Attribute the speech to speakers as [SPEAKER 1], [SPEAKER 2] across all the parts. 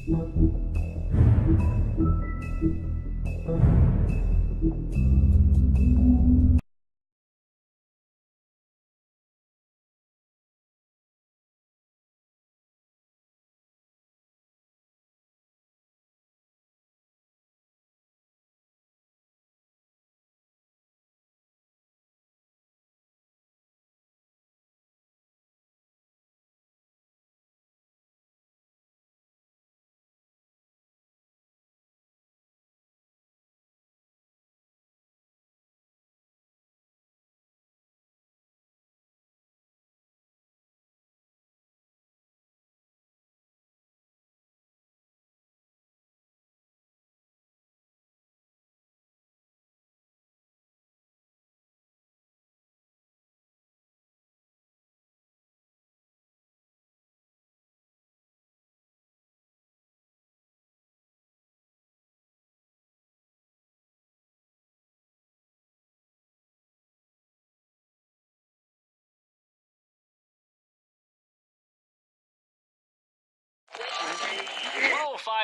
[SPEAKER 1] .105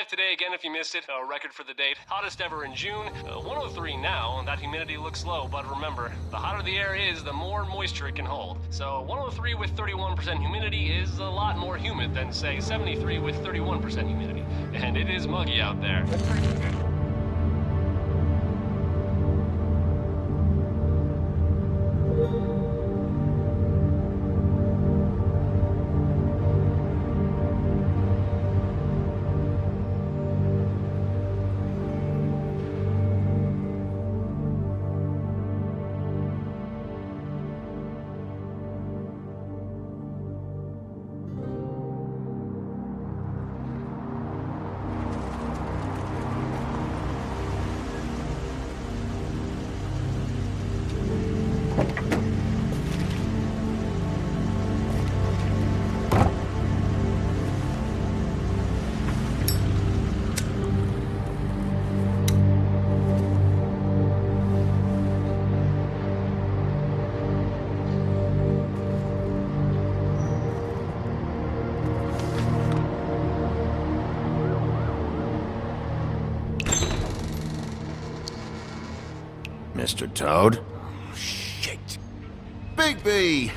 [SPEAKER 1] today again if you missed it, a record for the date. Hottest ever in June. 103 now, that humidity looks low, but remember, the hotter the air is, the more moisture it can hold. So 103 with 31% humidity is a lot more humid than, say, 73 with 31% humidity. And it is muggy out there.
[SPEAKER 2] Mr. Toad?
[SPEAKER 3] Oh, shit. Bigby!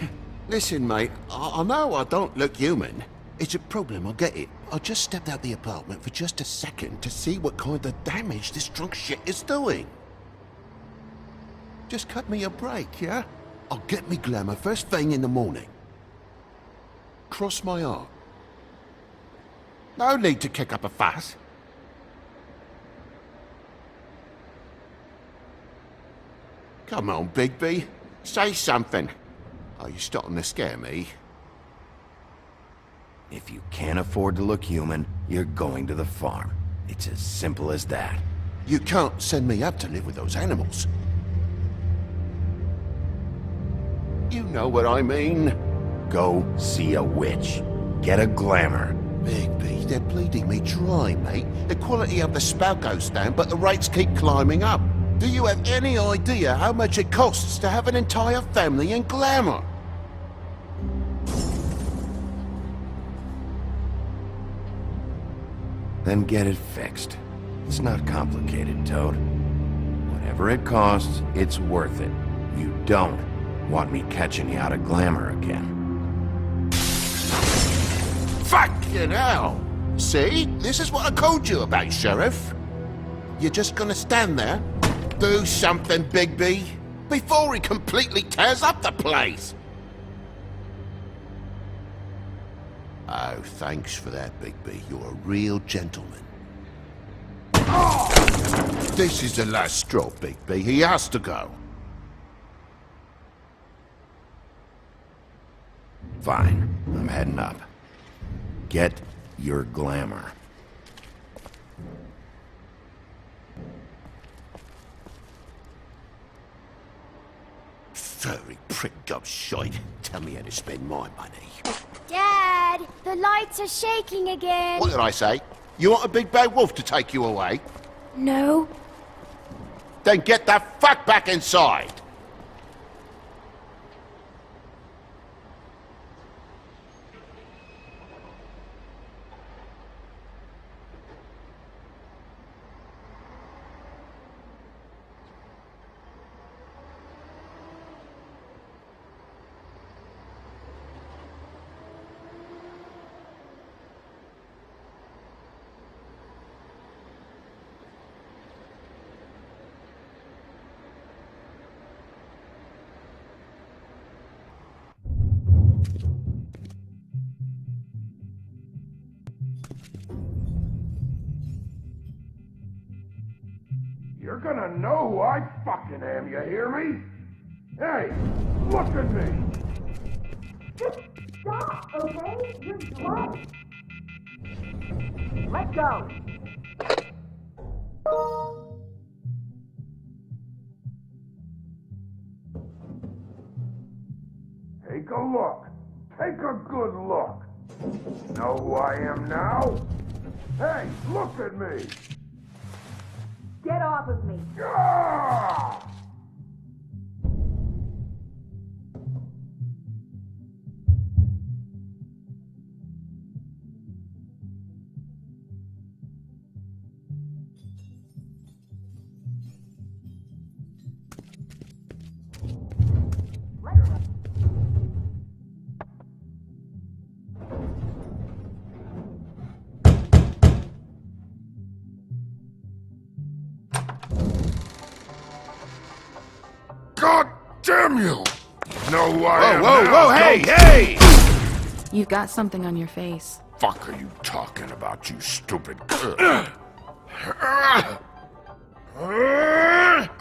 [SPEAKER 3] Listen, mate, I know I don't look human. It's a problem, I get it. I just stepped out the apartment for just a second to see what kind of damage this drunk shit is doing. Just cut me a break, yeah? I'll get me glamour first thing in the morning. Cross my heart. No need to kick up a fuss. Come on, Bigby. Say something. Are you starting to scare me?
[SPEAKER 2] If you can't afford to look human, you're going to the farm. It's as simple as that.
[SPEAKER 3] You can't send me up to live with those animals. You know what I mean.
[SPEAKER 2] Go see a witch. Get a glamour.
[SPEAKER 3] Bigby, they're bleeding me dry, mate. The quality of the spout goes down, but the rates keep climbing up. Do you have any idea how much it costs to have an entire family in glamour?
[SPEAKER 2] Then get it fixed. It's not complicated, Toad. Whatever it costs, it's worth it. You don't want me catching you out of glamour again.
[SPEAKER 3] Fucking hell! See? This is what I told you about, Sheriff. You're just gonna stand there? Do something, Bigby, before he completely tears up the place! Oh, thanks for that, Bigby. You're a real gentleman. This is the last straw, Bigby. He has to go.
[SPEAKER 2] Fine. I'm heading up. Get your glamour.
[SPEAKER 3] Furry pricked up shite. Tell me how to spend my money.
[SPEAKER 4] Dad, the lights are shaking again.
[SPEAKER 3] What did I say? You want a big bad wolf to take you away?
[SPEAKER 4] No.
[SPEAKER 3] Then get the fuck back inside! gonna know who I fucking am, you hear me? Hey, look at me!
[SPEAKER 5] Just stop, okay? You're drunk. Let go.
[SPEAKER 3] Take a look. Take a good look. Know who I am now? Hey, look at me!
[SPEAKER 5] Get off of me.
[SPEAKER 3] Ah! God damn you! You know who I am now,
[SPEAKER 2] Whoa, hey!
[SPEAKER 6] You've got something on your face.
[SPEAKER 3] Fuck are you talking about, you stupid...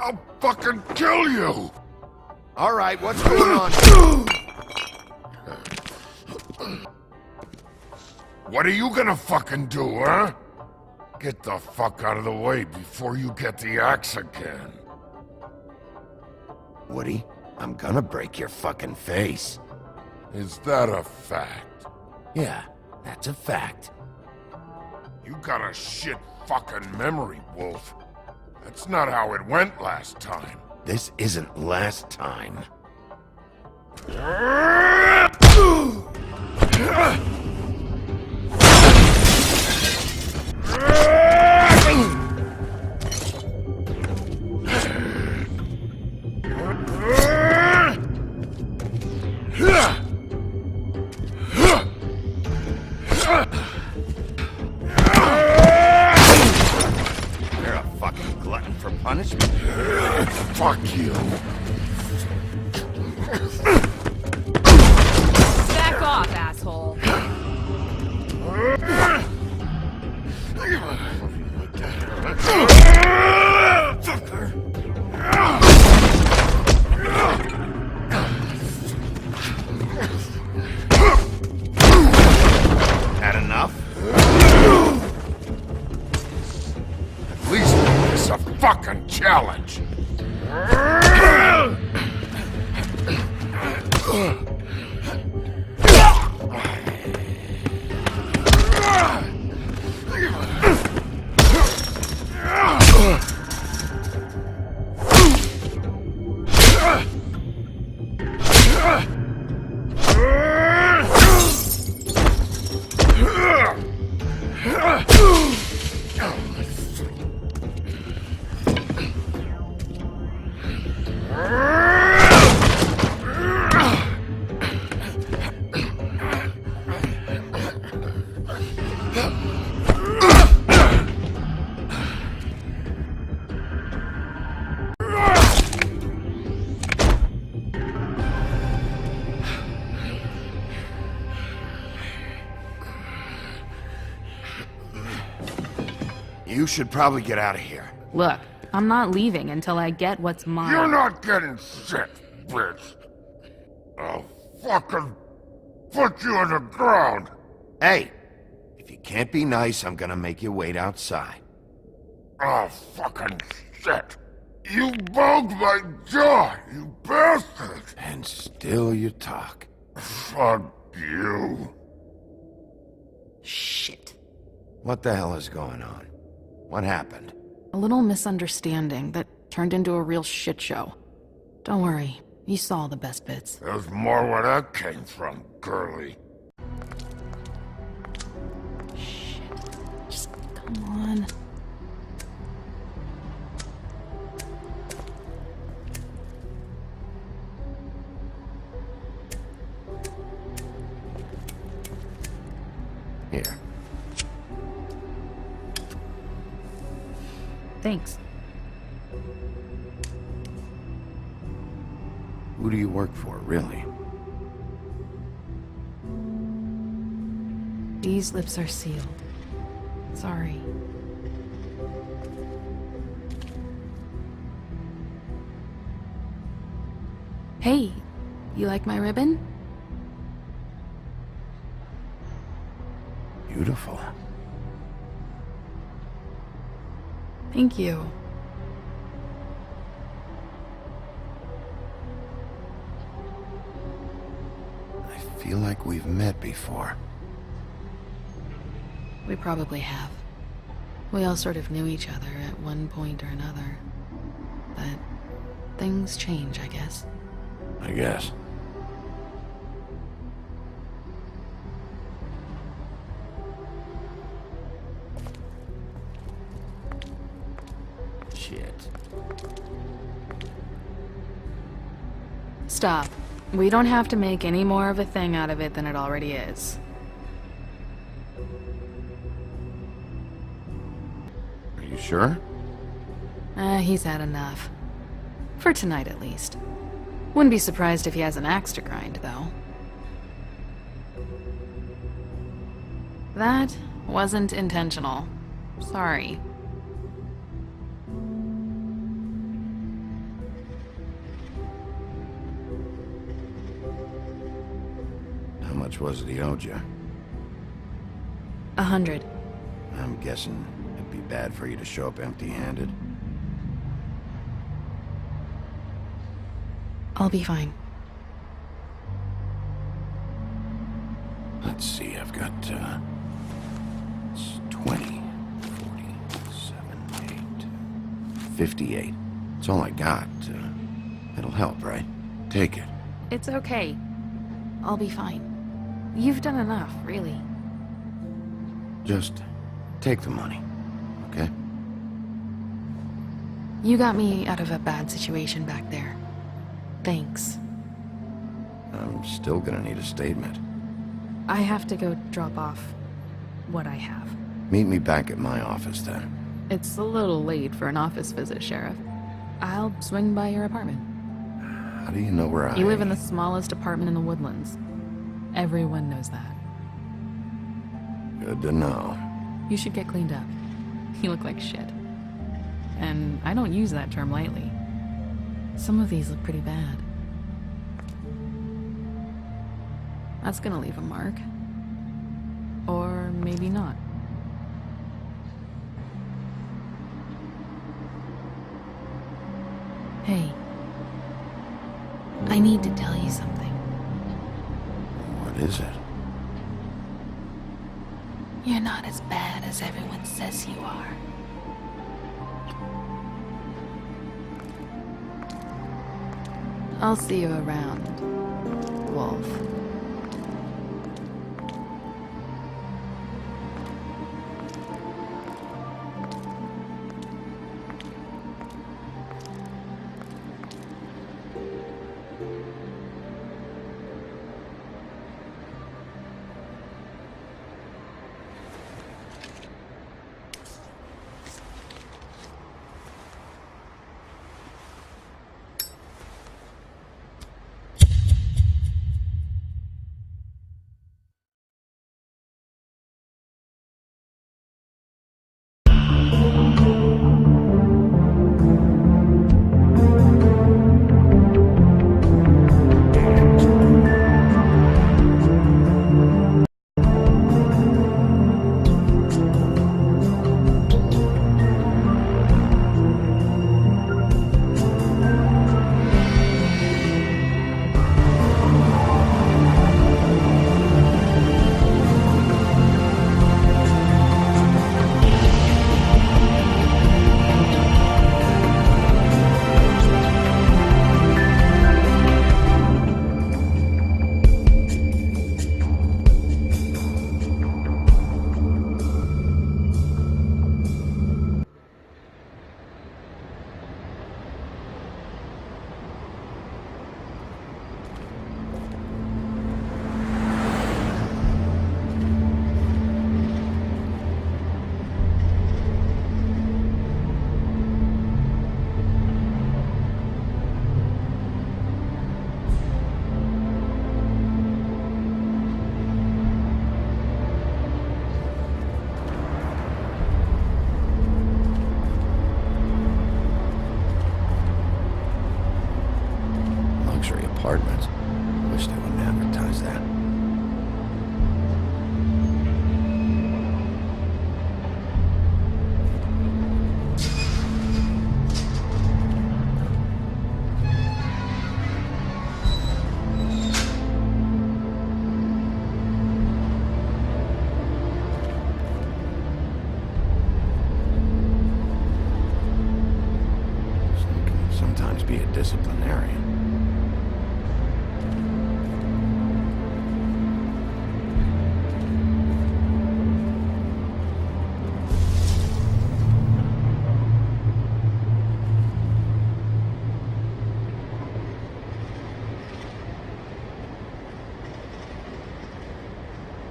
[SPEAKER 3] I'll fucking kill you!
[SPEAKER 2] All right, what's going on?
[SPEAKER 3] What are you gonna fucking do, huh? Get the fuck out of the way before you get the axe again.
[SPEAKER 2] Woody, I'm gonna break your fucking face.
[SPEAKER 3] Is that a fact?
[SPEAKER 2] Yeah, that's a fact.
[SPEAKER 3] You got a shit fucking memory, Wolf. That's not how it went last time.
[SPEAKER 2] This isn't last time. You're a fucking glutton for punishment.
[SPEAKER 3] Fuck you.
[SPEAKER 6] Back off, asshole.
[SPEAKER 2] Had enough?
[SPEAKER 3] At least make this a fucking challenge.
[SPEAKER 2] You should probably get out of here.
[SPEAKER 6] Look, I'm not leaving until I get what's mine.
[SPEAKER 3] You're not getting shit, bitch. I'll fucking put you on the ground.
[SPEAKER 2] Hey, if you can't be nice, I'm gonna make you wait outside.
[SPEAKER 3] Oh, fucking shit. You bugged my jaw, you bastard.
[SPEAKER 2] And still you talk.
[SPEAKER 3] Fuck you.
[SPEAKER 6] Shit.
[SPEAKER 2] What the hell is going on? What happened?
[SPEAKER 6] A little misunderstanding that turned into a real shit show. Don't worry, you saw the best bits.
[SPEAKER 3] There's more where that came from, girly.
[SPEAKER 6] Shit. Just come on.
[SPEAKER 2] Here.
[SPEAKER 6] Thanks.
[SPEAKER 2] Who do you work for, really?
[SPEAKER 6] These lips are sealed. Sorry. Hey, you like my ribbon?
[SPEAKER 2] Beautiful.
[SPEAKER 6] Thank you.
[SPEAKER 2] I feel like we've met before.
[SPEAKER 6] We probably have. We all sort of knew each other at one point or another. But things change, I guess.
[SPEAKER 2] I guess. Shit.
[SPEAKER 6] Stop. We don't have to make any more of a thing out of it than it already is.
[SPEAKER 2] Are you sure?
[SPEAKER 6] He's had enough. For tonight, at least. Wouldn't be surprised if he has an axe to grind, though. That wasn't intentional. Sorry.
[SPEAKER 2] How much was it he owed you?
[SPEAKER 6] 100.
[SPEAKER 2] I'm guessing it'd be bad for you to show up empty-handed.
[SPEAKER 6] I'll be fine.
[SPEAKER 2] Let's see, I've got, it's 20, 47, 8, 58. It's all I got. It'll help, right? Take it.
[SPEAKER 6] It's okay. I'll be fine. You've done enough, really.
[SPEAKER 2] Just take the money, okay?
[SPEAKER 6] You got me out of a bad situation back there. Thanks.
[SPEAKER 2] I'm still gonna need a statement.
[SPEAKER 6] I have to go drop off what I have.
[SPEAKER 2] Meet me back at my office, then.
[SPEAKER 6] It's a little late for an office visit, Sheriff. I'll swing by your apartment.
[SPEAKER 2] How do you know where I am?
[SPEAKER 6] You live in the smallest apartment in the Woodlands. Everyone knows that.
[SPEAKER 2] Good to know.
[SPEAKER 6] You should get cleaned up. You look like shit. And I don't use that term lightly. Some of these look pretty bad. That's gonna leave a mark. Or maybe not. Hey. I need to tell you something.
[SPEAKER 2] What is it?
[SPEAKER 6] You're not as bad as everyone says you are. I'll see you around, Wolf.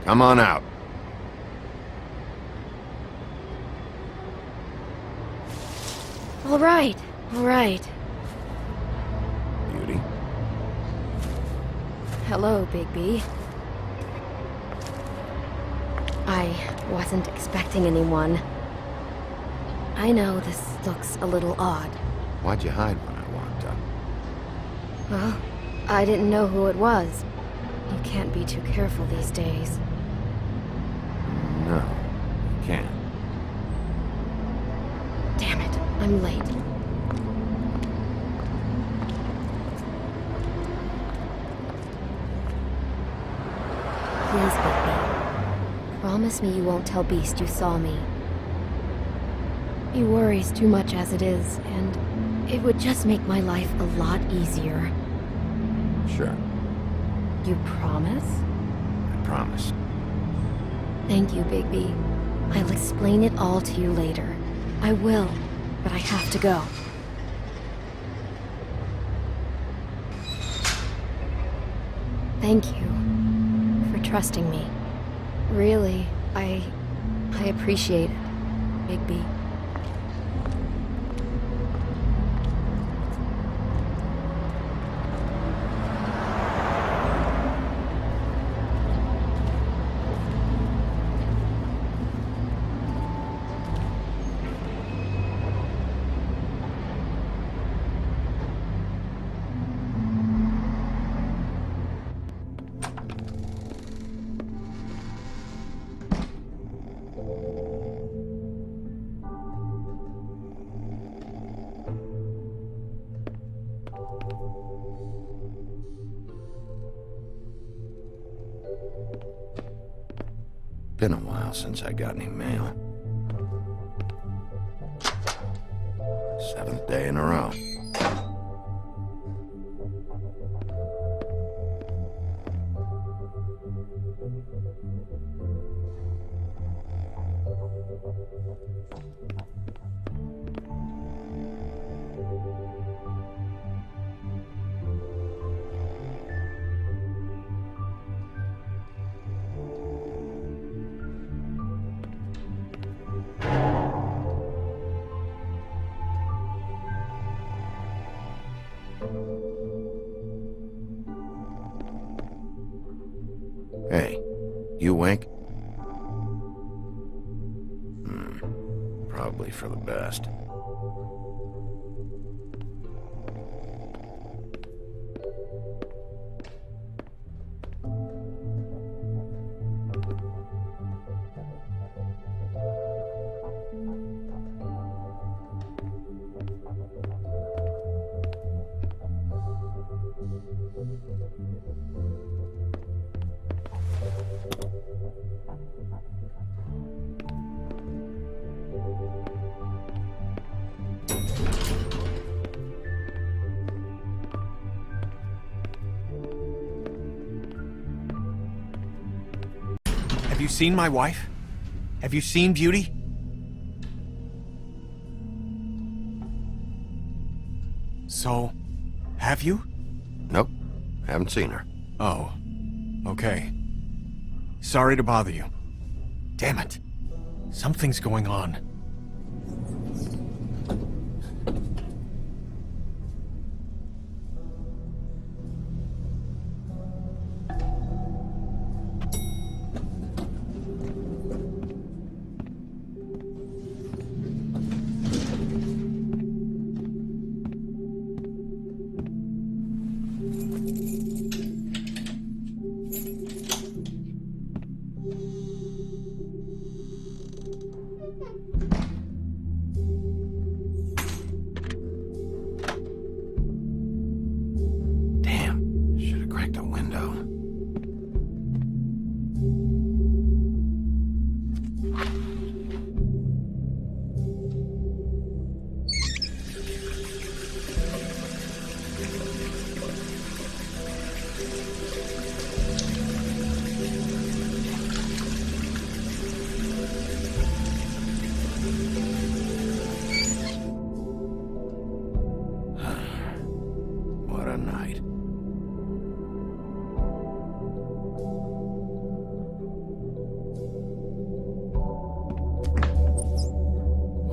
[SPEAKER 2] Come on out.
[SPEAKER 4] All right, all right.
[SPEAKER 2] Beauty.
[SPEAKER 4] Hello, Bigby. I wasn't expecting anyone. I know this looks a little odd.
[SPEAKER 2] Why'd you hide when I walked up?
[SPEAKER 4] Well, I didn't know who it was. You can't be too careful these days.
[SPEAKER 2] No, you can't.
[SPEAKER 4] Damn it, I'm late. Please, Bigby. Promise me you won't tell Beast you saw me. He worries too much as it is, and it would just make my life a lot easier.
[SPEAKER 2] Sure,
[SPEAKER 4] You promise?
[SPEAKER 2] I promise.
[SPEAKER 4] Thank you, Bigby. I'll explain it all to you later. I will, but I have to go. Thank you for trusting me. Really, I appreciate it, Bigby.
[SPEAKER 2] Been a while since I got any mail. 7th day in a row. Hey, you awake? Probably for the best.
[SPEAKER 7] Have you seen my wife? Have you seen Beauty? So, have you?
[SPEAKER 2] Nope, haven't seen her.
[SPEAKER 7] Oh, okay. Sorry to bother you. Damn it. Something's going on.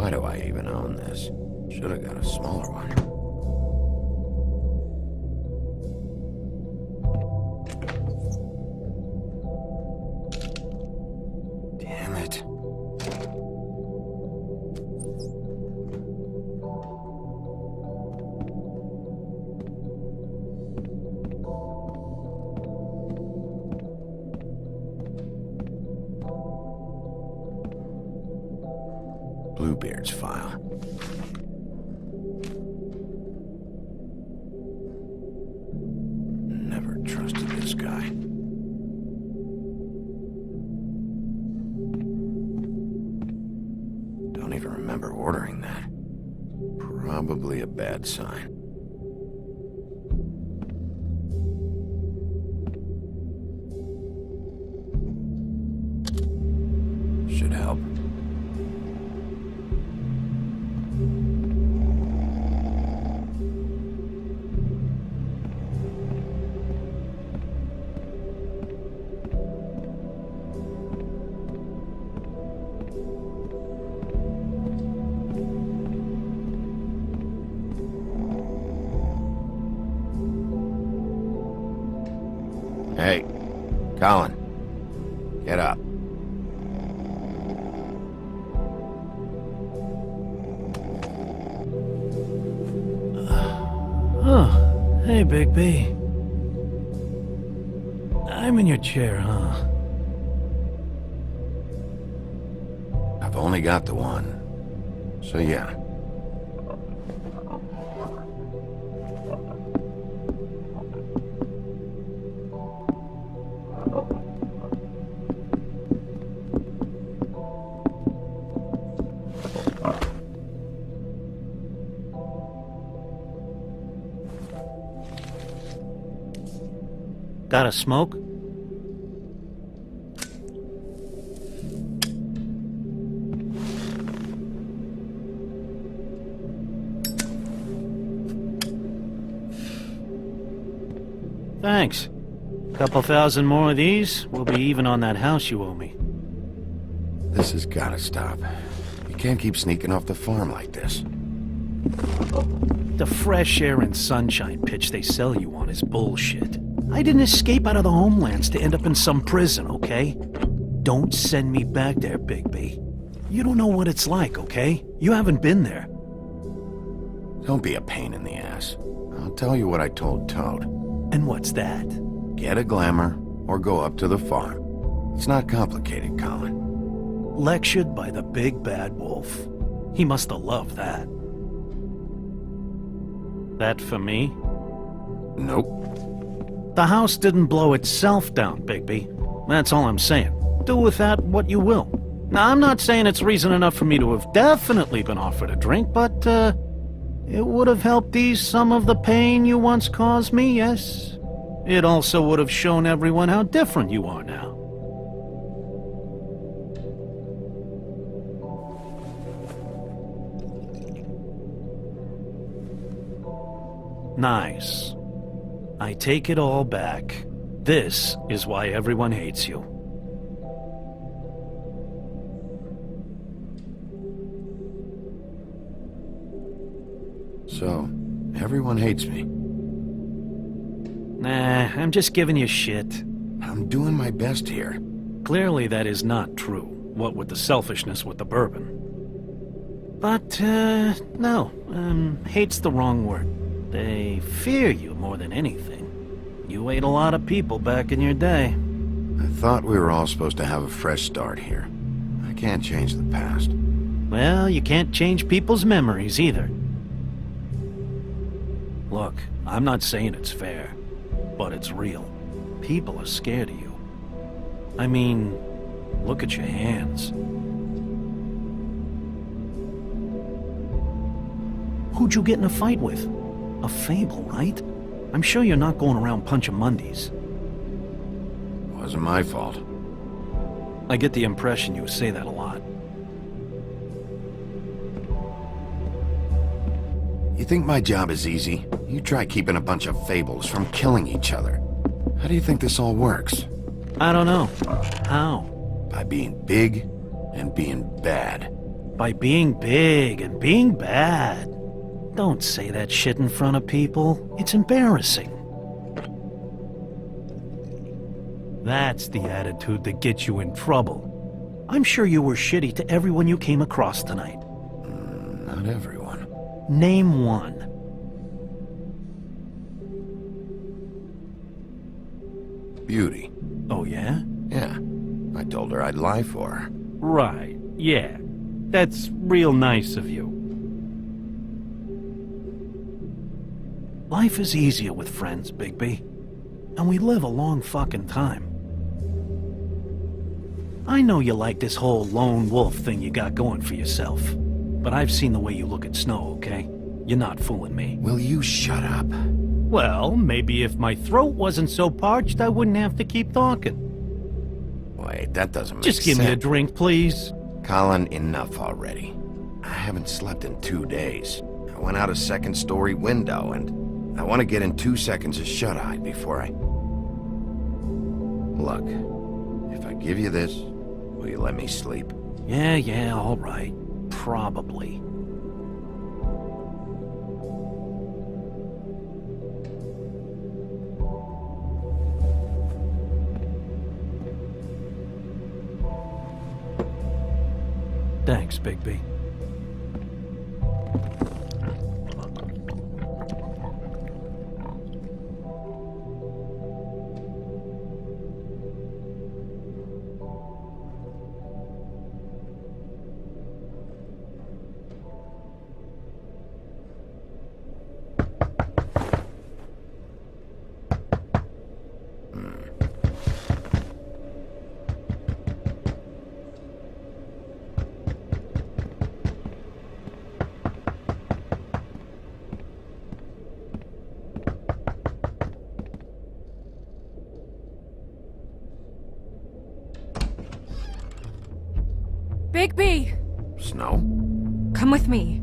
[SPEAKER 2] Why do I even own this? Should have got a smaller one. Damn it. Bluebeard's file. Never trusted this guy. Don't even remember ordering that. Probably a bad sign. Should help. Hey, Colin, get up.
[SPEAKER 8] Oh, hey, Bigby. I'm in your chair, huh?
[SPEAKER 2] I've only got the one. So yeah.
[SPEAKER 8] Got a smoke? Thanks. Couple thousand more of these, we'll be even on that house you owe me.
[SPEAKER 2] This has gotta stop. You can't keep sneaking off the farm like this.
[SPEAKER 8] The fresh air and sunshine pitch they sell you on is bullshit. I didn't escape out of the homelands to end up in some prison, okay? Don't send me back there, Bigby. You don't know what it's like, okay? You haven't been there.
[SPEAKER 2] Don't be a pain in the ass. I'll tell you what I told Toad.
[SPEAKER 8] And what's that?
[SPEAKER 2] Get a glamour, or go up to the farm. It's not complicated, Colin.
[SPEAKER 8] Lectured by the big bad wolf. He must have loved that. That for me?
[SPEAKER 2] Nope.
[SPEAKER 8] The house didn't blow itself down, Bigby. That's all I'm saying. Do with that what you will. Now, I'm not saying it's reason enough for me to have definitely been offered a drink, but, it would have helped ease some of the pain you once caused me, yes? It also would have shown everyone how different you are now. Nice. I take it all back. This is why everyone hates you.
[SPEAKER 2] So, everyone hates me.
[SPEAKER 8] Nah, I'm just giving you shit.
[SPEAKER 2] I'm doing my best here.
[SPEAKER 8] Clearly that is not true, what with the selfishness with the bourbon. But, no, hate's the wrong word. They fear you more than anything. You ate a lot of people back in your day.
[SPEAKER 2] I thought we were all supposed to have a fresh start here. I can't change the past.
[SPEAKER 8] Well, you can't change people's memories either. Look, I'm not saying it's fair, but it's real. People are scared of you. I mean, look at your hands. Who'd you get in a fight with? A Fable, right? I'm sure you're not going around punching Mondays.
[SPEAKER 2] Wasn't my fault.
[SPEAKER 8] I get the impression you say that a lot.
[SPEAKER 2] You think my job is easy? You try keeping a bunch of fables from killing each other. How do you think this all works?
[SPEAKER 8] I don't know. How?
[SPEAKER 2] By being big and being bad.
[SPEAKER 8] By being big and being bad. Don't say that shit in front of people. It's embarrassing. That's the attitude that gets you in trouble. I'm sure you were shitty to everyone you came across tonight.
[SPEAKER 2] Not everyone.
[SPEAKER 8] Name one.
[SPEAKER 2] Beauty.
[SPEAKER 8] Oh, yeah?
[SPEAKER 2] Yeah. I told her I'd lie for her.
[SPEAKER 8] Right, yeah. That's real nice of you. Life is easier with friends, Bigby. And we live a long fucking time. I know you like this whole lone wolf thing you got going for yourself. But I've seen the way you look at Snow, okay? You're not fooling me.
[SPEAKER 2] Will you shut up?
[SPEAKER 8] Well, maybe if my throat wasn't so parched, I wouldn't have to keep talking.
[SPEAKER 2] Wait, that doesn't make
[SPEAKER 8] Just give
[SPEAKER 2] sense.
[SPEAKER 8] me a drink, please.
[SPEAKER 2] Colin, enough already. I haven't slept in 2 days. I went out a second-story window, and I want to get in 2 seconds of shut-eye before I... Look, if I give you this, will you let me sleep?
[SPEAKER 8] Yeah, all right. Probably. Thanks, Bigby.
[SPEAKER 5] Bigby!
[SPEAKER 2] Snow?
[SPEAKER 5] Come with me.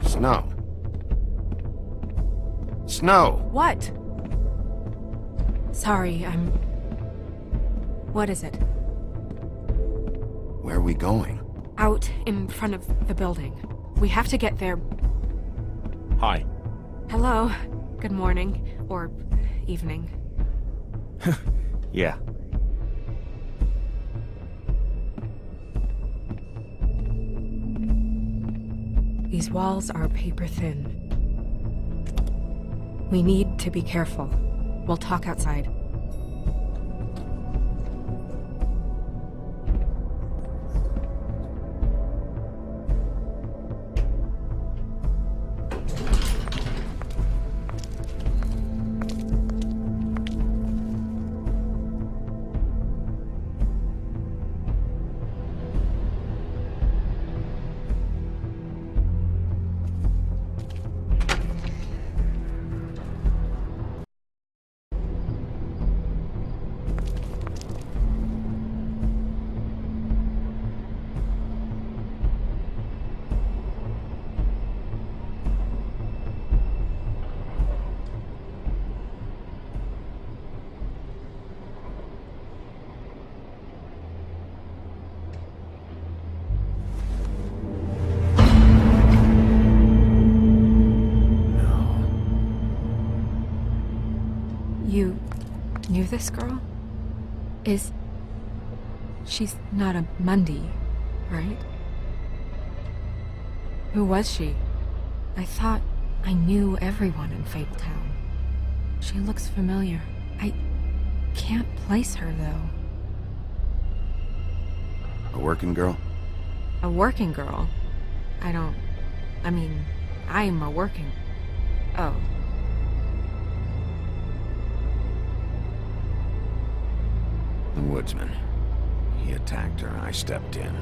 [SPEAKER 2] Snow. Snow!
[SPEAKER 5] What? Sorry, What is it?
[SPEAKER 2] Where are we going?
[SPEAKER 5] Out in front of the building. We have to get there.
[SPEAKER 7] Hi.
[SPEAKER 5] Hello. Good morning. Or evening.
[SPEAKER 7] Yeah.
[SPEAKER 5] These walls are paper thin. We need to be careful. We'll talk outside. You knew this girl? She's not a Mundy, right? Who was she? I thought I knew everyone in Fabletown. She looks familiar. I can't place her, though.
[SPEAKER 2] A working girl?
[SPEAKER 5] A working girl? I'm a working... Oh.
[SPEAKER 2] The woodsman. He attacked her, I stepped in.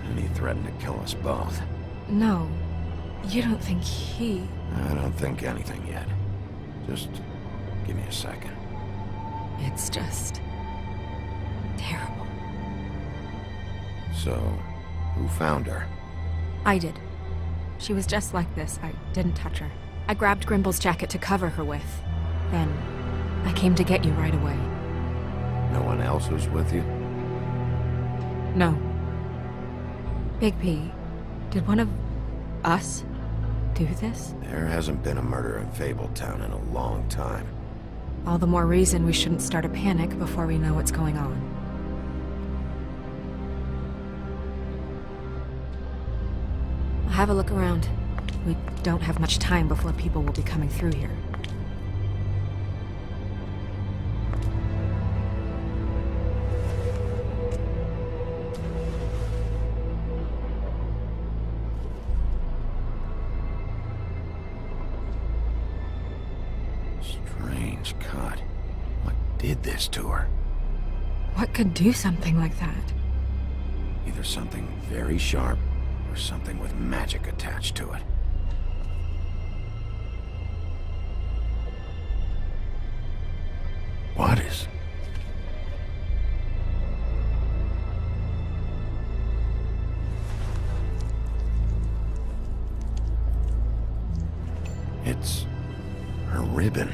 [SPEAKER 2] And he threatened to kill us both.
[SPEAKER 5] No. You don't think he...
[SPEAKER 2] I don't think anything yet. Just give me a second.
[SPEAKER 5] It's just... terrible.
[SPEAKER 2] So, who found her?
[SPEAKER 5] I did. She was just like this. I didn't touch her. I grabbed Grimble's jacket to cover her with. Then, I came to get you right away.
[SPEAKER 2] No one else who's with you?
[SPEAKER 5] No. Bigby, did one of us do this?
[SPEAKER 2] There hasn't been a murder in Fabletown in a long time.
[SPEAKER 5] All the more reason we shouldn't start a panic before we know what's going on. I'll have a look around. We don't have much time before people will be coming through here.
[SPEAKER 2] Strange cut. What did this to her?
[SPEAKER 5] What could do something like that?
[SPEAKER 2] Either something very sharp, or something with magic attached to it. What is... It's... her ribbon.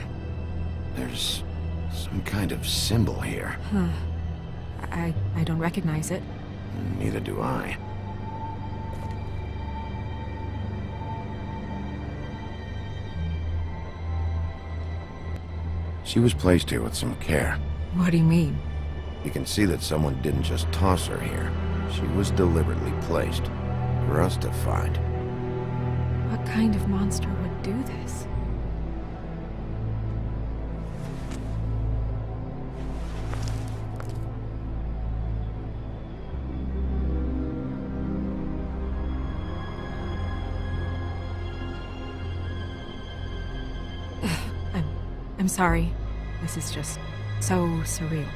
[SPEAKER 2] There's some kind of symbol here.
[SPEAKER 5] Huh. I don't recognize it.
[SPEAKER 2] Neither do I. She was placed here with some care.
[SPEAKER 5] What do you mean?
[SPEAKER 2] You can see that someone didn't just toss her here. She was deliberately placed for us to find.
[SPEAKER 5] What kind of monster would do this? I'm sorry. This is just so surreal.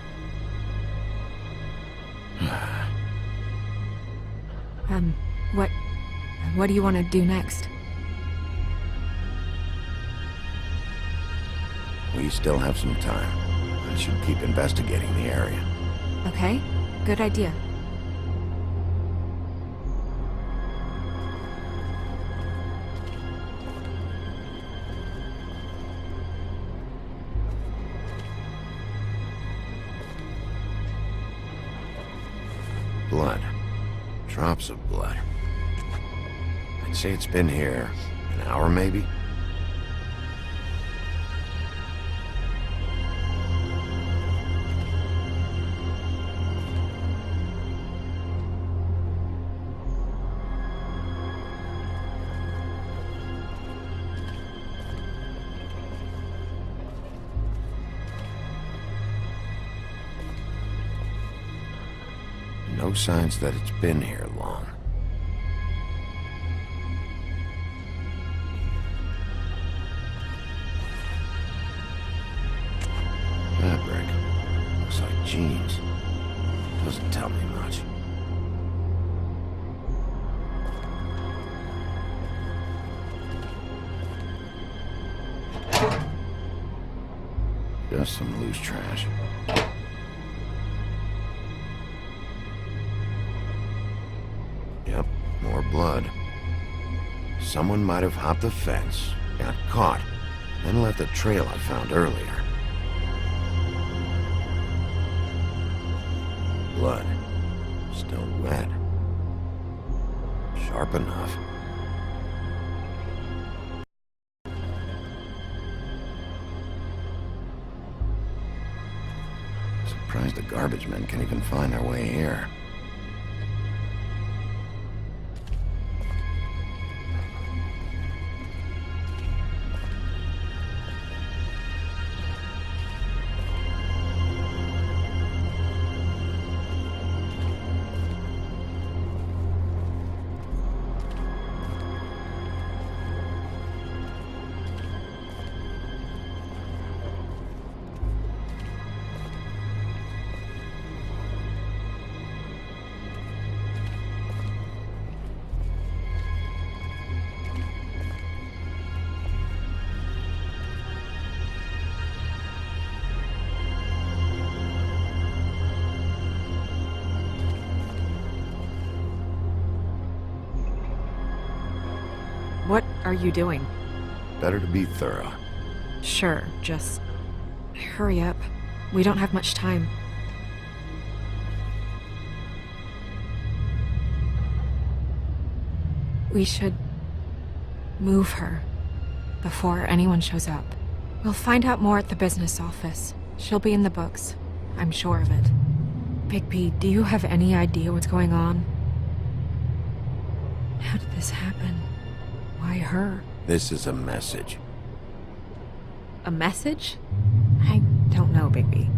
[SPEAKER 5] What do you want to do next?
[SPEAKER 2] We still have some time. I should keep investigating the area.
[SPEAKER 5] Okay, good idea.
[SPEAKER 2] Blood. Drops of blood. I'd say it's been here an hour, maybe? No signs that it's been here long. Fabric. Looks like jeans. Doesn't tell me much. Just some loose trash. Yep, more blood. Someone might have hopped the fence, got caught, then left the trail I found earlier. Blood. Still wet. Sharp enough. Surprised the garbage men can even find their way here.
[SPEAKER 5] What are you doing?
[SPEAKER 2] Better to be thorough.
[SPEAKER 5] Sure, just hurry up. We don't have much time. We should move her before anyone shows up. We'll find out more at the business office. She'll be in the books. I'm sure of it. Bigby, do you have any idea what's going on? How did this happen? Why her?
[SPEAKER 2] This is a message.
[SPEAKER 5] A message? I don't know, Bigby.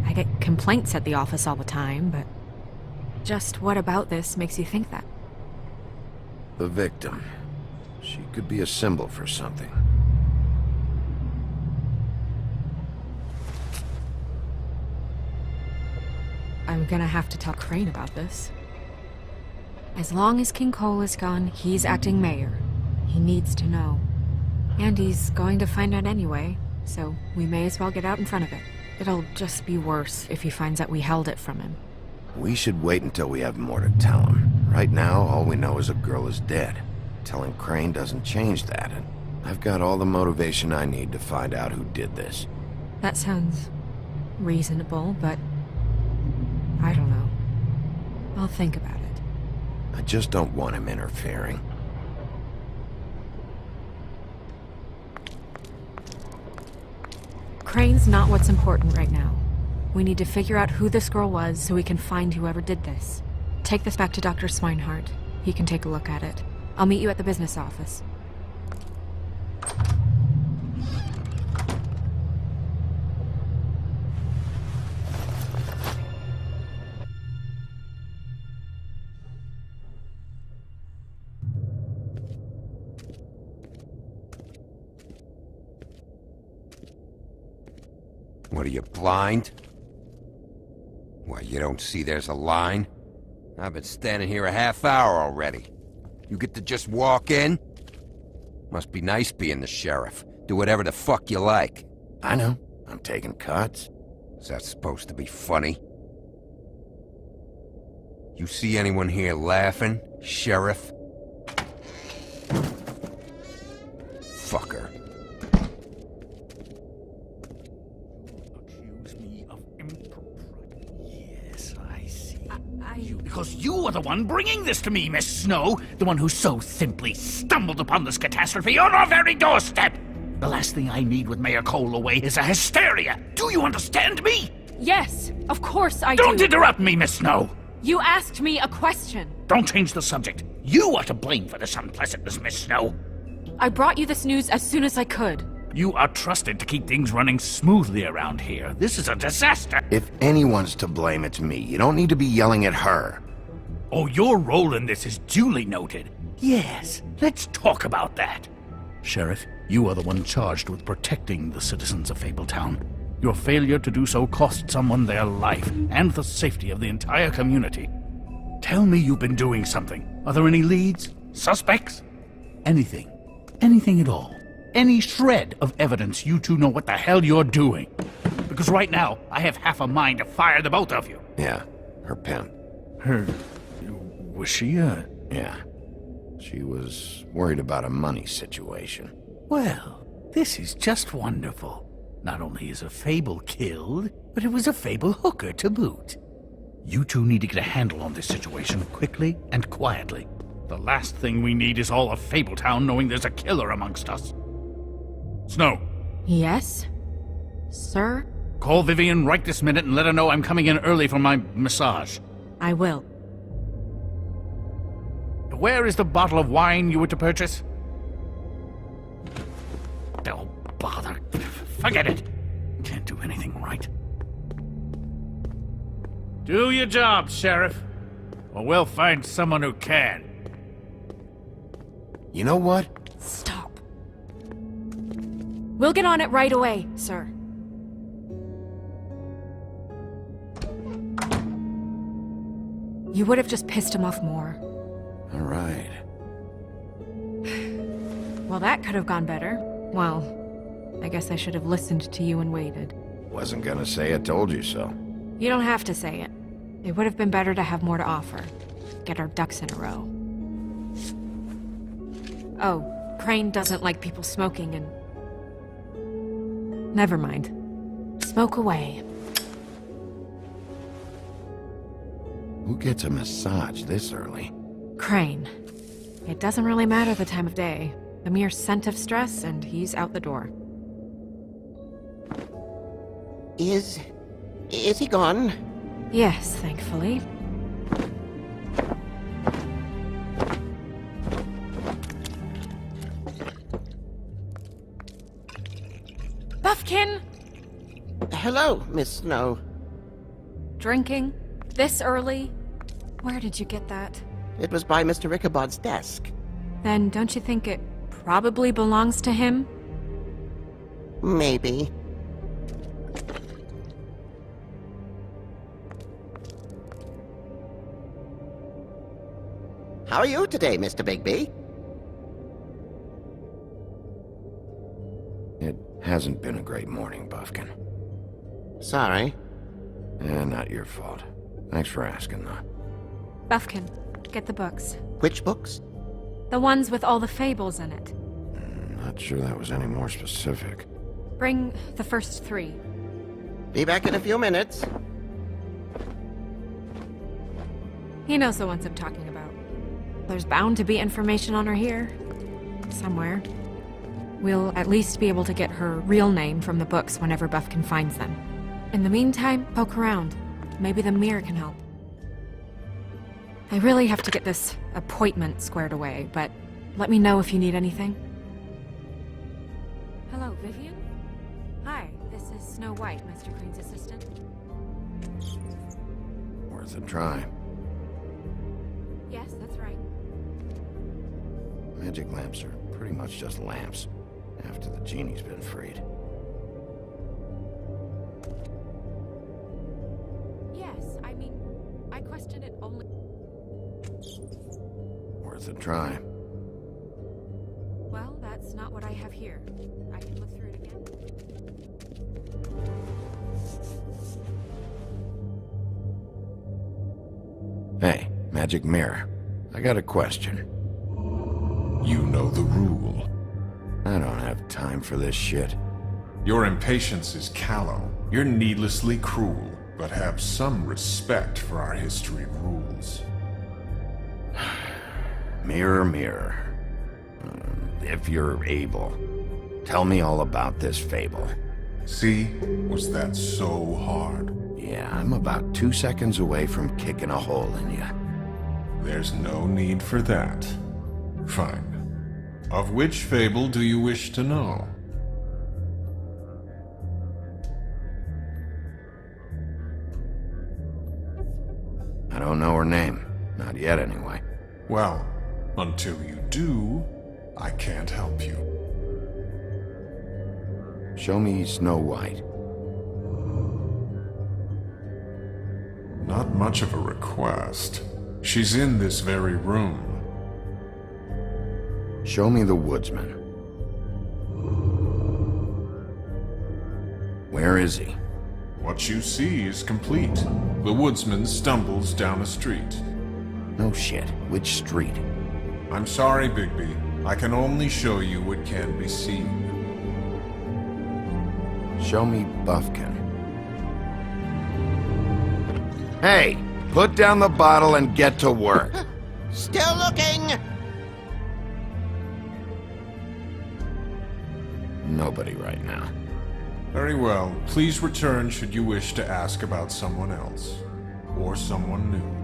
[SPEAKER 5] I get complaints at the office all the time, but... just what about this makes you think that?
[SPEAKER 2] The victim. She could be a symbol for something.
[SPEAKER 5] I'm gonna have to tell Crane about this. As long as King Cole is gone, he's acting mayor. He needs to know. And he's going to find out anyway, so we may as well get out in front of it. It'll just be worse if he finds out we held it from him.
[SPEAKER 2] We should wait until we have more to tell him. Right now, all we know is a girl is dead. Telling Crane doesn't change that, and I've got all the motivation I need to find out who did this.
[SPEAKER 5] That sounds reasonable, but I don't know. I'll think about it.
[SPEAKER 2] I just don't want him interfering.
[SPEAKER 5] Crane's not what's important right now. We need to figure out who this girl was so we can find whoever did this. Take this back to Dr. Swinehart. He can take a look at it. I'll meet you at the business office.
[SPEAKER 2] What are you, blind? Why, you don't see there's a line? I've been standing here a half hour already. You get to just walk in? Must be nice being the sheriff. Do whatever the fuck you like. I know. I'm taking cuts. Is that supposed to be funny? You see anyone here laughing, Sheriff? Fucker.
[SPEAKER 9] Accuse me of impropriety. Yes, I see. Because you are the one bringing this to me, Miss Snow. The one who so simply stumbled upon this catastrophe on our very doorstep. The last thing I need with Mayor Cole away is a hysteria. Do you understand me?
[SPEAKER 5] Yes, of course I do.
[SPEAKER 9] Don't interrupt me, Miss Snow.
[SPEAKER 5] You asked me a question.
[SPEAKER 9] Don't change the subject. You are to blame for this unpleasantness, Miss Snow.
[SPEAKER 5] I brought you this news as soon as I could.
[SPEAKER 9] You are trusted to keep things running smoothly around here. This is a disaster.
[SPEAKER 2] If anyone's to blame, it's me. You don't need to be yelling at her.
[SPEAKER 9] Oh, your role in this is duly noted. Yes, let's talk about that. Sheriff, you are the one charged with protecting the citizens of Fabletown. Your failure to do so cost someone their life and the safety of the entire community. Tell me you've been doing something. Are there any leads? Suspects? Anything. Anything at all. Any shred of evidence you two know what the hell you're doing. Because right now, I have half a mind to fire the both of you.
[SPEAKER 2] Yeah, her pimp.
[SPEAKER 9] Her... was she a...
[SPEAKER 2] Yeah. She was worried about a money situation.
[SPEAKER 9] Well, this is just wonderful. Not only is a Fable killed, but it was a Fable hooker to boot. You two need to get a handle on this situation quickly and quietly. The last thing we need is all of Fabletown knowing there's a killer amongst us. Snow.
[SPEAKER 5] Yes? Sir?
[SPEAKER 9] Call Vivian right this minute and let her know I'm coming in early for my massage.
[SPEAKER 5] I will.
[SPEAKER 9] Where is the bottle of wine you were to purchase? Oh, bother. Forget it. Can't do anything right. Do your job, Sheriff. Or we'll find someone who can.
[SPEAKER 2] You know what?
[SPEAKER 5] Stop. We'll get on it right away, sir. You would have just pissed him off more.
[SPEAKER 2] All right.
[SPEAKER 5] Well, that could have gone better. Well, I guess I should have listened to you and waited.
[SPEAKER 2] Wasn't gonna say I told you so.
[SPEAKER 5] You don't have to say it. It would have been better to have more to offer. Get our ducks in a row. Oh, Crane doesn't like people smoking and... Never mind. Smoke away.
[SPEAKER 2] Who gets a massage this early?
[SPEAKER 5] Crane. It doesn't really matter the time of day. A mere scent of stress, and he's out the door.
[SPEAKER 3] Is he gone?
[SPEAKER 5] Yes, thankfully. Buffkin!
[SPEAKER 3] Hello, Miss Snow.
[SPEAKER 5] Drinking? This early? Where did you get that?
[SPEAKER 3] It was by Mr. Ichabod's desk.
[SPEAKER 5] Then don't you think it probably belongs to him?
[SPEAKER 3] Maybe. How are you today, Mr. Bigby?
[SPEAKER 2] It hasn't been a great morning, Buffkin.
[SPEAKER 3] Sorry.
[SPEAKER 2] Not your fault. Thanks for asking, though.
[SPEAKER 5] Buffkin, get the books.
[SPEAKER 3] Which books?
[SPEAKER 5] The ones with all the fables in it.
[SPEAKER 2] Not sure that was any more specific.
[SPEAKER 5] Bring the first 3.
[SPEAKER 3] Be back in a few minutes.
[SPEAKER 5] He knows the ones I'm talking about. There's bound to be information on her here. Somewhere. We'll at least be able to get her real name from the books whenever Buffkin finds them. In the meantime, poke around. Maybe the mirror can help. I really have to get this appointment squared away, but let me know if you need anything. Hello, Vivian? Hi, this is Snow White, Mr. Crane's assistant.
[SPEAKER 2] Worth a try.
[SPEAKER 5] Yes, that's right.
[SPEAKER 2] Magic lamps are pretty much just lamps, after the genie's been freed.
[SPEAKER 5] Yes, I mean, I question it only...
[SPEAKER 2] Worth a try.
[SPEAKER 5] Well, that's not what I have here. I can look through it again.
[SPEAKER 2] Hey, magic mirror. I got a question.
[SPEAKER 10] You know the rule.
[SPEAKER 2] I don't have time for this shit.
[SPEAKER 10] Your impatience is callow. You're needlessly cruel, but have some respect for our history rules.
[SPEAKER 2] Mirror, mirror. If you're able, tell me all about this fable.
[SPEAKER 10] See? Was that so hard?
[SPEAKER 2] Yeah, I'm about 2 seconds away from kicking a hole in you.
[SPEAKER 10] There's no need for that. Fine. Of which fable do you wish to know?
[SPEAKER 2] I don't know her name. Not yet, anyway.
[SPEAKER 10] Well, until you do, I can't help you.
[SPEAKER 2] Show me Snow White.
[SPEAKER 10] Not much of a request. She's in this very room.
[SPEAKER 2] Show me the woodsman. Where is he?
[SPEAKER 10] What you see is complete. The woodsman stumbles down a street.
[SPEAKER 2] No shit. Which street?
[SPEAKER 10] I'm sorry, Bigby. I can only show you what can be seen.
[SPEAKER 2] Show me Buffkin. Hey! Put down the bottle and get to work.
[SPEAKER 3] Still looking!
[SPEAKER 2] Nobody right now.
[SPEAKER 10] Very well. Please return should you wish to ask about someone else. Or someone new.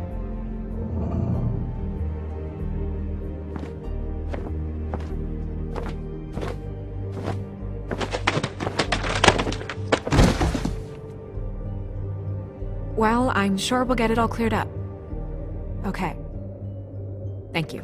[SPEAKER 5] Well, I'm sure we'll get it all cleared up. Okay. Thank you.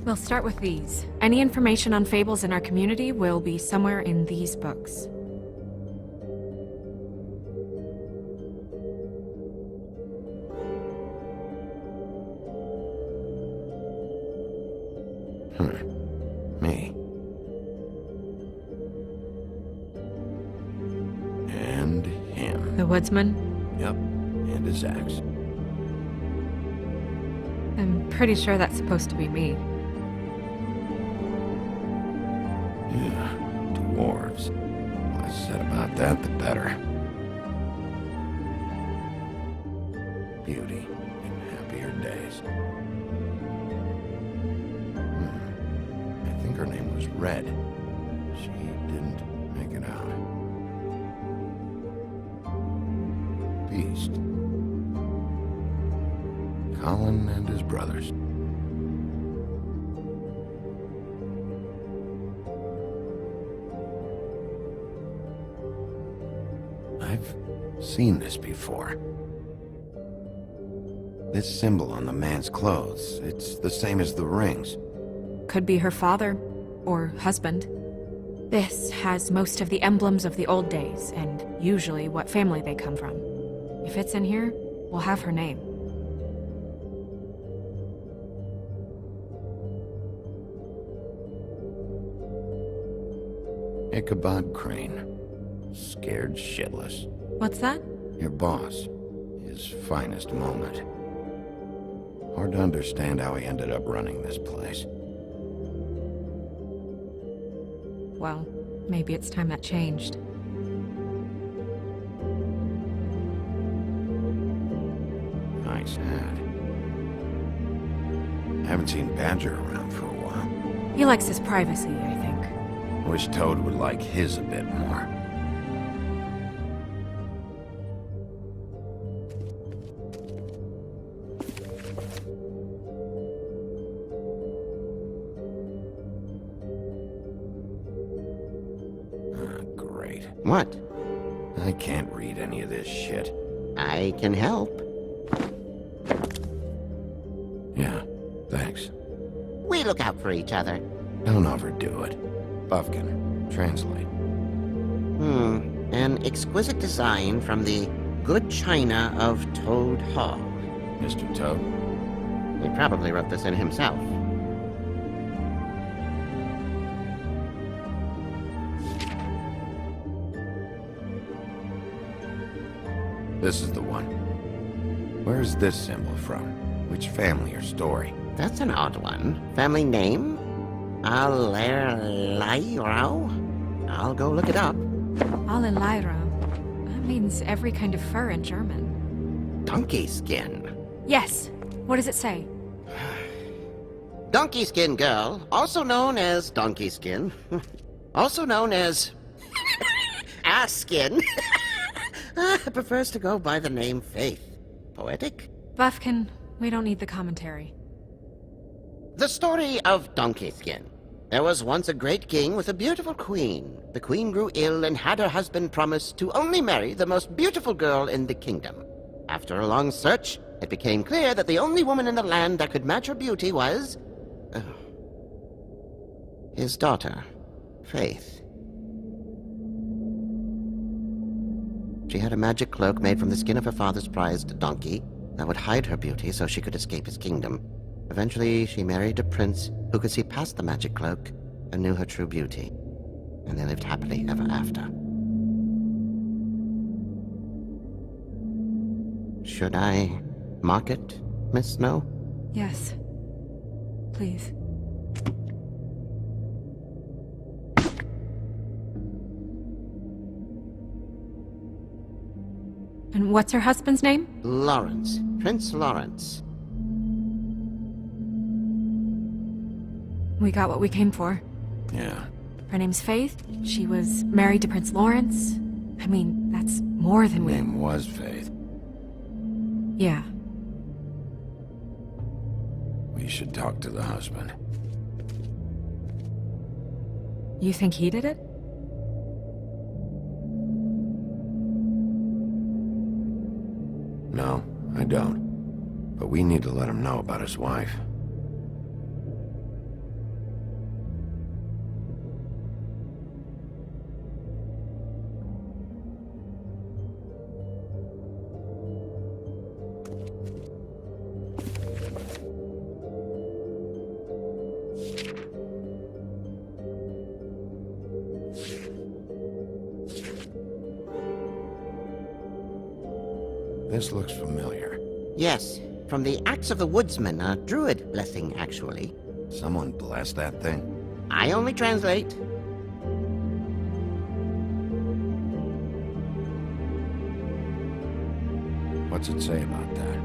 [SPEAKER 5] We'll start with these. Any information on fables in our community will be somewhere in these books.
[SPEAKER 2] Me. And him.
[SPEAKER 5] The woodsman?
[SPEAKER 2] Yep, and his axe.
[SPEAKER 5] I'm pretty sure that's supposed to be me.
[SPEAKER 2] Yeah, dwarves. The less said about that, the better. Beauty in happier days. I think her name was Red. She didn't make it out. Beast. Colin and his brothers. I've seen this before. This symbol on the man's clothes, it's the same as the rings.
[SPEAKER 5] Could be her father, or husband. This has most of the emblems of the old days, and usually what family they come from. If it's in here, we'll have her name.
[SPEAKER 2] Ichabod Crane. Scared shitless.
[SPEAKER 5] What's that?
[SPEAKER 2] Your boss. His finest moment. Hard to understand how he ended up running this place.
[SPEAKER 5] Well, maybe it's time that changed.
[SPEAKER 2] Nice hat. I haven't seen Badger around for a while.
[SPEAKER 5] He likes his privacy, I think.
[SPEAKER 2] Wish Toad would like his a bit more. Great.
[SPEAKER 3] What?
[SPEAKER 2] I can't read any of this shit.
[SPEAKER 3] I can help.
[SPEAKER 2] Yeah, thanks.
[SPEAKER 3] We look out for each other.
[SPEAKER 2] Don't overdo it. Buffkin, translate.
[SPEAKER 3] An exquisite design from the good china of Toad Hall.
[SPEAKER 2] Mr. Toad?
[SPEAKER 3] He probably wrote this in himself.
[SPEAKER 2] This is the one. Where's this symbol from? Which family or story?
[SPEAKER 3] That's an odd one. Family name? I'll go look it up.
[SPEAKER 5] Allenlyra. That means every kind of fur in German.
[SPEAKER 3] Donkey skin.
[SPEAKER 5] Yes. What does it say?
[SPEAKER 3] Donkey skin girl, also known as donkey skin. Also known as ass skin. Prefers to go by the name Faith. Poetic?
[SPEAKER 5] Buffkin, we don't need the commentary.
[SPEAKER 3] The story of Donkey Skin. There was once a great king with a beautiful queen. The queen grew ill and had her husband promise to only marry the most beautiful girl in the kingdom. After a long search, it became clear that the only woman in the land that could match her beauty was... his daughter, Faith. She had a magic cloak made from the skin of her father's prized donkey that would hide her beauty so she could escape his kingdom. Eventually, she married a prince who could see past the magic cloak and knew her true beauty. And they lived happily ever after. Should I mark it, Miss Snow?
[SPEAKER 5] Yes. Please. And what's her husband's name?
[SPEAKER 3] Lawrence. Prince Lawrence.
[SPEAKER 5] We got what we came for.
[SPEAKER 2] Yeah.
[SPEAKER 5] Her name's Faith. She was married to Prince Lawrence. I mean, that's more than we...
[SPEAKER 2] Name was Faith.
[SPEAKER 5] Yeah.
[SPEAKER 2] We should talk to the husband.
[SPEAKER 5] You think he did it?
[SPEAKER 2] No, I don't. But we need to let him know about his wife. This looks familiar.
[SPEAKER 11] Yes, from the Axe of the Woodsman, a druid blessing, actually.
[SPEAKER 2] Someone blessed that thing?
[SPEAKER 11] I only translate.
[SPEAKER 2] What's it say about that?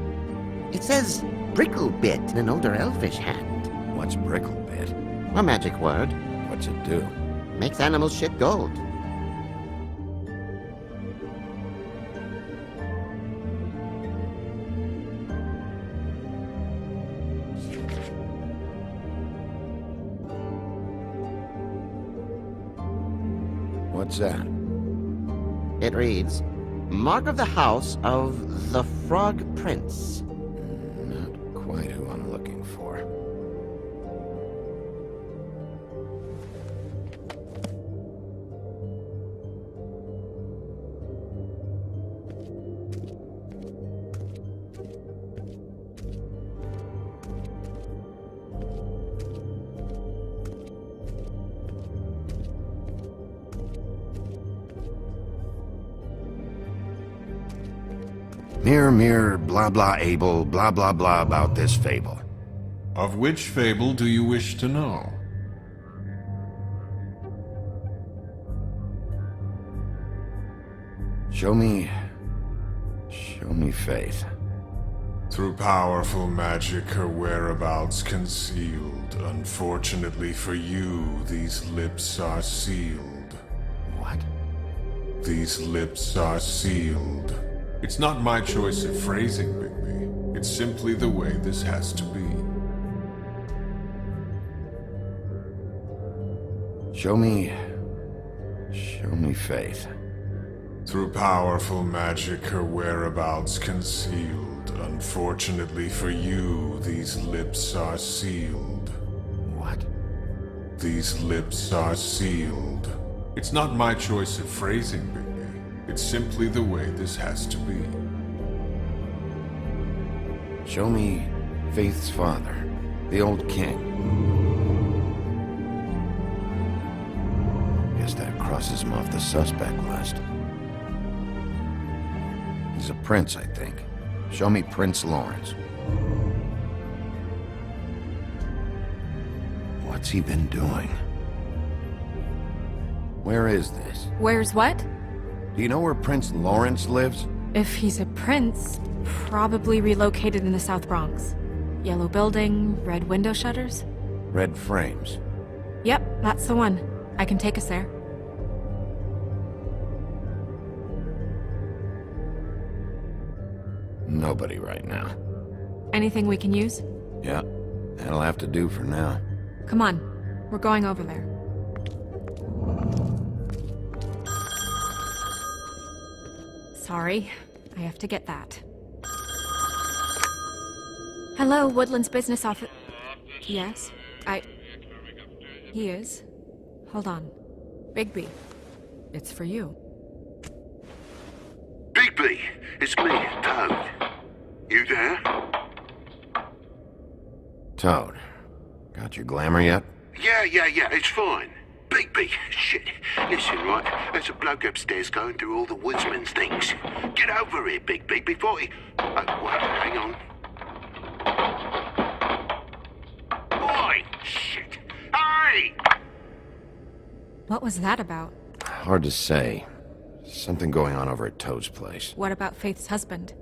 [SPEAKER 11] It says bricklebit in an older elfish hand.
[SPEAKER 2] What's bricklebit?
[SPEAKER 11] A magic word.
[SPEAKER 2] What's it do?
[SPEAKER 11] Makes animals shit gold.
[SPEAKER 2] What's that?
[SPEAKER 11] It reads, Mark of the House of the Frog Prince.
[SPEAKER 2] Not quite who I'm looking for. Mirror, mirror, blah blah able, blah blah blah about this fable.
[SPEAKER 10] Of which fable do you wish to know?
[SPEAKER 2] Show me faith.
[SPEAKER 10] Through powerful magic, her whereabouts concealed. Unfortunately for you, these lips are sealed.
[SPEAKER 2] What?
[SPEAKER 10] These lips are sealed. It's not my choice of phrasing, Bigby. It's simply the way this has to be.
[SPEAKER 2] Show me faith.
[SPEAKER 10] Through powerful magic, her whereabouts concealed. Unfortunately for you, these lips are sealed.
[SPEAKER 2] What?
[SPEAKER 10] These lips are sealed. It's not my choice of phrasing, Bigby. It's simply the way this has to be.
[SPEAKER 2] Show me Faith's father, the old king. Guess that crosses him off the suspect list. He's a prince, I think. Show me Prince Lawrence. What's he been doing? Where is this?
[SPEAKER 5] Where's what?
[SPEAKER 2] Do you know where Prince Lawrence lives?
[SPEAKER 5] If he's a prince, probably relocated in the South Bronx. Yellow building, red window shutters?
[SPEAKER 2] Red frames.
[SPEAKER 5] Yep, that's the one. I can take us there.
[SPEAKER 2] Nobody right now.
[SPEAKER 5] Anything we can use?
[SPEAKER 2] Yeah, that'll have to do for now.
[SPEAKER 5] Come on, we're going over there. Sorry, I have to get that. Hello, Woodland's business office. Yes, He is. Hold on. Bigby, it's for you.
[SPEAKER 3] Bigby, it's me, Toad. You there?
[SPEAKER 2] Toad, got your glamour yet?
[SPEAKER 3] Yeah, it's fine. Bigby, shit. Listen, right, there's a bloke upstairs going through all the woodsman's things. Get over here, Bigby, before he... Oh, wait, hang on. Oi, shit. Hey!
[SPEAKER 5] What was that about?
[SPEAKER 2] Hard to say. Something going on over at Toad's place.
[SPEAKER 5] What about Faith's husband?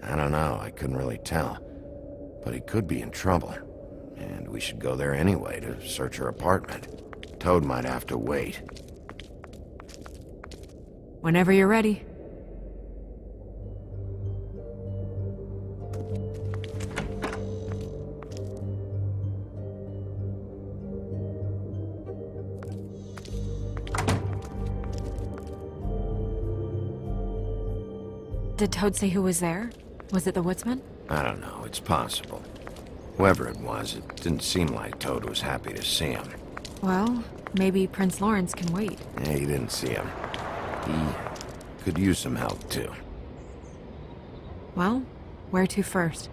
[SPEAKER 2] I don't know, I couldn't really tell. But he could be in trouble. And we should go there anyway to search her apartment. Toad might have to wait.
[SPEAKER 5] Whenever you're ready. Did Toad say who was there? Was it the woodsman?
[SPEAKER 2] I don't know, it's possible. Whoever it was, it didn't seem like Toad was happy to see him.
[SPEAKER 5] Well, maybe Prince Lawrence can wait.
[SPEAKER 2] Yeah, he didn't see him. He could use some help, too.
[SPEAKER 5] Well, where to first?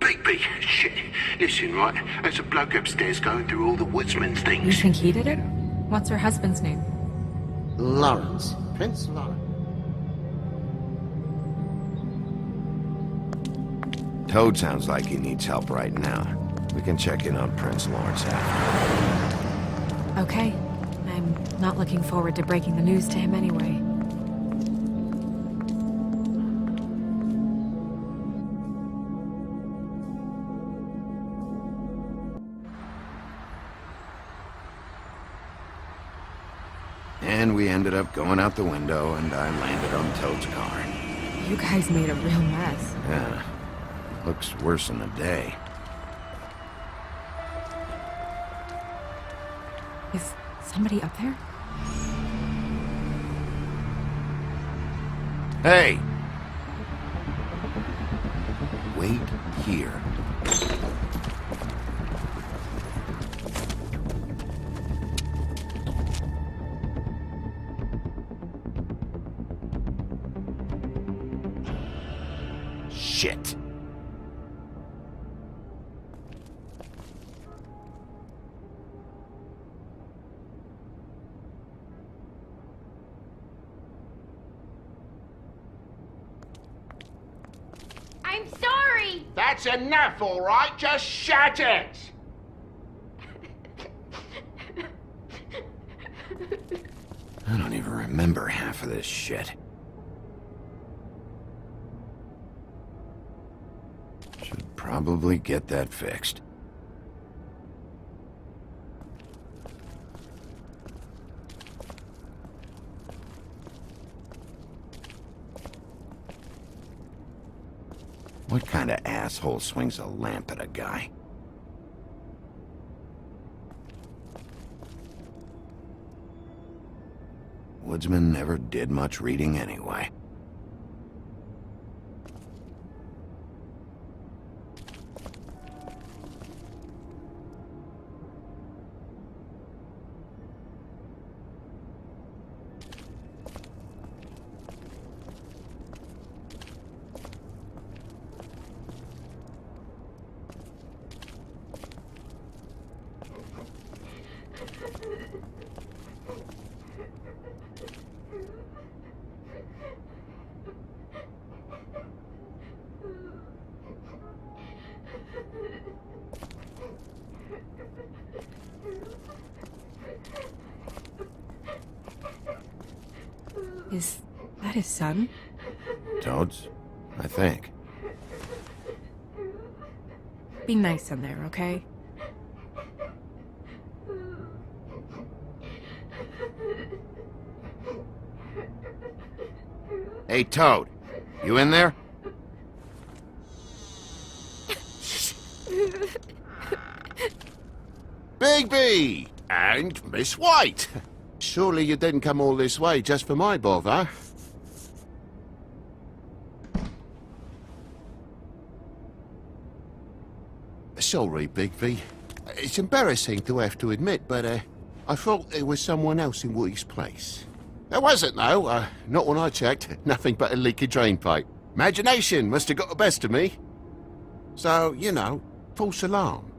[SPEAKER 3] Bigby, shit. Listen, right, there's a bloke upstairs going through all the woodsman's
[SPEAKER 5] You
[SPEAKER 3] things.
[SPEAKER 5] think he did it? What's her husband's name?
[SPEAKER 11] Lawrence. Prince Lawrence.
[SPEAKER 2] Toad sounds like he needs help right now. We can check in on Prince Lawrence after.
[SPEAKER 5] Okay. I'm not looking forward to breaking the news to him anyway.
[SPEAKER 2] And we ended up going out the window, and I landed on Toad's car.
[SPEAKER 5] You guys made a real mess.
[SPEAKER 2] Yeah. Looks worse in the day.
[SPEAKER 5] Is somebody up there?
[SPEAKER 2] Hey! Wait here. Shit.
[SPEAKER 12] I'm sorry!
[SPEAKER 3] That's enough, all right? Just shut it!
[SPEAKER 2] I don't even remember half of this shit. Should probably get that fixed. What kind of asshole swings a lamp at a guy? Woodsman never did much reading anyway.
[SPEAKER 5] Is that his son?
[SPEAKER 2] Toads? I think.
[SPEAKER 5] Be nice in there, okay?
[SPEAKER 2] Hey, Toad. You in there?
[SPEAKER 3] Bigby! And Miss White! Surely you didn't come all this way just for my bother? Sorry, Bigby. It's embarrassing to have to admit, but I thought there was someone else in Woody's place. There wasn't, though. Not when I checked. Nothing but a leaky drain pipe. Imagination must have got the best of me. So, you know, false alarm.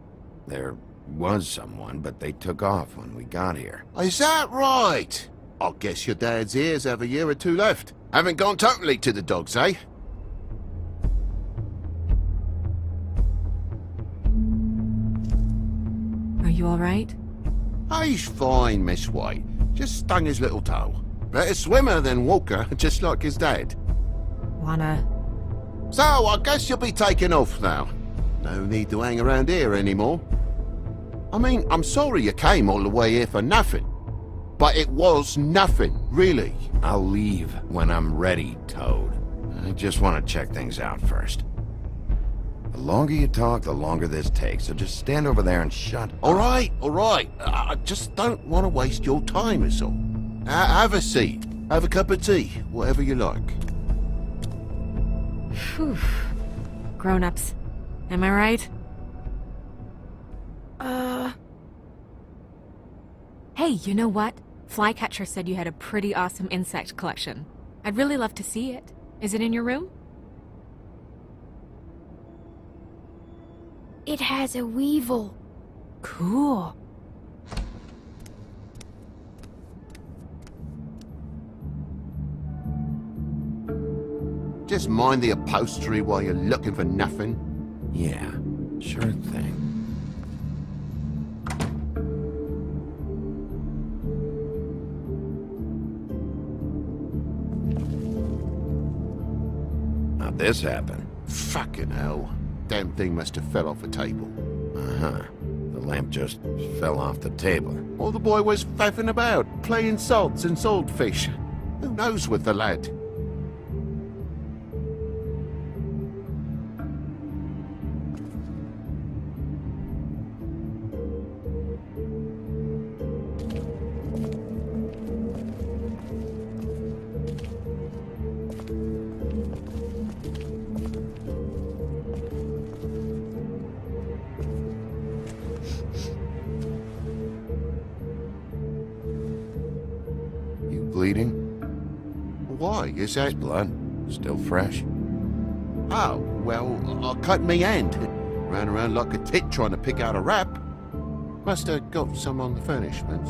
[SPEAKER 2] There was someone, but they took off when we got here.
[SPEAKER 3] Is that right? I guess your dad's ears have a year or two left. Haven't gone totally to the dogs, eh?
[SPEAKER 5] Are you alright?
[SPEAKER 3] He's fine, Miss White. Just stung his little toe. Better swimmer than walker, just like his dad.
[SPEAKER 5] Wanna...
[SPEAKER 3] So, I guess you'll be taking off now. No need to hang around here anymore. I mean, I'm sorry you came all the way here for nothing. But it was nothing, really.
[SPEAKER 2] I'll leave when I'm ready, Toad. I just want to check things out first. The longer you talk, the longer this takes, so just stand over there and shut up.
[SPEAKER 3] All right. I just don't want to waste your time, is all. Have a seat. Have a cup of tea, whatever you like.
[SPEAKER 5] Phew. Grown-ups. Am I right? Hey, you know what? Flycatcher said you had a pretty awesome insect collection. I'd really love to see it. Is it in your room?
[SPEAKER 4] It has a weevil.
[SPEAKER 5] Cool.
[SPEAKER 3] Just mind the upholstery while you're looking for nothing.
[SPEAKER 2] Yeah, sure thing. How'd this happen?
[SPEAKER 3] Fucking hell. Damn thing must have fell off a table.
[SPEAKER 2] Uh-huh. The lamp just fell off the table.
[SPEAKER 3] Or the boy was faffing about, playing salts and saltfish. Who knows with the lad?
[SPEAKER 2] Bleeding?
[SPEAKER 3] Why? Is that...
[SPEAKER 2] Blood. Still fresh.
[SPEAKER 3] Oh, well, I cut me hand. Ran around like a tit trying to pick out a wrap. Must have got some on the furnishments.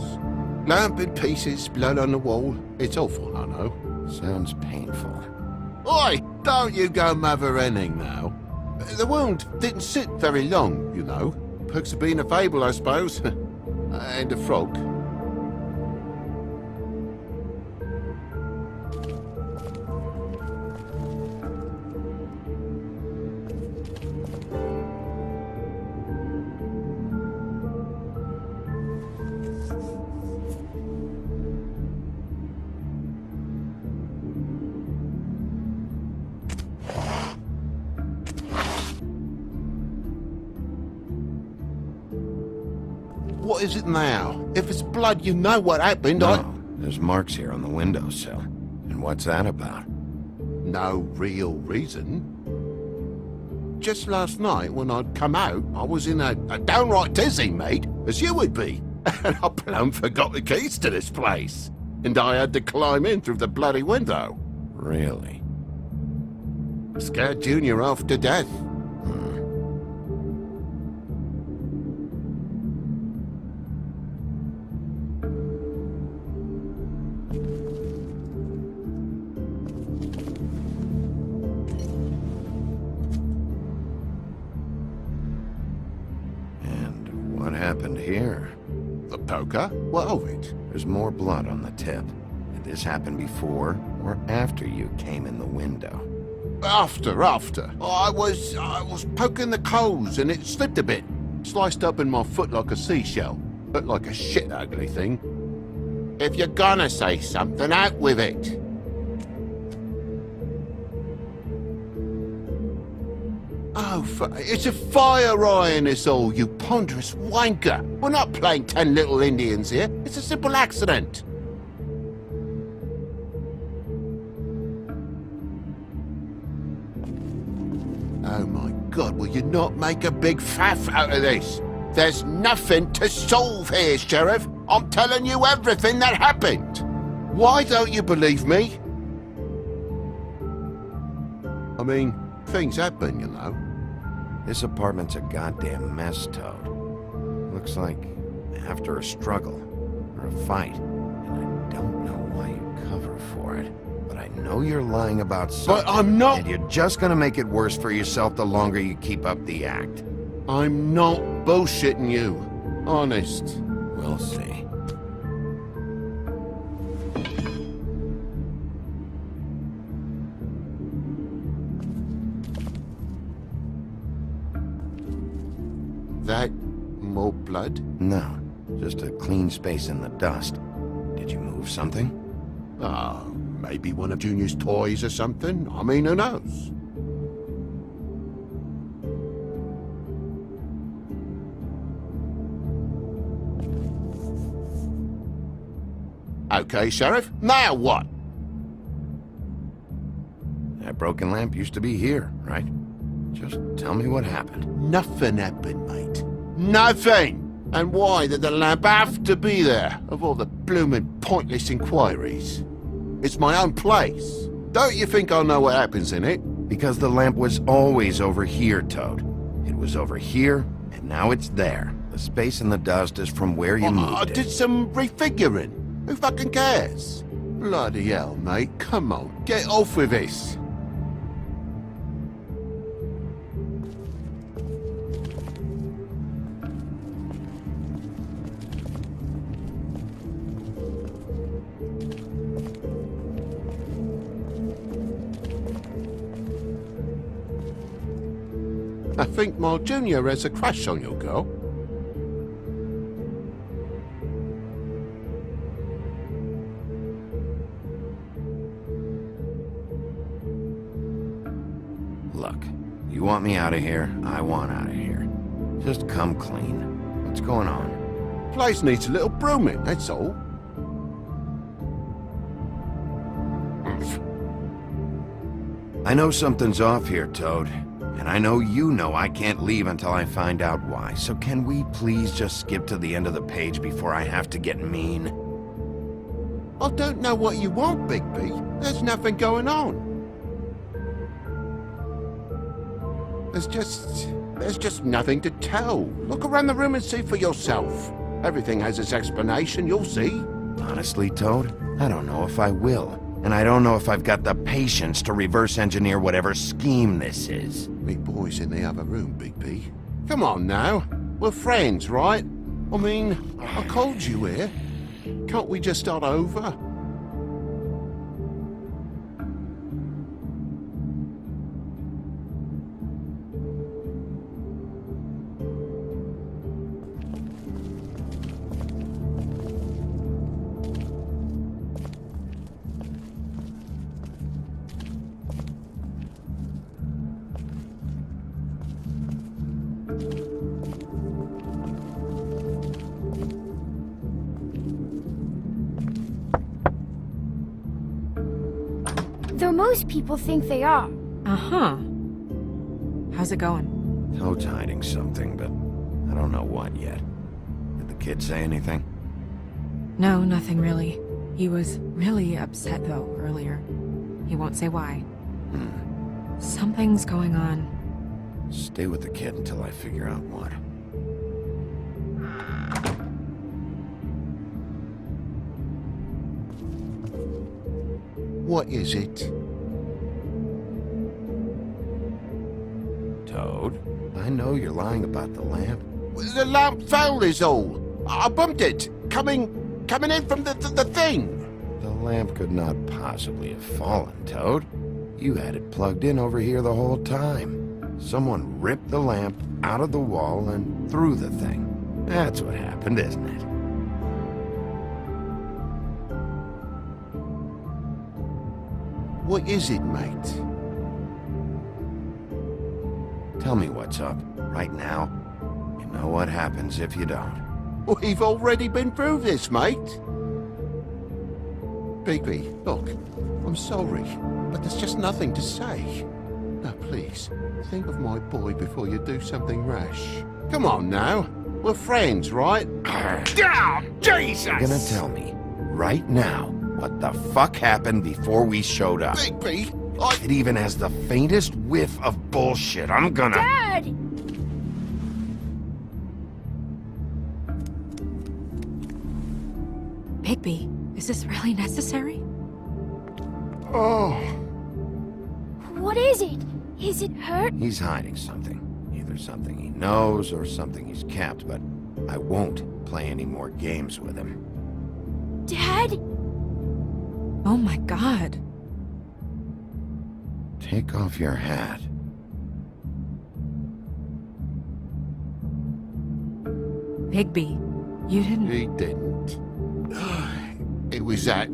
[SPEAKER 3] Lamp in pieces, blood on the wall. It's awful, I know.
[SPEAKER 2] Sounds painful.
[SPEAKER 3] Oi! Don't you go mother-henning now. The wound didn't sit very long, you know. Perks of being a fable, I suppose. And a frog. What is it now? If it's blood, you know what happened.
[SPEAKER 2] No, there's marks here on the windowsill. And what's that about?
[SPEAKER 3] No real reason. Just last night, when I'd come out, I was in a downright dizzy, mate, as you would be. And I plumb forgot the keys to this place. And I had to climb in through the bloody window.
[SPEAKER 2] Really?
[SPEAKER 3] Scared Junior off to death.
[SPEAKER 2] What happened here?
[SPEAKER 3] The poker? What of it?
[SPEAKER 2] There's more blood on the tip. Did this happen before or after you came in the window?
[SPEAKER 3] After. I was poking the coals and it slipped a bit. Sliced up in my foot like a seashell. Looked like a shit ugly thing. If you're gonna say something, out with it. Oh, it's a fire eye in this all, you ponderous wanker. We're not playing 10 little Indians here. It's a simple accident. Oh my God, will you not make a big faff out of this? There's nothing to solve here, Sheriff. I'm telling you everything that happened. Why don't you believe me? I mean, things happen, you know.
[SPEAKER 2] This apartment's a goddamn mess, Toad. Looks like after a struggle or a fight. And I don't know why you cover for it. But I know you're lying about something.
[SPEAKER 3] But I'm not...
[SPEAKER 2] And you're just gonna make it worse for yourself the longer you keep up the act.
[SPEAKER 3] I'm not bullshitting you. Honest.
[SPEAKER 2] We'll see. That more blood? No, just a clean space in the dust. Did you move something?
[SPEAKER 3] Maybe one of Junior's toys or something. I mean, who knows? Okay, Sheriff, now what?
[SPEAKER 2] That broken lamp used to be here, right? Just tell me what happened.
[SPEAKER 3] Nothing happened, mate. Nothing! And why did the lamp have to be there, of all the bloomin' pointless inquiries? It's my own place. Don't you think I'll know what happens in it?
[SPEAKER 2] Because the lamp was always over here, Toad. It was over here, and now it's there. The space in the dust is from where you moved
[SPEAKER 3] I
[SPEAKER 2] it.
[SPEAKER 3] did some refiguring. Who fucking cares? Bloody hell, mate. Come on, get off with this. think my junior has a crush on your girl?
[SPEAKER 2] Look, you want me out of here? I want out of here. Just come clean. What's going on?
[SPEAKER 3] Place needs a little brooming, that's all.
[SPEAKER 2] I know something's off here, Toad. And I know you know I can't leave until I find out why. So can we please just skip to the end of the page before I have to get mean?
[SPEAKER 3] I don't know what you want, Bigby. There's nothing going on. There's just nothing to tell. Look around the room and see for yourself. Everything has its explanation, you'll see.
[SPEAKER 2] Honestly, Toad, I don't know if I will. And I don't know if I've got the patience to reverse engineer whatever scheme this is.
[SPEAKER 3] Me boy's in the other room, Bigby. Come on now. We're friends, right? I mean, I called you here. Can't we just start over?
[SPEAKER 12] Though most people think they are.
[SPEAKER 5] Uh-huh. How's it going?
[SPEAKER 2] Toad's hiding something, but I don't know what yet. Did the kid say anything?
[SPEAKER 5] No, nothing really. He was really upset, though, earlier. He won't say why. Something's going on.
[SPEAKER 2] Stay with the kid until I figure out what.
[SPEAKER 3] What is it?
[SPEAKER 2] Toad, I know you're lying about the lamp.
[SPEAKER 3] The lamp fell is all. I bumped it. Coming in from the thing.
[SPEAKER 2] The lamp could not possibly have fallen, Toad. You had it plugged in over here the whole time. Someone ripped the lamp out of the wall and threw the thing. That's what happened, isn't it?
[SPEAKER 3] What is it, mate?
[SPEAKER 2] Tell me what's up, right now. You know what happens if you don't.
[SPEAKER 3] We've already been through this, mate. Bigby, look, I'm sorry, but there's just nothing to say. Now, please, think of my boy before you do something rash. Come on now, we're friends, right? Jesus!
[SPEAKER 2] You're gonna tell me, right now, what the fuck happened before we showed up?
[SPEAKER 3] Bigby,
[SPEAKER 2] If it even has the faintest whiff of bullshit, I'm gonna...
[SPEAKER 12] Dad!
[SPEAKER 5] Bigby, is this really necessary?
[SPEAKER 3] Oh.
[SPEAKER 12] What is it? Is it hurt?
[SPEAKER 2] He's hiding something. Either something he knows or something he's kept, but I won't play any more games with him.
[SPEAKER 12] Dad?
[SPEAKER 5] Oh my god.
[SPEAKER 2] Take off your hat.
[SPEAKER 5] Bigby, you didn't...
[SPEAKER 3] He didn't. It was that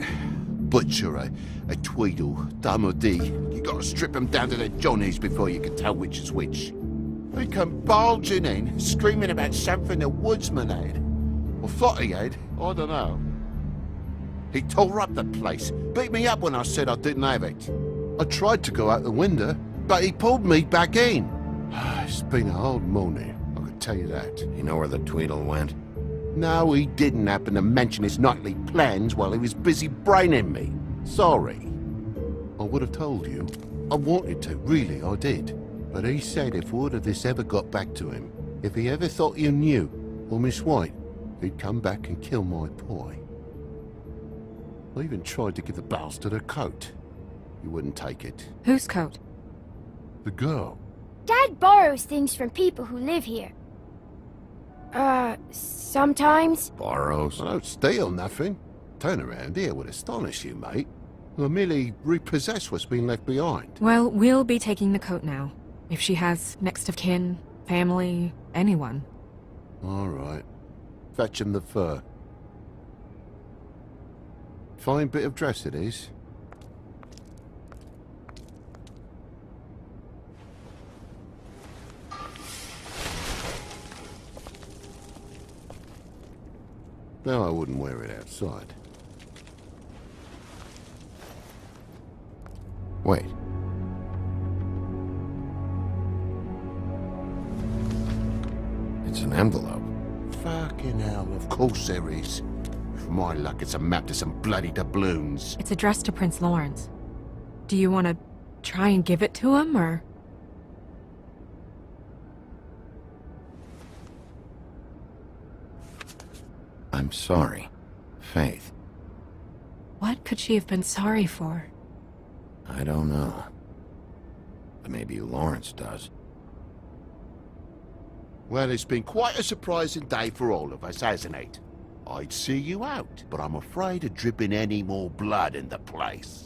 [SPEAKER 3] butcher, a Tweedle, Dumody. You gotta strip them down to their johnnies before you can tell which is which. He come barging in, screaming about something the woodsman had. Or thought he had, I don't know. He tore up the place, beat me up when I said I didn't have it. I tried to go out the window, but he pulled me back in. It's been a hard morning, I can tell you that.
[SPEAKER 2] You know where the Tweedle went?
[SPEAKER 3] No, he didn't happen to mention his nightly plans while he was busy braining me. Sorry. I would have told you. I wanted to, really, I did. But he said if word of this ever got back to him, if he ever thought you knew, or Miss White, he'd come back and kill my boy. I even tried to give the bastard a coat. He wouldn't take it.
[SPEAKER 5] Whose coat?
[SPEAKER 3] The girl.
[SPEAKER 12] Dad borrows things from people who live here. Sometimes.
[SPEAKER 2] Borrows?
[SPEAKER 3] I don't steal nothing. Turn around here would astonish you, mate. I merely repossess what's been left behind.
[SPEAKER 5] Well, we'll be taking the coat now. If she has next of kin, family, anyone.
[SPEAKER 3] All right. Fetch him the fur. Fine bit of dress it is. No, I wouldn't wear it outside. Wait. It's an envelope. Fucking hell, of course there is. For my luck, it's a map to some bloody doubloons.
[SPEAKER 5] It's addressed to Prince Lawrence. Do you want to try and give it to him, or...?
[SPEAKER 2] I'm sorry, Faith.
[SPEAKER 5] What could she have been sorry for?
[SPEAKER 2] I don't know. But maybe Lawrence does.
[SPEAKER 3] Well, it's been quite a surprising day for all of us, hasn't it? I'd see you out, but I'm afraid of dripping any more blood in the place.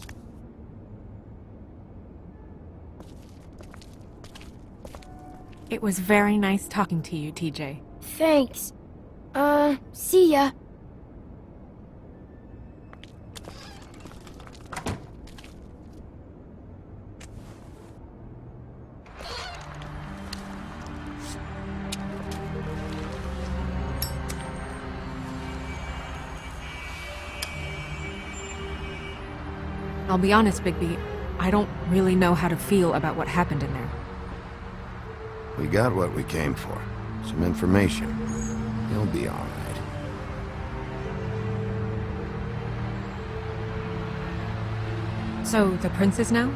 [SPEAKER 5] It was very nice talking to you, TJ.
[SPEAKER 12] Thanks. See ya.
[SPEAKER 5] I'll be honest, Bigby, I don't really know how to feel about what happened in there.
[SPEAKER 2] We got what we came for. Some information. He'll be all right.
[SPEAKER 5] So, the prince is now?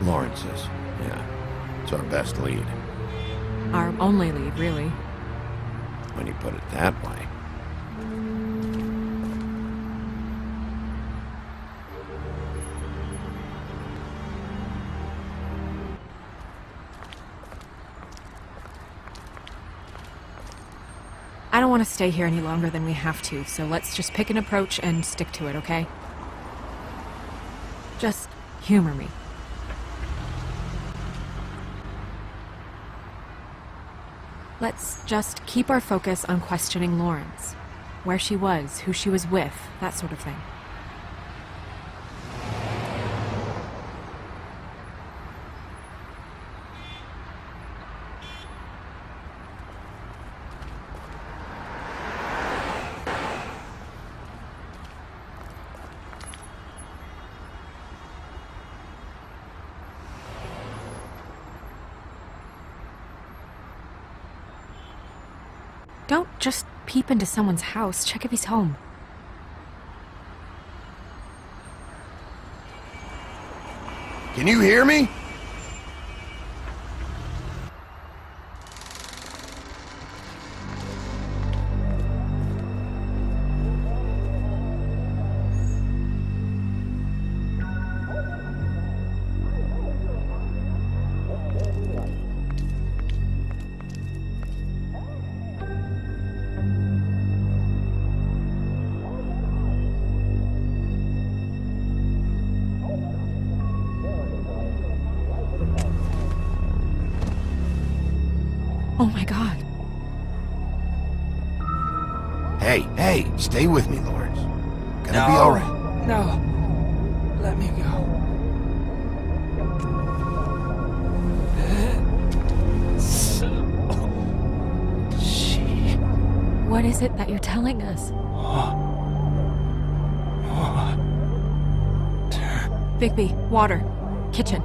[SPEAKER 2] Lawrence is, yeah. It's our best lead.
[SPEAKER 5] Our only lead, really.
[SPEAKER 2] When you put it that way.
[SPEAKER 5] I don't want to stay here any longer than we have to, so let's just pick an approach and stick to it, okay? Just humor me. Let's just keep our focus on questioning Lawrence. Where she was, who she was with, that sort of thing. Don't just peep into someone's house. Check if he's home.
[SPEAKER 2] Can you hear me?
[SPEAKER 5] Oh my god.
[SPEAKER 2] Hey, stay with me, Lawrence. Gonna be all right.
[SPEAKER 13] No. Let me go.
[SPEAKER 5] What is it that you're telling us? Bigby, water. Kitchen.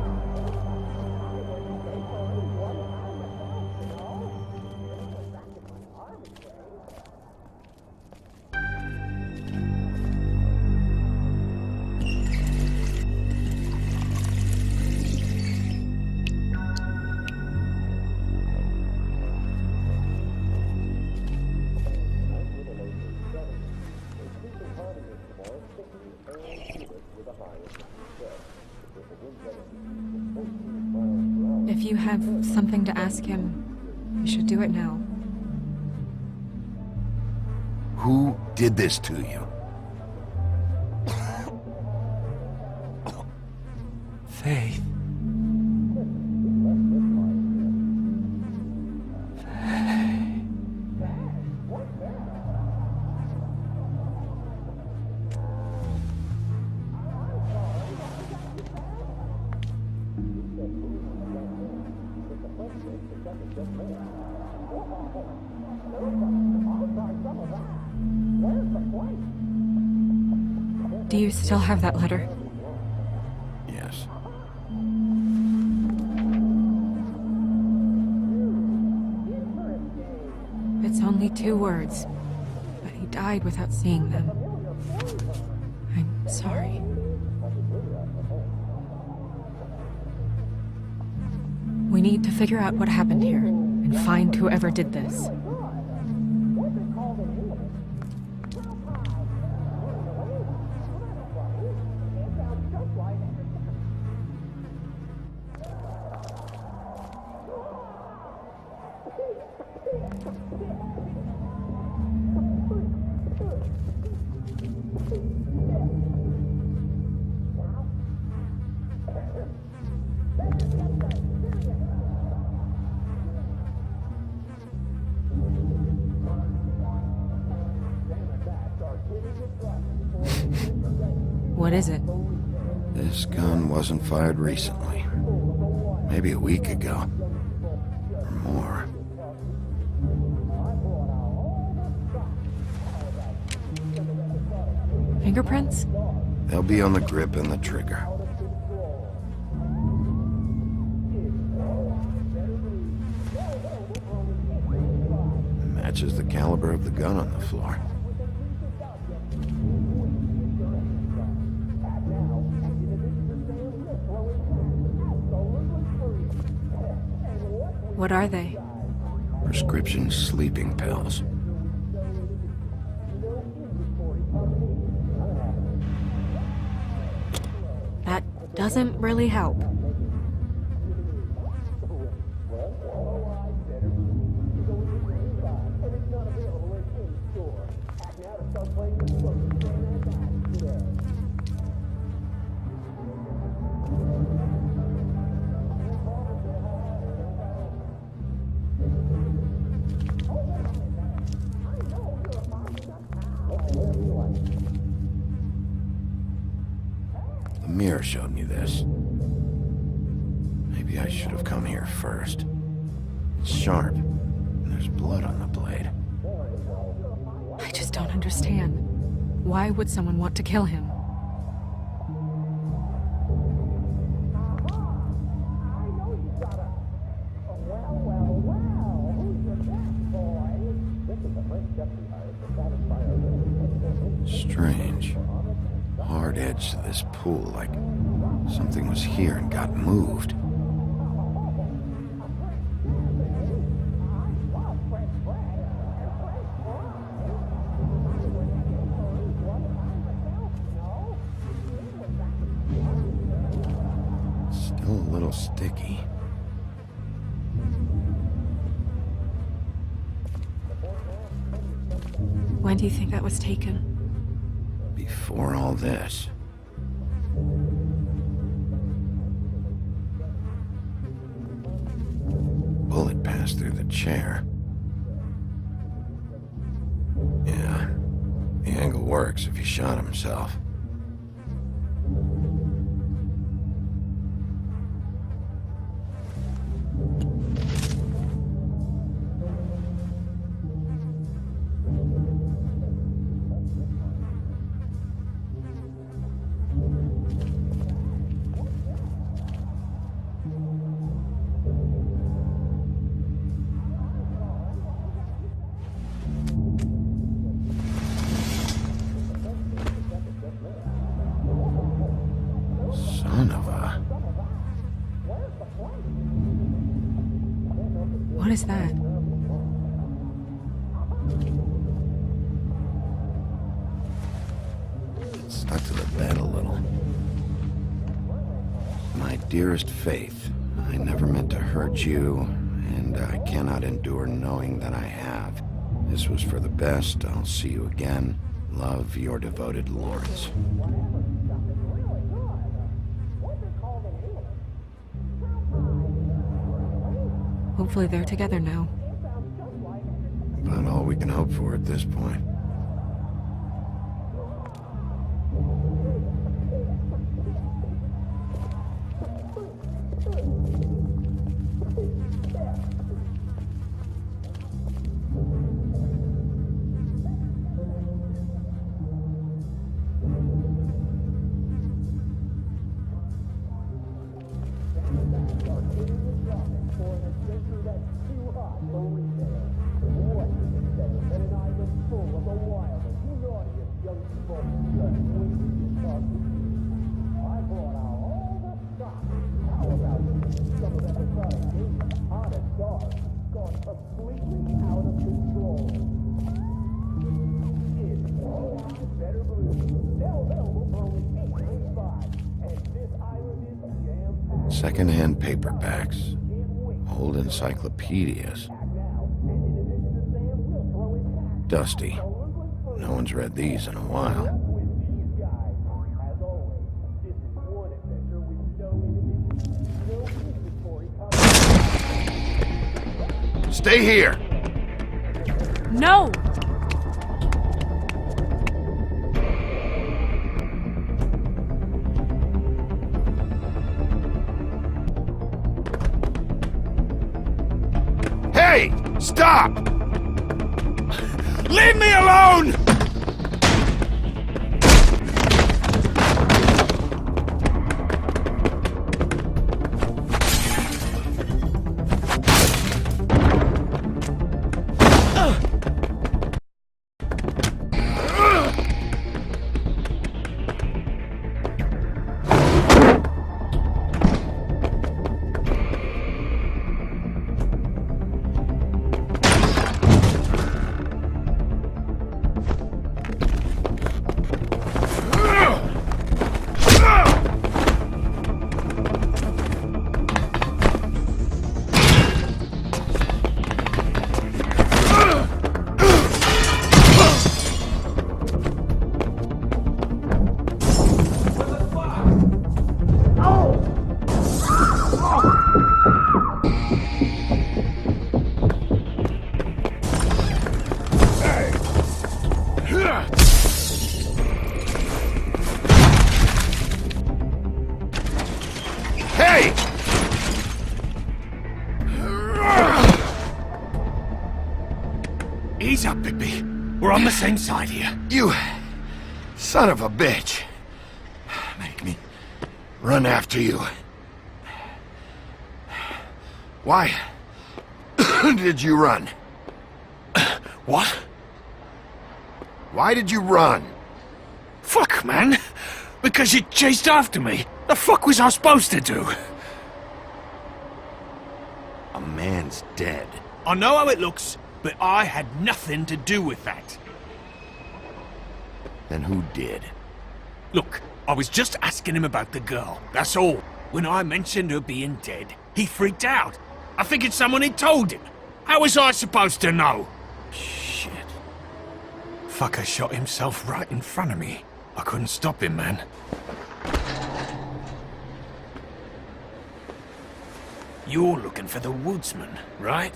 [SPEAKER 5] If you have something to ask him, you should do it now.
[SPEAKER 2] Who did this to you?
[SPEAKER 13] Faith.
[SPEAKER 5] Do you still have that letter?
[SPEAKER 2] Yes.
[SPEAKER 5] It's only 2 words, but he died without seeing them. I'm sorry. We need to figure out what happened here and find whoever did this. What is it?
[SPEAKER 2] This gun wasn't fired recently. Maybe a week ago. Or more.
[SPEAKER 5] Fingerprints?
[SPEAKER 2] They'll be on the grip and the trigger. Matches the caliber of the gun on the floor.
[SPEAKER 5] What are they?
[SPEAKER 2] Prescription sleeping pills.
[SPEAKER 5] That doesn't really help.
[SPEAKER 2] The mirror showed me this. Maybe I should have come here first. It's sharp, and there's blood on the blade.
[SPEAKER 5] I just don't understand. Why would someone want to kill him?
[SPEAKER 2] Strange. Hard edge to this pool, like something was here and got moved. Still a little sticky.
[SPEAKER 5] When do you think that was taken?
[SPEAKER 2] Before all this. Bullet passed through the chair. Yeah, the angle works if he shot himself.
[SPEAKER 5] What is that?
[SPEAKER 2] It stuck to the bed a little. My dearest Faith, I never meant to hurt you, and I cannot endure knowing that I have. This was for the best. I'll see you again. Love, your devoted Lawrence.
[SPEAKER 5] Hopefully they're together now.
[SPEAKER 2] About all we can hope for at this point. Second-hand paperbacks, old encyclopedias. Dusty. No one's read these in a while. Stay here!
[SPEAKER 5] No!
[SPEAKER 2] Hey! Stop!
[SPEAKER 7] Leave me alone! Ease up, Bigby. We're on the same side here.
[SPEAKER 2] You son of a bitch. Make me run after you. Why did you run?
[SPEAKER 7] What?
[SPEAKER 2] Why did you run?
[SPEAKER 7] Fuck, man. Because you chased after me. The fuck was I supposed to do?
[SPEAKER 2] A man's dead.
[SPEAKER 7] I know how it looks, but I had nothing to do with that.
[SPEAKER 2] Then who did?
[SPEAKER 7] Look, I was just asking him about the girl, that's all. When I mentioned her being dead, he freaked out. I figured someone had told him. How was I supposed to know?
[SPEAKER 2] Shit.
[SPEAKER 7] Fucker shot himself right in front of me. I couldn't stop him, man. You're looking for the woodsman, right?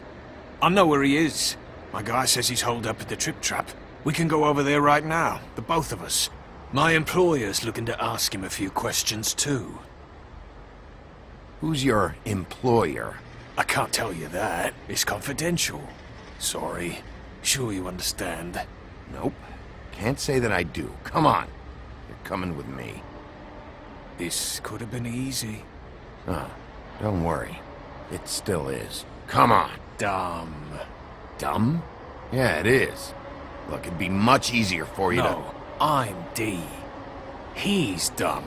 [SPEAKER 7] I know where he is. My guy says he's holed up at the trip trap. We can go over there right now, the both of us. My employer's looking to ask him a few questions too.
[SPEAKER 2] Who's your employer?
[SPEAKER 7] I can't tell you that. It's confidential. Sorry. Sure you understand.
[SPEAKER 2] Nope. Can't say that I do. Come on. You're coming with me.
[SPEAKER 7] This could have been easy.
[SPEAKER 2] Oh, don't worry. It still is. Come on.
[SPEAKER 7] Dumb.
[SPEAKER 2] Dumb? Yeah, it is. Look, it'd be much easier for you
[SPEAKER 7] No, I'm D. He's dumb.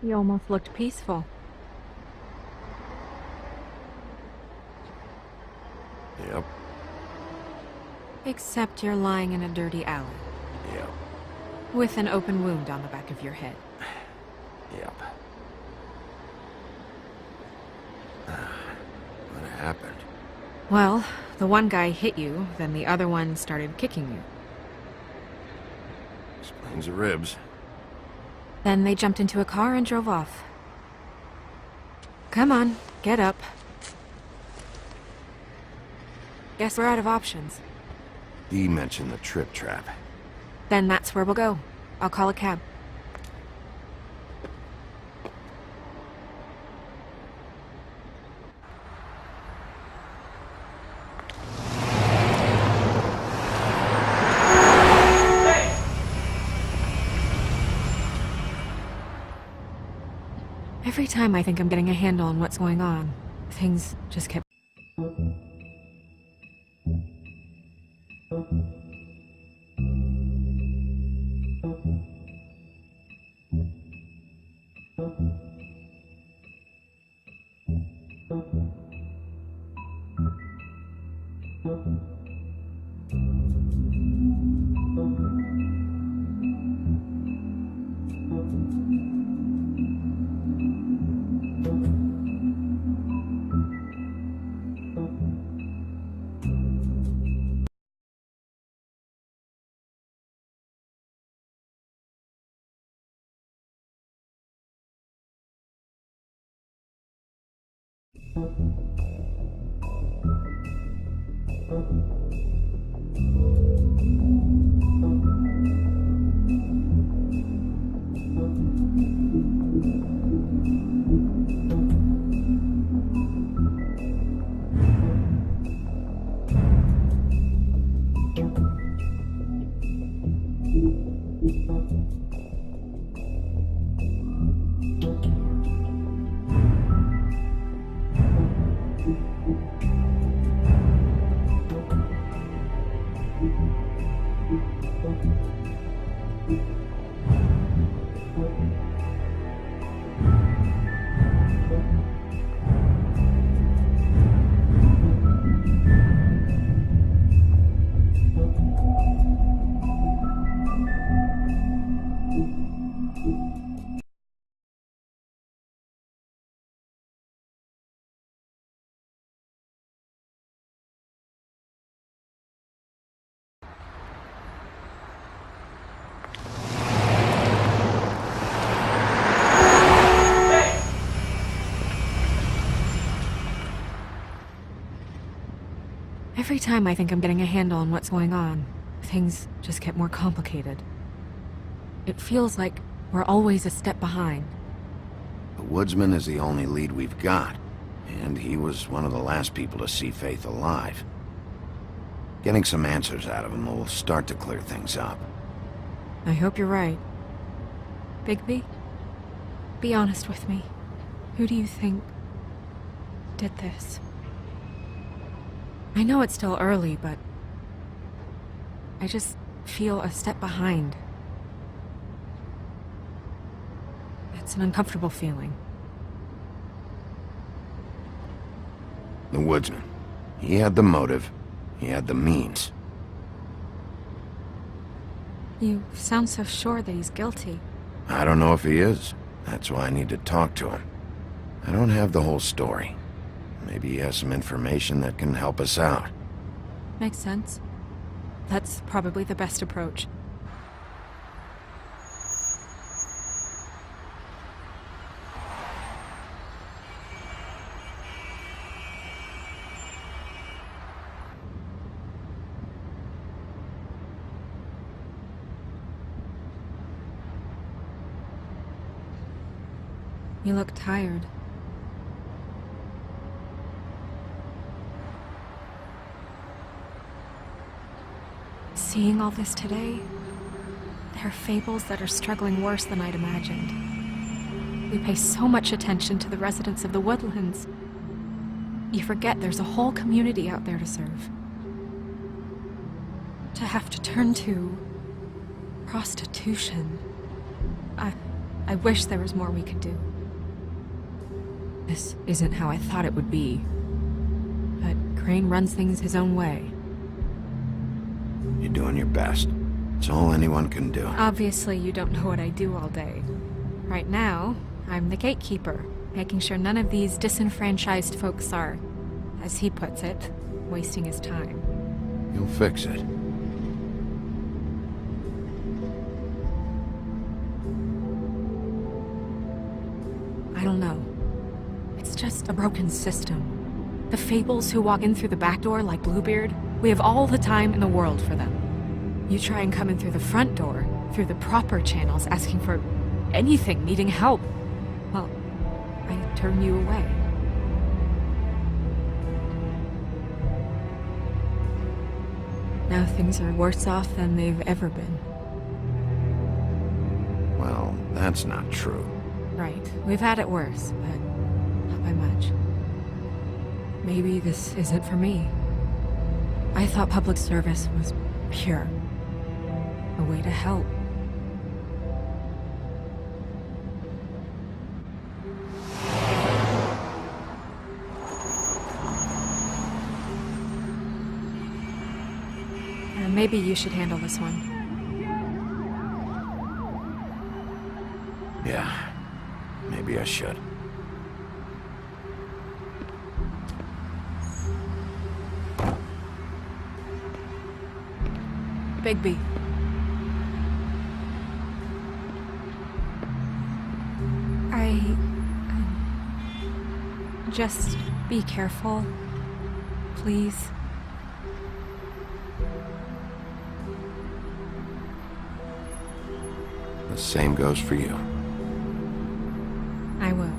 [SPEAKER 5] You almost looked peaceful.
[SPEAKER 2] Yep.
[SPEAKER 5] Except you're lying in a dirty alley.
[SPEAKER 2] Yep.
[SPEAKER 5] With an open wound on the back of your head.
[SPEAKER 2] Yep. What happened?
[SPEAKER 5] Well, the one guy hit you, then the other one started kicking you.
[SPEAKER 2] Explains the ribs.
[SPEAKER 5] Then they jumped into a car and drove off. Come on, get up. Guess we're out of options.
[SPEAKER 2] Dee mentioned the trip trap.
[SPEAKER 5] Then that's where we'll go. I'll call a cab. Every time I think I'm getting a handle on what's going on, things just kept... Every time I think I'm getting a handle on what's going on, things just get more complicated. It feels like we're always a step behind.
[SPEAKER 2] The woodsman is the only lead we've got, and he was one of the last people to see Faith alive. Getting some answers out of him will start to clear things up.
[SPEAKER 5] I hope you're right. Bigby, be honest with me. Who do you think did this? I know it's still early, but I just feel a step behind. It's an uncomfortable feeling.
[SPEAKER 2] The woodsman. He had the motive. He had the means.
[SPEAKER 5] You sound so sure that he's guilty.
[SPEAKER 2] I don't know if he is. That's why I need to talk to him. I don't have the whole story. Maybe he has some information that can help us out.
[SPEAKER 5] Makes sense. That's probably the best approach. You look tired. Seeing all this today, there are fables that are struggling worse than I'd imagined. We pay so much attention to the residents of the woodlands. You forget there's a whole community out there to serve. To have to turn to prostitution. I wish there was more we could do. This isn't how I thought it would be. But Crane runs things his own way.
[SPEAKER 2] You're doing your best. It's all anyone can do.
[SPEAKER 5] Obviously, you don't know what I do all day. Right now, I'm the gatekeeper, making sure none of these disenfranchised folks are, as he puts it, wasting his time.
[SPEAKER 2] You'll fix it.
[SPEAKER 5] I don't know. It's just a broken system. The fables who walk in through the back door like Bluebeard, we have all the time in the world for them. You try and come in through the front door, through the proper channels, asking for anything, needing help. Well, I turn you away. Now things are worse off than they've ever been.
[SPEAKER 2] Well, that's not true.
[SPEAKER 5] Right. We've had it worse, but not by much. Maybe this isn't for me. I thought public service was pure. A way to help. Maybe you should handle this one.
[SPEAKER 2] Yeah, maybe I should.
[SPEAKER 5] Bigby. Just be careful, please.
[SPEAKER 2] The same goes for you.
[SPEAKER 5] I will.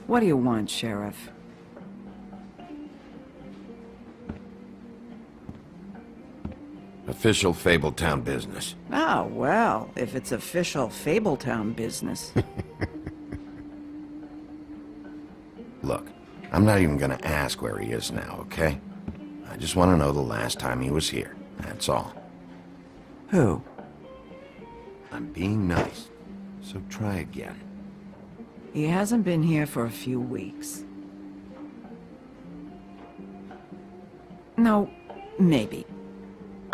[SPEAKER 14] What do you want, Sheriff?
[SPEAKER 2] Official Fabletown business.
[SPEAKER 14] Oh, well, if it's official Fabletown business.
[SPEAKER 2] Look, I'm not even gonna ask where he is now, okay? I just want to know the last time he was here. That's all.
[SPEAKER 14] Who?
[SPEAKER 2] I'm being nice, so try again.
[SPEAKER 14] He hasn't been here for a few weeks. No, maybe.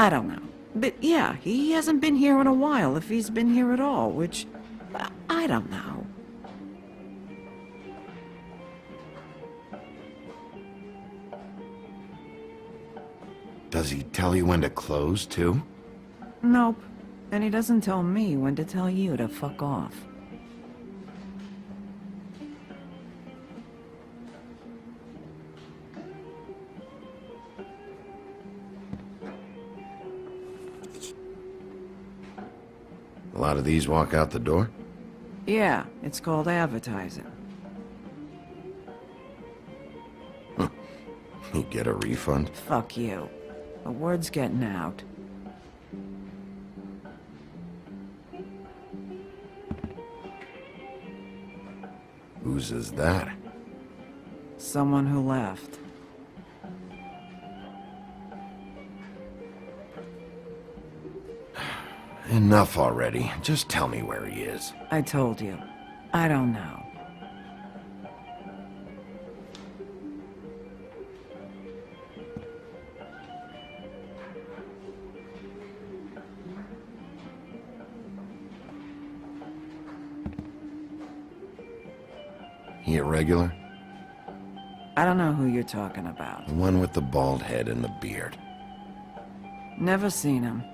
[SPEAKER 14] I don't know. But yeah, he hasn't been here in a while, if he's been here at all, which... I don't know.
[SPEAKER 2] Does he tell you when to close, too?
[SPEAKER 14] Nope. And he doesn't tell me when to tell you to fuck off.
[SPEAKER 2] A lot of these walk out the door?
[SPEAKER 14] Yeah, it's called advertising.
[SPEAKER 2] You get a refund?
[SPEAKER 14] Fuck you. The word's getting out.
[SPEAKER 2] Whose is that?
[SPEAKER 14] Someone who left.
[SPEAKER 2] Enough already. Just tell me where he is.
[SPEAKER 14] I told you. I don't know.
[SPEAKER 2] He a regular?
[SPEAKER 14] I don't know who you're talking about.
[SPEAKER 2] The one with the bald head and the beard.
[SPEAKER 14] Never seen him.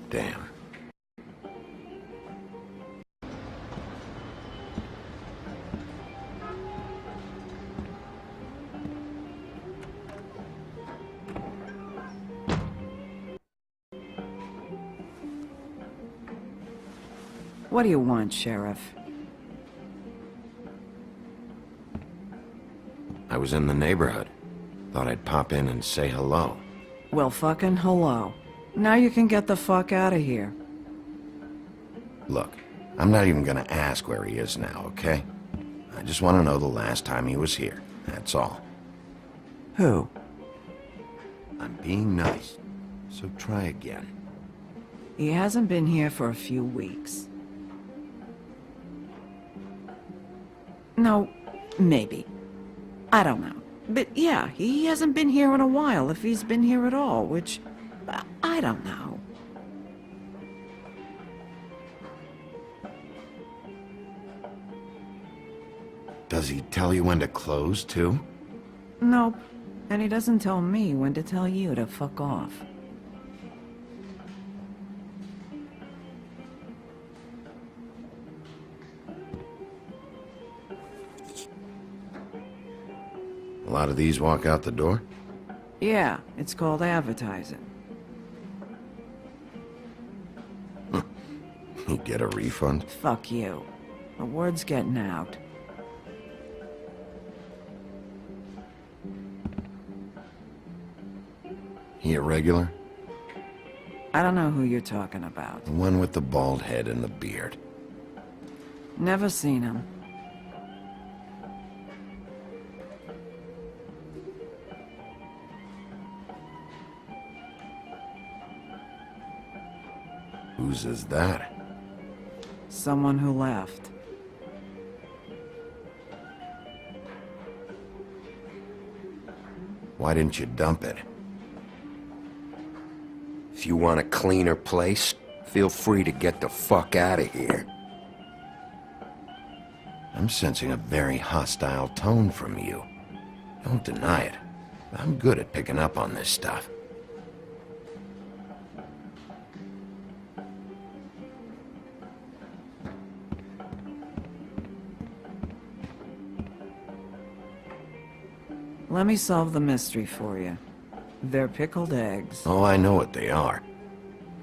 [SPEAKER 2] Damn.
[SPEAKER 14] What do you want, Sheriff?
[SPEAKER 2] I was in the neighborhood. Thought I'd pop in and say hello.
[SPEAKER 14] Well, fucking hello. Now you can get the fuck out of here.
[SPEAKER 2] Look, I'm not even gonna ask where he is now, okay? I just want to know the last time he was here. That's all.
[SPEAKER 14] Who?
[SPEAKER 2] I'm being nice, so try again.
[SPEAKER 14] He hasn't been here for a few weeks. No, maybe. I don't know. But yeah, he hasn't been here in a while, if he's been here at all, which... I don't know.
[SPEAKER 2] Does he tell you when to close, too?
[SPEAKER 14] Nope. And he doesn't tell me when to tell you to fuck off.
[SPEAKER 2] A lot of these walk out the door?
[SPEAKER 14] Yeah, it's called advertising.
[SPEAKER 2] You get a refund?
[SPEAKER 14] Fuck you. The word's getting out.
[SPEAKER 2] He a regular?
[SPEAKER 14] I don't know who you're talking about.
[SPEAKER 2] The one with the bald head and the beard.
[SPEAKER 14] Never seen him.
[SPEAKER 2] Whose is that?
[SPEAKER 14] Someone who left.
[SPEAKER 2] Why didn't you dump it? If you want a cleaner place, feel free to get the fuck out of here. I'm sensing a very hostile tone from you. Don't deny it. I'm good at picking up on this stuff.
[SPEAKER 14] Let me solve the mystery for you. They're pickled eggs.
[SPEAKER 2] Oh, I know what they are.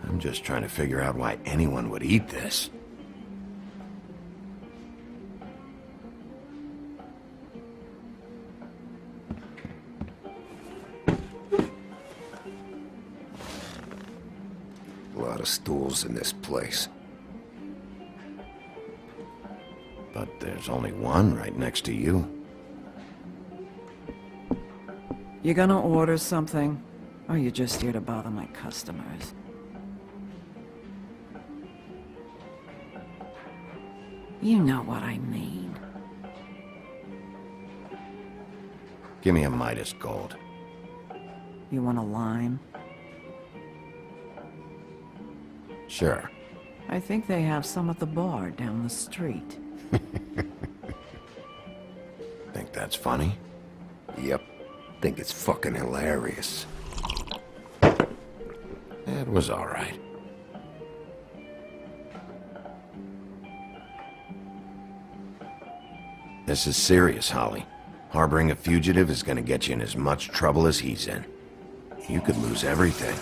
[SPEAKER 2] I'm just trying to figure out why anyone would eat this. A lot of stools in this place. But there's only one right next to you.
[SPEAKER 14] You gonna order something? Or you just here to bother my customers? You know what I mean.
[SPEAKER 2] Give me a Midas Gold.
[SPEAKER 14] You want a lime?
[SPEAKER 2] Sure.
[SPEAKER 14] I think they have some at the bar down the street.
[SPEAKER 2] Think that's funny? Yep. Think it's fucking hilarious. It was all right. This is serious, Holly. Harboring a fugitive is gonna get you in as much trouble as he's in. You could lose everything.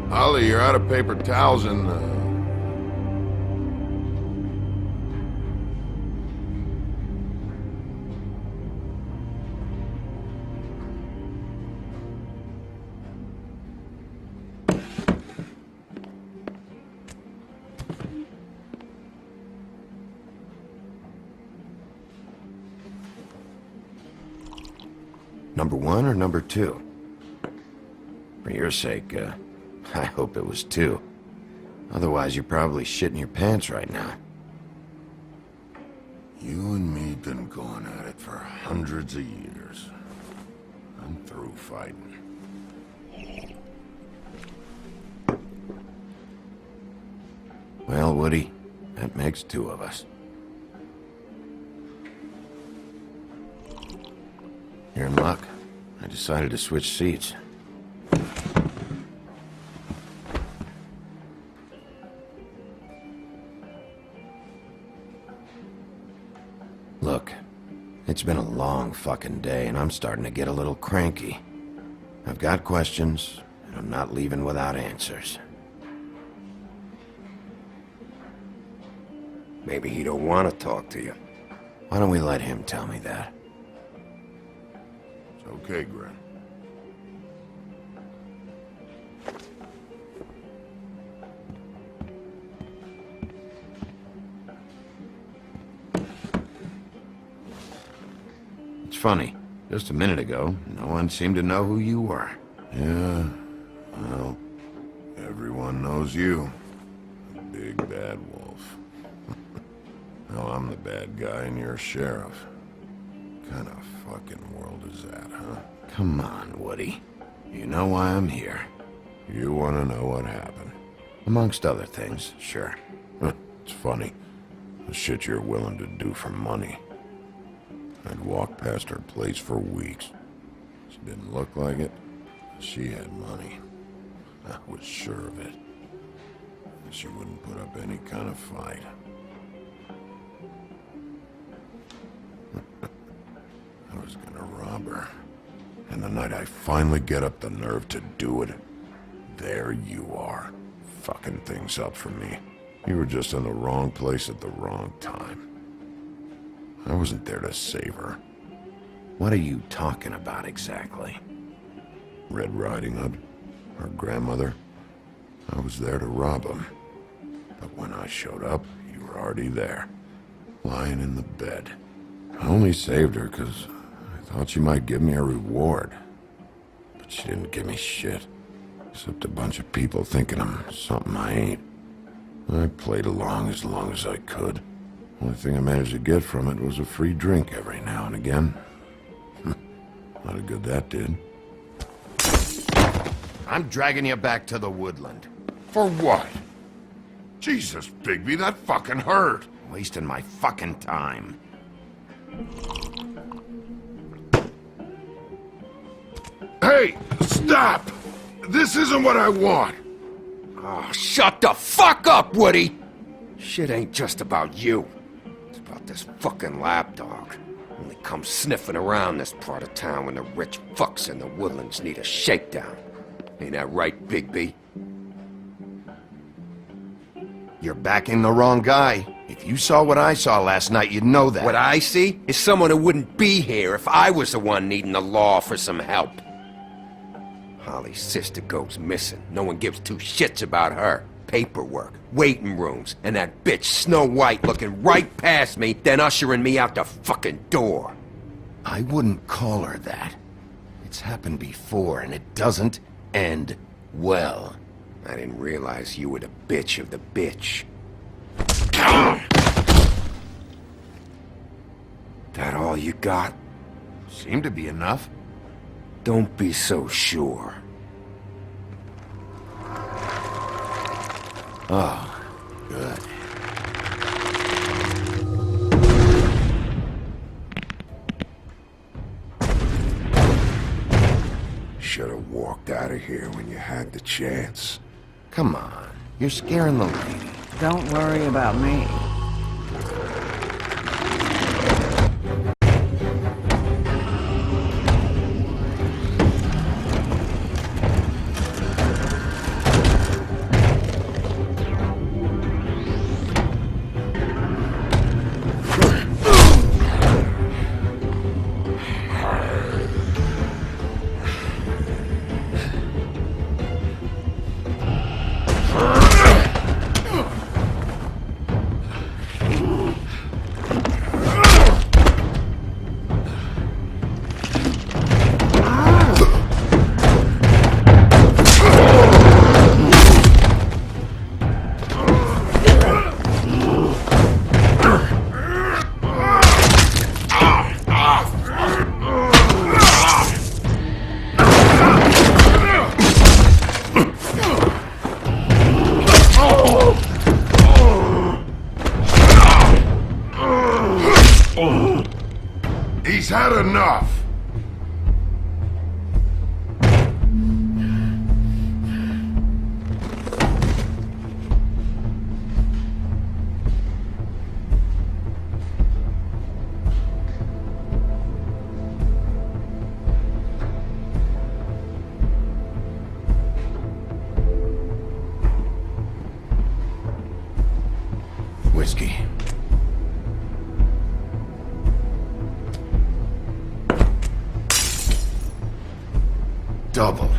[SPEAKER 10] Holly, you're out of paper towels and,
[SPEAKER 2] Number 1 or number 2? For your sake, I hope it was 2. Otherwise, you're probably shitting your pants right now.
[SPEAKER 10] You and me been going at it for hundreds of years. I'm through fighting.
[SPEAKER 2] Well, Woody, that makes 2 of us. You're in luck. I decided to switch seats. Look, it's been a long fucking day, and I'm starting to get a little cranky. I've got questions, and I'm not leaving without answers. Maybe he don't want to talk to you. Why don't we let him tell me that?
[SPEAKER 10] It's okay, Gren.
[SPEAKER 2] It's funny. Just a minute ago, no one seemed to know who you were.
[SPEAKER 10] Yeah, well, everyone knows you. The big bad wolf. Now I'm the bad guy and you're sheriff. What kind of fucking world is that, huh?
[SPEAKER 2] Come on, Woody. You know why I'm here.
[SPEAKER 10] You want to know what happened?
[SPEAKER 2] Amongst other things, sure.
[SPEAKER 10] It's funny. The shit you're willing to do for money. I'd walk past her place for weeks. She didn't look like it. She had money. I was sure of it. She wouldn't put up any kind of fight. I was gonna rob her. And the night I finally get up the nerve to do it, there you are, fucking things up for me. You were just in the wrong place at the wrong time. I wasn't there to save her.
[SPEAKER 2] What are you talking about exactly?
[SPEAKER 10] Red Riding Hood, her grandmother. I was there to rob him. But when I showed up, you were already there, lying in the bed. I only saved her because I thought she might give me a reward. But she didn't give me shit, except a bunch of people thinking I'm something I ain't. I played along as I could. Only thing I managed to get from it was a free drink every now and again. Not a good that did.
[SPEAKER 2] I'm dragging you back to the woodland.
[SPEAKER 10] For what? Jesus, Bigby, that fucking hurt.
[SPEAKER 2] Wasting my fucking time.
[SPEAKER 10] Hey, stop! This isn't what I want!
[SPEAKER 2] Oh, shut the fuck up, Woody! Shit ain't just about you. It's about this fucking lapdog. Only comes sniffing around this part of town when the rich fucks in the woodlands need a shakedown. Ain't that right, Bigby? You're backing the wrong guy. If you saw what I saw last night, you'd know that. What I see is someone who wouldn't be here if I was the one needing the law for some help. Holly's sister goes missing. No one gives two shits about her. Paperwork, waiting rooms, and that bitch Snow White looking right past me, then ushering me out the fucking door. I wouldn't call her that. It's happened before, and it doesn't end well. I didn't realize you were the bitch of the bitch. That all you got? Seemed to be enough. Don't be so sure. Oh, good.
[SPEAKER 10] Should have walked out of here when you had the chance.
[SPEAKER 2] Come on, you're scaring the lady.
[SPEAKER 14] Don't worry about me.
[SPEAKER 10] He's had enough!
[SPEAKER 2] Whiskey. double.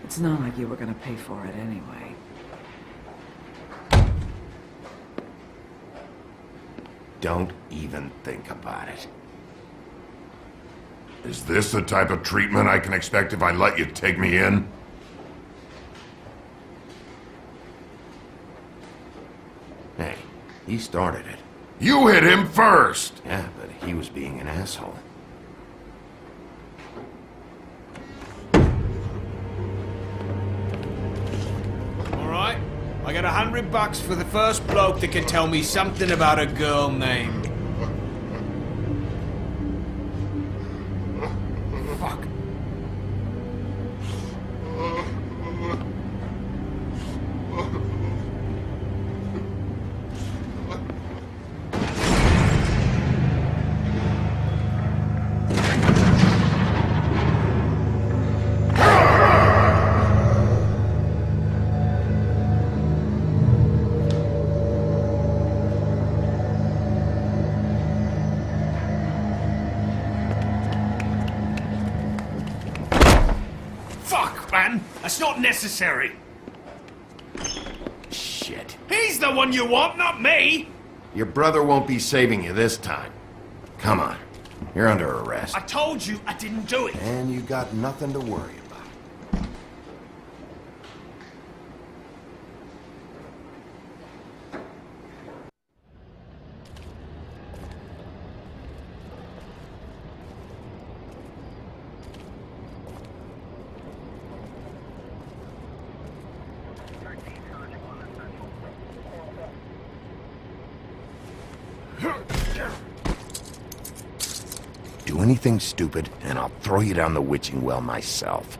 [SPEAKER 14] It's not like you were gonna pay for it anyway.
[SPEAKER 2] Don't even think about it.
[SPEAKER 10] Is this the type of treatment I can expect if I let you take me in?
[SPEAKER 2] Hey, he started it.
[SPEAKER 10] You hit him first!
[SPEAKER 2] Yeah, but he was being an asshole.
[SPEAKER 7] I got $100 for the first bloke that can tell me something about a girl named... Fuck. That's not necessary.
[SPEAKER 2] Shit.
[SPEAKER 7] He's the one you want, not me!
[SPEAKER 2] Your brother won't be saving you this time. Come on. You're under arrest.
[SPEAKER 7] I told you I didn't do it.
[SPEAKER 2] And you got nothing to worry about. Do anything stupid, and I'll throw you down the witching well myself.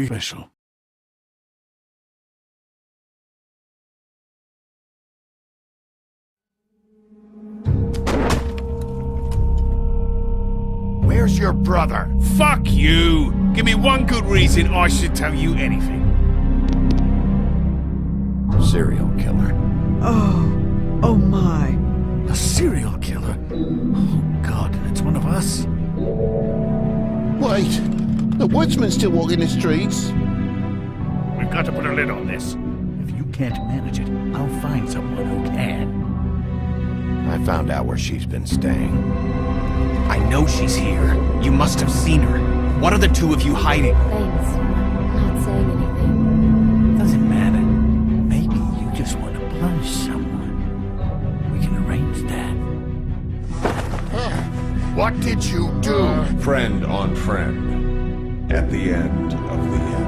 [SPEAKER 9] Special.
[SPEAKER 2] Where's your brother?
[SPEAKER 7] Fuck you! Give me one good reason I should tell you anything.
[SPEAKER 2] Serial killer.
[SPEAKER 14] Oh my.
[SPEAKER 9] A serial killer? Oh God, it's one of us?
[SPEAKER 3] Wait, the woodsman's still walking the streets.
[SPEAKER 9] We've got to put a lid on this. If you can't manage it, I'll find someone who can.
[SPEAKER 2] I found out where she's been staying.
[SPEAKER 7] I know she's here. You must have seen her. What are the two of you hiding?
[SPEAKER 4] Thanks. Not saying anything.
[SPEAKER 9] Doesn't matter. Maybe you just want to plunge someone. We can arrange that.
[SPEAKER 10] What did you do?
[SPEAKER 15] Friend on friend. At the end of the end.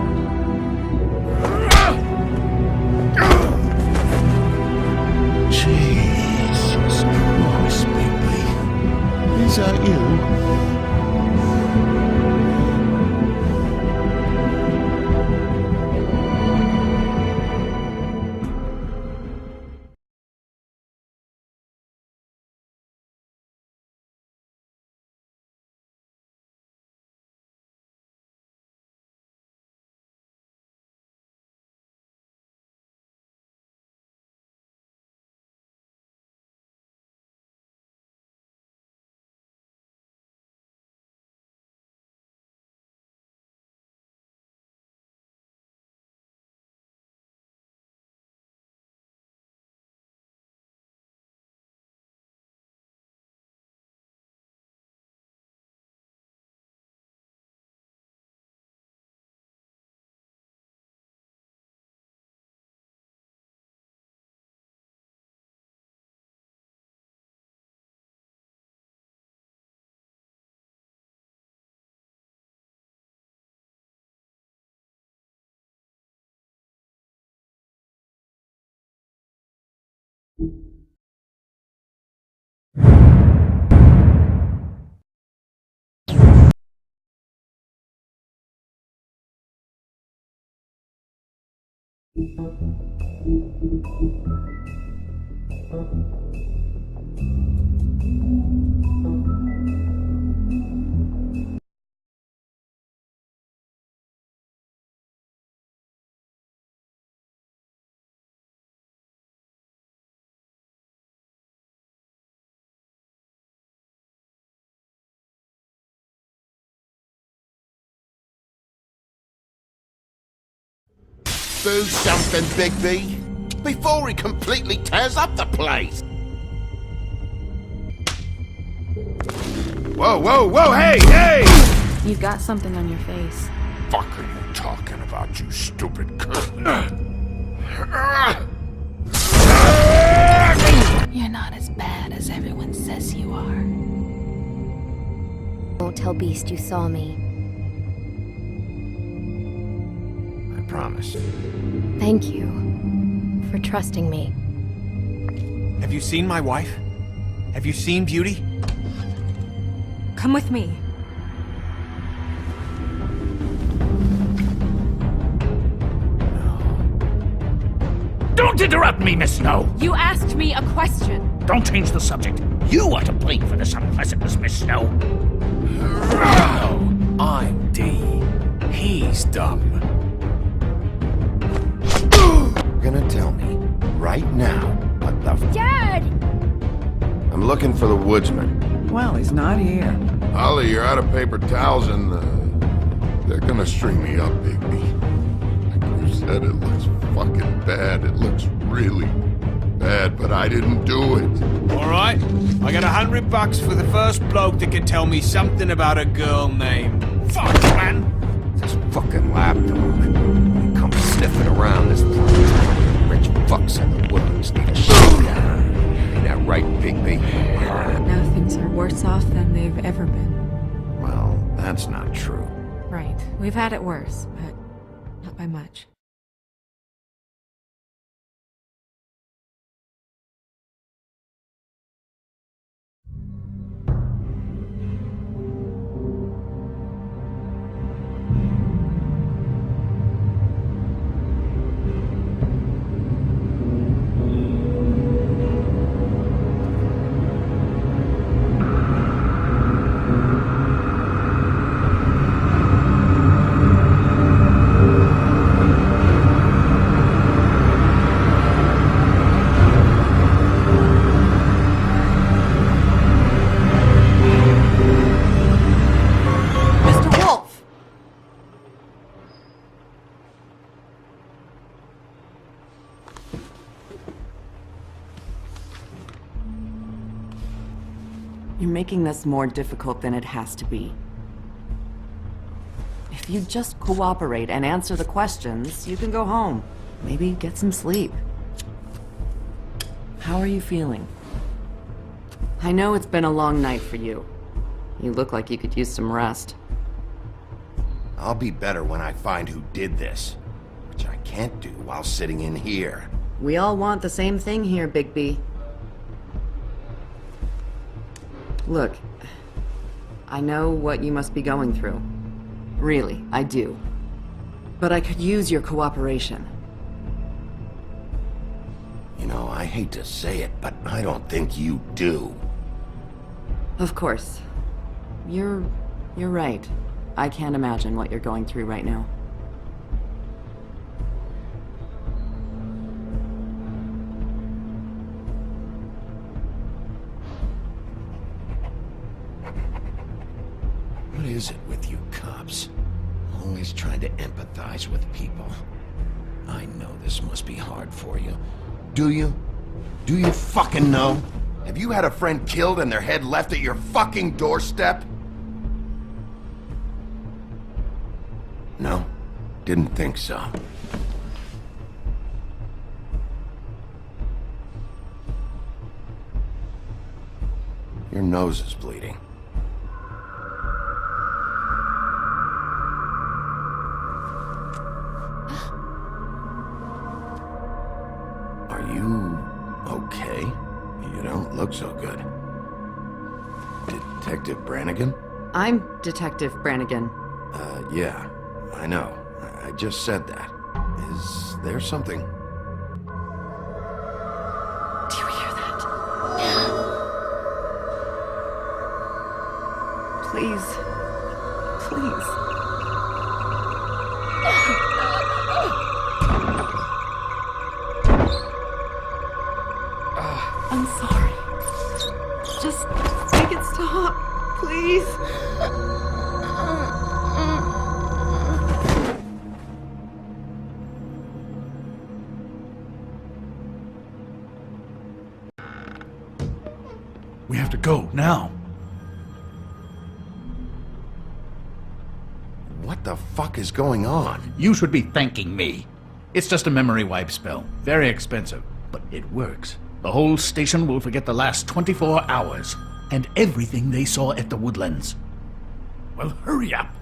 [SPEAKER 3] Jesus Christ, Bigby. Is that you? Do something, Bigby, before he completely tears up the place.
[SPEAKER 10] Whoa, whoa, whoa, hey, hey!
[SPEAKER 6] You've got something on your face.
[SPEAKER 10] Fuck are you talking about, you stupid cunt?
[SPEAKER 6] You're not as bad as everyone says you are.
[SPEAKER 4] Don't tell Beast you saw me.
[SPEAKER 2] I promise.
[SPEAKER 4] Thank you for trusting me.
[SPEAKER 7] Have you seen my wife? Have you seen Beauty?
[SPEAKER 5] Come with me.
[SPEAKER 9] Don't interrupt me, Miss Snow!
[SPEAKER 5] You asked me a question.
[SPEAKER 9] Don't change the subject. You are to blame for this unpleasantness, Miss Snow. No,
[SPEAKER 7] I'm D. He's dumb.
[SPEAKER 2] You're gonna tell me right now what the
[SPEAKER 12] Dad!
[SPEAKER 2] I'm looking for the woodsman.
[SPEAKER 14] Well, he's not here.
[SPEAKER 10] Holly, you're out of paper towels and they're gonna string me up, Bigby. Like you said, it looks fucking bad. It looks really bad, but I didn't do it.
[SPEAKER 7] All right, I got $100 for the first bloke that can tell me something about a girl named... Fuck, man!
[SPEAKER 2] This fucking lapdog. He comes sniffing around this place. Rich fucks in the woods need a showdown. Ain't that right, Bigby?
[SPEAKER 5] Now things are worse off than they've ever been.
[SPEAKER 2] Well, that's not true.
[SPEAKER 5] Right. We've had it worse, but not by much.
[SPEAKER 14] You're making this more difficult than it has to be. If you just cooperate and answer the questions, you can go home. Maybe get some sleep. How are you feeling? I know it's been a long night for you. You look like you could use some rest.
[SPEAKER 2] I'll be better when I find who did this, which I can't do while sitting in here.
[SPEAKER 14] We all want the same thing here, Bigby. Look, I know what you must be going through. Really, I do. But I could use your cooperation.
[SPEAKER 2] You know, I hate to say it, but I don't think you do.
[SPEAKER 14] Of course. You're right. I can't imagine what you're going through right now.
[SPEAKER 2] What is it with you cops? Always trying to empathize with people. I know this must be hard for you. Do you? Do you fucking know? Have you had a friend killed and their head left at your fucking doorstep? No? Didn't think so. Your nose is bleeding. Are you okay? You don't look so good. Detective Brannigan?
[SPEAKER 14] I'm Detective Brannigan.
[SPEAKER 2] Yeah, I know. I just said that. Is there something?
[SPEAKER 6] Do you hear that?
[SPEAKER 14] Please. Please. I'm sorry. Just make it stop, please.
[SPEAKER 9] We have to go, now.
[SPEAKER 2] What the fuck is going on?
[SPEAKER 9] You should be thanking me. It's just a memory wipe spell. Very expensive, but it works. The whole station will forget the last 24 hours, and everything they saw at the Woodlands. Well, hurry up.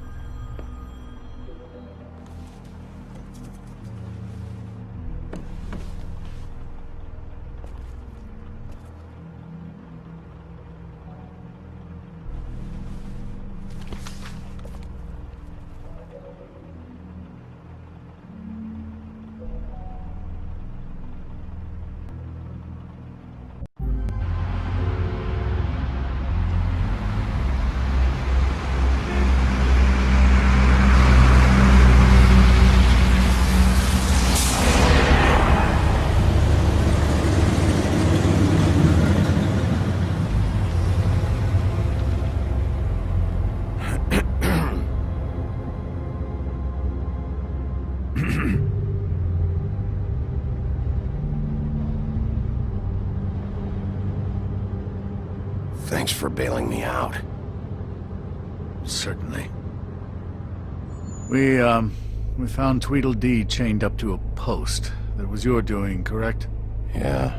[SPEAKER 2] Thanks for bailing me out.
[SPEAKER 9] Certainly. We found Tweedledee chained up to a post. That was your doing, correct?
[SPEAKER 2] Yeah.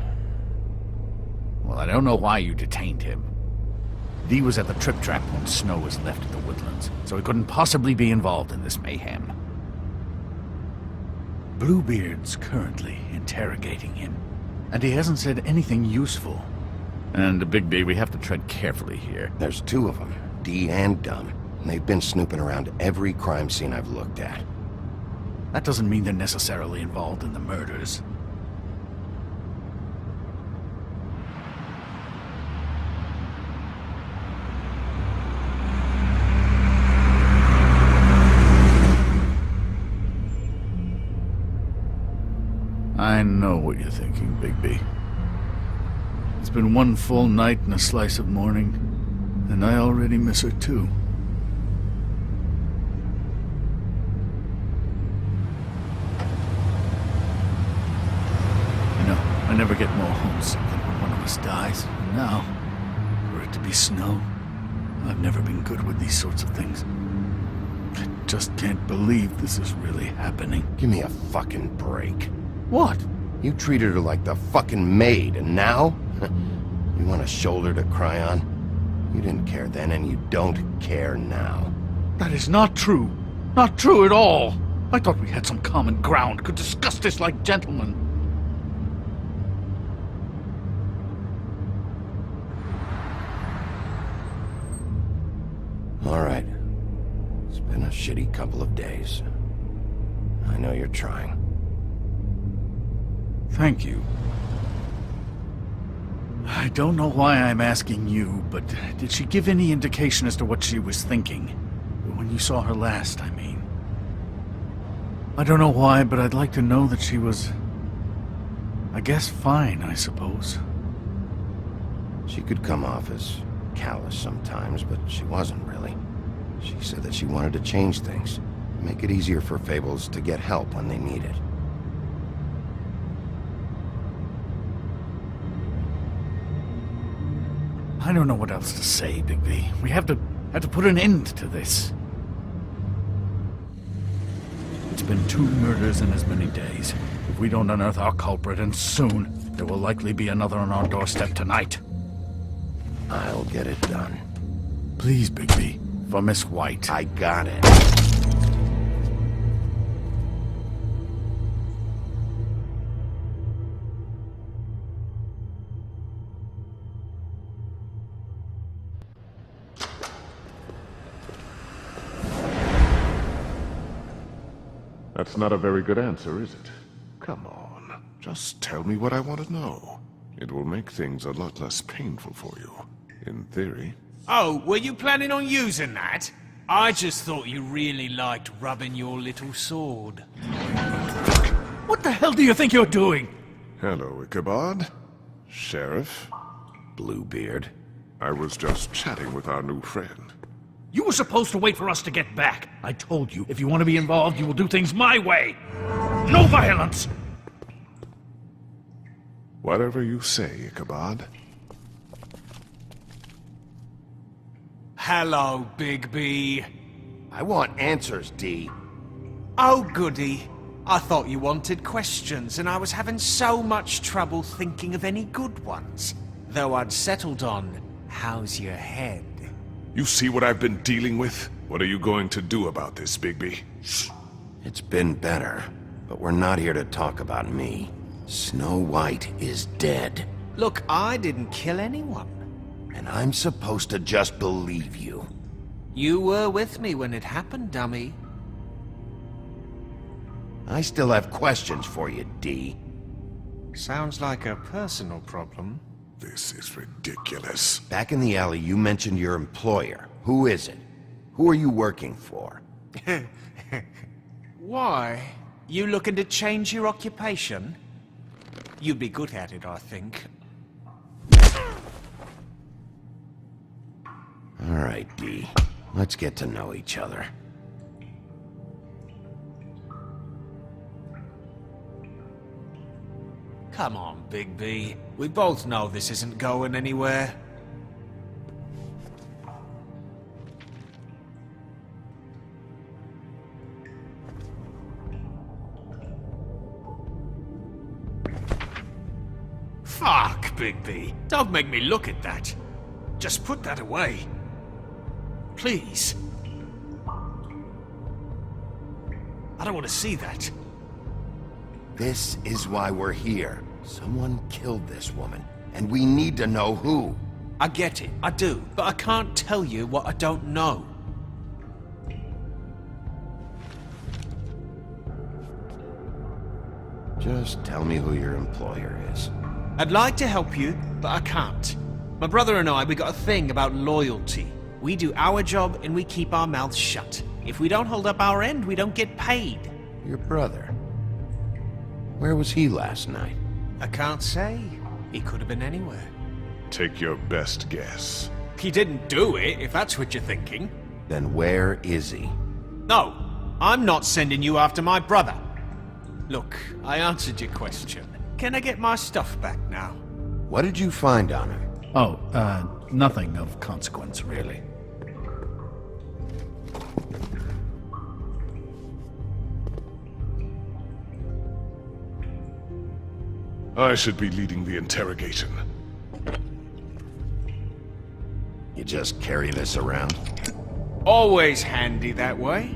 [SPEAKER 9] Well, I don't know why you detained him. Dee was at the trip trap when Snow was left at the Woodlands, so he couldn't possibly be involved in this mayhem. Bluebeard's currently interrogating him, and he hasn't said anything useful. And Bigby, we have to tread carefully here.
[SPEAKER 2] There's two of them, Dee and Dunn. And they've been snooping around every crime scene I've looked at.
[SPEAKER 9] That doesn't mean they're necessarily involved in the murders. I know what you're thinking, Bigby. It's been one full night and a slice of morning, and I already miss her too. You know, I never get more homesick than when one of us dies. And now, for it to be Snow, I've never been good with these sorts of things. I just can't believe this is really happening.
[SPEAKER 2] Give me a fucking break.
[SPEAKER 9] What?
[SPEAKER 2] You treated her like the fucking maid, and now? You want a shoulder to cry on? You didn't care then, and you don't care now.
[SPEAKER 9] That is not true. Not true at all. I thought we had some common ground, could discuss this like gentlemen.
[SPEAKER 2] All right. It's been a shitty couple of days. I know you're trying.
[SPEAKER 9] Thank you. I don't know why I'm asking you, but did she give any indication as to what she was thinking? When you saw her last, I mean. I don't know why, but I'd like to know that she was... I guess fine, I suppose.
[SPEAKER 2] She could come off as callous sometimes, but she wasn't really. She said that she wanted to change things, make it easier for Fables to get help when they need it.
[SPEAKER 9] I don't know what else to say, Bigby. We have to put an end to this. It's been 2 murders in as many days. If we don't unearth our culprit, and soon, there will likely be another on our doorstep tonight.
[SPEAKER 2] I'll get it done.
[SPEAKER 9] Please, Bigby. For Miss White.
[SPEAKER 2] I got it.
[SPEAKER 15] That's not a very good answer, is it?
[SPEAKER 10] Come on. Just tell me what I want to know. It will make things a lot less painful for you. In theory.
[SPEAKER 7] Oh, were you planning on using that? I just thought you really liked rubbing your little sword.
[SPEAKER 9] What the hell do you think you're doing?
[SPEAKER 10] Hello, Ichabod. Sheriff.
[SPEAKER 2] Bluebeard.
[SPEAKER 10] I was just chatting with our new friend.
[SPEAKER 9] You were supposed to wait for us to get back. I told you, if you want to be involved, you will do things my way. No violence!
[SPEAKER 10] Whatever you say, Ichabod.
[SPEAKER 7] Hello, Bigby.
[SPEAKER 2] I want answers, D.
[SPEAKER 7] Oh, goody. I thought you wanted questions, and I was having so much trouble thinking of any good ones. Though I'd settled on, how's your head?
[SPEAKER 10] You see what I've been dealing with? What are you going to do about this, Bigby?
[SPEAKER 2] It's been better, but we're not here to talk about me. Snow White is dead.
[SPEAKER 7] Look, I didn't kill anyone.
[SPEAKER 2] And I'm supposed to just believe you.
[SPEAKER 7] You were with me when it happened, dummy.
[SPEAKER 2] I still have questions for you, D.
[SPEAKER 7] Sounds like a personal problem.
[SPEAKER 10] This is ridiculous.
[SPEAKER 2] Back in the alley, you mentioned your employer. Who is it? Who are you working for?
[SPEAKER 7] Why? You looking to change your occupation? You'd be good at it, I think.
[SPEAKER 2] All right, D. Let's get to know each other.
[SPEAKER 7] Come on, Bigby. We both know this isn't going anywhere. Fuck, Bigby. Don't make me look at that. Just put that away. Please. I don't want to see that.
[SPEAKER 2] This is why we're here. Someone killed this woman, and we need to know who.
[SPEAKER 7] I get it, I do, but I can't tell you what I don't know.
[SPEAKER 2] Just tell me who your employer is.
[SPEAKER 7] I'd like to help you, but I can't. My brother and I, we got a thing about loyalty. We do our job and we keep our mouths shut. If we don't hold up our end, we don't get paid.
[SPEAKER 2] Your brother? Where was he last night?
[SPEAKER 7] I can't say. He could have been anywhere.
[SPEAKER 10] Take your best guess.
[SPEAKER 7] He didn't do it, if that's what you're thinking.
[SPEAKER 2] Then where is he?
[SPEAKER 7] No, I'm not sending you after my brother. Look, I answered your question. Can I get my stuff back now?
[SPEAKER 2] What did you find on him?
[SPEAKER 9] Oh, nothing of consequence, really.
[SPEAKER 10] I should be leading the interrogation.
[SPEAKER 2] You just carry this around?
[SPEAKER 7] Always handy that way.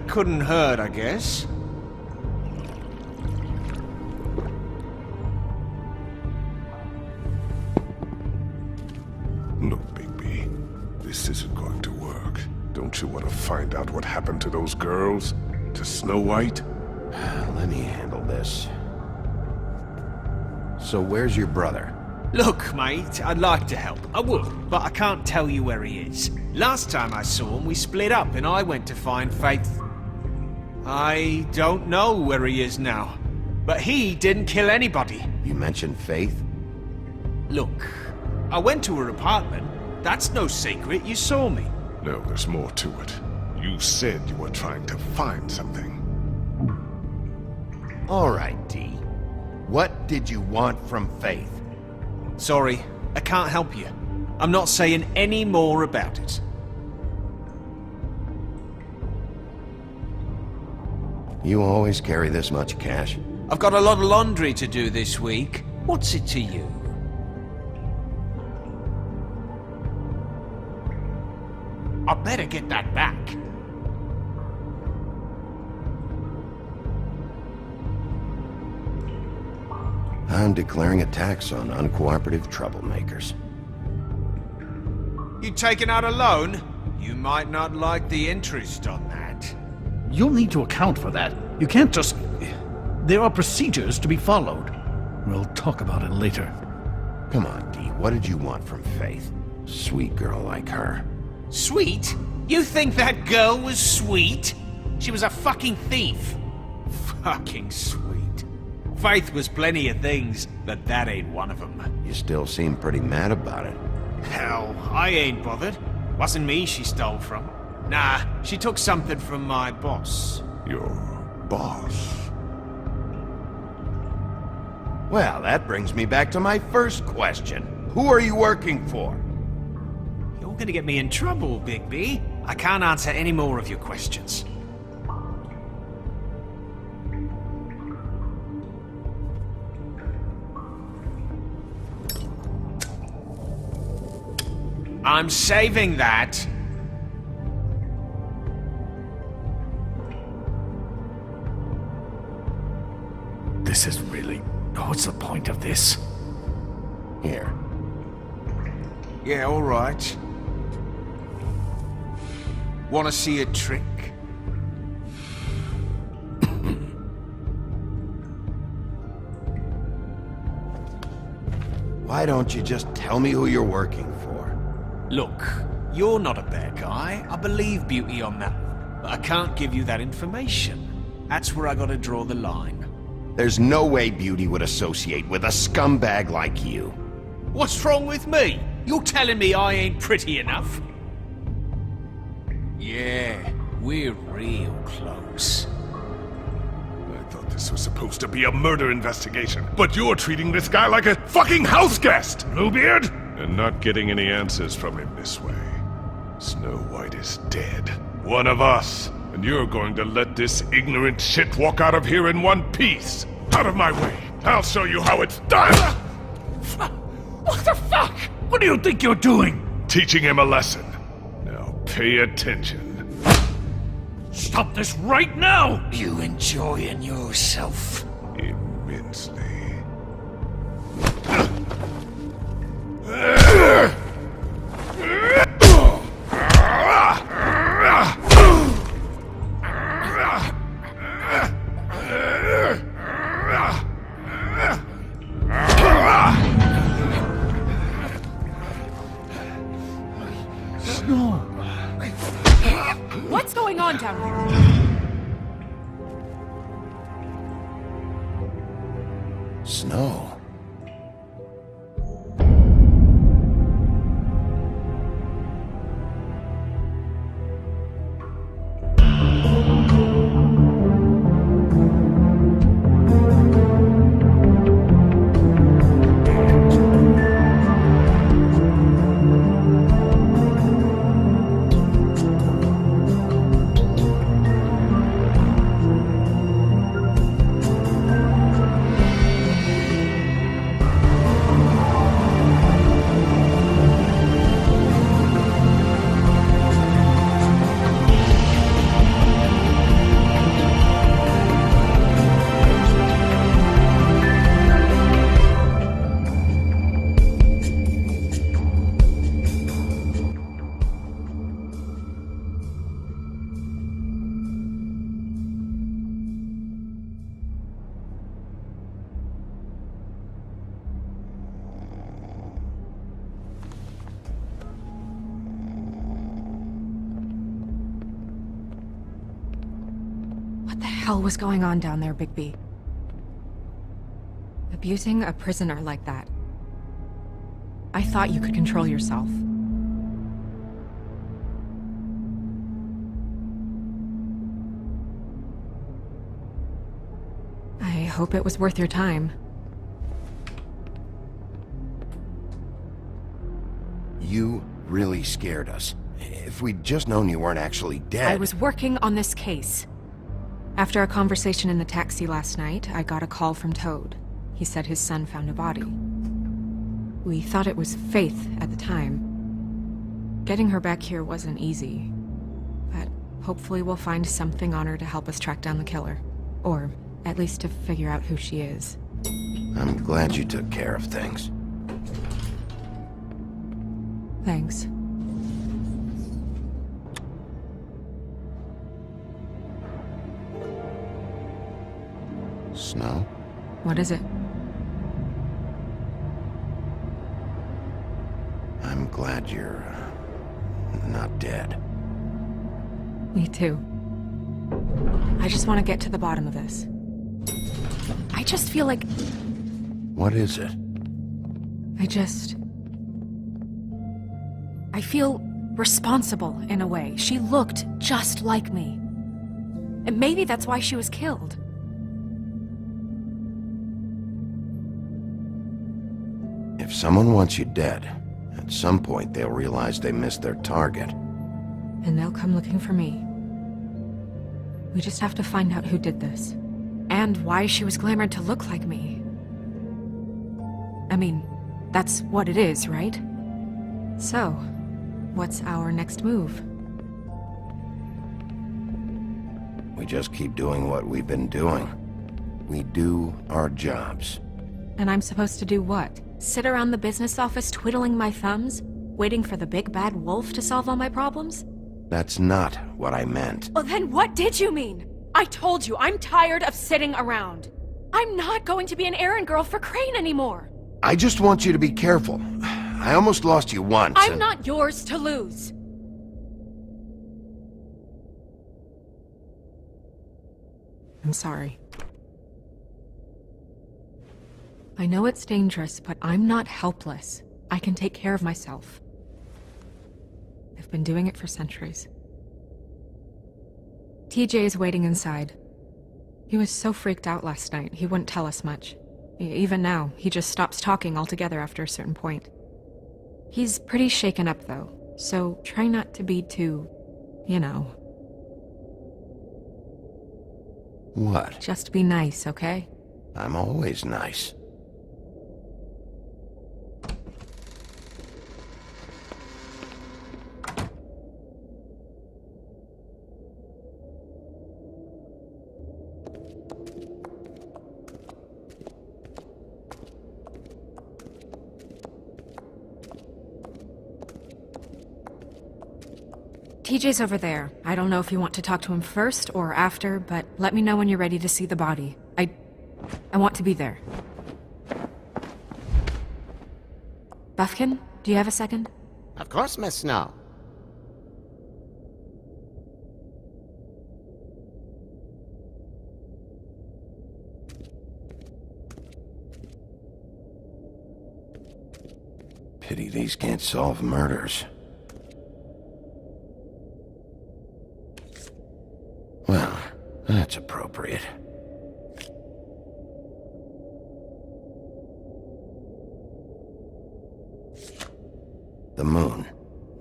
[SPEAKER 7] Couldn't hurt, I guess.
[SPEAKER 10] Look, Bigby, this isn't going to work. Don't you want to find out what happened to those girls? To Snow White?
[SPEAKER 2] Let me handle this. So where's your brother?
[SPEAKER 7] Look, mate, I'd like to help. I would, but I can't tell you where he is. Last time I saw him, we split up and I went to find Faith. I don't know where he is now, but he didn't kill anybody.
[SPEAKER 2] You mentioned Faith?
[SPEAKER 7] Look, I went to her apartment. That's no secret, you saw me.
[SPEAKER 10] No, there's more to it. You said you were trying to find something.
[SPEAKER 2] All right, D. What did you want from Faith?
[SPEAKER 7] Sorry, I can't help you. I'm not saying any more about it.
[SPEAKER 2] You always carry this much cash?
[SPEAKER 7] I've got a lot of laundry to do this week. What's it to you? I better get that back.
[SPEAKER 2] I'm declaring a tax on uncooperative troublemakers.
[SPEAKER 7] You taking out a loan? You might not like the interest on that.
[SPEAKER 9] You'll need to account for that. You can't just... There are procedures to be followed. We'll talk about it later.
[SPEAKER 2] Come on, Dee, what did you want from Faith? Sweet girl like her.
[SPEAKER 7] Sweet? You think that girl was sweet? She was a fucking thief. Fucking sweet. Faith was plenty of things, but that ain't one of them.
[SPEAKER 2] You still seem pretty mad about it.
[SPEAKER 7] Hell, I ain't bothered. Wasn't me she stole from. Nah, she took something from my boss.
[SPEAKER 10] Your boss?
[SPEAKER 2] Well, that brings me back to my first question. Who are you working for?
[SPEAKER 7] You're gonna get me in trouble, Bigby. I can't answer any more of your questions. I'm saving that.
[SPEAKER 9] This is really... What's the point of this?
[SPEAKER 2] Here.
[SPEAKER 7] Yeah, all right. Wanna see a trick?
[SPEAKER 2] Why don't you just tell me who you're working for?
[SPEAKER 7] Look, you're not a bad guy. I believe Beauty on that one. But I can't give you that information. That's where I gotta draw the line.
[SPEAKER 2] There's no way Beauty would associate with a scumbag like you.
[SPEAKER 7] What's wrong with me? You're telling me I ain't pretty enough? Yeah, we're real close.
[SPEAKER 15] I thought this was supposed to be a murder investigation, but you're treating this guy like a fucking house guest, Bluebeard! And not getting any answers from him this way. Snow White is dead. One of us. And you're going to let this ignorant shit walk out of here in one piece. Out of my way. I'll show you how it's done!
[SPEAKER 9] What the fuck? What do you think you're doing?
[SPEAKER 15] Teaching him a lesson. Now pay attention.
[SPEAKER 9] Stop this right now!
[SPEAKER 7] You enjoying yourself?
[SPEAKER 15] Immensely.
[SPEAKER 5] What's going on down here?
[SPEAKER 2] Snow.
[SPEAKER 5] What the hell was going on down there, Bigby? Abusing a prisoner like that. I thought you could control yourself. I hope it was worth your time.
[SPEAKER 2] You really scared us. If we'd just known you weren't actually dead...
[SPEAKER 5] I was working on this case. After a conversation in the taxi last night, I got a call from Toad. He said his son found a body. We thought it was Faith at the time. Getting her back here wasn't easy. But hopefully we'll find something on her to help us track down the killer. Or at least to figure out who she is.
[SPEAKER 2] I'm glad you took care of things.
[SPEAKER 5] Thanks. What is it?
[SPEAKER 2] I'm glad you're not dead.
[SPEAKER 5] Me too. I just want to get to the bottom of this. I just feel like...
[SPEAKER 2] What is it?
[SPEAKER 5] I feel responsible in a way. She looked just like me. And maybe that's why she was killed.
[SPEAKER 2] If someone wants you dead, at some point they'll realize they missed their target.
[SPEAKER 5] And they'll come looking for me. We just have to find out who did this. And why she was glamored to look like me. I mean, that's what it is, right? So, what's our next move?
[SPEAKER 2] We just keep doing what we've been doing. We do our jobs.
[SPEAKER 5] And I'm supposed to do what? Sit around the business office twiddling my thumbs? Waiting for the big bad wolf to solve all my problems?
[SPEAKER 2] That's not what I meant.
[SPEAKER 5] Well, then what did you mean? I told you, I'm tired of sitting around. I'm not going to be an errand girl for Crane anymore.
[SPEAKER 2] I just want you to be careful. I almost lost you once.
[SPEAKER 5] I'm not yours to lose. I'm sorry. I know it's dangerous, but I'm not helpless. I can take care of myself. I've been doing it for centuries. TJ is waiting inside. He was so freaked out last night, he wouldn't tell us much. Even now, he just stops talking altogether after a certain point. He's pretty shaken up, though, so try not to be too, you know.
[SPEAKER 2] What?
[SPEAKER 5] Just be nice, okay?
[SPEAKER 2] I'm always nice.
[SPEAKER 5] TJ's over there. I don't know if you want to talk to him first or after, but let me know when you're ready to see the body. I want to be there. Buffkin, do you have a second?
[SPEAKER 11] Of course, Miss Snow.
[SPEAKER 2] Pity these can't solve murders. Well, that's appropriate. The moon.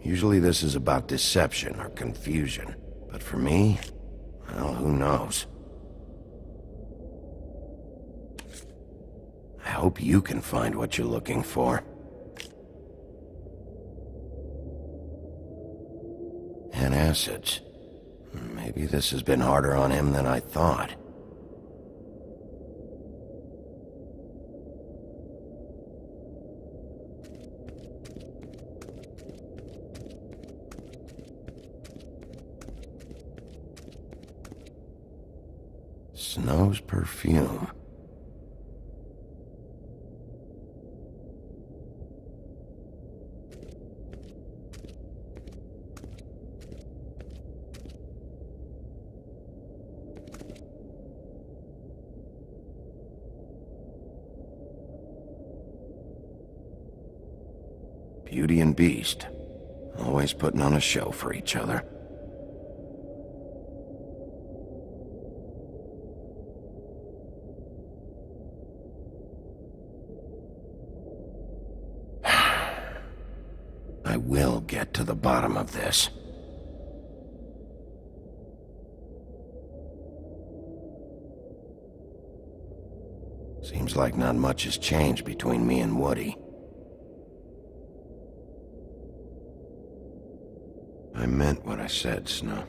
[SPEAKER 2] Usually this is about deception or confusion. But for me, well, who knows? I hope you can find what you're looking for. And acids. Maybe this has been harder on him than I thought. Snow's perfume. Beauty and Beast. Always putting on a show for each other. I will get to the bottom of this. Seems like not much has changed between me and Woody. I meant what I said, Snow.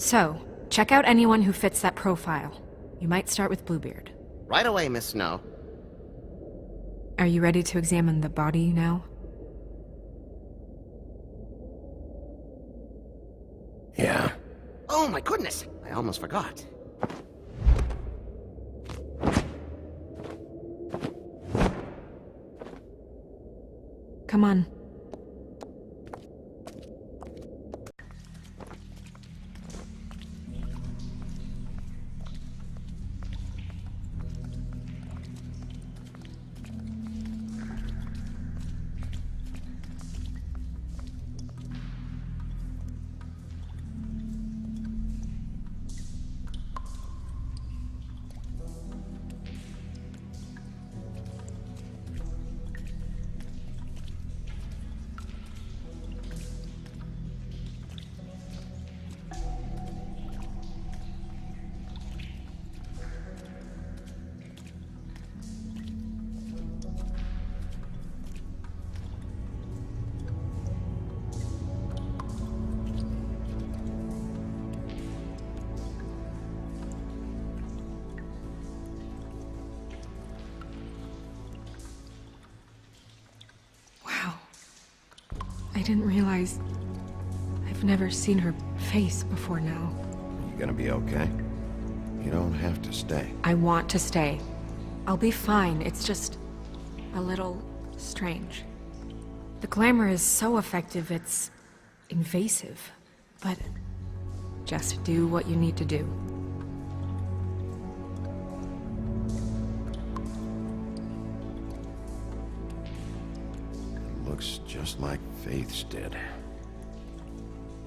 [SPEAKER 5] So, check out anyone who fits that profile. You might start with Bluebeard.
[SPEAKER 11] Right away, Miss Snow.
[SPEAKER 5] Are you ready to examine the body now?
[SPEAKER 2] Yeah.
[SPEAKER 11] Oh my goodness! I almost forgot.
[SPEAKER 5] Come on. I didn't realize I've never seen her face before now.
[SPEAKER 2] You gonna be okay? You don't have to stay.
[SPEAKER 5] I want to stay. I'll be fine. It's just a little strange. The glamour is so effective, it's invasive. But just do what you need to do.
[SPEAKER 2] Looks just like Faith's did.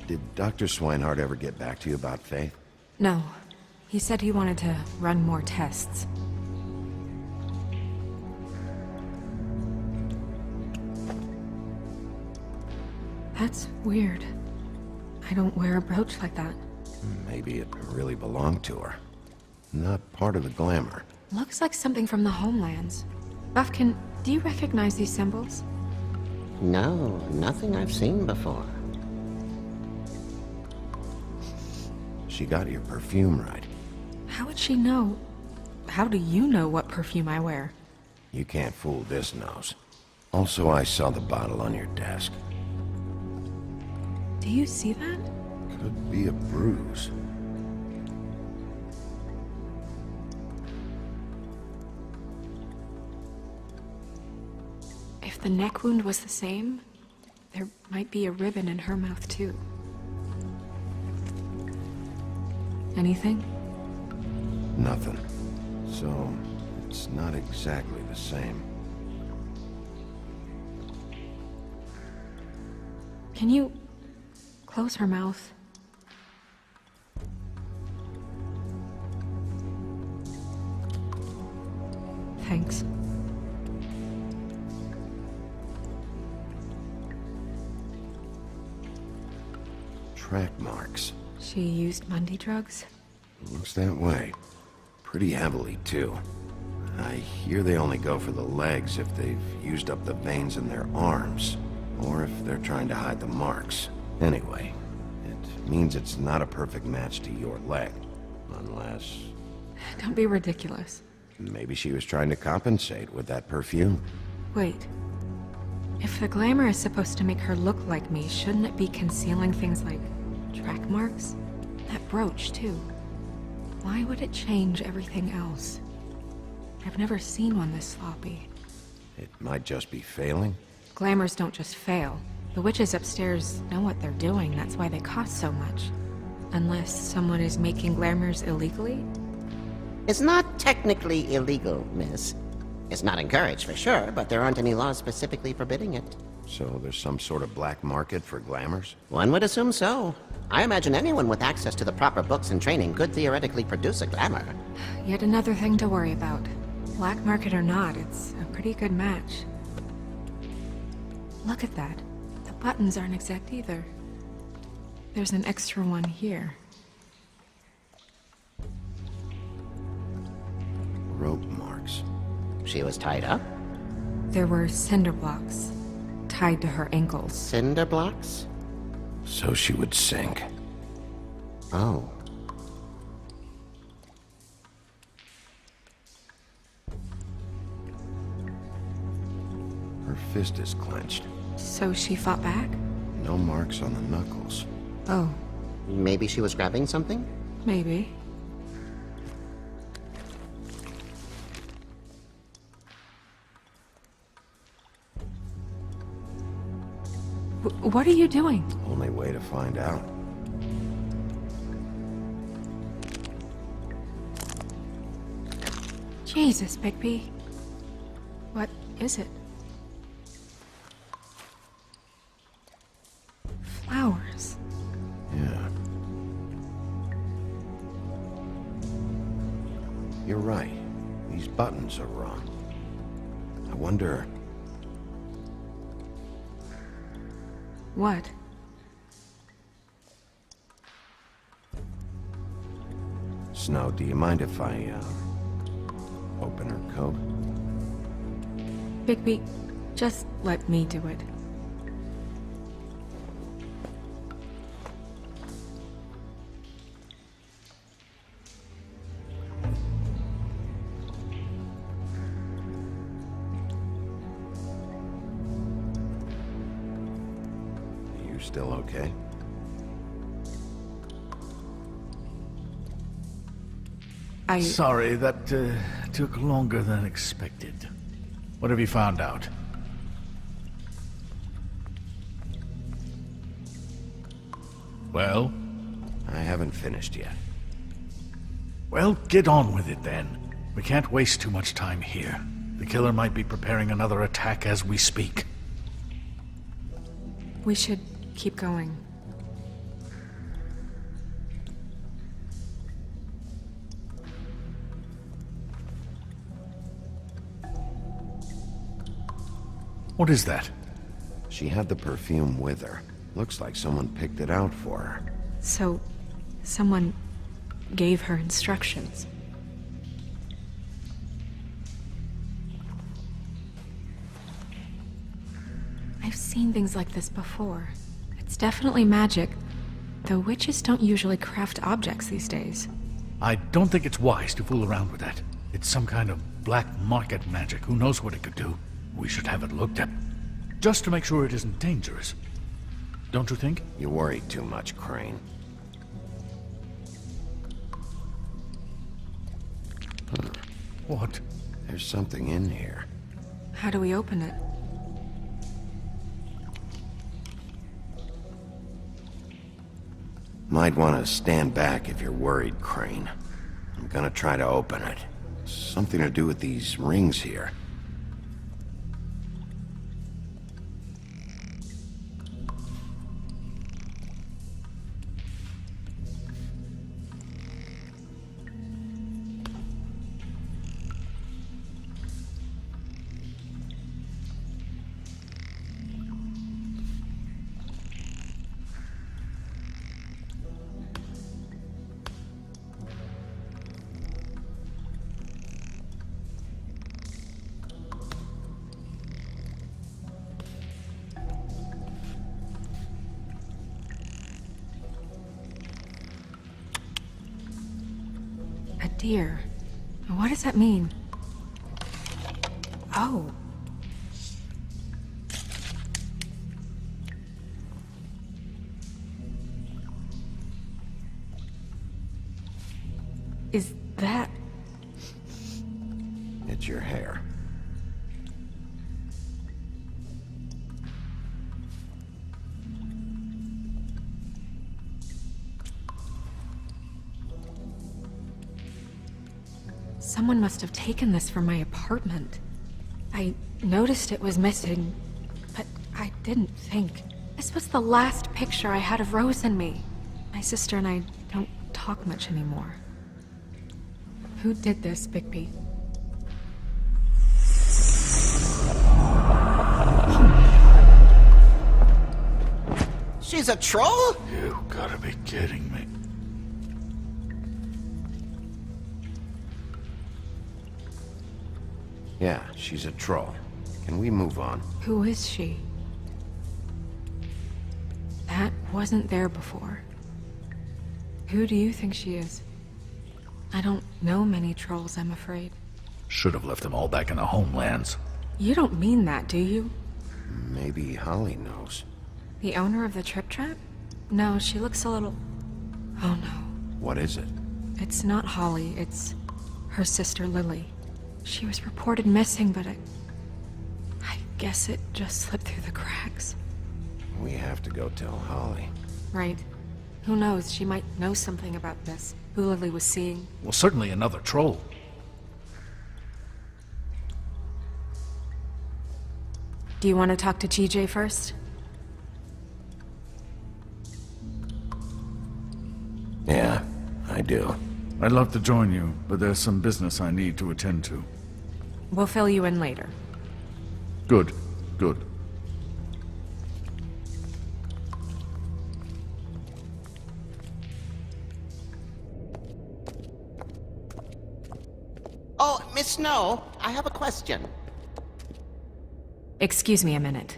[SPEAKER 2] Did Dr. Swinehart ever get back to you about Faith?
[SPEAKER 5] No. He said he wanted to run more tests. That's weird. I don't wear a brooch like that.
[SPEAKER 2] Maybe it really belonged to her. Not part of the glamour.
[SPEAKER 5] Looks like something from the homelands. Buffkin, do you recognize these symbols?
[SPEAKER 11] No, nothing I've seen before.
[SPEAKER 2] She got your perfume right.
[SPEAKER 5] How would she know? How do you know what perfume I wear?
[SPEAKER 2] You can't fool this nose. Also, I saw the bottle on your desk.
[SPEAKER 5] Do you see that?
[SPEAKER 2] Could be a bruise.
[SPEAKER 5] If the neck wound was the same, there might be a ribbon in her mouth too. Anything?
[SPEAKER 2] Nothing. So, it's not exactly the same.
[SPEAKER 5] Can you close her mouth? Thanks.
[SPEAKER 2] Track marks.
[SPEAKER 5] She used Mundy drugs?
[SPEAKER 2] Looks that way. Pretty heavily, too. I hear they only go for the legs if they've used up the veins in their arms, or if they're trying to hide the marks. Anyway, it means it's not a perfect match to your leg, unless...
[SPEAKER 5] Don't be ridiculous.
[SPEAKER 2] Maybe she was trying to compensate with that perfume.
[SPEAKER 5] Wait. If the glamour is supposed to make her look like me, shouldn't it be concealing things like track marks? That brooch, too. Why would it change everything else? I've never seen one this sloppy.
[SPEAKER 2] It might just be failing.
[SPEAKER 5] Glamours don't just fail. The witches upstairs know what they're doing, that's why they cost so much. Unless someone is making glamours illegally?
[SPEAKER 11] It's not technically illegal, miss. It's not encouraged for sure, but there aren't any laws specifically forbidding it.
[SPEAKER 2] So there's some sort of black market for glamours?
[SPEAKER 11] One would assume so. I imagine anyone with access to the proper books and training could theoretically produce a glamour.
[SPEAKER 5] Yet another thing to worry about. Black market or not, it's a pretty good match. Look at that. The buttons aren't exact either. There's an extra one here.
[SPEAKER 2] Rope marks.
[SPEAKER 11] She was tied up?
[SPEAKER 5] There were cinder blocks tied to her ankles.
[SPEAKER 11] Cinder blocks?
[SPEAKER 2] So she would sink.
[SPEAKER 3] Oh. Her fist is clenched.
[SPEAKER 5] So she fought back?
[SPEAKER 3] No marks on the knuckles.
[SPEAKER 5] Oh.
[SPEAKER 11] Maybe she was grabbing something?
[SPEAKER 5] Maybe. What are you doing?
[SPEAKER 2] Only way to find out.
[SPEAKER 5] Jesus, Bigby. What is it? Flowers.
[SPEAKER 2] Yeah. You're right. These buttons are wrong. I wonder...
[SPEAKER 5] What?
[SPEAKER 2] Snow, do you mind if I, open her coat?
[SPEAKER 5] Bigby, just let me do it.
[SPEAKER 2] Still okay?
[SPEAKER 9] Sorry, that took longer than expected. What have you found out? Well?
[SPEAKER 2] I haven't finished yet.
[SPEAKER 9] Well, get on with it then. We can't waste too much time here. The killer might be preparing another attack as we speak.
[SPEAKER 5] We should keep going.
[SPEAKER 9] What is that?
[SPEAKER 2] She had the perfume with her. Looks like someone picked it out for her.
[SPEAKER 5] So, someone gave her instructions. I've seen things like this before. It's definitely magic, though witches don't usually craft objects these days.
[SPEAKER 9] I don't think it's wise to fool around with that. It's some kind of black market magic. Who knows what it could do? We should have it looked at. Just to make sure it isn't dangerous. Don't you think?
[SPEAKER 2] You worry too much, Crane. Huh.
[SPEAKER 9] What?
[SPEAKER 2] There's something in here.
[SPEAKER 5] How do we open it?
[SPEAKER 2] Might want to stand back if you're worried, Crane. I'm gonna try to open it. Something to do with these rings here.
[SPEAKER 5] A deer. What does that mean? Oh. Is that...
[SPEAKER 2] It's your hair.
[SPEAKER 5] Someone must have taken this from my apartment. I noticed it was missing, but I didn't think. This was the last picture I had of Rose and me. My sister and I don't talk much anymore. Who did this, Bigby?
[SPEAKER 11] She's a troll?
[SPEAKER 9] You gotta be kidding me.
[SPEAKER 2] Yeah, she's a troll. Can we move on?
[SPEAKER 5] Who is she? That wasn't there before. Who do you think she is? I don't know many trolls, I'm afraid.
[SPEAKER 9] Should have left them all back in the homelands.
[SPEAKER 5] You don't mean that, do you?
[SPEAKER 2] Maybe Holly knows.
[SPEAKER 5] The owner of the Trip Trap? No, she looks a little... Oh no.
[SPEAKER 2] What is it?
[SPEAKER 5] It's not Holly, it's her sister Lily. She was reported missing, but I guess it just slipped through the cracks.
[SPEAKER 2] We have to go tell Holly.
[SPEAKER 5] Right. Who knows, she might know something about this. Who Lily was seeing.
[SPEAKER 9] Well, certainly another troll.
[SPEAKER 5] Do you want to talk to TJ first?
[SPEAKER 2] Yeah, I do.
[SPEAKER 16] I'd love to join you, but there's some business I need to attend to.
[SPEAKER 5] We'll fill you in later.
[SPEAKER 16] Good, good.
[SPEAKER 11] Oh, Miss Snow, I have a question.
[SPEAKER 5] Excuse me a minute.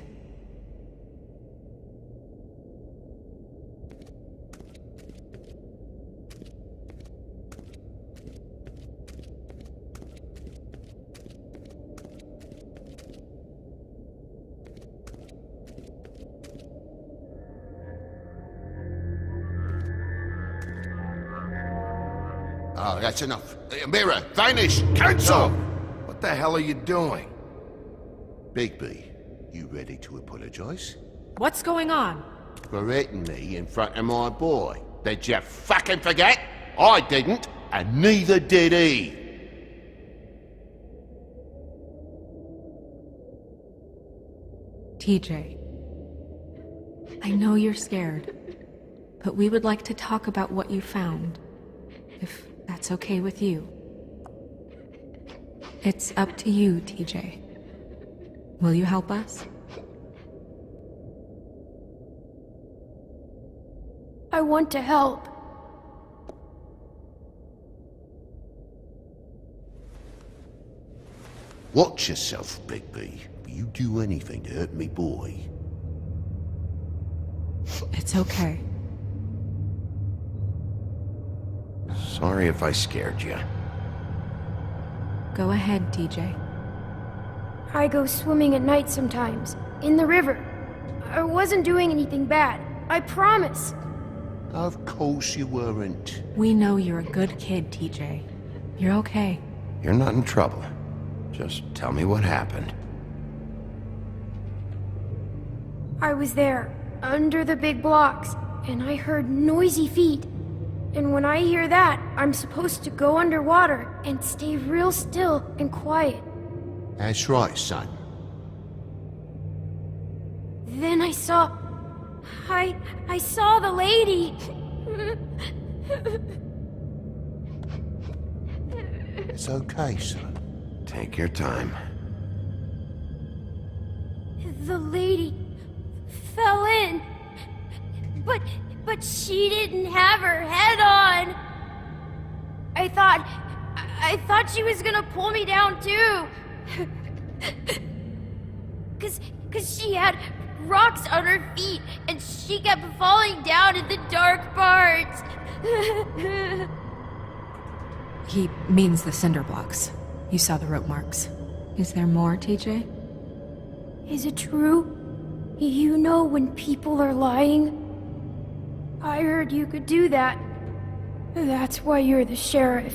[SPEAKER 3] Oh, that's enough. Mirror, vanish, cancel!
[SPEAKER 2] What the hell are you doing?
[SPEAKER 3] Bigby, you ready to apologize?
[SPEAKER 5] What's going on?
[SPEAKER 3] For hitting me in front of my boy. Did you fucking forget? I didn't, and neither did he.
[SPEAKER 5] TJ. I know you're scared, but we would like to talk about what you found. If that's okay with you. It's up to you, TJ. Will you help us?
[SPEAKER 12] I want to help.
[SPEAKER 3] Watch yourself, Bigby. If you do anything to hurt me boy.
[SPEAKER 5] It's okay.
[SPEAKER 2] Sorry if I scared you.
[SPEAKER 5] Go ahead, TJ.
[SPEAKER 12] I go swimming at night sometimes, in the river. I wasn't doing anything bad, I promise.
[SPEAKER 3] Of course you weren't.
[SPEAKER 5] We know you're a good kid, TJ. You're okay.
[SPEAKER 2] You're not in trouble. Just tell me what happened.
[SPEAKER 12] I was there, under the big blocks, and I heard noisy feet. And when I hear that, I'm supposed to go underwater and stay real still and quiet.
[SPEAKER 3] That's right, son.
[SPEAKER 12] Then I saw the lady.
[SPEAKER 3] It's okay, son.
[SPEAKER 2] Take your time.
[SPEAKER 12] The lady fell in. But she didn't have her head on. I thought she was gonna pull me down too. Cause she had rocks on her feet and she kept falling down in the dark parts.
[SPEAKER 5] He means the cinder blocks. You saw the rope marks. Is there more, TJ?
[SPEAKER 12] Is it true? You know when people are lying? I heard you could do that. That's why you're the sheriff.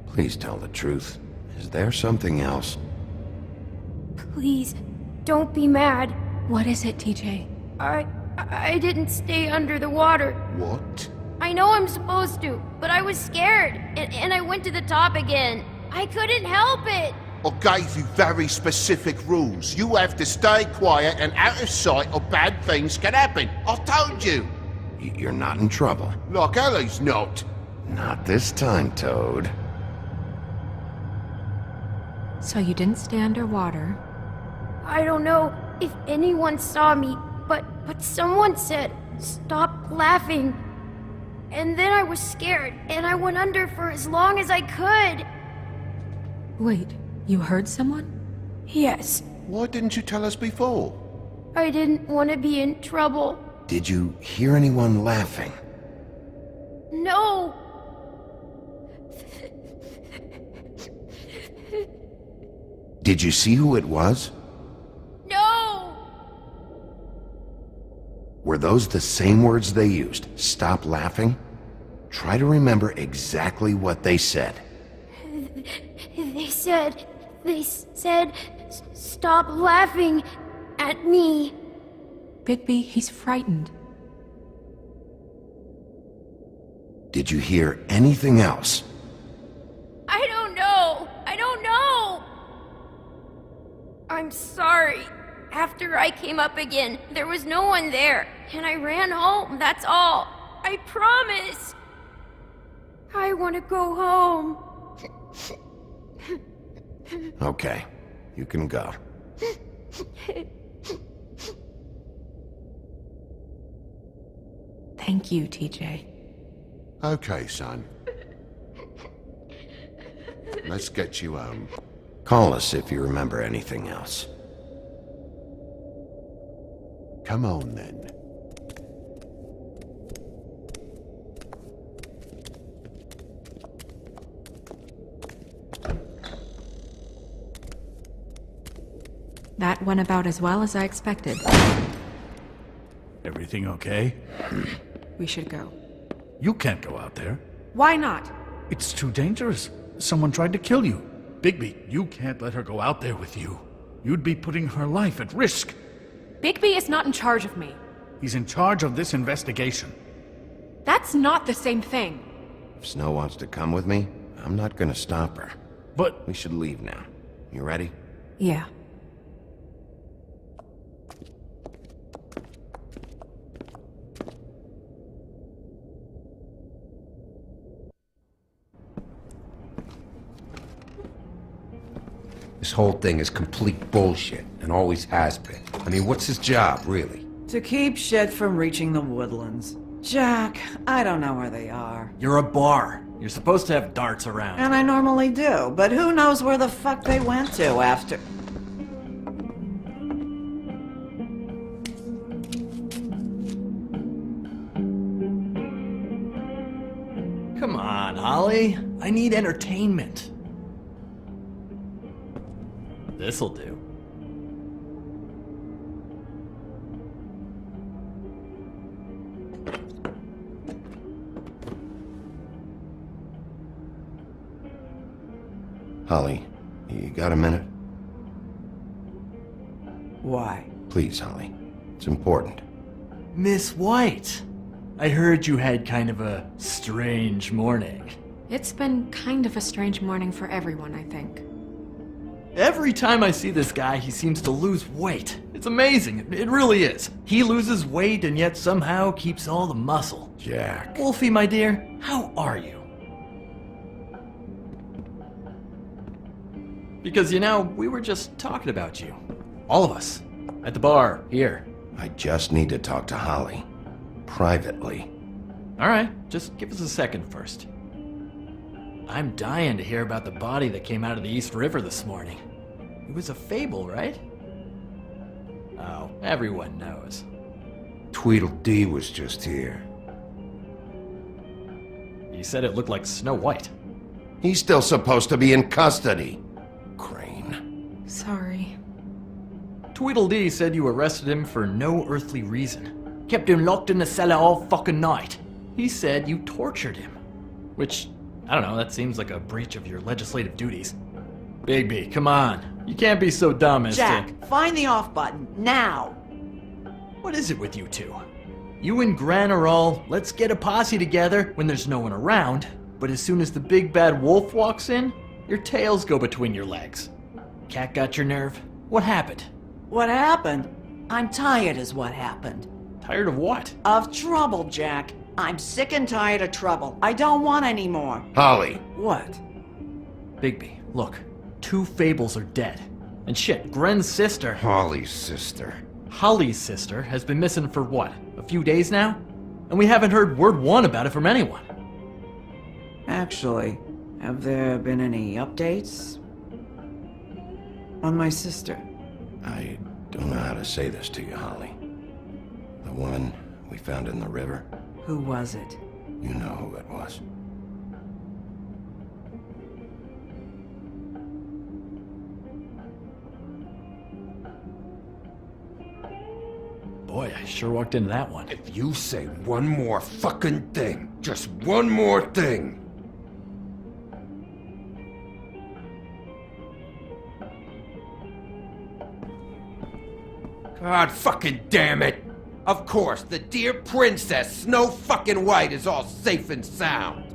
[SPEAKER 2] Please tell the truth. Is there something else?
[SPEAKER 12] Please, don't be mad.
[SPEAKER 5] What is it, TJ?
[SPEAKER 12] I didn't stay under the water.
[SPEAKER 3] What?
[SPEAKER 12] I know I'm supposed to, but I was scared, and I went to the top again. I couldn't help it.
[SPEAKER 3] I gave you very specific rules. You have to stay quiet and out of sight or bad things can happen. I told you.
[SPEAKER 2] You're not in trouble.
[SPEAKER 3] Like Ellie's not.
[SPEAKER 2] Not this time, Toad.
[SPEAKER 5] So you didn't stay underwater?
[SPEAKER 12] I don't know if anyone saw me, but someone said, "Stop laughing." And then I was scared, and I went under for as long as I could.
[SPEAKER 5] Wait, you heard someone?
[SPEAKER 12] Yes.
[SPEAKER 3] Why didn't you tell us before?
[SPEAKER 12] I didn't want to be in trouble.
[SPEAKER 2] Did you hear anyone laughing?
[SPEAKER 12] No!
[SPEAKER 2] Did you see who it was?
[SPEAKER 12] No!
[SPEAKER 2] Were those the same words they used? Stop laughing? Try to remember exactly what they said.
[SPEAKER 12] They said, stop laughing at me.
[SPEAKER 5] Bigby, he's frightened.
[SPEAKER 2] Did you hear anything else?
[SPEAKER 12] I don't know. I'm sorry. After I came up again, there was no one there, and I ran home, that's all. I promise. I want to go home.
[SPEAKER 2] Okay, you can go.
[SPEAKER 5] Thank you, TJ.
[SPEAKER 3] Okay, son. Let's get you home.
[SPEAKER 2] Call us if you remember anything else.
[SPEAKER 3] Come on, then.
[SPEAKER 5] That went about as well as I expected.
[SPEAKER 9] Everything okay?
[SPEAKER 5] We should go.
[SPEAKER 9] You can't go out there.
[SPEAKER 5] Why not?
[SPEAKER 9] It's too dangerous. Someone tried to kill you. Bigby, you can't let her go out there with you. You'd be putting her life at risk.
[SPEAKER 5] Bigby is not in charge of me.
[SPEAKER 9] He's in charge of this investigation.
[SPEAKER 5] That's not the same thing.
[SPEAKER 2] If Snow wants to come with me, I'm not gonna stop her.
[SPEAKER 9] But
[SPEAKER 2] we should leave now. You ready?
[SPEAKER 5] Yeah.
[SPEAKER 17] This whole thing is complete bullshit, and always has been. I mean, what's his job, really?
[SPEAKER 14] To keep shit from reaching the woodlands. Jack, I don't know where they are.
[SPEAKER 18] You're a bar. You're supposed to have darts around.
[SPEAKER 14] And I normally do, but who knows where the fuck they went to after...
[SPEAKER 18] Come on, Holly. I need entertainment. This'll do.
[SPEAKER 2] Holly, you got a minute?
[SPEAKER 14] Why?
[SPEAKER 2] Please, Holly. It's important.
[SPEAKER 18] Miss White, I heard you had kind of a strange morning.
[SPEAKER 5] It's been kind of a strange morning for everyone, I think.
[SPEAKER 18] Every time I see this guy, he seems to lose weight. It's amazing. It really is. He loses weight and yet somehow keeps all the muscle.
[SPEAKER 2] Jack.
[SPEAKER 18] Wolfie, my dear, how are you? Because, you know, we were just talking about you. All of us. At the bar, here.
[SPEAKER 2] I just need to talk to Holly. Privately.
[SPEAKER 18] Alright, just give us a second first. I'm dying to hear about the body that came out of the East River this morning. It was a fable, right? Oh, everyone knows.
[SPEAKER 2] Tweedledee was just here.
[SPEAKER 18] He said it looked like Snow White.
[SPEAKER 2] He's still supposed to be in custody.
[SPEAKER 5] Sorry.
[SPEAKER 18] Tweedledee said you arrested him for no earthly reason. Kept him locked in the cellar all fucking night. He said you tortured him. Which, I don't know, that seems like a breach of your legislative duties. Bigby, come on. You can't be so dumb as
[SPEAKER 14] Jack, find the off button, now!
[SPEAKER 18] What is it with you two? You and Gran are all, let's get a posse together when there's no one around, but as soon as the big bad wolf walks in, your tails go between your legs. Cat got your nerve? What happened?
[SPEAKER 14] What happened? I'm tired is what happened.
[SPEAKER 18] Tired of what?
[SPEAKER 14] Of trouble, Jack. I'm sick and tired of trouble. I don't want any more.
[SPEAKER 2] Holly.
[SPEAKER 14] What?
[SPEAKER 18] Bigby, look. 2 fables are dead. And shit, Gren's sister...
[SPEAKER 2] Holly's sister.
[SPEAKER 18] Holly's sister has been missing for what? A few days now? And we haven't heard word one about it from anyone.
[SPEAKER 14] Actually, have there been any updates? On my sister?
[SPEAKER 2] I don't know how to say this to you, Holly. The one we found in the river.
[SPEAKER 14] Who was it?
[SPEAKER 2] You know who it was.
[SPEAKER 18] Boy, I sure walked into that one.
[SPEAKER 17] If you say one more fucking thing, just one more thing. God fucking damn it! Of course, the dear Princess Snow fucking White is all safe and sound.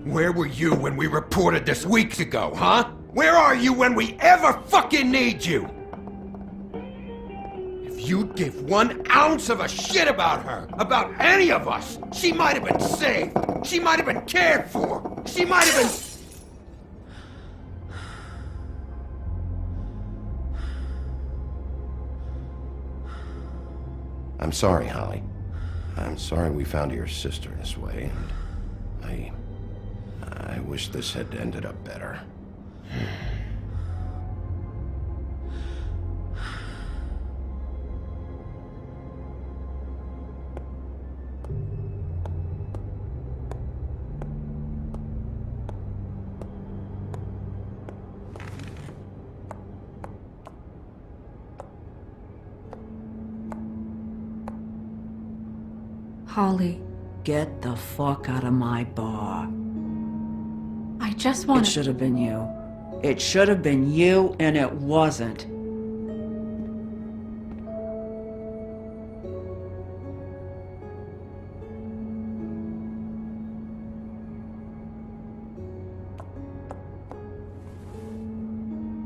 [SPEAKER 17] Where were you when we reported this weeks ago, huh? Where are you when we ever fucking need you? If you'd give 1 ounce of a shit about her, about any of us, she might have been saved. She might have been cared for. She might have been...
[SPEAKER 2] I'm sorry, Holly. I'm sorry we found your sister this way, and I wish this had ended up better.
[SPEAKER 5] Holly,
[SPEAKER 14] Get the fuck out of my bar.
[SPEAKER 5] I just
[SPEAKER 14] It
[SPEAKER 5] want
[SPEAKER 14] should have been you. It should have been you, and it wasn't.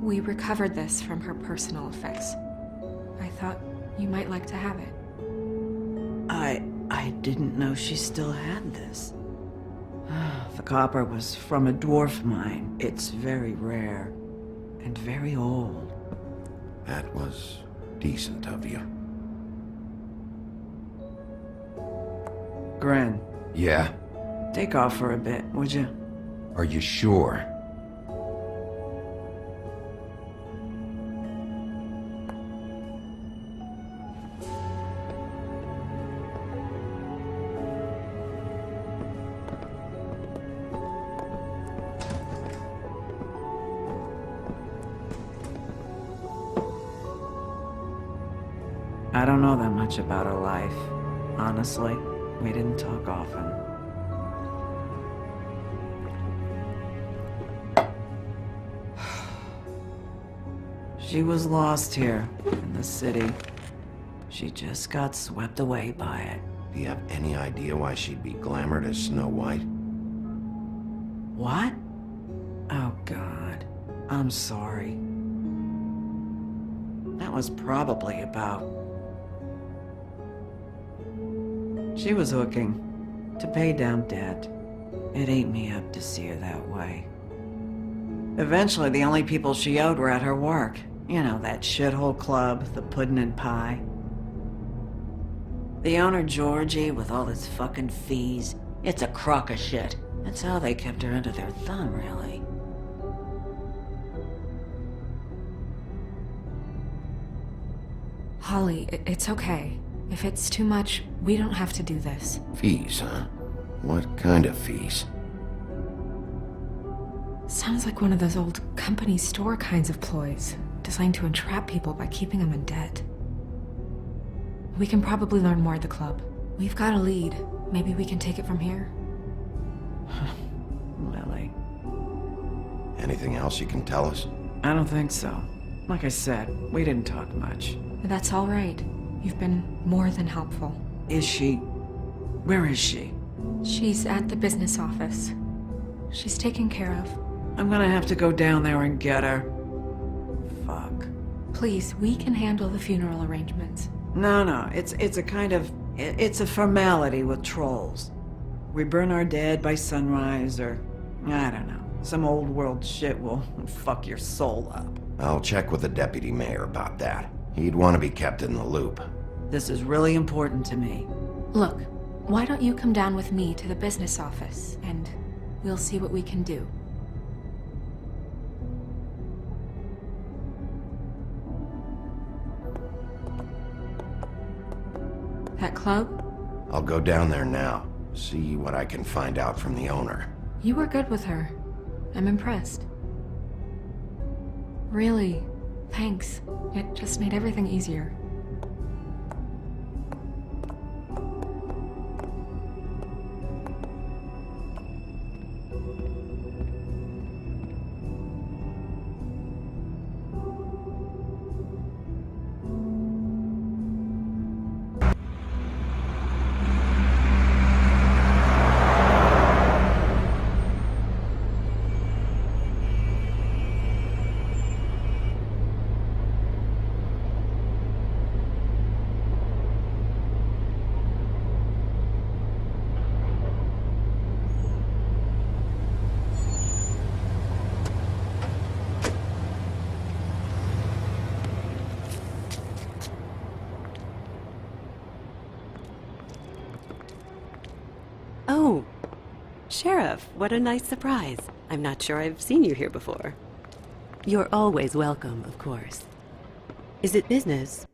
[SPEAKER 5] We recovered this from her personal effects. I thought you might like to have it.
[SPEAKER 14] I didn't know she still had this. The copper was from a dwarf mine. It's very rare and very old.
[SPEAKER 2] That was decent of you.
[SPEAKER 14] Gren,
[SPEAKER 17] Yeah?
[SPEAKER 14] take off for a bit, would you?
[SPEAKER 17] Are you sure?
[SPEAKER 14] I don't know that much about her life. Honestly, we didn't talk often. She was lost here in the city. She just got swept away by it.
[SPEAKER 2] Do you have any idea why she'd be glamored as Snow White?
[SPEAKER 14] What? Oh, God. I'm sorry. That was probably about... She was hooking to pay down debt. It ate me up to see her that way. Eventually, the only people she owed were at her work. You know, that shithole club, the Puddin' and Pie. The owner, Georgie, with all his fucking fees, it's a crock of shit. That's how they kept her under their thumb, really.
[SPEAKER 5] Holly, it's okay. If it's too much, we don't have to do this.
[SPEAKER 2] Fees, huh? What kind of fees?
[SPEAKER 5] Sounds like one of those old company store kinds of ploys, designed to entrap people by keeping them in debt. We can probably learn more at the club. We've got a lead. Maybe we can take it from here?
[SPEAKER 14] Lily.
[SPEAKER 2] Anything else you can tell us?
[SPEAKER 14] I don't think so. Like I said, we didn't talk much.
[SPEAKER 5] That's all right. You've been more than helpful.
[SPEAKER 14] Is she? Where is she?
[SPEAKER 5] She's at the business office. She's taken care of.
[SPEAKER 14] I'm gonna have to go down there and get her. Fuck.
[SPEAKER 5] Please, we can handle the funeral arrangements.
[SPEAKER 14] No, it's a kind of... It's a formality with trolls. We burn our dead by sunrise, or... I don't know. Some old world shit will fuck your soul up.
[SPEAKER 2] I'll check with the deputy mayor about that. He'd want to be kept in the loop.
[SPEAKER 14] This is really important to me.
[SPEAKER 5] Look, why don't you come down with me to the business office, and we'll see what we can do. That club?
[SPEAKER 2] I'll go down there now, see what I can find out from the owner.
[SPEAKER 5] You were good with her. I'm impressed. Really, thanks. It just made everything easier.
[SPEAKER 19] Oh, Sheriff, what a nice surprise. I'm not sure I've seen you here before. You're always welcome, of course. Is it business?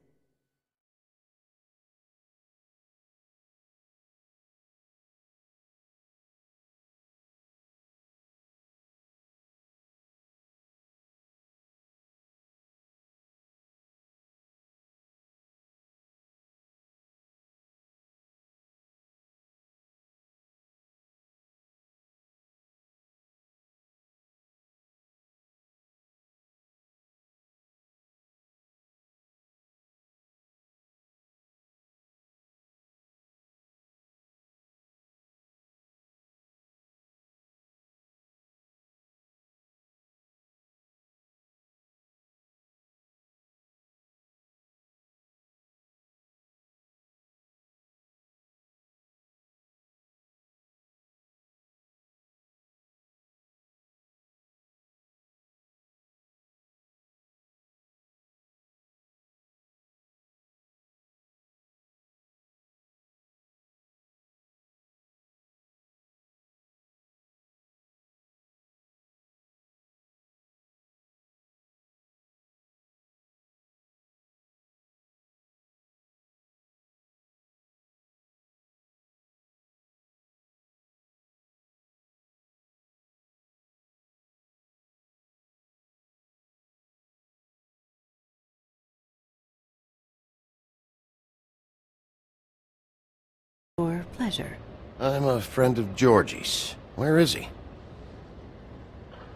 [SPEAKER 19] Or pleasure?
[SPEAKER 2] I'm a friend of Georgie's. Where is he?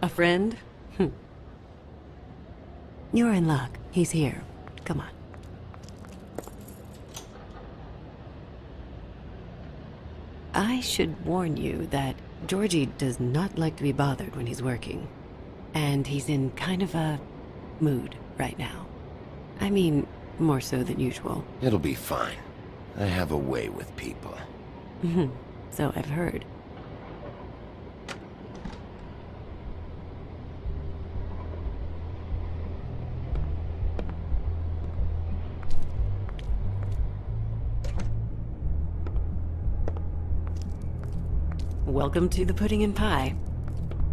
[SPEAKER 19] A friend? You're in luck. He's here. Come on. I should warn you that Georgie does not like to be bothered when he's working. And he's in kind of a mood right now. I mean, more so than usual.
[SPEAKER 2] It'll be fine. I have a way with people.
[SPEAKER 19] So I've heard. Welcome to the Pudding and Pie,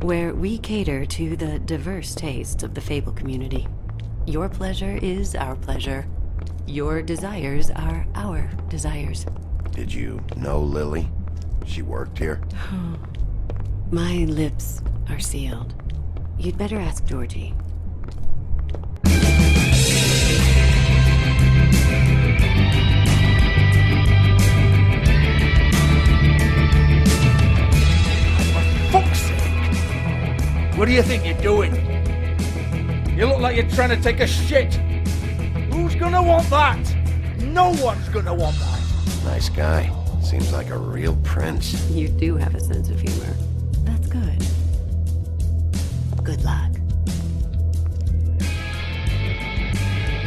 [SPEAKER 19] where we cater to the diverse tastes of the Fable community. Your pleasure is our pleasure. Your desires are our desires.
[SPEAKER 2] Did you know Lily? She worked here?
[SPEAKER 19] My lips are sealed. You'd better ask Georgie.
[SPEAKER 17] Fuck's sake! What do you think you're doing? You look like you're trying to take a shit. Who's gonna want that? No one's gonna want that.
[SPEAKER 2] Nice guy. Seems like a real prince.
[SPEAKER 19] You do have a sense of humor. That's good. Good luck.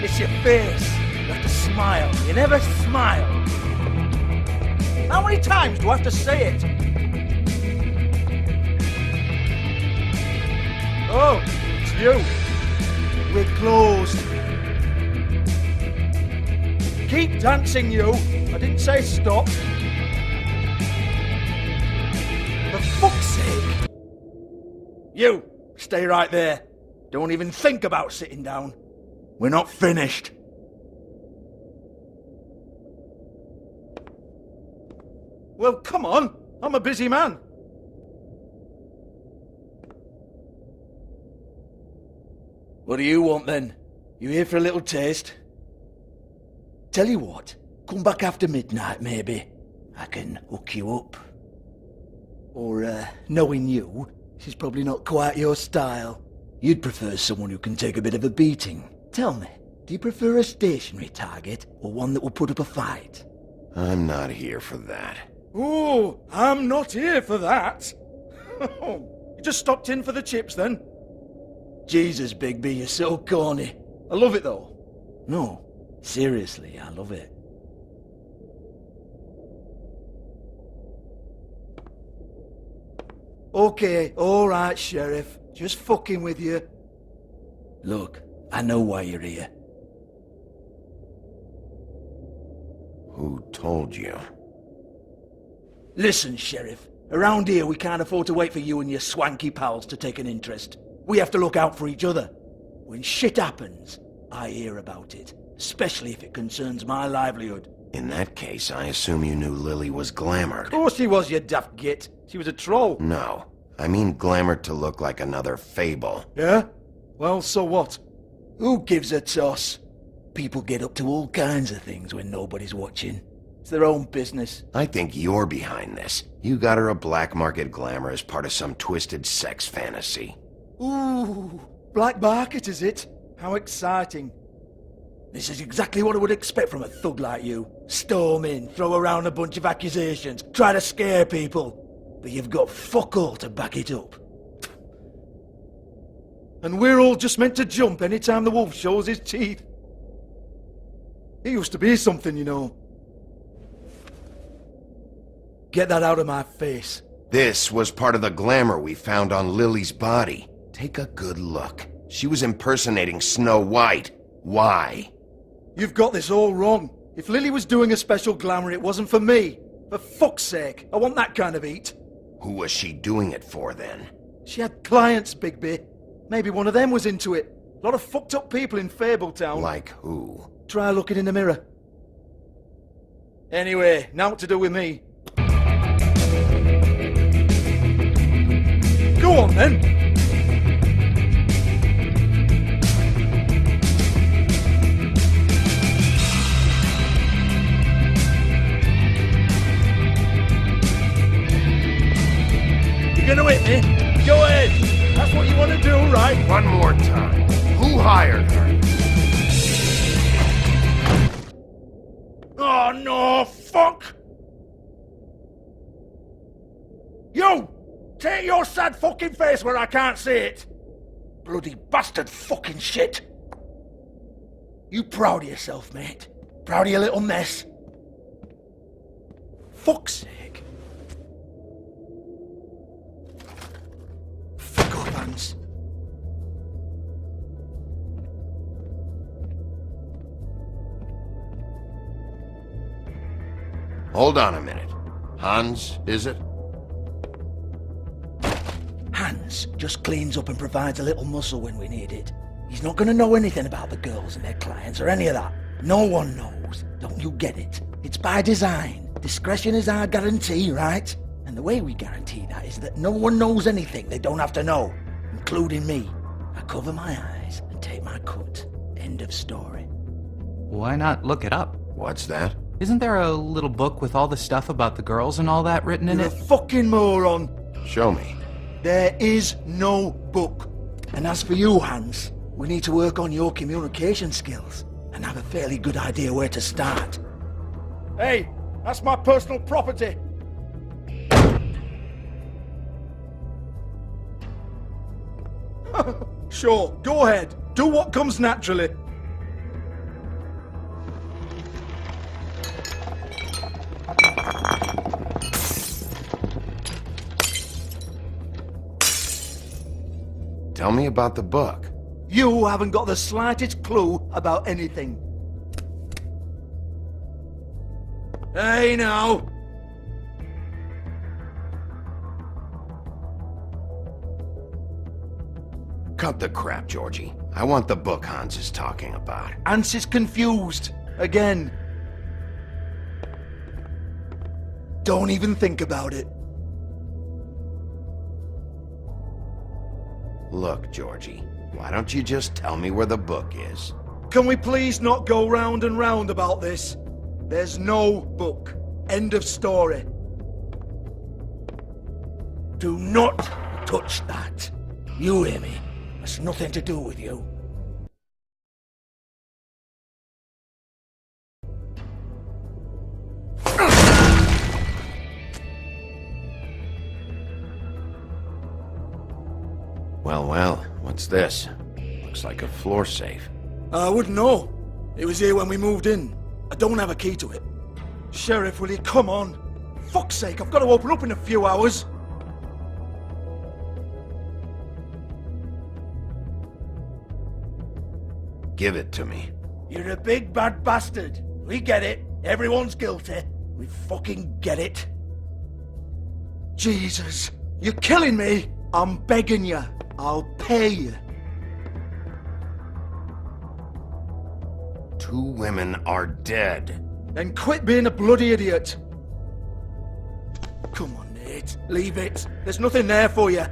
[SPEAKER 17] It's your face. You have to smile. You never smile. How many times do I have to say it? Oh, it's you. We're closed. Keep dancing, you. I didn't say stop. For fuck's sake. You, stay right there. Don't even think about sitting down. We're not finished. Well, come on. I'm a busy man. What do you want then? You here for a little taste? Tell you what, come back after midnight maybe. I can hook you up. Or, knowing you, she's probably not quite your style. You'd prefer someone who can take a bit of a beating. Tell me, do you prefer a stationary target, or one that will put up a fight?
[SPEAKER 2] I'm not here for that.
[SPEAKER 17] Oh, I'm not here for that. You just stopped in for the chips then? Jesus, Bigby, you're so corny. I love it though. No, seriously, I love it. Okay, alright, Sheriff. Just fucking with you. Look, I know why you're here.
[SPEAKER 2] Who told you?
[SPEAKER 17] Listen, Sheriff. Around here we can't afford to wait for you and your swanky pals to take an interest. We have to look out for each other. When shit happens, I hear about it. Especially if it concerns my livelihood.
[SPEAKER 2] In that case, I assume you knew Lily was glamored.
[SPEAKER 17] Of course she was, you daft git. She was a troll.
[SPEAKER 2] No. I mean glamored to look like another Fable.
[SPEAKER 17] Yeah? Well, so what? Who gives a toss? People get up to all kinds of things when nobody's watching. It's their own business.
[SPEAKER 2] I think you're behind this. You got her a black market glamour as part of some twisted sex fantasy.
[SPEAKER 17] Ooh, black market is it? How exciting. This is exactly what I would expect from a thug like you. Storm in, throw around a bunch of accusations, try to scare people. But you've got fuck all to back it up. And we're all just meant to jump any time the wolf shows his teeth. He used to be something, you know. Get that out of my face.
[SPEAKER 2] This was part of the glamour we found on Lily's body. Take a good look. She was impersonating Snow White. Why?
[SPEAKER 17] You've got this all wrong. If Lily was doing a special glamour, it wasn't for me. For fuck's sake, I want that kind of eat.
[SPEAKER 2] Who was she doing it for, then?
[SPEAKER 17] She had clients, Bigby. Maybe one of them was into it. A lot of fucked up people in Fabletown.
[SPEAKER 2] Like who?
[SPEAKER 17] Try looking in the mirror. Anyway, now what to do with me? Go on, then. You're gonna hit me? Go ahead. That's what you want to do, right?
[SPEAKER 2] One more time. Who hired her?
[SPEAKER 17] Oh, no, fuck! You! Take your sad fucking face where I can't see it! Bloody bastard fucking shit! You proud of yourself, mate? Proud of your little mess? Fuck's sake. Fuck off, Hans.
[SPEAKER 2] Hold on a minute. Hans, is it?
[SPEAKER 17] Hans just cleans up and provides a little muscle when we need it. He's not gonna know anything about the girls and their clients or any of that. No one knows. Don't you get it? It's by design. Discretion is our guarantee, right? And the way we guarantee that is that no one knows anything they don't have to know, including me. I cover my eyes and take my cut. End of story.
[SPEAKER 20] Why not look it up?
[SPEAKER 2] What's that?
[SPEAKER 20] Isn't there a little book with all the stuff about the girls and all that written in
[SPEAKER 17] You're
[SPEAKER 20] it?
[SPEAKER 17] a fucking moron.
[SPEAKER 2] Show me.
[SPEAKER 17] There is no book. And as for you, Hans, we need to work on your communication skills and have a fairly good idea where to start. Hey, that's my personal property. Sure, go ahead. Do what comes naturally.
[SPEAKER 2] Tell me about the book.
[SPEAKER 17] You haven't got the slightest clue about anything. Hey, now.
[SPEAKER 2] Cut the crap, Georgie. I want the book Hans is talking about.
[SPEAKER 17] Hans is confused. Again. Don't even think about it.
[SPEAKER 2] Look, Georgie, why don't you just tell me where the book is?
[SPEAKER 17] Can we please not go round and round about this? There's no book. End of story. Do not touch that. You hear me? It's nothing to do with you.
[SPEAKER 2] Well, what's this? Looks like a floor safe.
[SPEAKER 17] I wouldn't know. It was here when we moved in. I don't have a key to it. Sheriff, will you come on? Fuck's sake, I've got to open up in a few hours.
[SPEAKER 2] Give it to me.
[SPEAKER 17] You're a big bad bastard. We get it. Everyone's guilty. We fucking get it. Jesus, you're killing me. I'm begging you. I'll pay you.
[SPEAKER 2] 2 women are dead.
[SPEAKER 17] Then quit being a bloody idiot. Come on, Nate. Leave it. There's nothing there for you.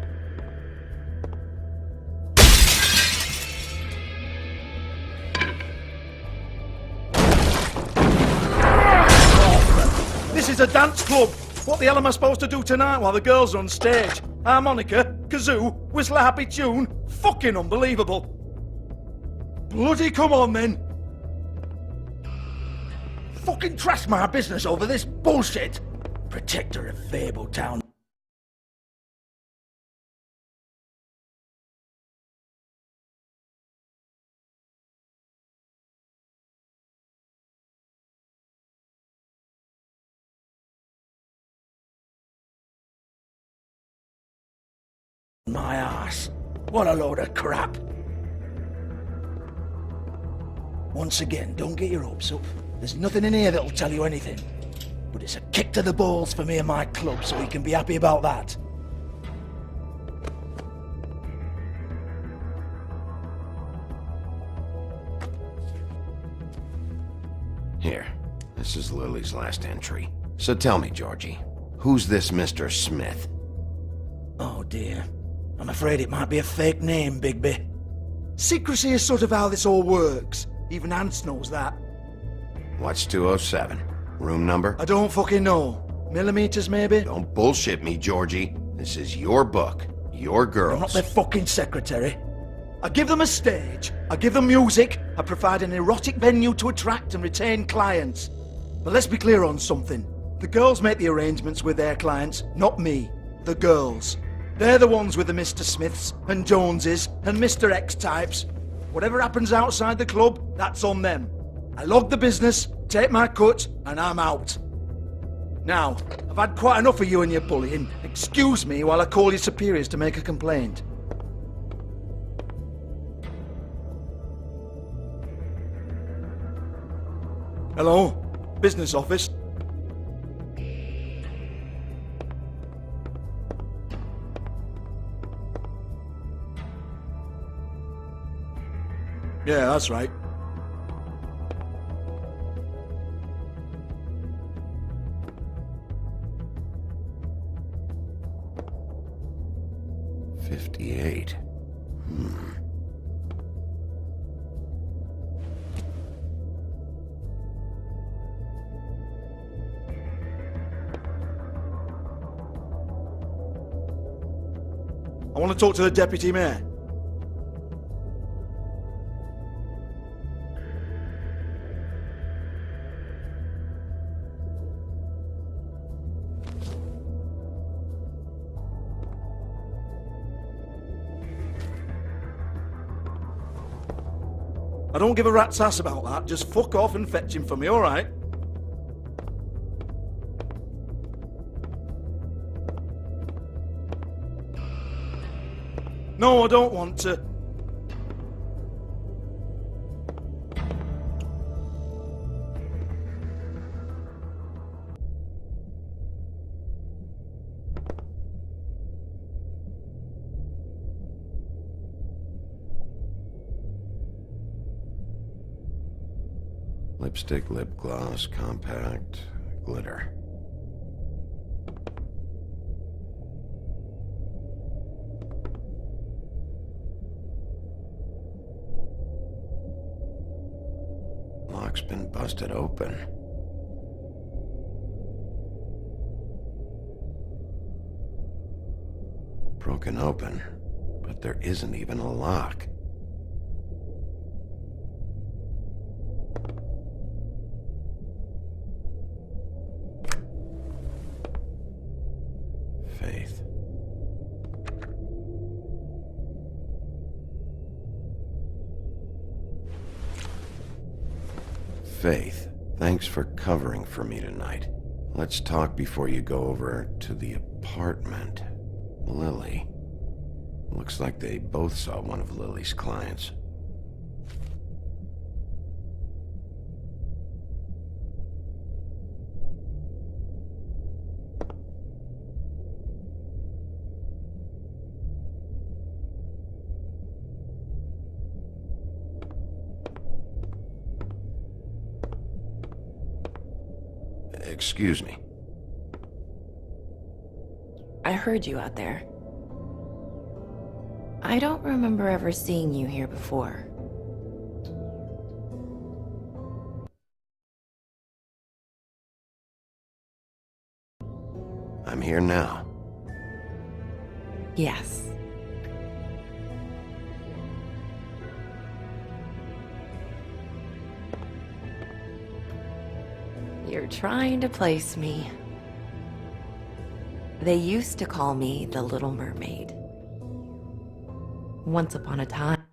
[SPEAKER 17] This is a dance club. What the hell am I supposed to do tonight while the girls are on stage? Harmonica, kazoo, whistle a happy tune? Fucking unbelievable. Bloody come on then. Fucking trash my business over this bullshit. Protector of Fable Town. My ass. What a load of crap. Once again, don't get your hopes up. There's nothing in here that'll tell you anything. But it's a kick to the balls for me and my club, so you can be happy about that.
[SPEAKER 2] Here, this is Lily's last entry. So tell me, Georgie, who's this Mr. Smith?
[SPEAKER 17] Oh dear. I'm afraid it might be a fake name, Bigby. Secrecy is sort of how this all works. Even Hans knows that.
[SPEAKER 2] What's 207? Room number?
[SPEAKER 17] I don't fucking know. Millimeters, maybe?
[SPEAKER 2] Don't bullshit me, Georgie. This is your book. Your girls.
[SPEAKER 17] I'm not their fucking secretary. I give them a stage. I give them music. I provide an erotic venue to attract and retain clients. But let's be clear on something. The girls make the arrangements with their clients, not me. The girls. They're the ones with the Mr. Smiths and Joneses and Mr. X types. Whatever happens outside the club, that's on them. I log the business, take my cut, and I'm out. Now, I've had quite enough of you and your bullying. Excuse me while I call your superiors to make a complaint. Hello? Business office? Yeah, that's right.
[SPEAKER 2] $58.
[SPEAKER 17] I want to talk to the deputy mayor. I don't give a rat's ass about that. Just fuck off and fetch him for me, alright? No, I don't want to.
[SPEAKER 2] Lipstick, lip gloss, compact, glitter. lock's been busted open. Broken open, but there isn't even a lock. Faith. Faith, thanks for covering for me tonight. Let's talk before you go over to the apartment. Lily. Looks like they both saw one of Lily's clients. Excuse me.
[SPEAKER 21] I heard you out there. I don't remember ever seeing you here before.
[SPEAKER 2] I'm here now.
[SPEAKER 21] Yes. You're trying to place me. They used to call me the Little Mermaid. Once upon a time.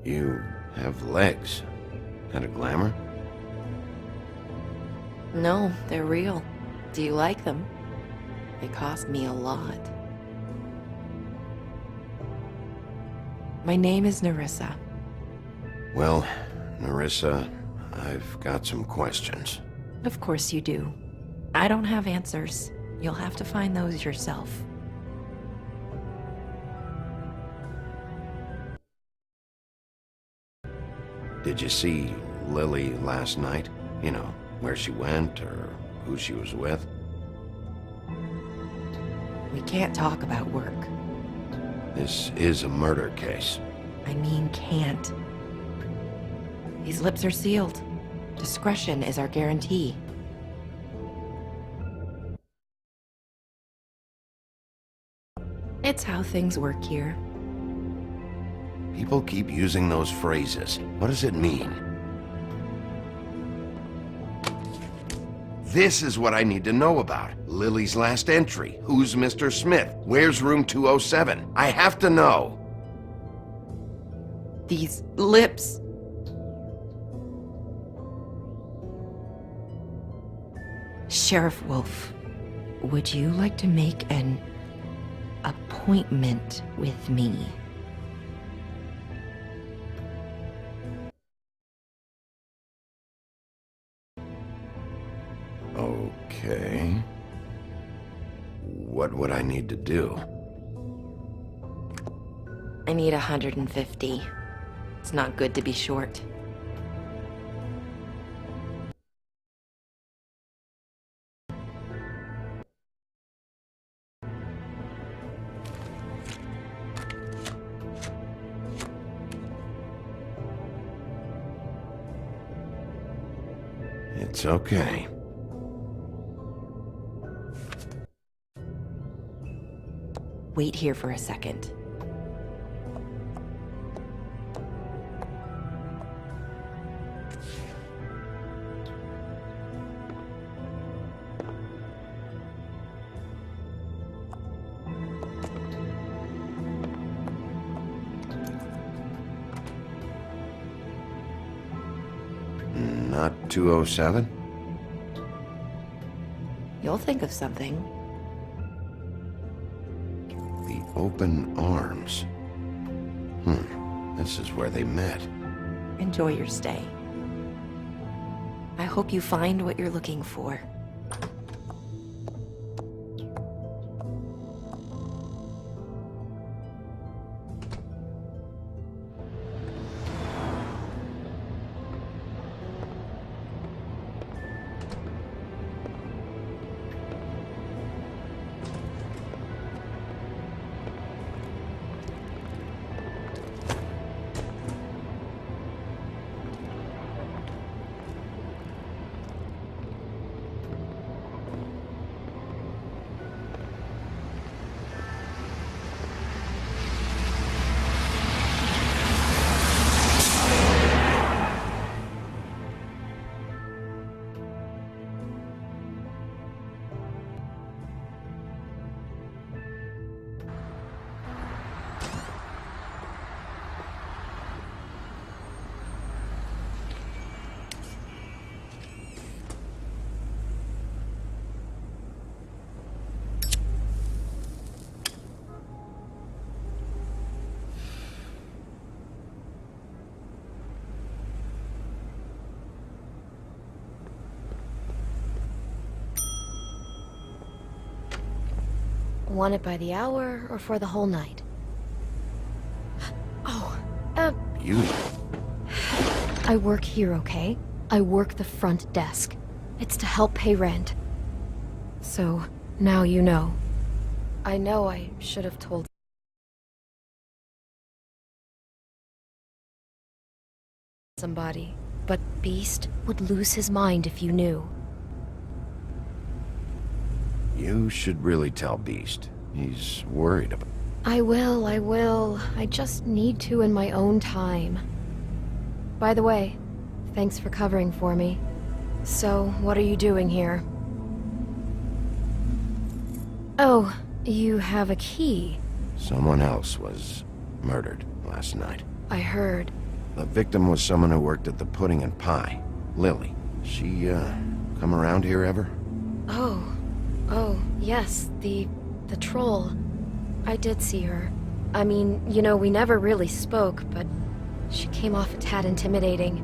[SPEAKER 2] You have legs. And a glamour?
[SPEAKER 21] No, they're real. Do you like them? They cost me a lot. My name is Nerissa.
[SPEAKER 2] Well, Nerissa, I've got some questions.
[SPEAKER 21] Of course you do. I don't have answers. You'll have to find those yourself.
[SPEAKER 2] Did you see Lily last night? You know, where she went or who she was with?
[SPEAKER 21] We can't talk about work.
[SPEAKER 2] This is a murder case.
[SPEAKER 21] I mean can't. These lips are sealed. Discretion is our guarantee. It's how things work here.
[SPEAKER 2] People keep using those phrases. What does it mean? This is what I need to know about. Lily's last entry. Who's Mr. Smith? Where's room 207? I have to know.
[SPEAKER 21] These lips. Sheriff Wolf, would you like to make an appointment with me?
[SPEAKER 2] Okay. What would I need to do?
[SPEAKER 21] I need 150. It's not good to be short.
[SPEAKER 2] It's okay.
[SPEAKER 21] Wait here for a second.
[SPEAKER 2] Not 207?
[SPEAKER 21] You'll think of something.
[SPEAKER 2] The open arms. This is where they met.
[SPEAKER 21] Enjoy your stay. I hope you find what you're looking for.
[SPEAKER 4] Want it by the hour or for the whole night? Oh,
[SPEAKER 2] Beauty.
[SPEAKER 4] I work here, okay? I work the front desk. It's to help pay rent. So, now you know. I know I should have told somebody, but Beast would lose his mind if you knew.
[SPEAKER 2] You should really tell Beast. He's worried about...
[SPEAKER 4] I will. I just need to in my own time. By the way, thanks for covering for me. So, what are you doing here? Oh, you have a key.
[SPEAKER 2] Someone else was murdered last night.
[SPEAKER 4] I heard.
[SPEAKER 2] The victim was someone who worked at the Pudding and Pie. Lily. She, come around here ever?
[SPEAKER 4] Oh, yes, the troll. I did see her. I mean, you know, we never really spoke, but she came off a tad intimidating.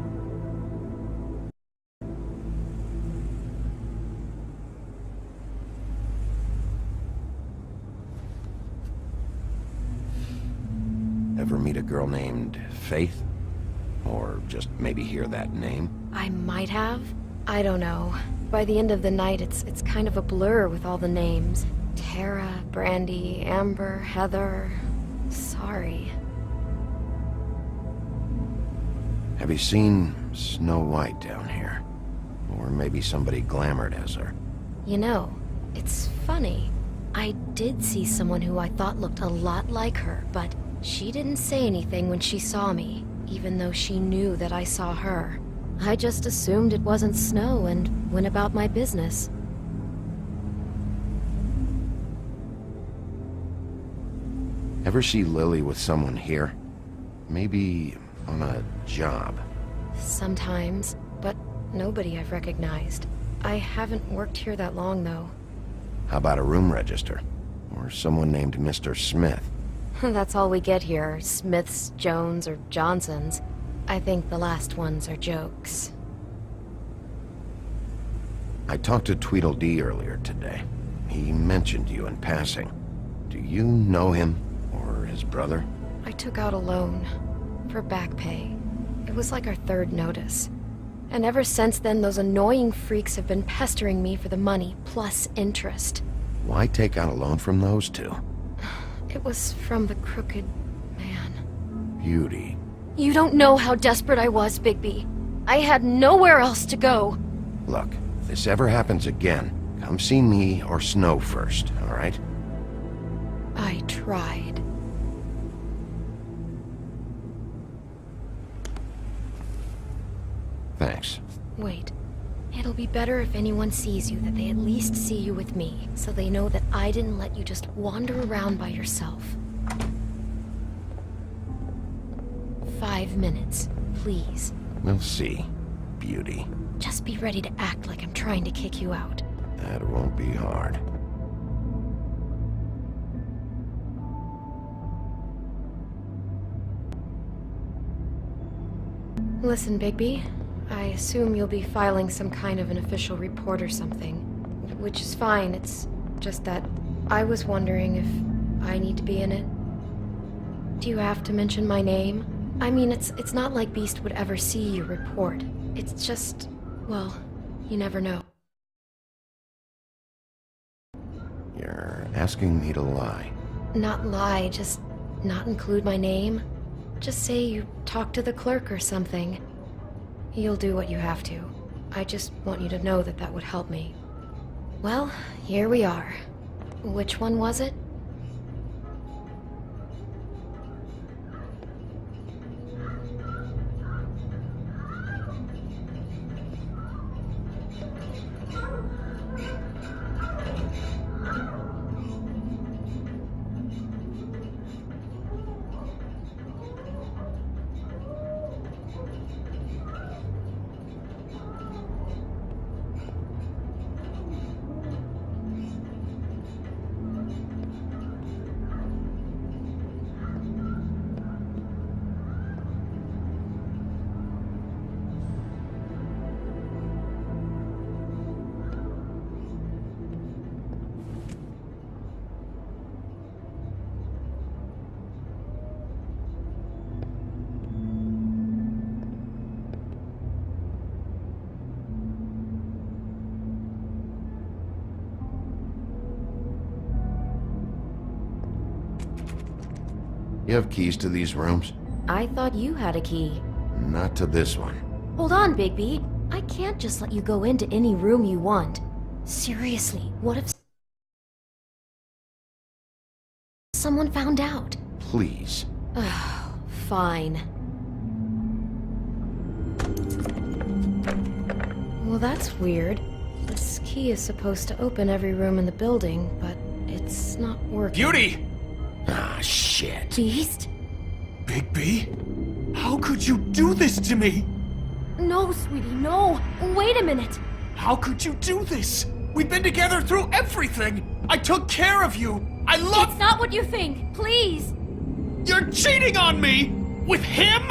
[SPEAKER 2] Ever meet a girl named Faith? Or just maybe hear that name?
[SPEAKER 4] I might have. I don't know. By the end of the night, it's kind of a blur with all the names. Tara, Brandy, Amber, Heather... Sorry.
[SPEAKER 2] Have you seen Snow White down here? Or maybe somebody glamored as her?
[SPEAKER 4] You know, it's funny. I did see someone who I thought looked a lot like her, but she didn't say anything when she saw me, even though she knew that I saw her. I just assumed it wasn't Snow and went about my business.
[SPEAKER 2] Ever see Lily with someone here? Maybe on a job?
[SPEAKER 4] Sometimes, but nobody I've recognized. I haven't worked here that long, though.
[SPEAKER 2] How about a room register? Or someone named Mr. Smith?
[SPEAKER 4] That's all we get here, Smiths, Jones, or Johnsons. I think the last ones are jokes.
[SPEAKER 2] I talked to Tweedledee earlier today. He mentioned you in passing. Do you know him? Or his brother?
[SPEAKER 4] I took out a loan. For back pay. It was like our third notice. And ever since then, those annoying freaks have been pestering me for the money, plus interest.
[SPEAKER 2] Why take out a loan from those two?
[SPEAKER 4] It was from the crooked man.
[SPEAKER 2] Beauty.
[SPEAKER 4] You don't know how desperate I was, Bigby. I had nowhere else to go.
[SPEAKER 2] Look, if this ever happens again, come see me or Snow first, all right?
[SPEAKER 4] I tried.
[SPEAKER 2] Thanks.
[SPEAKER 4] Wait. It'll be better if anyone sees you that they at least see you with me, so they know that I didn't let you just wander around by yourself. 5 minutes, please.
[SPEAKER 2] We'll see, Beauty.
[SPEAKER 4] Just be ready to act like I'm trying to kick you out.
[SPEAKER 2] That won't be hard.
[SPEAKER 4] Listen, Bigby. I assume you'll be filing some kind of an official report or something. Which is fine, it's just that I was wondering if I need to be in it. Do you have to mention my name? I mean, it's not like Beast would ever see your report. It's just, well, you never know.
[SPEAKER 2] You're asking me to lie.
[SPEAKER 4] Not lie, just not include my name. Just say you talked to the clerk or something. You'll do what you have to. I just want you to know that that would help me. Well, here we are. Which one was it?
[SPEAKER 2] You have keys to these rooms?
[SPEAKER 4] I thought you had a key.
[SPEAKER 2] Not to this one.
[SPEAKER 4] Hold on, Bigby. I can't just let you go into any room you want. Seriously, what if someone found out?
[SPEAKER 2] Please.
[SPEAKER 4] Fine. Well, that's weird. This key is supposed to open every room in the building, but it's not working.
[SPEAKER 7] Beauty!
[SPEAKER 2] Ah, shit.
[SPEAKER 4] Beast?
[SPEAKER 7] Bigby? How could you do this to me?
[SPEAKER 12] No, sweetie, no. Wait a minute.
[SPEAKER 7] How could you do this? We've been together through everything. I took care of you. I love—
[SPEAKER 12] It's not what you think. Please.
[SPEAKER 7] You're cheating on me! With him?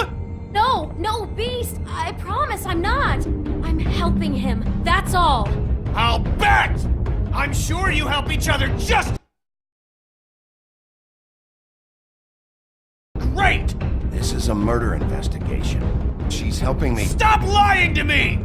[SPEAKER 12] No, Beast. I promise I'm not. I'm helping him. That's all.
[SPEAKER 7] I'll bet! I'm sure you help each other just great!
[SPEAKER 2] This is a murder investigation. She's helping me—
[SPEAKER 7] Stop lying to me!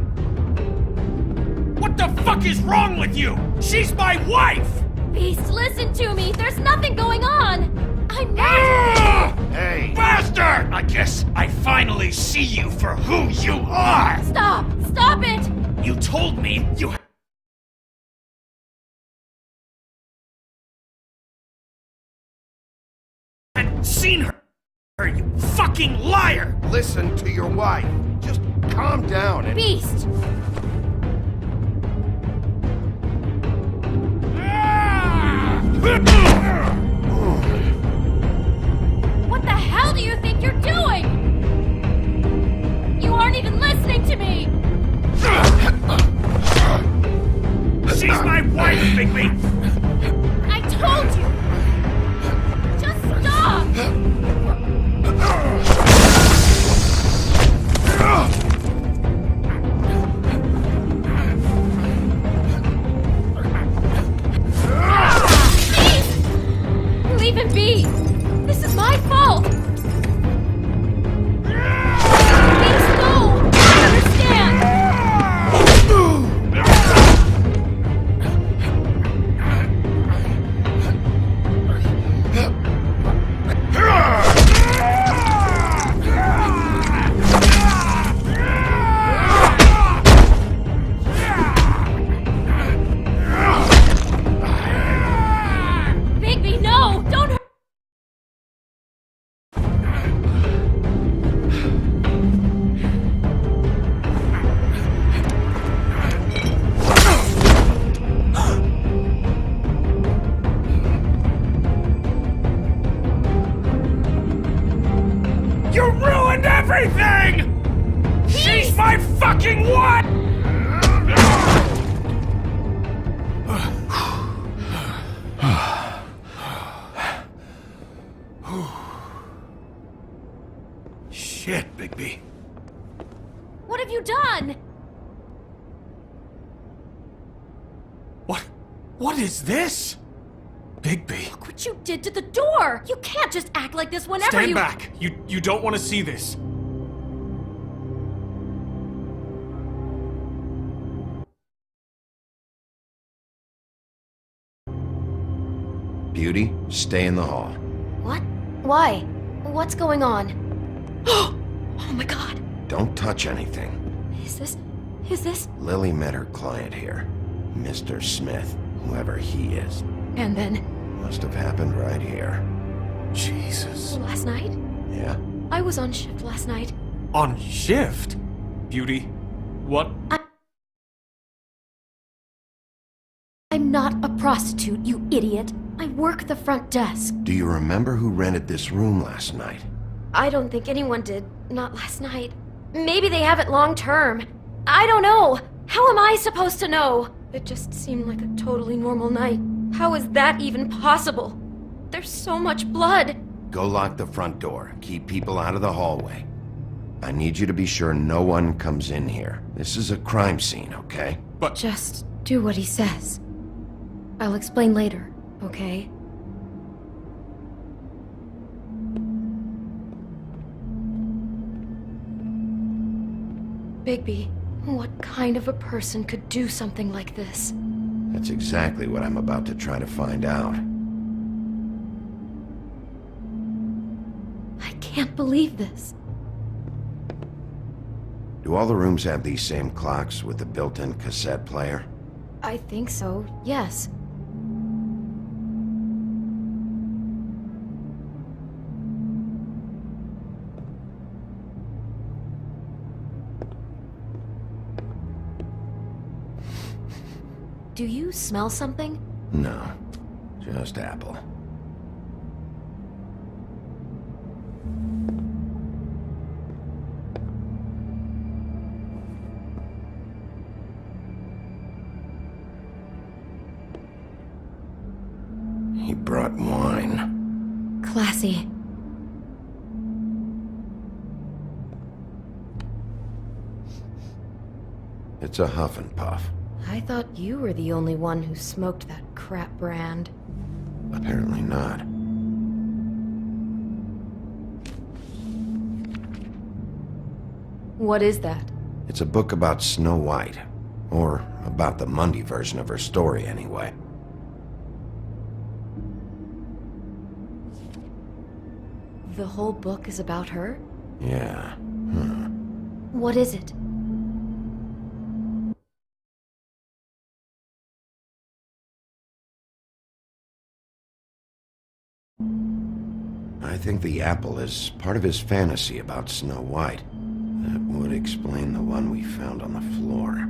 [SPEAKER 7] What the fuck is wrong with you? She's my wife!
[SPEAKER 12] Beast, listen to me. There's nothing going on. I'm not—
[SPEAKER 7] Hey! Bastard! I guess I finally see you for who you are!
[SPEAKER 12] Stop! Stop it!
[SPEAKER 7] You told me you had seen her, you fucking liar!
[SPEAKER 2] Listen to your wife. Just calm down and—
[SPEAKER 12] Beast! What the hell do you think you're doing? You aren't even listening to me!
[SPEAKER 7] She's my wife, Bigby!
[SPEAKER 12] I told you! Just stop! Leave him be! This is my fault! Please, no! I understand! Bigby, no! Don't hurt—
[SPEAKER 7] You ruined everything! She's my fucking wife! Shit, Bigby.
[SPEAKER 12] What have you done?
[SPEAKER 7] What is this? Bigby.
[SPEAKER 12] Look what you did to the door! You can't just act like this whenever
[SPEAKER 7] Stand
[SPEAKER 12] you—
[SPEAKER 7] back. You don't want to see this.
[SPEAKER 2] Beauty, stay in the hall.
[SPEAKER 4] What? Why? What's going on? Oh my god!
[SPEAKER 2] Don't touch anything.
[SPEAKER 4] Is this?
[SPEAKER 2] Lily met her client here. Mr. Smith, whoever he is.
[SPEAKER 4] And then?
[SPEAKER 2] Must have happened right here.
[SPEAKER 7] Jesus.
[SPEAKER 4] Last night?
[SPEAKER 2] Yeah?
[SPEAKER 4] I was on shift last night.
[SPEAKER 7] On shift? Beauty, what?
[SPEAKER 4] I'm not a prostitute, you idiot. I work the front desk.
[SPEAKER 2] Do you remember who rented this room last night?
[SPEAKER 4] I don't think anyone did. Not last night. Maybe they have it long term. I don't know. How am I supposed to know? It just seemed like a totally normal night. How is that even possible? There's so much blood.
[SPEAKER 2] Go lock the front door. Keep people out of the hallway. I need you to be sure no one comes in here. This is a crime scene, okay?
[SPEAKER 7] But
[SPEAKER 4] just do what he says. I'll explain later, okay? Bigby, what kind of a person could do something like this?
[SPEAKER 2] That's exactly what I'm about to try to find out.
[SPEAKER 4] can't believe this.
[SPEAKER 2] Do all the rooms have these same clocks with the built-in cassette player?
[SPEAKER 4] I think so, yes. Do you smell something?
[SPEAKER 2] No, just apple. He brought wine.
[SPEAKER 4] Classy.
[SPEAKER 2] It's a huff and puff.
[SPEAKER 4] I thought you were the only one who smoked that crap brand.
[SPEAKER 2] Apparently not.
[SPEAKER 4] What is that?
[SPEAKER 2] It's a book about Snow White. Or about the Mundy version of her story, anyway.
[SPEAKER 4] The whole book is about her?
[SPEAKER 2] Yeah.
[SPEAKER 4] What is it?
[SPEAKER 2] I think the apple is part of his fantasy about Snow White. That would explain the one we found on the floor.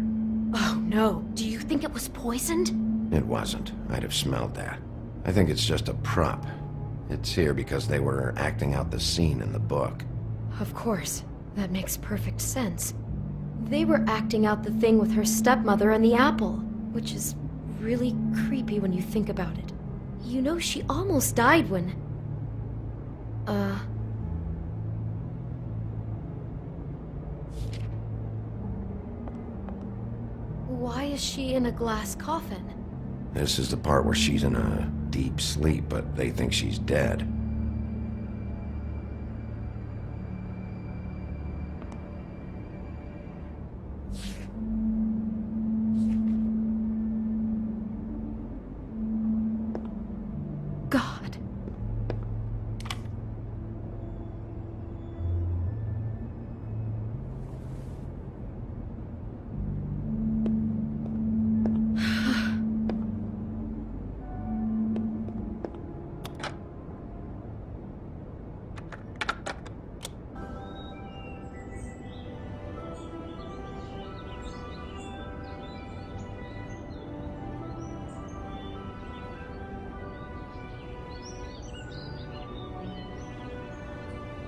[SPEAKER 4] Oh no, do you think it was poisoned?
[SPEAKER 2] It wasn't. I'd have smelled that. I think it's just a prop. It's here because they were acting out the scene in the book.
[SPEAKER 4] Of course. That makes perfect sense. They were acting out the thing with her stepmother and the apple, which is really creepy when you think about it. You know, she almost died when... Why is she in a glass coffin?
[SPEAKER 2] This is the part where she's in a deep sleep, but they think she's dead.
[SPEAKER 4] God.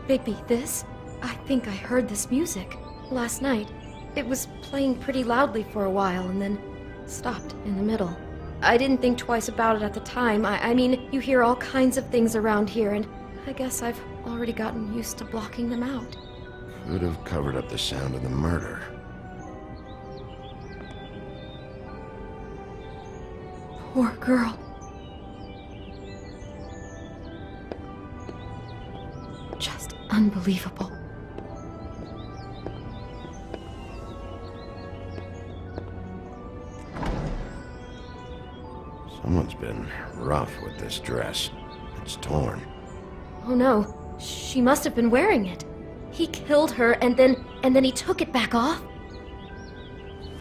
[SPEAKER 4] Bigby, this? I think I heard this music. Last night. It was playing pretty loudly for a while and then stopped in the middle. I didn't think twice about it at the time. I mean, you hear all kinds of things around here and I guess I've already gotten used to blocking them out.
[SPEAKER 2] Could have covered up the sound of the murder.
[SPEAKER 4] Poor girl. Just unbelievable.
[SPEAKER 2] Someone's been rough with this dress. It's torn.
[SPEAKER 4] Oh no, she must have been wearing it. He killed her and then he took it back off?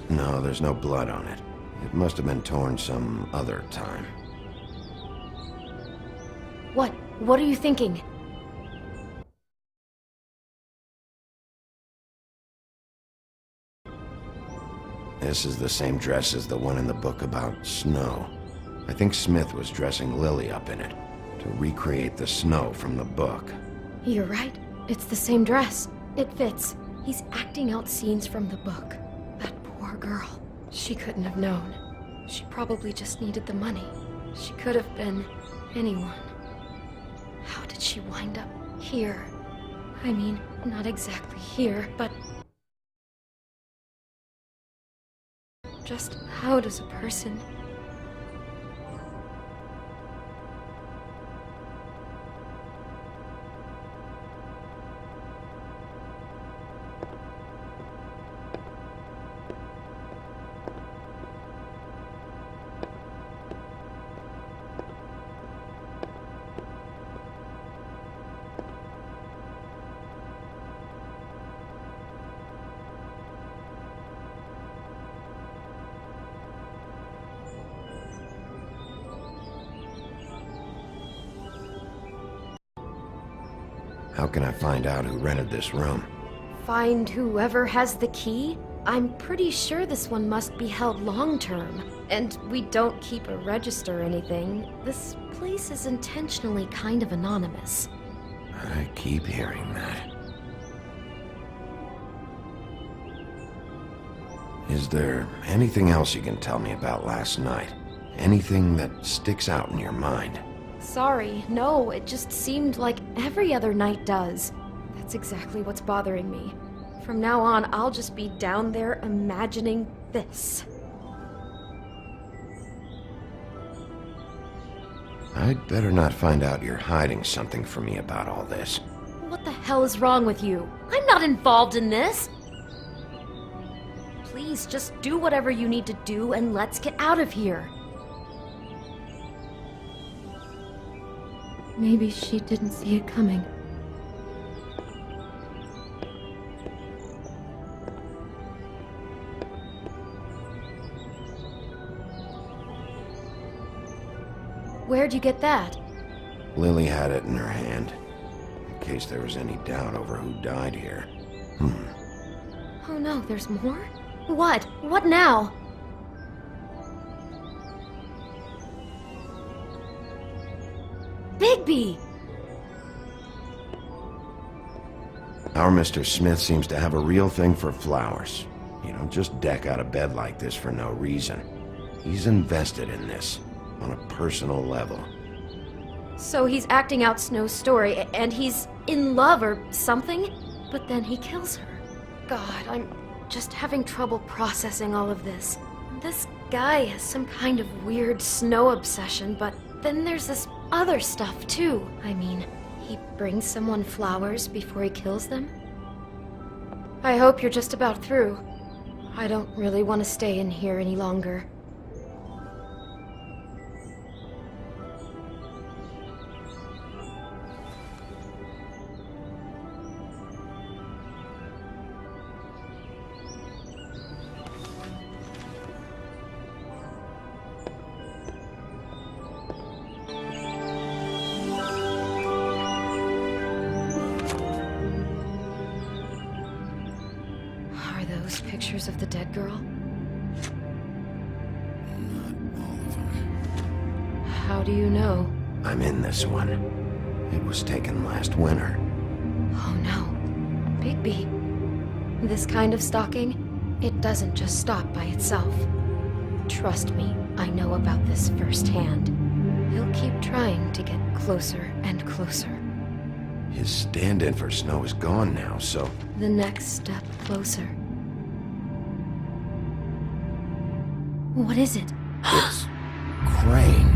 [SPEAKER 2] No, there's no blood on it. It must have been torn some other time.
[SPEAKER 4] What are you thinking?
[SPEAKER 2] This is the same dress as the one in the book about snow. I think Smith was dressing Lily up in it to recreate the snow from the book.
[SPEAKER 4] You're right. It's the same dress. It fits. He's acting out scenes from the book. That poor girl. She couldn't have known. She probably just needed the money. She could have been anyone. How did she wind up here? I mean, not exactly here, but... just how does a person...
[SPEAKER 2] How can I find out who rented this room?
[SPEAKER 4] Find whoever has the key? I'm pretty sure this one must be held long-term. And we don't keep a register or anything. This place is intentionally kind of anonymous.
[SPEAKER 2] I keep hearing that. Is there anything else you can tell me about last night? Anything that sticks out in your mind?
[SPEAKER 4] Sorry, no, it just seemed like every other night does. That's exactly what's bothering me. From now on, I'll just be down there imagining this.
[SPEAKER 2] I'd better not find out you're hiding something from me about all this.
[SPEAKER 4] What the hell is wrong with you? I'm not involved in this! Please, just do whatever you need to do and let's get out of here. Maybe she didn't see it coming. Where'd you get that?
[SPEAKER 2] Lily had it in her hand, in case there was any doubt over who died here.
[SPEAKER 4] Oh no, there's more? What? What now? Bigby!
[SPEAKER 2] Our Mr. Smith seems to have a real thing for flowers. You don't just deck out of bed like this for no reason. He's invested in this, on a personal level.
[SPEAKER 4] So he's acting out Snow's story, and he's in love or something? But then he kills her. God, I'm just having trouble processing all of this. This guy has some kind of weird Snow obsession, but then there's this other stuff too. I mean, he brings someone flowers before he kills them? I hope you're just about through. I don't really want to stay in here any longer. Pictures of the dead girl?
[SPEAKER 2] Not all of them.
[SPEAKER 4] How do you know?
[SPEAKER 2] I'm in this one. It was taken last winter.
[SPEAKER 4] Oh no. Bigby. This kind of stalking, it doesn't just stop by itself. Trust me, I know about this firsthand. He'll keep trying to get closer and closer.
[SPEAKER 2] His stand-in for Snow is gone now, so...
[SPEAKER 4] The next step closer. What is it?
[SPEAKER 2] It's... Crane.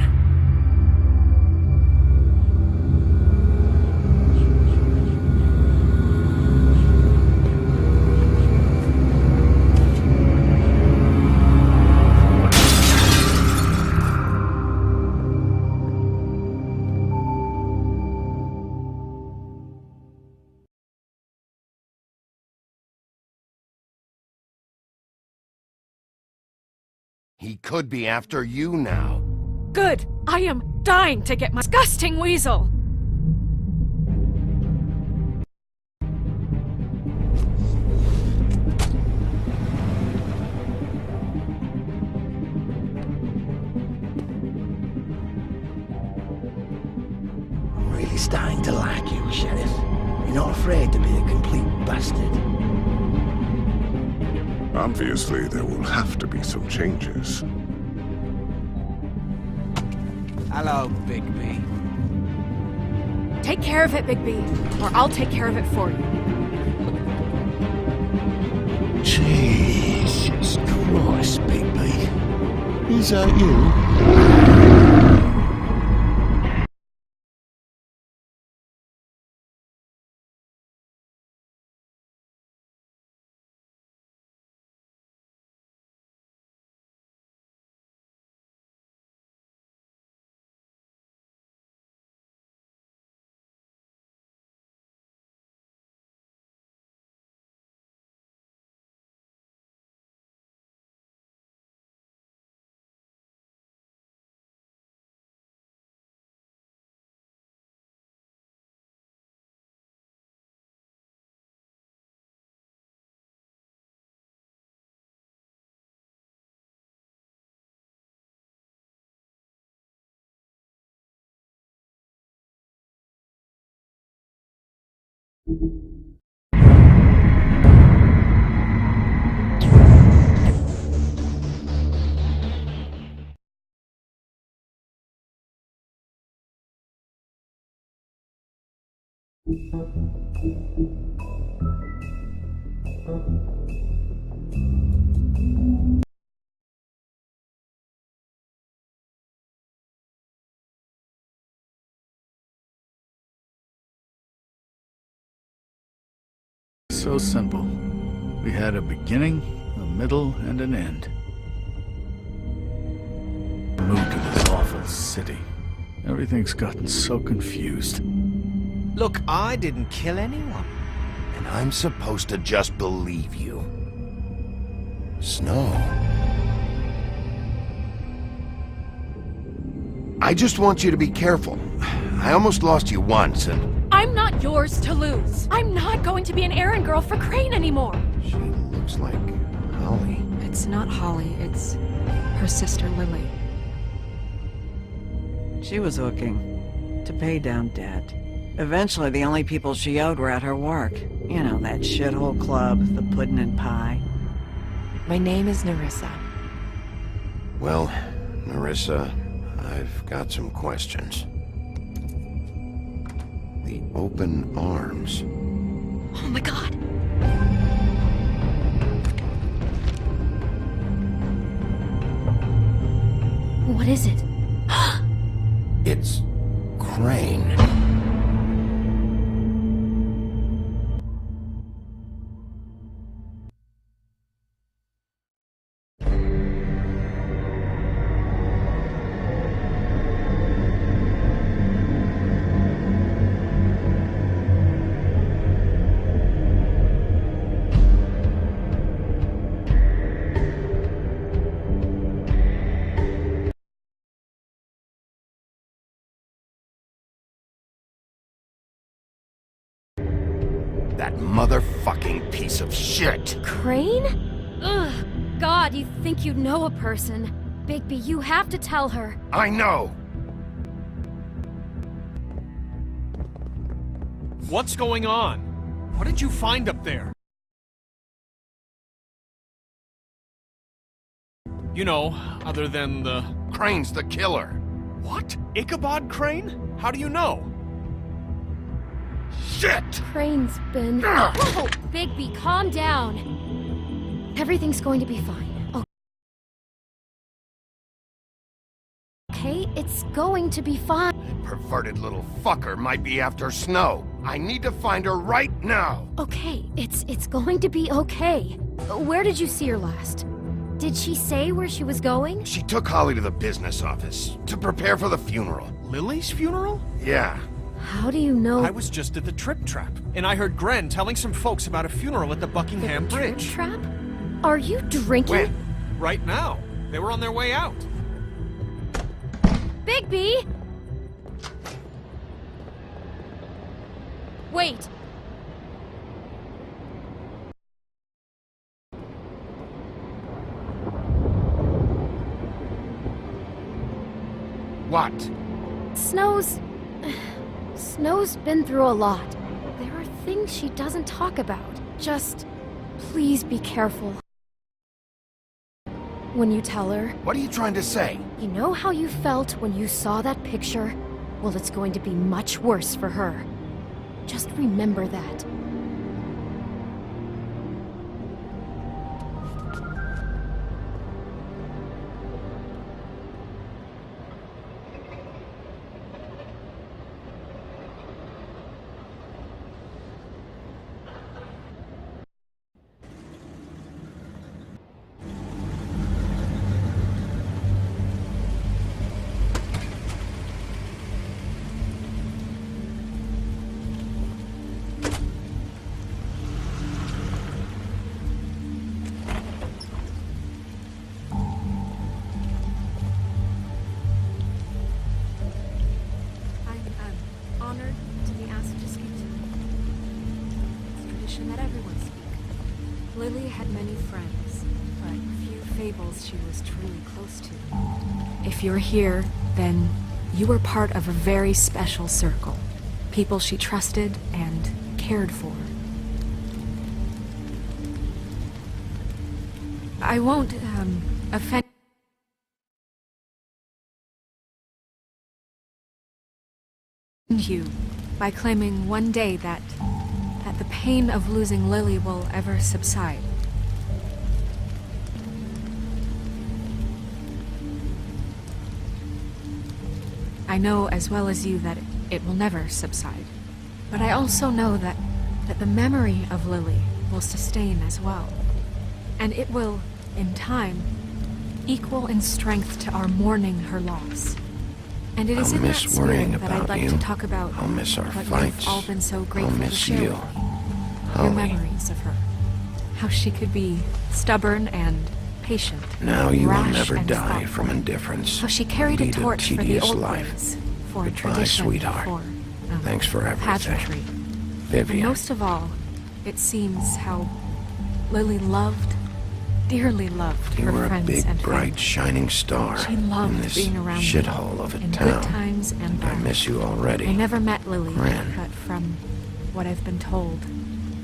[SPEAKER 2] He could be after you now.
[SPEAKER 5] Good! I am dying to get my disgusting weasel!
[SPEAKER 1] Really starting to like you, Sheriff. You're not afraid to be a complete bastard.
[SPEAKER 15] Obviously, there will have to be some changes.
[SPEAKER 7] Hello, Bigby.
[SPEAKER 5] Take care of it, Bigby, or I'll take care of it for you.
[SPEAKER 3] Jesus Christ, Bigby. Is that you?
[SPEAKER 16] So simple. We had a beginning, a middle, and an end. Moved to this awful city. Everything's gotten so confused.
[SPEAKER 7] Look, I didn't kill anyone.
[SPEAKER 2] And I'm supposed to just believe you. Snow. I just want you to be careful. I almost lost you once, and...
[SPEAKER 5] I'm not yours to lose. I'm not going to be an errand girl for Crane anymore.
[SPEAKER 2] She looks like Holly.
[SPEAKER 5] It's not Holly, it's her sister Lily.
[SPEAKER 14] She was hooking to pay down debt. Eventually, the only people she owed were at her work. You know, that shithole club, the pudding and pie.
[SPEAKER 21] My name is Nerissa.
[SPEAKER 2] Well, Nerissa, I've got some questions. The open arms.
[SPEAKER 5] Oh my god!
[SPEAKER 12] What is it?
[SPEAKER 2] It's Crane. That motherfucking piece of shit!
[SPEAKER 12] Crane? Ugh. God, you think you know a person. Bigby, you have to tell her.
[SPEAKER 2] I know!
[SPEAKER 7] What's going on? What did you find up there? You know, other than the...
[SPEAKER 2] Crane's the killer.
[SPEAKER 7] What? Ichabod Crane? How do you know?
[SPEAKER 2] Shit!
[SPEAKER 12] Crane's been... Whoa! Bigby, calm down. Everything's going to be fine. Okay, it's going to be fine.
[SPEAKER 2] That perverted little fucker might be after Snow. I need to find her right now.
[SPEAKER 12] Okay, it's going to be okay. Where did you see her last? Did she say where she was going?
[SPEAKER 2] She took Holly to the business office to prepare for the funeral.
[SPEAKER 7] Lily's funeral?
[SPEAKER 2] Yeah.
[SPEAKER 12] How do you know?
[SPEAKER 7] I was just at the Trip Trap, and I heard Gren telling some folks about a funeral at the Buckingham Bridge.
[SPEAKER 12] Trip Trap? Are you drinking?
[SPEAKER 7] When? Right now. They were on their way out.
[SPEAKER 12] Bigby! Wait.
[SPEAKER 2] What?
[SPEAKER 12] Snow's been through a lot. There are things she doesn't talk about. Just, please be careful. When you tell her...
[SPEAKER 2] What are you trying to say?
[SPEAKER 12] You know how you felt when you saw that picture? Well, it's going to be much worse for her. Just remember that.
[SPEAKER 5] That everyone speak. Lily had many friends, but few fables she was truly close to. If you're here, then you were part of a very special circle. People she trusted and cared for. I won't, offend you by claiming one day that the pain of losing Lily will ever subside. I know as well as you that it will never subside. But I also know that the memory of Lily will sustain as well. And it will, in time, equal in strength to our mourning her loss. And it is in that spirit that I'd like to talk about
[SPEAKER 2] I'll miss our
[SPEAKER 5] what
[SPEAKER 2] fights.
[SPEAKER 5] you've all been so grateful
[SPEAKER 2] I'll
[SPEAKER 5] to
[SPEAKER 2] miss
[SPEAKER 5] share
[SPEAKER 2] you.
[SPEAKER 5] with me. Your
[SPEAKER 2] Holly.
[SPEAKER 5] memories of her. How she could be stubborn and patient.
[SPEAKER 2] Now you will
[SPEAKER 5] rash
[SPEAKER 2] never
[SPEAKER 5] and
[SPEAKER 2] die
[SPEAKER 5] thoughtful.
[SPEAKER 2] from indifference.
[SPEAKER 5] How she carried a
[SPEAKER 2] Lead
[SPEAKER 5] torch for the
[SPEAKER 2] tedious
[SPEAKER 5] old
[SPEAKER 2] life.
[SPEAKER 5] ways, for
[SPEAKER 2] Goodbye,
[SPEAKER 5] tradition,
[SPEAKER 2] sweetheart.
[SPEAKER 5] for
[SPEAKER 2] Thanks for everything.
[SPEAKER 5] pageantry.
[SPEAKER 2] Vivian.
[SPEAKER 5] And most of all, it seems how Lily loved, dearly loved
[SPEAKER 2] You
[SPEAKER 5] her
[SPEAKER 2] were a
[SPEAKER 5] friends
[SPEAKER 2] big,
[SPEAKER 5] and
[SPEAKER 2] bright,
[SPEAKER 5] family.
[SPEAKER 2] shining star
[SPEAKER 5] She loved
[SPEAKER 2] in this
[SPEAKER 5] being around
[SPEAKER 2] shithole
[SPEAKER 5] them
[SPEAKER 2] of a
[SPEAKER 5] in
[SPEAKER 2] town.
[SPEAKER 5] good times and
[SPEAKER 2] I
[SPEAKER 5] bad.
[SPEAKER 2] miss you already.
[SPEAKER 5] I never met Lily,
[SPEAKER 2] Ren.
[SPEAKER 5] but from what I've been told,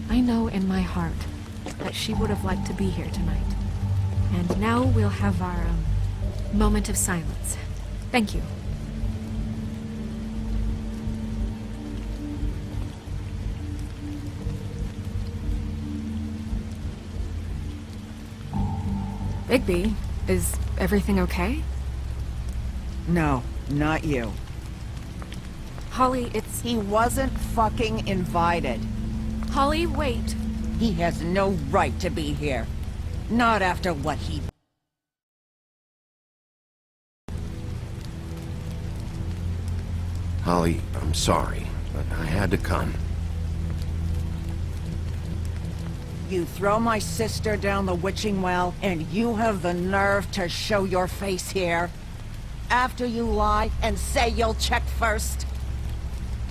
[SPEAKER 5] I know in my heart that she would have liked to be here tonight. And now we'll have our moment of silence. Thank you. Bigby, is everything okay?
[SPEAKER 14] No, not you.
[SPEAKER 5] Holly, it's...
[SPEAKER 14] He wasn't fucking invited.
[SPEAKER 5] Holly, wait.
[SPEAKER 14] He has no right to be here. Not after what he...
[SPEAKER 2] Holly, I'm sorry, but I had to come.
[SPEAKER 14] You throw my sister down the witching well, and you have the nerve to show your face here? After you lie and say you'll check first?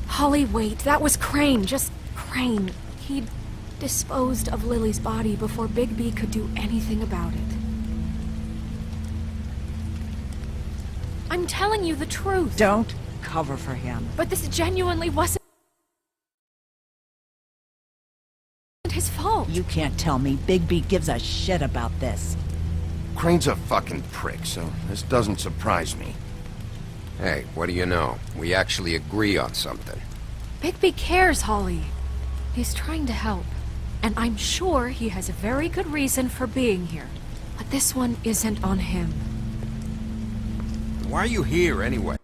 [SPEAKER 5] Holly, wait. That was Crane. Just Crane. He'd disposed of Lily's body before Bigby could do anything about it. I'm telling you the truth.
[SPEAKER 14] Don't cover for him.
[SPEAKER 5] But this genuinely wasn't his fault.
[SPEAKER 14] You can't tell me Bigby gives a shit about this.
[SPEAKER 2] Crane's a fucking prick, so this doesn't surprise me.
[SPEAKER 8] Hey, what do you know? We actually agree on something.
[SPEAKER 5] Bigby cares, Holly. He's trying to help. And I'm sure he has a very good reason for being here. But this one isn't on him.
[SPEAKER 8] Why are you here, anyway?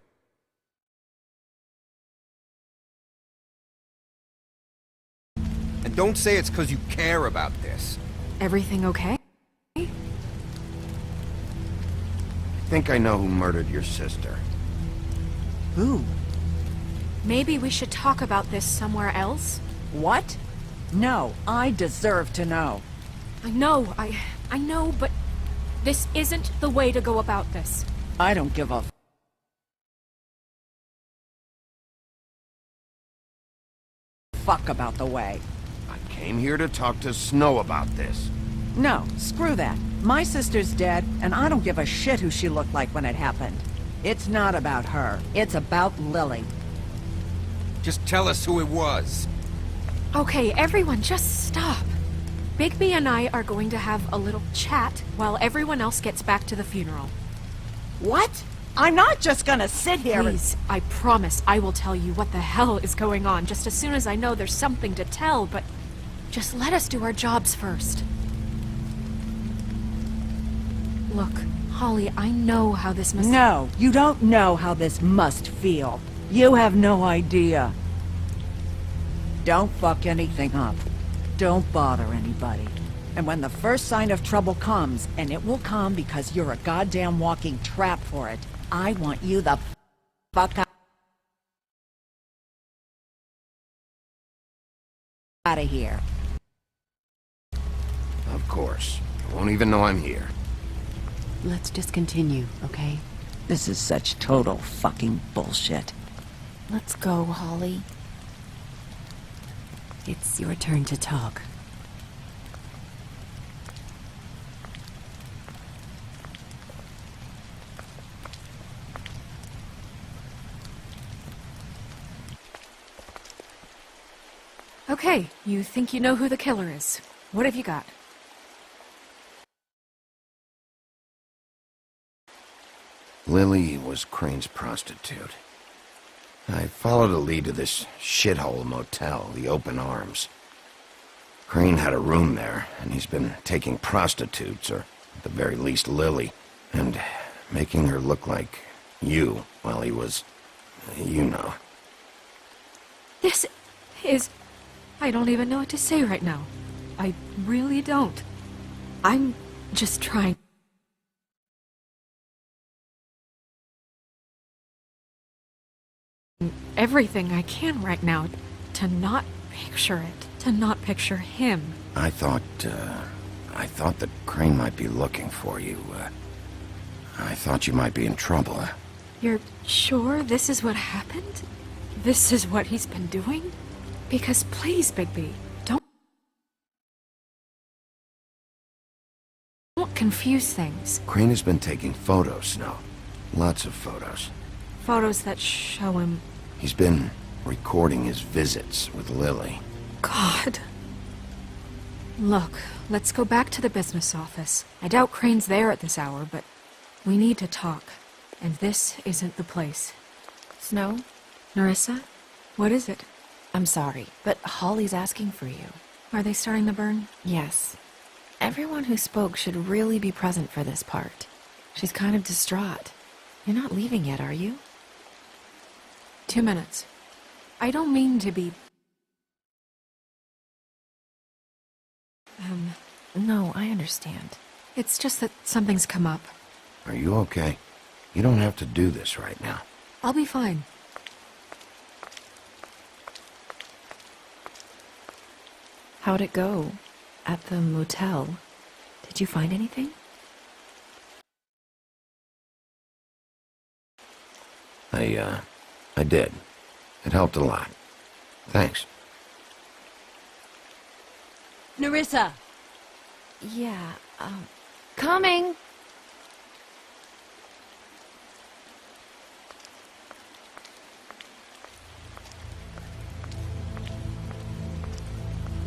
[SPEAKER 8] And don't say it's because you care about this.
[SPEAKER 5] Everything okay?
[SPEAKER 2] I think I know who murdered your sister.
[SPEAKER 14] Who?
[SPEAKER 5] Maybe we should talk about this somewhere else?
[SPEAKER 14] What? No, I deserve to know.
[SPEAKER 5] I know, but this isn't the way to go about this.
[SPEAKER 14] I don't give a fuck about the way.
[SPEAKER 2] I came here to talk to Snow about this.
[SPEAKER 14] No, screw that. My sister's dead, and I don't give a shit who she looked like when it happened. It's not about her. It's about Lily.
[SPEAKER 8] Just tell us who it was.
[SPEAKER 5] Okay, everyone, just stop. Bigby and I are going to have a little chat while everyone else gets back to the funeral.
[SPEAKER 14] What? I'm not just gonna sit here
[SPEAKER 5] Please, I promise I will tell you what the hell is going on just as soon as I know there's something to tell, but just let us do our jobs first. Look, Holly, I know how this must...
[SPEAKER 14] No, you don't know how this must feel. You have no idea. Don't fuck anything up. Don't bother anybody. And when the first sign of trouble comes, and it will come because you're a goddamn walking trap for it, I want you the fuck out of here.
[SPEAKER 2] Of course. I won't even know I'm here.
[SPEAKER 19] Let's just continue, okay?
[SPEAKER 14] This is such total fucking bullshit.
[SPEAKER 19] Let's go, Holly. It's your turn to talk.
[SPEAKER 5] Okay, you think you know who the killer is. What have you got?
[SPEAKER 2] Lily was Crane's prostitute. I followed a lead to this shithole motel, the Open Arms. Crane had a room there, and he's been taking prostitutes, or at the very least Lily, and making her look like you while he was, you know.
[SPEAKER 5] This is... I don't even know what to say right now. I really don't. I'm just trying... everything I can right now to not picture it, to not picture him.
[SPEAKER 2] I thought that Crane might be looking for you. I thought you might be in trouble.
[SPEAKER 5] You're sure this is what happened? This is what he's been doing? Because please, Bigby, don't confuse things.
[SPEAKER 2] Crane has been taking photos, Snow. Lots of photos.
[SPEAKER 5] Photos that show him...
[SPEAKER 2] He's been recording his visits with Lily.
[SPEAKER 5] God. Look, let's go back to the business office. I doubt Crane's there at this hour, but we need to talk. And this isn't the place.
[SPEAKER 19] Snow?
[SPEAKER 5] Nerissa? What is it?
[SPEAKER 19] I'm sorry, but Holly's asking for you.
[SPEAKER 5] Are they starting the burn?
[SPEAKER 19] Yes. Everyone who spoke should really be present for this part. She's kind of distraught. You're not leaving yet, are you?
[SPEAKER 5] 2 minutes. I don't mean to be...
[SPEAKER 19] No, I understand.
[SPEAKER 5] It's just that something's come up.
[SPEAKER 2] Are you okay? You don't have to do this right now.
[SPEAKER 5] I'll be fine.
[SPEAKER 19] How'd it go? At the motel? Did you find anything?
[SPEAKER 2] I did. It helped a lot. Thanks.
[SPEAKER 19] Nerissa! Yeah,
[SPEAKER 4] Coming!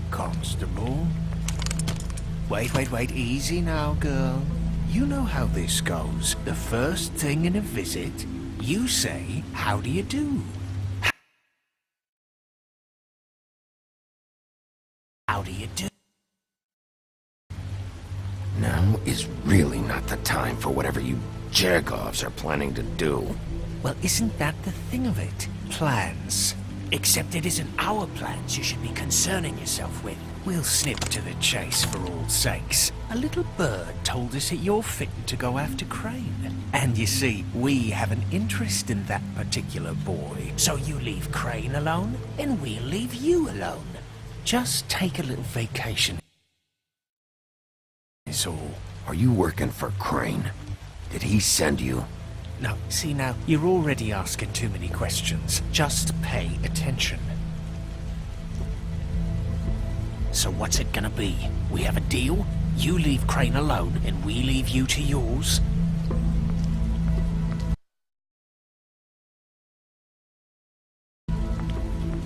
[SPEAKER 7] Constable? Wait, easy now, girl. You know how this goes. The first thing in a visit, you say, "How do you do?" How do you do?
[SPEAKER 2] Now is really not the time for whatever you jerk-offs are planning to do.
[SPEAKER 7] Well, isn't that the thing of it? Plans. Except it isn't our plans you should be concerning yourself with. We'll snip to the chase for all sakes. A little bird told us that you're fitting to go after Crane. And you see, we have an interest in that particular boy. So you leave Crane alone, and we'll leave you alone. Just take a little vacation. Is all.
[SPEAKER 2] Are you working for Crane? Did he send you?
[SPEAKER 7] No, see now, you're already asking too many questions. Just pay attention. So what's it gonna be? We have a deal? You leave Crane alone, and we leave you to yours?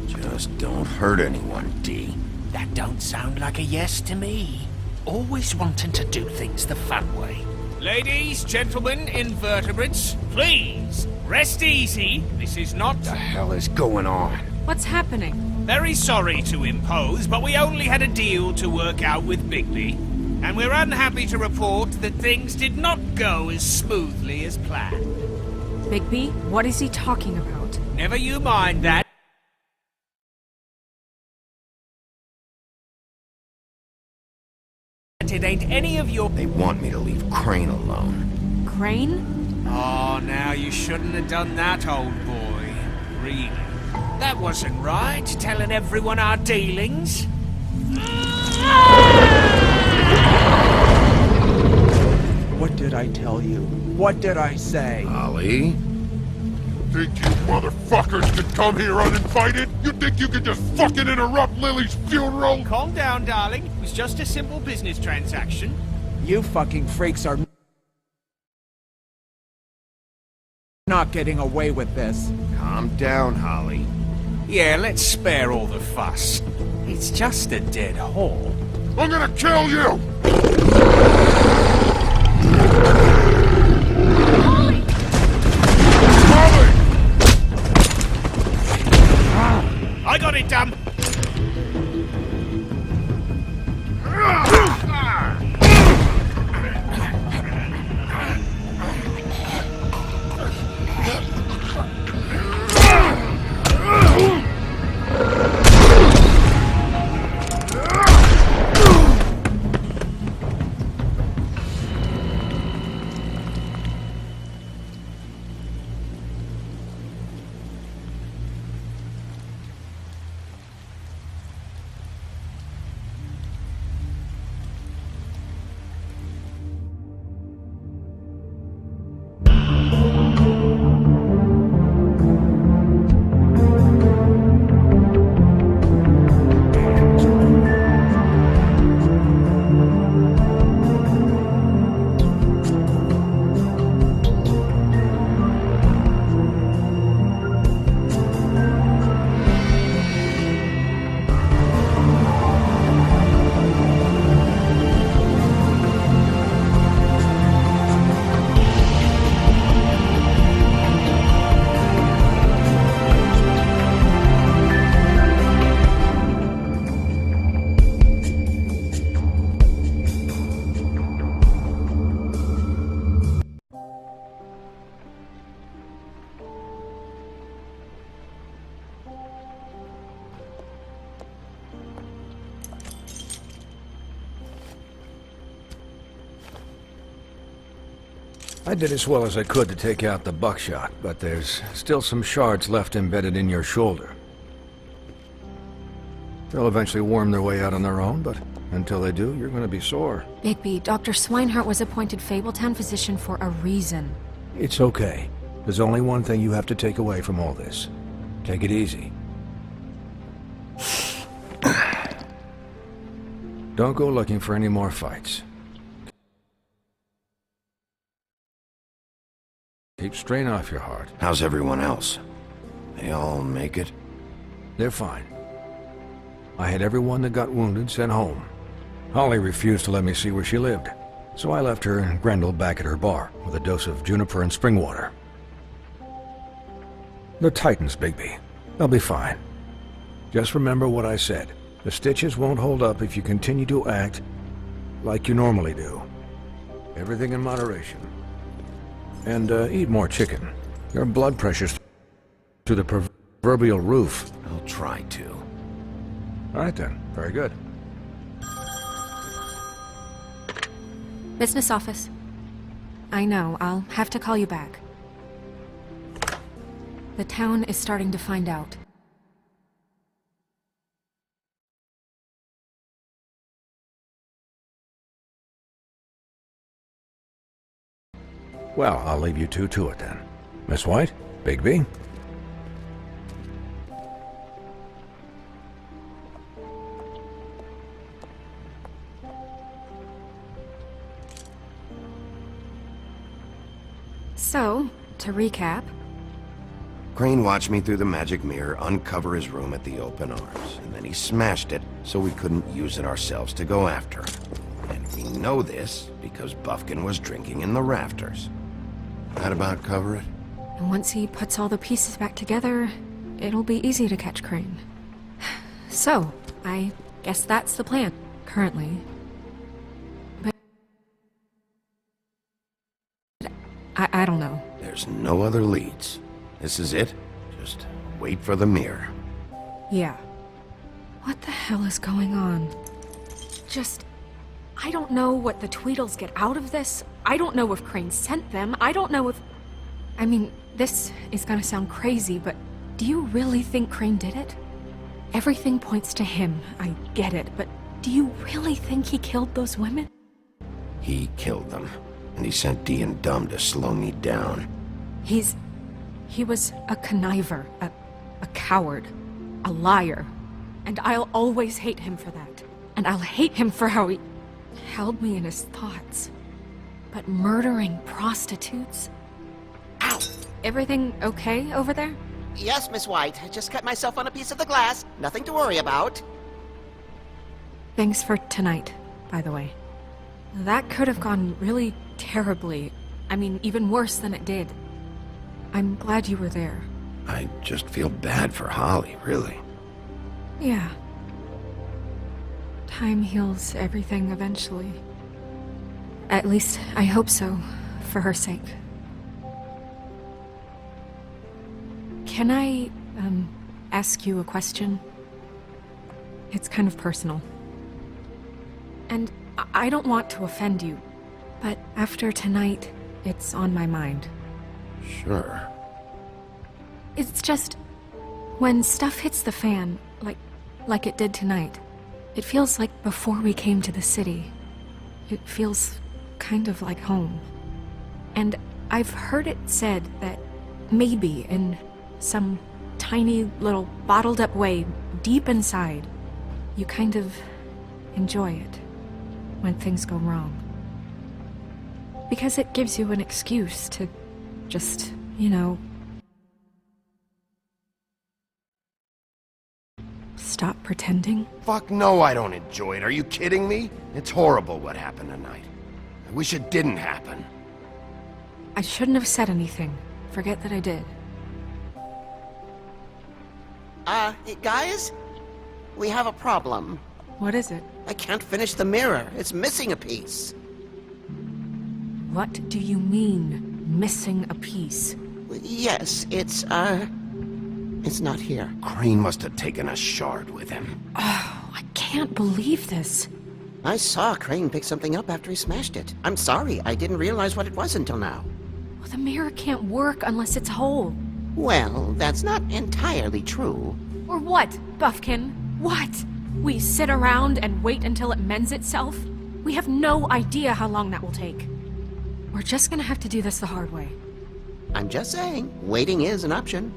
[SPEAKER 2] Just don't hurt anyone, D.
[SPEAKER 7] That don't sound like a yes to me. Always wanting to do things the fun way. Ladies, gentlemen, invertebrates, please, rest easy. This is not...
[SPEAKER 2] What the hell is going on?
[SPEAKER 5] What's happening?
[SPEAKER 7] Very sorry to impose, but we only had a deal to work out with Bigby. And we're unhappy to report that things did not go as smoothly as planned.
[SPEAKER 5] Bigby, what is he talking about?
[SPEAKER 7] Never you mind that. It ain't any of your...
[SPEAKER 2] They want me to leave Crane alone.
[SPEAKER 5] Crane?
[SPEAKER 7] Oh, now you shouldn't have done that, old boy. Really. That wasn't right, telling everyone our dealings.
[SPEAKER 17] What did I tell you? What did I say?
[SPEAKER 2] Holly?
[SPEAKER 10] Think you motherfuckers could come here uninvited? You think you could just fucking interrupt Lily's funeral?
[SPEAKER 7] Calm down, darling. It was just a simple business transaction.
[SPEAKER 17] You fucking freaks are not getting away with this.
[SPEAKER 2] Calm down, Holly.
[SPEAKER 7] Yeah, let's spare all the fuss. It's just a dead hole.
[SPEAKER 10] I'm gonna kill you!
[SPEAKER 7] I got it, damn!
[SPEAKER 13] I did as well as I could to take out the buckshot, but there's still some shards left embedded in your shoulder. They'll eventually worm their way out on their own, but until they do, you're going to be sore.
[SPEAKER 5] Bigby, Dr. Swinehart was appointed Fabletown physician for a reason.
[SPEAKER 13] It's okay. There's only one thing you have to take away from all this. Take it easy. Don't go looking for any more fights. Keep strain off your heart.
[SPEAKER 2] How's everyone else? They all make it?
[SPEAKER 13] They're fine. I had everyone that got wounded sent home. Holly refused to let me see where she lived, so I left her and Grendel back at her bar with a dose of juniper and spring water. They're Titans, Bigby. They'll be fine. Just remember what I said. The stitches won't hold up if you continue to act like you normally do. Everything in moderation. And eat more chicken. Your blood pressure's to the proverbial roof.
[SPEAKER 2] I'll try to.
[SPEAKER 13] All right then. Very good.
[SPEAKER 5] Business office. I know, I'll have to call you back. The town is starting to find out.
[SPEAKER 13] Well, I'll leave you two to it then. Miss White, Bigby.
[SPEAKER 5] So, to recap...
[SPEAKER 2] Crane watched me through the magic mirror uncover his room at the open arms, and then he smashed it so we couldn't use it ourselves to go after him. And we know this because Buffkin was drinking in the rafters. That about cover it?
[SPEAKER 5] And once he puts all the pieces back together, it'll be easy to catch Crane. So, I guess that's the plan, currently. But... I don't know.
[SPEAKER 2] There's no other leads. This is it. Just wait for the mirror.
[SPEAKER 5] Yeah. What the hell is going on? I don't know what the Tweedles get out of this. I don't know if Crane sent them. I don't know if... I mean, this is gonna sound crazy, but do you really think Crane did it? Everything points to him. I get it, but do you really think he killed those women?
[SPEAKER 2] He killed them, and he sent Dee and Dumb to slow me down.
[SPEAKER 5] He was a conniver, a coward, a liar, and I'll always hate him for that. And I'll hate him for how he held me in his thoughts. But murdering prostitutes? Ow! Everything okay over there?
[SPEAKER 11] Yes, Miss White. Just cut myself on a piece of the glass. Nothing to worry about.
[SPEAKER 5] Thanks for tonight, by the way. That could have gone really terribly. I mean, even worse than it did. I'm glad you were there.
[SPEAKER 2] I just feel bad for Holly, really.
[SPEAKER 5] Yeah. Time heals everything eventually. At least, I hope so, for her sake. Can I, ask you a question? It's kind of personal. And I don't want to offend you, but after tonight, it's on my mind.
[SPEAKER 2] Sure.
[SPEAKER 5] It's just, when stuff hits the fan, like it did tonight, it feels like before we came to the city. It feels kind of like home. And I've heard it said that maybe in some tiny little bottled up way deep inside, you kind of enjoy it when things go wrong. Because it gives you an excuse to just, stop pretending.
[SPEAKER 2] Fuck no, I don't enjoy it. Are you kidding me? It's horrible what happened tonight. I wish it didn't happen.
[SPEAKER 5] I shouldn't have said anything. Forget that I did.
[SPEAKER 11] Guys? We have a problem.
[SPEAKER 5] What is it?
[SPEAKER 11] I can't finish the mirror. It's missing a piece.
[SPEAKER 5] What do you mean, missing a piece?
[SPEAKER 11] Yes, it's not here.
[SPEAKER 2] Crane must have taken a shard with him.
[SPEAKER 5] Oh, I can't believe this.
[SPEAKER 11] I saw Crane pick something up after he smashed it. I'm sorry, I didn't realize what it was until now.
[SPEAKER 5] Well, the mirror can't work unless it's whole.
[SPEAKER 11] Well, that's not entirely true.
[SPEAKER 5] Or what, Buffkin? What? We sit around and wait until it mends itself? We have no idea how long that will take. We're just gonna have to do this the hard way.
[SPEAKER 11] I'm just saying, waiting is an option.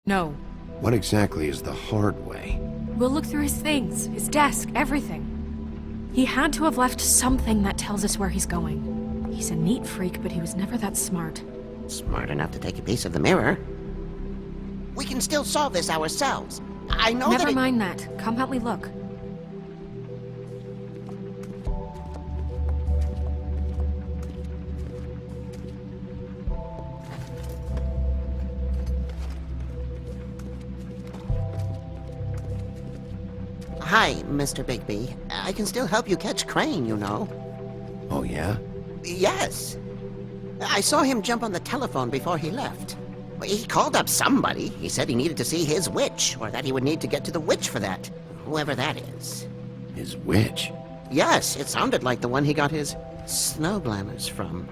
[SPEAKER 5] No.
[SPEAKER 2] What exactly is the hard way?
[SPEAKER 5] We'll look through his things, his desk, everything. He had to have left something that tells us where he's going. He's a neat freak, but he was never that smart.
[SPEAKER 11] Smart enough to take a piece of the mirror. We can still solve this ourselves. I know
[SPEAKER 5] Never mind that. Come help me look.
[SPEAKER 11] Hi, Mr. Bigby. I can still help you catch Crane, you know.
[SPEAKER 2] Oh, yeah?
[SPEAKER 11] Yes. I saw him jump on the telephone before he left. He called up somebody. He said he needed to see his witch, or that he would need to get to the witch for that. Whoever that is.
[SPEAKER 2] His witch?
[SPEAKER 11] Yes, it sounded like the one he got his snow glamours from.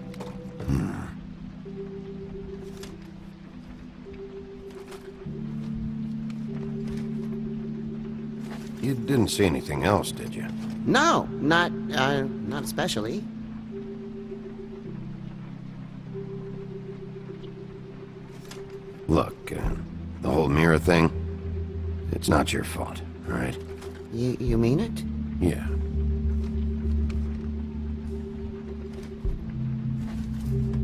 [SPEAKER 2] You didn't see anything else, did you?
[SPEAKER 11] No, not especially.
[SPEAKER 2] Look, the whole mirror thing, it's not your fault, all right?
[SPEAKER 11] You mean it?
[SPEAKER 2] Yeah.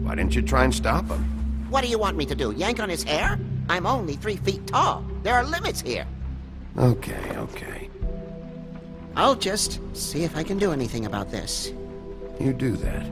[SPEAKER 2] Why didn't you try and stop him?
[SPEAKER 11] What do you want me to do, yank on his hair? I'm only 3 feet tall. There are limits here.
[SPEAKER 2] Okay.
[SPEAKER 11] I'll just see if I can do anything about this.
[SPEAKER 2] You do that.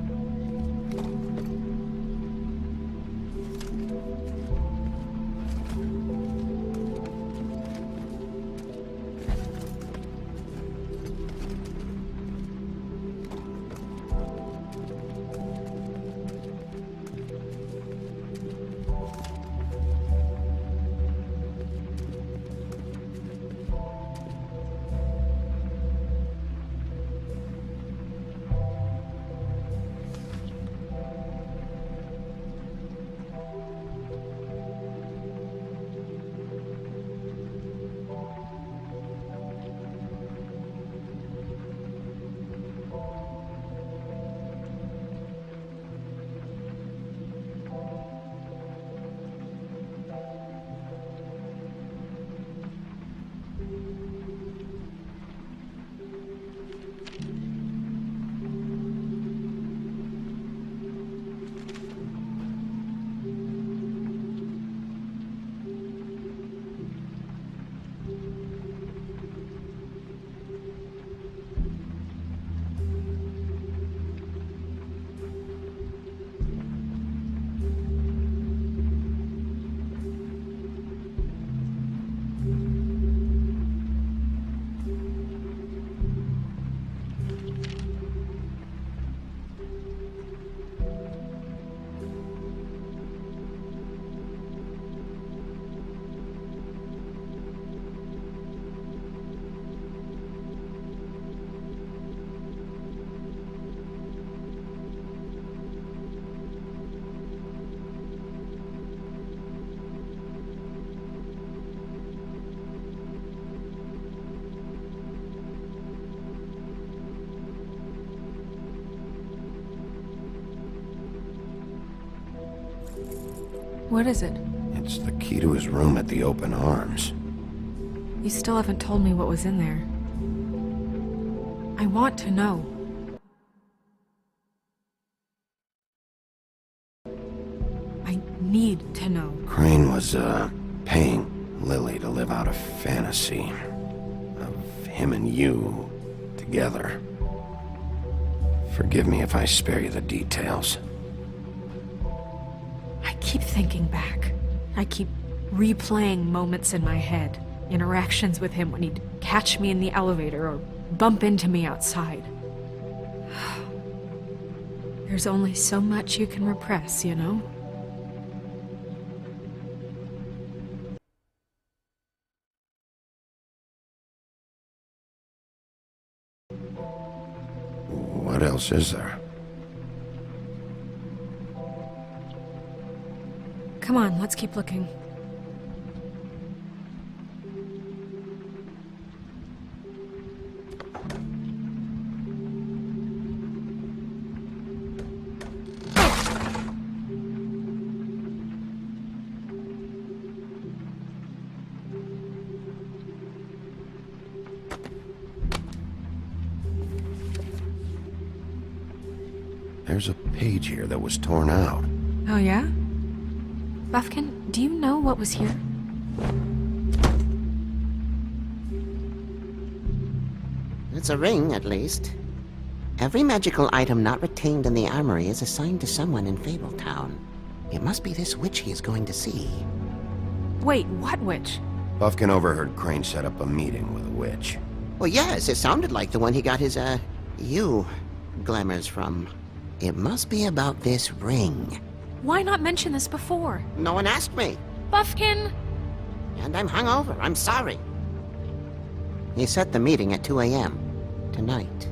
[SPEAKER 5] What is it?
[SPEAKER 2] It's the key to his room at the Open Arms.
[SPEAKER 5] You still haven't told me what was in there. I want to know. I need to know.
[SPEAKER 2] Crane was, paying Lily to live out a fantasy of him and you together. Forgive me if I spare you the details.
[SPEAKER 5] I keep thinking back. I keep replaying moments in my head. Interactions with him when he'd catch me in the elevator or bump into me outside. There's only so much you can repress, you know?
[SPEAKER 2] What else is there?
[SPEAKER 5] Come on, let's keep looking.
[SPEAKER 2] There's a page here that was torn out.
[SPEAKER 5] Oh yeah? Buffkin, do you know what was here?
[SPEAKER 11] It's a ring, at least. Every magical item not retained in the armory is assigned to someone in Fabletown. It must be this witch he is going to see.
[SPEAKER 5] Wait, what witch?
[SPEAKER 2] Buffkin overheard Crane set up a meeting with a witch.
[SPEAKER 11] Well, yes, it sounded like the one he got his, glamours from. It must be about this ring.
[SPEAKER 5] Why not mention this before?
[SPEAKER 11] No one asked me.
[SPEAKER 5] Buffkin!
[SPEAKER 11] And I'm hungover. I'm sorry. He set the meeting at 2 a.m. tonight.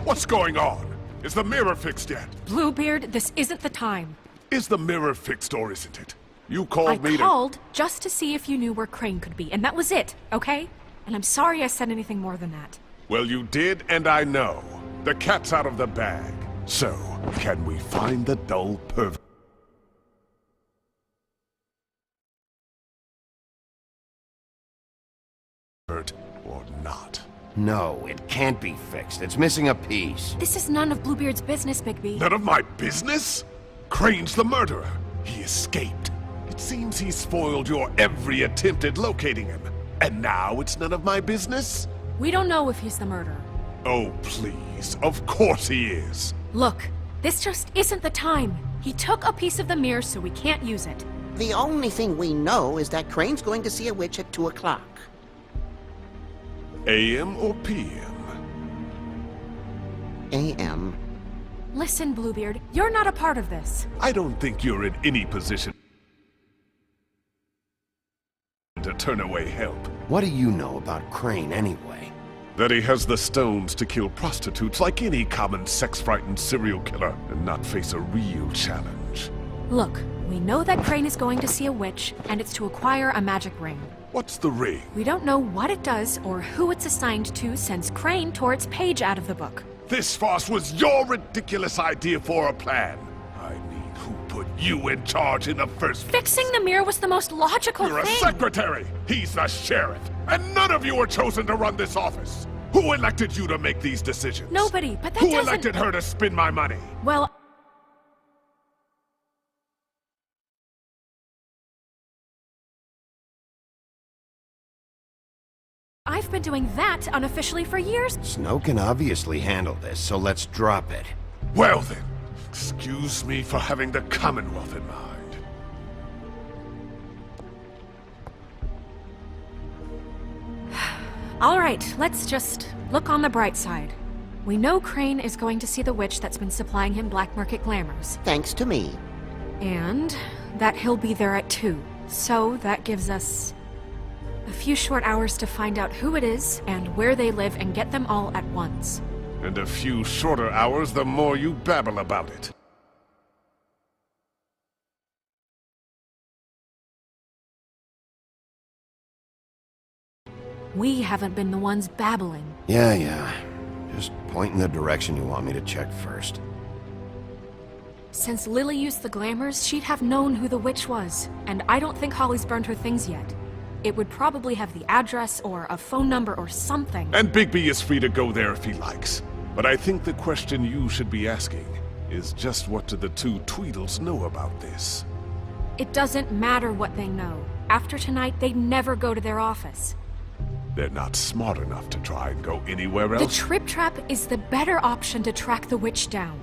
[SPEAKER 15] What's going on? Is the mirror fixed yet?
[SPEAKER 5] Bluebeard, this isn't the time.
[SPEAKER 15] Is the mirror fixed or isn't it? You called me
[SPEAKER 5] I called just to see if you knew where Crane could be, and that was it, okay? And I'm sorry I said anything more than that.
[SPEAKER 15] Well, you did, and I know. The cat's out of the bag. So, can we find the dull pervert? Or not?
[SPEAKER 2] No, it can't be fixed. It's missing a piece.
[SPEAKER 5] This is none of Bluebeard's business, Bigby.
[SPEAKER 15] None of my business? Crane's the murderer. He escaped. It seems he spoiled your every attempt at locating him. And now it's none of my business?
[SPEAKER 5] We don't know if he's the murderer.
[SPEAKER 15] Oh, please. Of course he is.
[SPEAKER 5] Look, this just isn't the time. He took a piece of the mirror, so we can't use it.
[SPEAKER 11] The only thing we know is that Crane's going to see a witch at 2 o'clock.
[SPEAKER 15] AM or PM?
[SPEAKER 11] AM.
[SPEAKER 5] Listen, Bluebeard, you're not a part of this.
[SPEAKER 15] I don't think you're in any position to turn away help.
[SPEAKER 2] What do you know about Crane, anyway?
[SPEAKER 15] That he has the stones to kill prostitutes like any common sex-frightened serial killer and not face a real challenge.
[SPEAKER 5] Look, we know that Crane is going to see a witch, and it's to acquire a magic ring.
[SPEAKER 15] What's the ring?
[SPEAKER 5] We don't know what it does or who it's assigned to since Crane tore its page out of the book.
[SPEAKER 15] This farce was your ridiculous idea for a plan. I mean, who put you in charge in the first place?
[SPEAKER 5] Fixing the mirror was the most logical
[SPEAKER 15] You're
[SPEAKER 5] thing.
[SPEAKER 15] a secretary! He's the sheriff! And none of you were chosen to run this office! Who elected you to make these decisions?
[SPEAKER 5] Nobody, but that
[SPEAKER 15] Who
[SPEAKER 5] doesn't...
[SPEAKER 15] elected her to spend my money?
[SPEAKER 5] Well... I've been doing that unofficially for years.
[SPEAKER 2] Snow can obviously handle this, so let's drop it.
[SPEAKER 15] Well then, excuse me for having the Commonwealth in mind.
[SPEAKER 5] All right, let's just look on the bright side. We know Crane is going to see the witch that's been supplying him black market glamours.
[SPEAKER 11] Thanks to me.
[SPEAKER 5] And that he'll be there at 2. So that gives us a few short hours to find out who it is and where they live and get them all at once.
[SPEAKER 15] And a few shorter hours the more you babble about it.
[SPEAKER 5] We haven't been the ones babbling.
[SPEAKER 2] Yeah. Just point in the direction you want me to check first.
[SPEAKER 5] Since Lily used the glamours, she'd have known who the witch was, and I don't think Holly's burned her things yet. It would probably have the address or a phone number or something.
[SPEAKER 15] And Bigby is free to go there if he likes. But I think the question you should be asking is just what do the two Tweedles know about this?
[SPEAKER 5] It doesn't matter what they know. After tonight, they'd never go to their office.
[SPEAKER 15] They're not smart enough to try and go anywhere else.
[SPEAKER 5] The trip trap is the better option to track the witch down.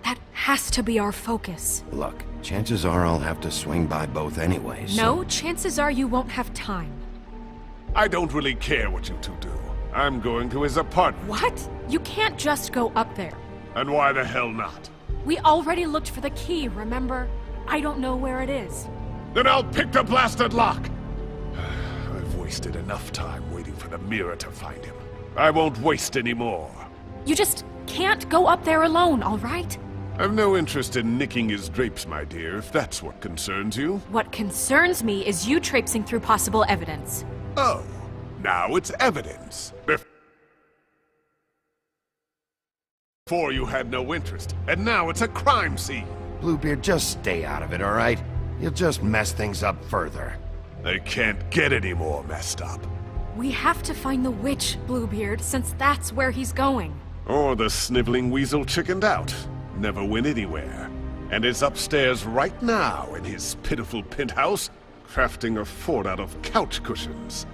[SPEAKER 5] That has to be our focus.
[SPEAKER 2] Look, chances are I'll have to swing by both anyways.
[SPEAKER 5] No, chances are you won't have time.
[SPEAKER 15] I don't really care what you two do. I'm going to his apartment.
[SPEAKER 5] What? You can't just go up there.
[SPEAKER 15] And why the hell not?
[SPEAKER 5] We already looked for the key, remember? I don't know where it is.
[SPEAKER 15] Then I'll pick the blasted lock! I've wasted enough time waiting for the mirror to find him. I won't waste any more.
[SPEAKER 5] You just can't go up there alone, all right?
[SPEAKER 15] I've no interest in nicking his drapes, my dear, if that's what concerns you.
[SPEAKER 5] What concerns me is you traipsing through possible evidence.
[SPEAKER 15] Oh, now it's evidence. Before you had no interest, and now it's a crime scene.
[SPEAKER 2] Bluebeard, just stay out of it, all right? You'll just mess things up further.
[SPEAKER 15] They can't get any more messed up.
[SPEAKER 5] We have to find the witch, Bluebeard, since that's where he's going.
[SPEAKER 15] Or the sniveling weasel chickened out. Never went anywhere. And is upstairs right now in his pitiful penthouse, crafting a fort out of couch cushions.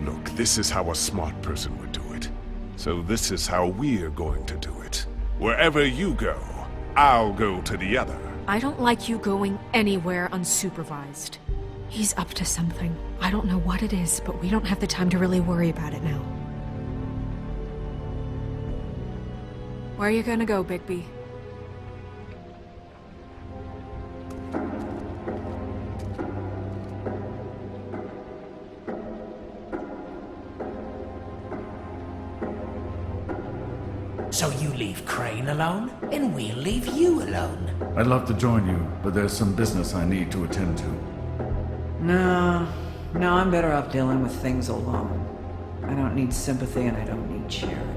[SPEAKER 15] Look, this is how a smart person would do it. So this is how we're going to do it. Wherever you go, I'll go to the other.
[SPEAKER 5] I don't like you going anywhere unsupervised. He's up to something. I don't know what it is, but we don't have the time to really worry about it now. Where are you gonna go, Bigby?
[SPEAKER 1] So you leave Crane alone, and we'll leave you alone.
[SPEAKER 16] I'd love to join you, but there's some business I need to attend to.
[SPEAKER 14] No, I'm better off dealing with things alone. I don't need sympathy and I don't need charity.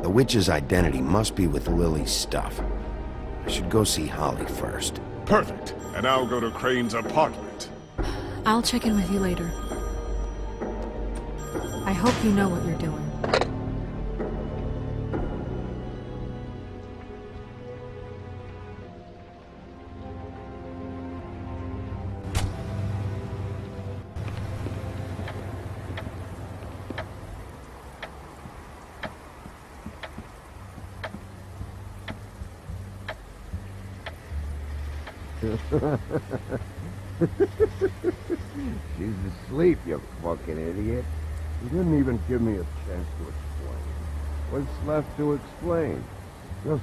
[SPEAKER 2] The witch's identity must be with Lily's stuff. I should go see Holly first.
[SPEAKER 15] Perfect. And I'll go to Crane's apartment.
[SPEAKER 5] I'll check in with you later. I hope you know what you're doing.
[SPEAKER 10] She's asleep, you fucking idiot. You didn't even give me a chance to explain. What's left to explain? Just...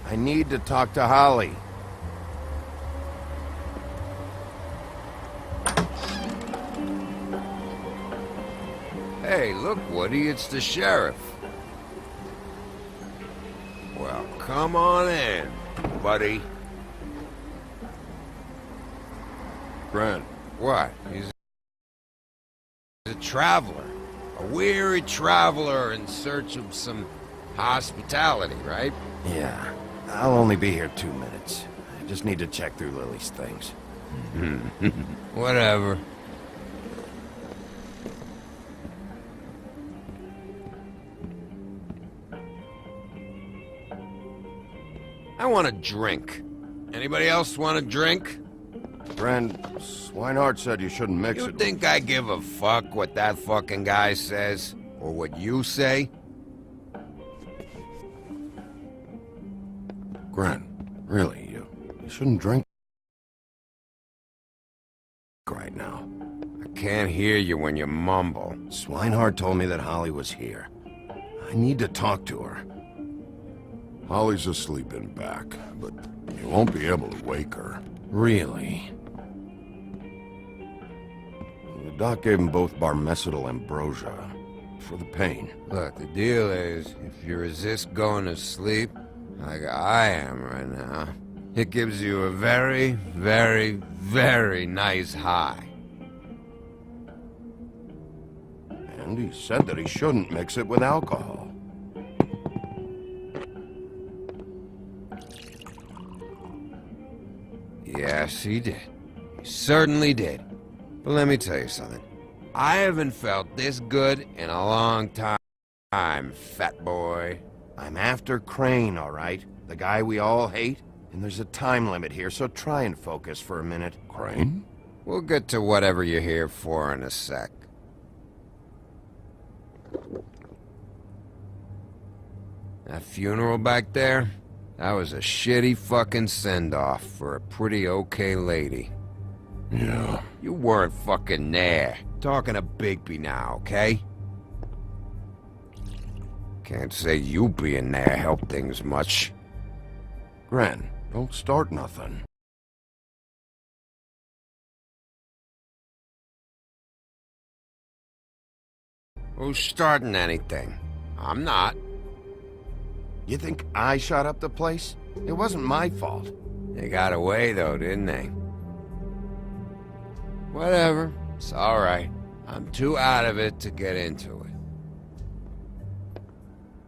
[SPEAKER 2] I need to talk to Holly.
[SPEAKER 8] Hey, look, Woody, it's the sheriff. Well, come on in, buddy.
[SPEAKER 10] Brent.
[SPEAKER 8] What? He's a traveler. A weary traveler in search of some hospitality, right?
[SPEAKER 2] Yeah. I'll only be here 2 minutes. I just need to check through Lily's things.
[SPEAKER 8] Whatever. I want a drink. Anybody else want a drink?
[SPEAKER 2] Friend, Swinehart said you shouldn't mix
[SPEAKER 8] You
[SPEAKER 2] it.
[SPEAKER 8] think I give a fuck what that fucking guy says? Or what you say?
[SPEAKER 2] Gren, really, you shouldn't drink right now.
[SPEAKER 8] I can't hear you when you mumble.
[SPEAKER 2] Swinehart told me that Holly was here. I need to talk to her.
[SPEAKER 10] Holly's asleep in back, but you won't be able to wake her.
[SPEAKER 2] Really? The doc gave him both barmecidal ambrosia for the pain.
[SPEAKER 8] Look, the deal is, if you resist going to sleep, like I am right now, it gives you a very, very, very nice high.
[SPEAKER 2] And he said that he shouldn't mix it with alcohol.
[SPEAKER 8] Yes, he did. He certainly did. But let me tell you something. I haven't felt this good in a long time, fat boy.
[SPEAKER 2] I'm after Crane, all right? The guy we all hate? And there's a time limit here, so try and focus for a minute.
[SPEAKER 10] Crane?
[SPEAKER 8] We'll get to whatever you're here for in a sec. That funeral back there? That was a shitty fucking send-off for a pretty okay lady.
[SPEAKER 10] Yeah.
[SPEAKER 8] You weren't fucking there. Talking to Bigby now, okay? Can't say you being there helped things much.
[SPEAKER 2] Gren, don't start nothing.
[SPEAKER 8] Who's starting anything? I'm not.
[SPEAKER 2] You think I shot up the place? It wasn't my fault.
[SPEAKER 8] They got away though, didn't they? Whatever. It's alright. I'm too out of it to get into it.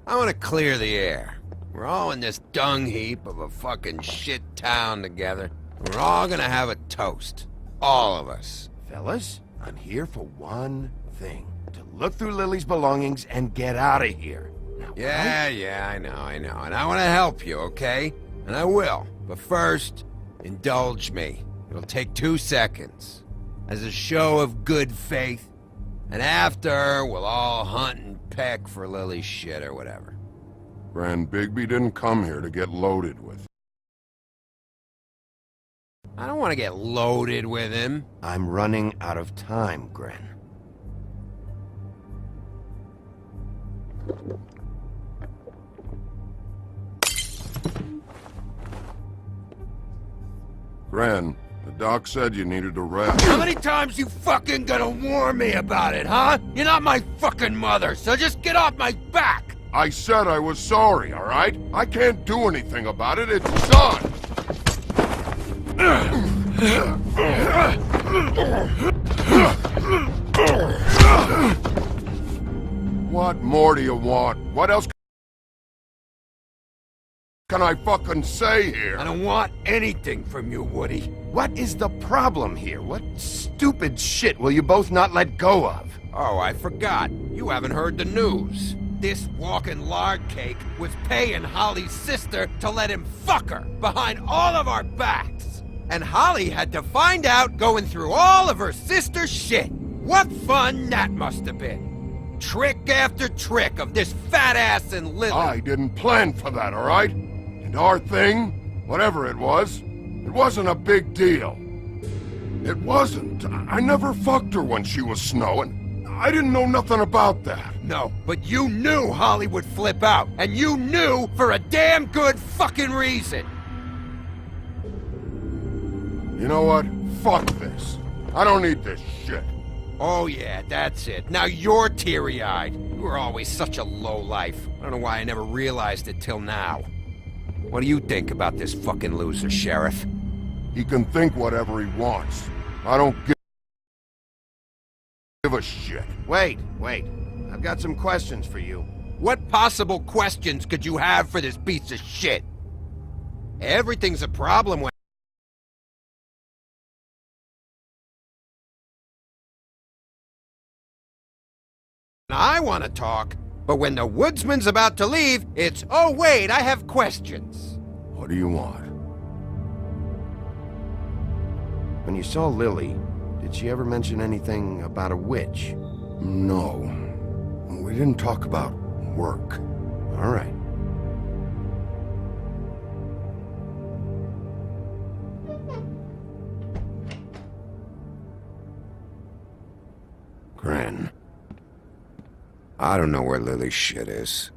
[SPEAKER 8] I want to clear the air. We're all in this dung heap of a fucking shit town together. We're all gonna have a toast. All of us.
[SPEAKER 2] Fellas, I'm here for one thing. To look through Lily's belongings and get out of here. Now,
[SPEAKER 8] Yeah, I know. And I want to help you, okay? And I will. But first, indulge me. It'll take 2 seconds. As a show of good faith. And after, we'll all hunt and peck for Lily's shit or whatever.
[SPEAKER 10] Grand Bigby didn't come here to get loaded with.
[SPEAKER 8] I don't want to get loaded with him.
[SPEAKER 2] I'm running out of time, Gren.
[SPEAKER 10] Gren, the doc said you needed a rest.
[SPEAKER 8] How many times you fucking gonna warn me about it, huh? You're not my fucking mother, so just get off my back!
[SPEAKER 10] I said I was sorry, all right? I can't do anything about it. It's done. What more do you want? What else can I fucking say here?
[SPEAKER 8] I don't want anything from you, Woody.
[SPEAKER 2] What is the problem here? What stupid shit will you both not let go of?
[SPEAKER 8] Oh, I forgot. You haven't heard the news. This walking lard cake was paying Holly's sister to let him fuck her behind all of our backs. And Holly had to find out going through all of her sister's shit. What fun that must have been. Trick after trick of this fat ass and Lily.
[SPEAKER 10] I didn't plan for that, all right? And our thing, whatever it wasn't a big deal. It wasn't. I never fucked her when she was snowing. I didn't know nothing about that.
[SPEAKER 8] No, but you knew Holly would flip out. And you knew for a damn good fucking reason.
[SPEAKER 10] You know what? Fuck this. I don't need this shit.
[SPEAKER 8] Oh yeah, that's it. Now you're teary-eyed. You were always such a lowlife. I don't know why I never realized it till now. What do you think about this fucking loser, Sheriff?
[SPEAKER 10] He can think whatever he wants. I don't give a shit.
[SPEAKER 2] Wait. I've got some questions for you.
[SPEAKER 8] What possible questions could you have for this piece of shit? Everything's a problem when I want to talk, but when the woodsman's about to leave, it's, oh wait, I have questions.
[SPEAKER 10] What do you want?
[SPEAKER 2] When you saw Lily, did she ever mention anything about a witch?
[SPEAKER 10] No. We didn't talk about work.
[SPEAKER 2] All right.
[SPEAKER 10] Gren.
[SPEAKER 8] I don't know where Lily's shit is.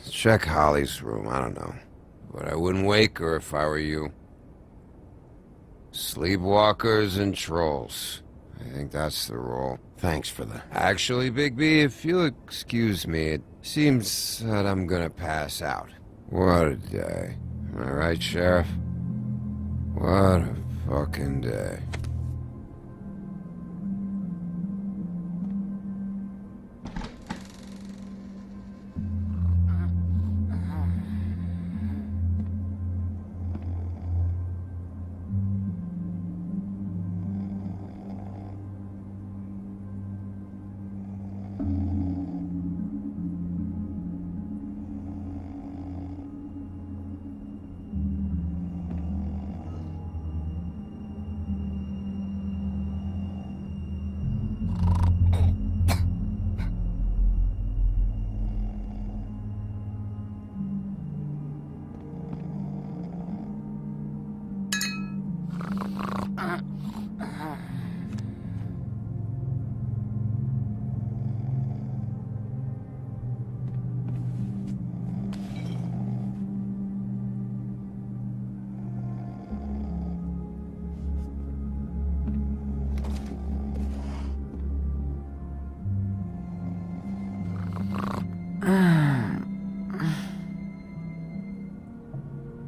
[SPEAKER 8] Check Holly's room, I don't know. But I wouldn't wake her if I were you. Sleepwalkers and trolls. I think that's the rule.
[SPEAKER 2] Thanks for the...
[SPEAKER 8] Actually, Bigby, if you'll excuse me, it seems that I'm gonna pass out. What a day. Am I right, Sheriff? What a fucking day.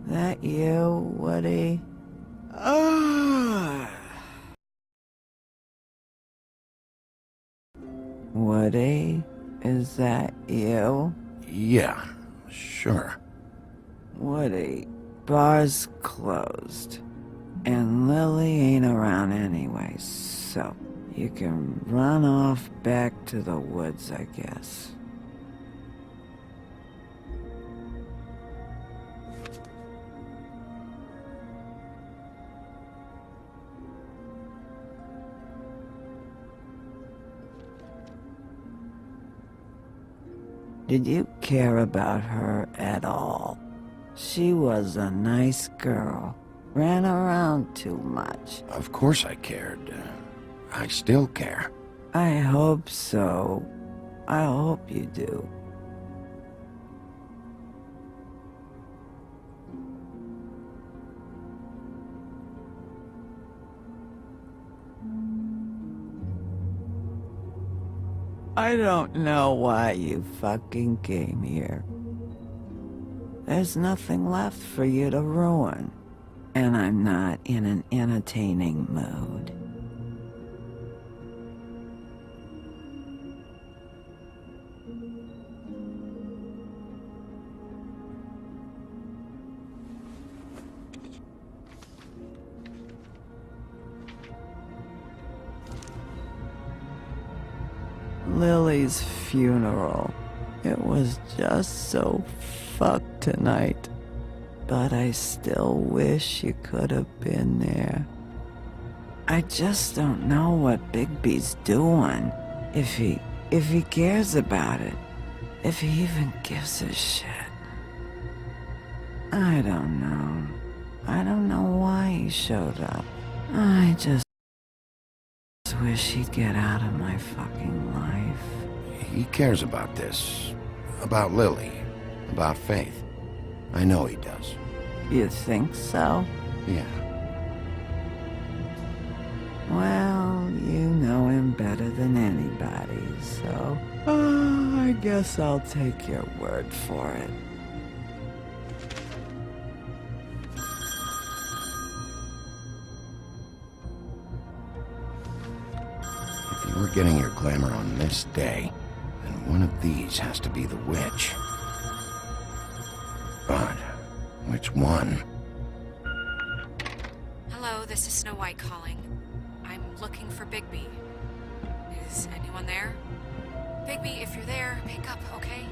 [SPEAKER 14] That you, Woody? Woody, is that you?
[SPEAKER 2] Yeah, sure.
[SPEAKER 14] Woody, bar's closed. And Lily ain't around anyway, so you can run off back to the woods, I guess. Did you care about her at all? She was a nice girl. Ran around too much.
[SPEAKER 2] Of course I cared. I still care.
[SPEAKER 14] I hope so. I hope you do. I don't know why you fucking came here. There's nothing left for you to ruin. And I'm not in an entertaining mood. Lily's funeral. It was just so fucked tonight. But I still wish you could have been there. I just don't know what Bigby's doing. If he cares about it. If he even gives a shit. I don't know. I don't know why he showed up. I just wish he'd get out of my fucking life.
[SPEAKER 2] He cares about this. About Lily. About Faith. I know he does.
[SPEAKER 14] You think so?
[SPEAKER 2] Yeah.
[SPEAKER 14] Well, you know him better than anybody, so... I guess I'll take your word for it.
[SPEAKER 2] If you were getting your glamour on this day, then one of these has to be the witch. But which one?
[SPEAKER 5] Hello, this is Snow White calling. I'm looking for Bigby. Is anyone there? Bigby, if you're there, pick up, okay?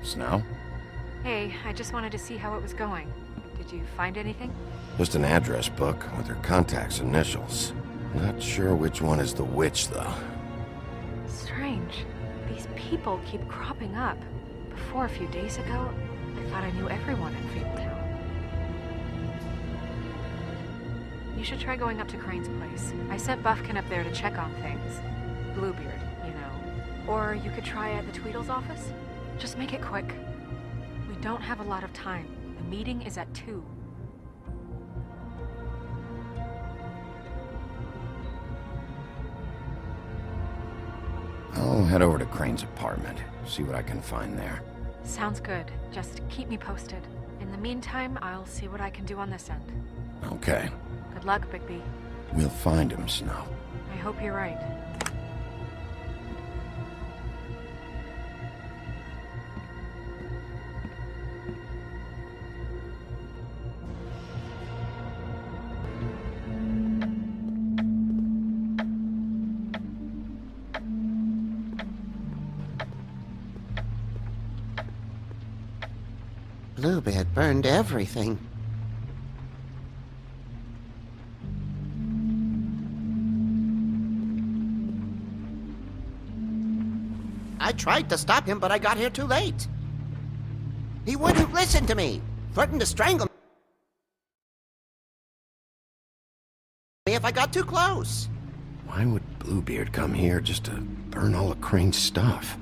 [SPEAKER 2] Snow?
[SPEAKER 5] Hey, I just wanted to see how it was going. Did you find anything?
[SPEAKER 2] Just an address book with her contact's initials. Not sure which one is the witch, though.
[SPEAKER 5] Strange. These people keep cropping up. Before, a few days ago, I thought I knew everyone in Fabletown. You should try going up to Crane's place. I sent Buffkin up there to check on things. Bluebeard, you know. Or you could try at the Tweedle's office. Just make it quick. We don't have a lot of time. The meeting is at 2.
[SPEAKER 2] I'll head over to Crane's apartment, see what I can find there.
[SPEAKER 5] Sounds good. Just keep me posted. In the meantime, I'll see what I can do on this end.
[SPEAKER 2] Okay.
[SPEAKER 5] Good luck, Bigby.
[SPEAKER 2] We'll find him, Snow.
[SPEAKER 5] I hope you're right.
[SPEAKER 11] Bluebeard burned everything. I tried to stop him, but I got here too late. He wouldn't listen to me. Threatened to strangle me if I got too close.
[SPEAKER 2] Why would Bluebeard come here just to burn all of Crane's stuff?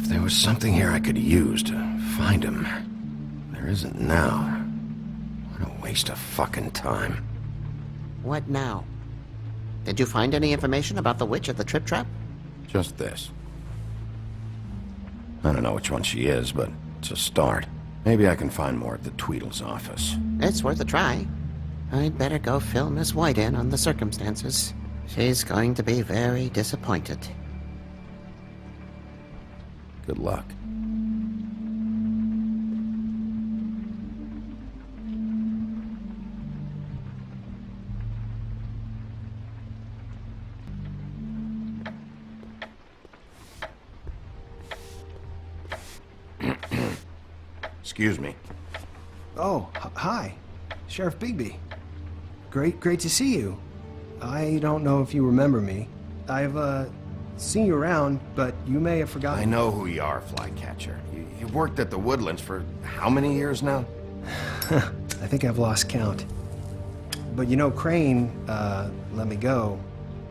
[SPEAKER 2] There was something here I could use to find him. There isn't now. What a waste of fucking time.
[SPEAKER 11] What now? Did you find any information about the witch at the Trip Trap?
[SPEAKER 2] Just this. I don't know which one she is, but it's a start. Maybe I can find more at the Tweedle's office.
[SPEAKER 11] It's worth a try. I'd better go fill Miss White in on the circumstances. She's going to be very disappointed.
[SPEAKER 2] Good luck. Excuse me.
[SPEAKER 6] Oh, hi. Sheriff Bigby. Great to see you. I don't know if you remember me. I've, seen you around, but you may have forgotten.
[SPEAKER 2] I know who you are, Flycatcher. You worked at the Woodlands for how many years now?
[SPEAKER 6] I think I've lost count. But you know, Crane, let me go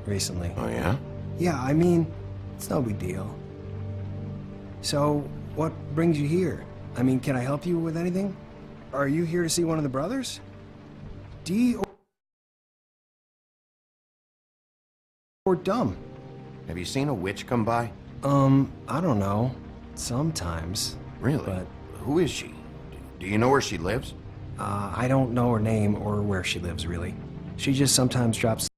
[SPEAKER 6] recently.
[SPEAKER 2] Oh, yeah?
[SPEAKER 6] Yeah, I mean, it's no big deal. So, what brings you here? I mean, can I help you with anything? Are you here to see one of the brothers? D or dumb?
[SPEAKER 2] Have you seen a witch come by?
[SPEAKER 6] I don't know. Sometimes.
[SPEAKER 2] Really?
[SPEAKER 6] But
[SPEAKER 2] who is she? Do you know where she lives?
[SPEAKER 6] I don't know her name or where she lives, really. She just sometimes drops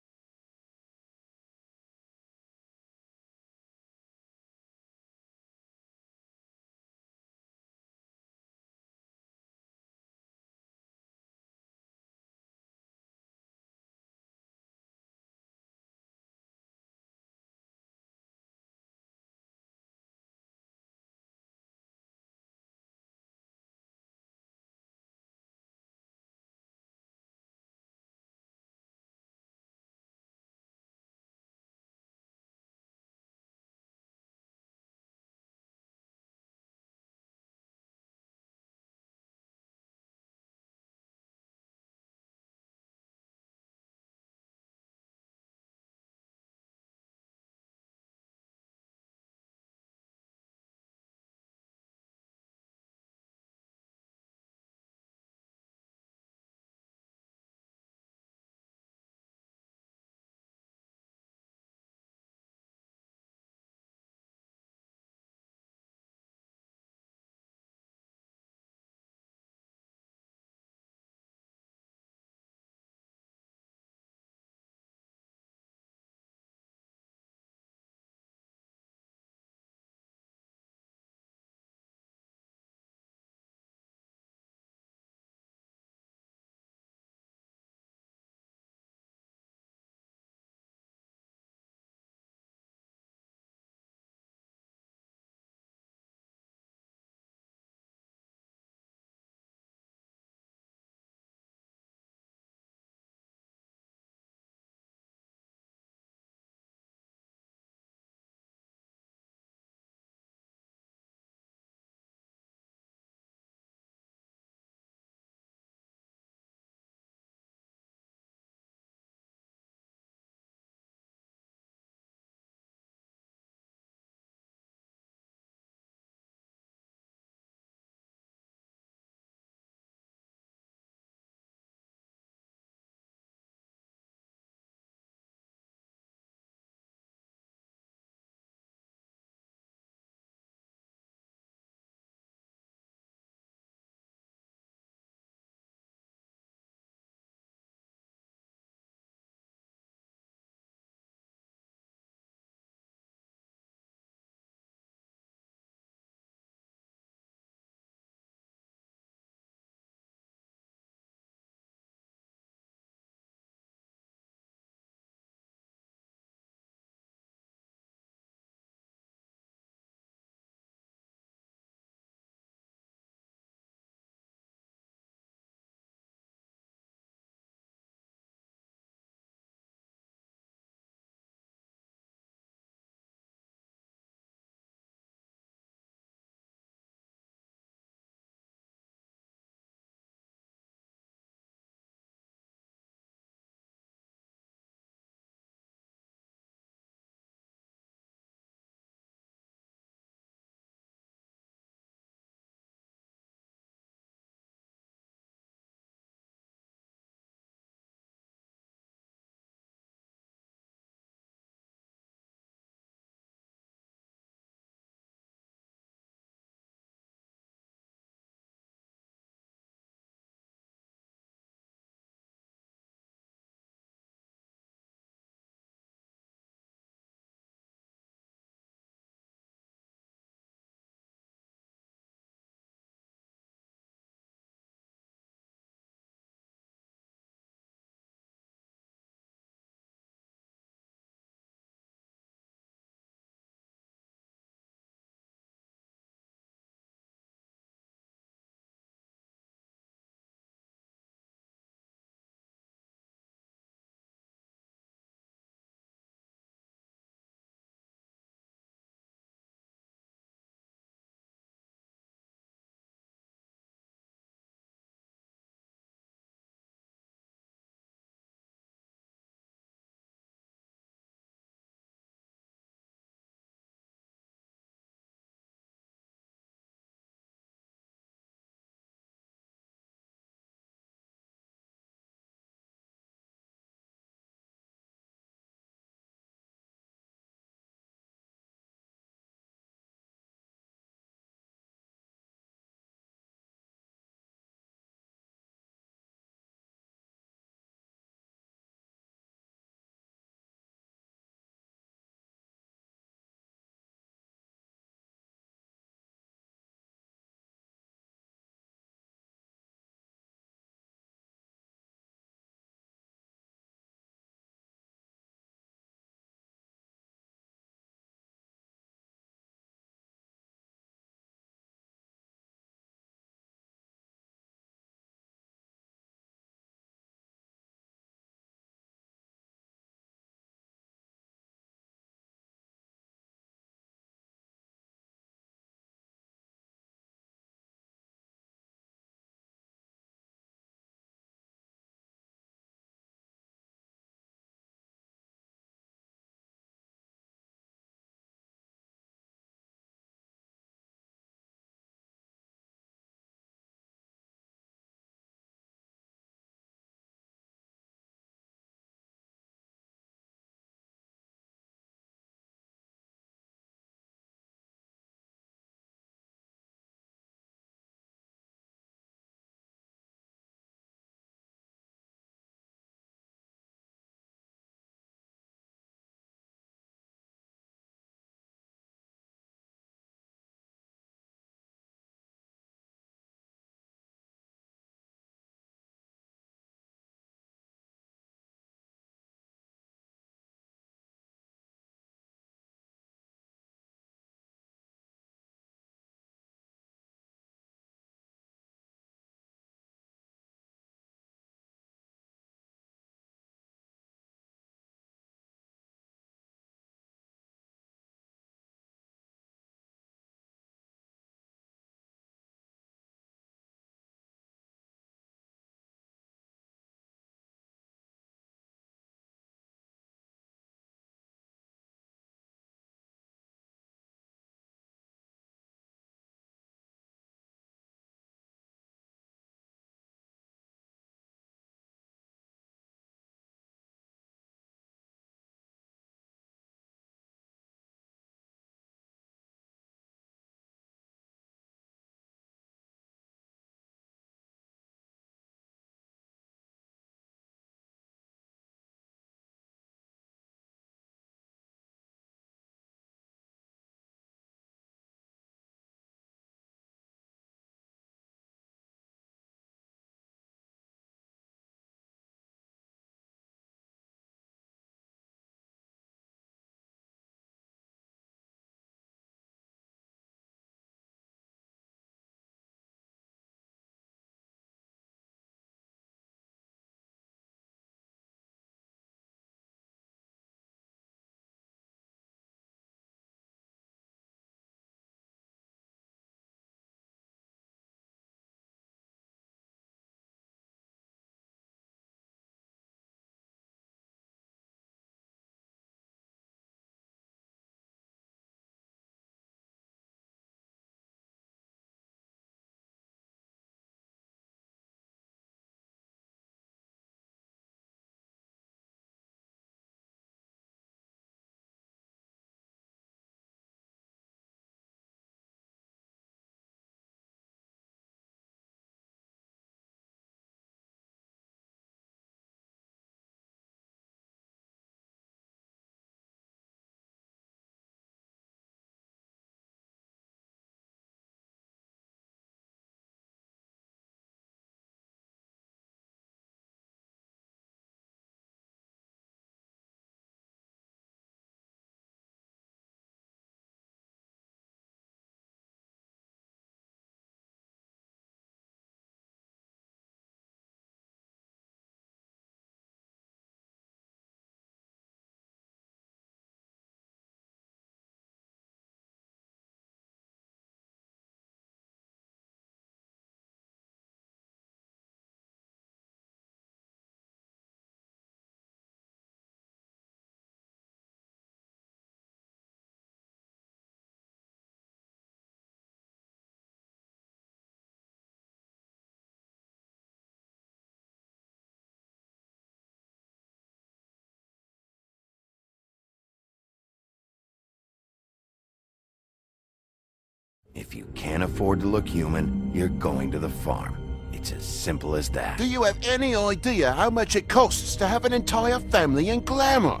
[SPEAKER 2] If you can't afford to look human, you're going to the farm. It's as simple as that.
[SPEAKER 3] Do you have any idea how much it costs to have an entire family in glamour?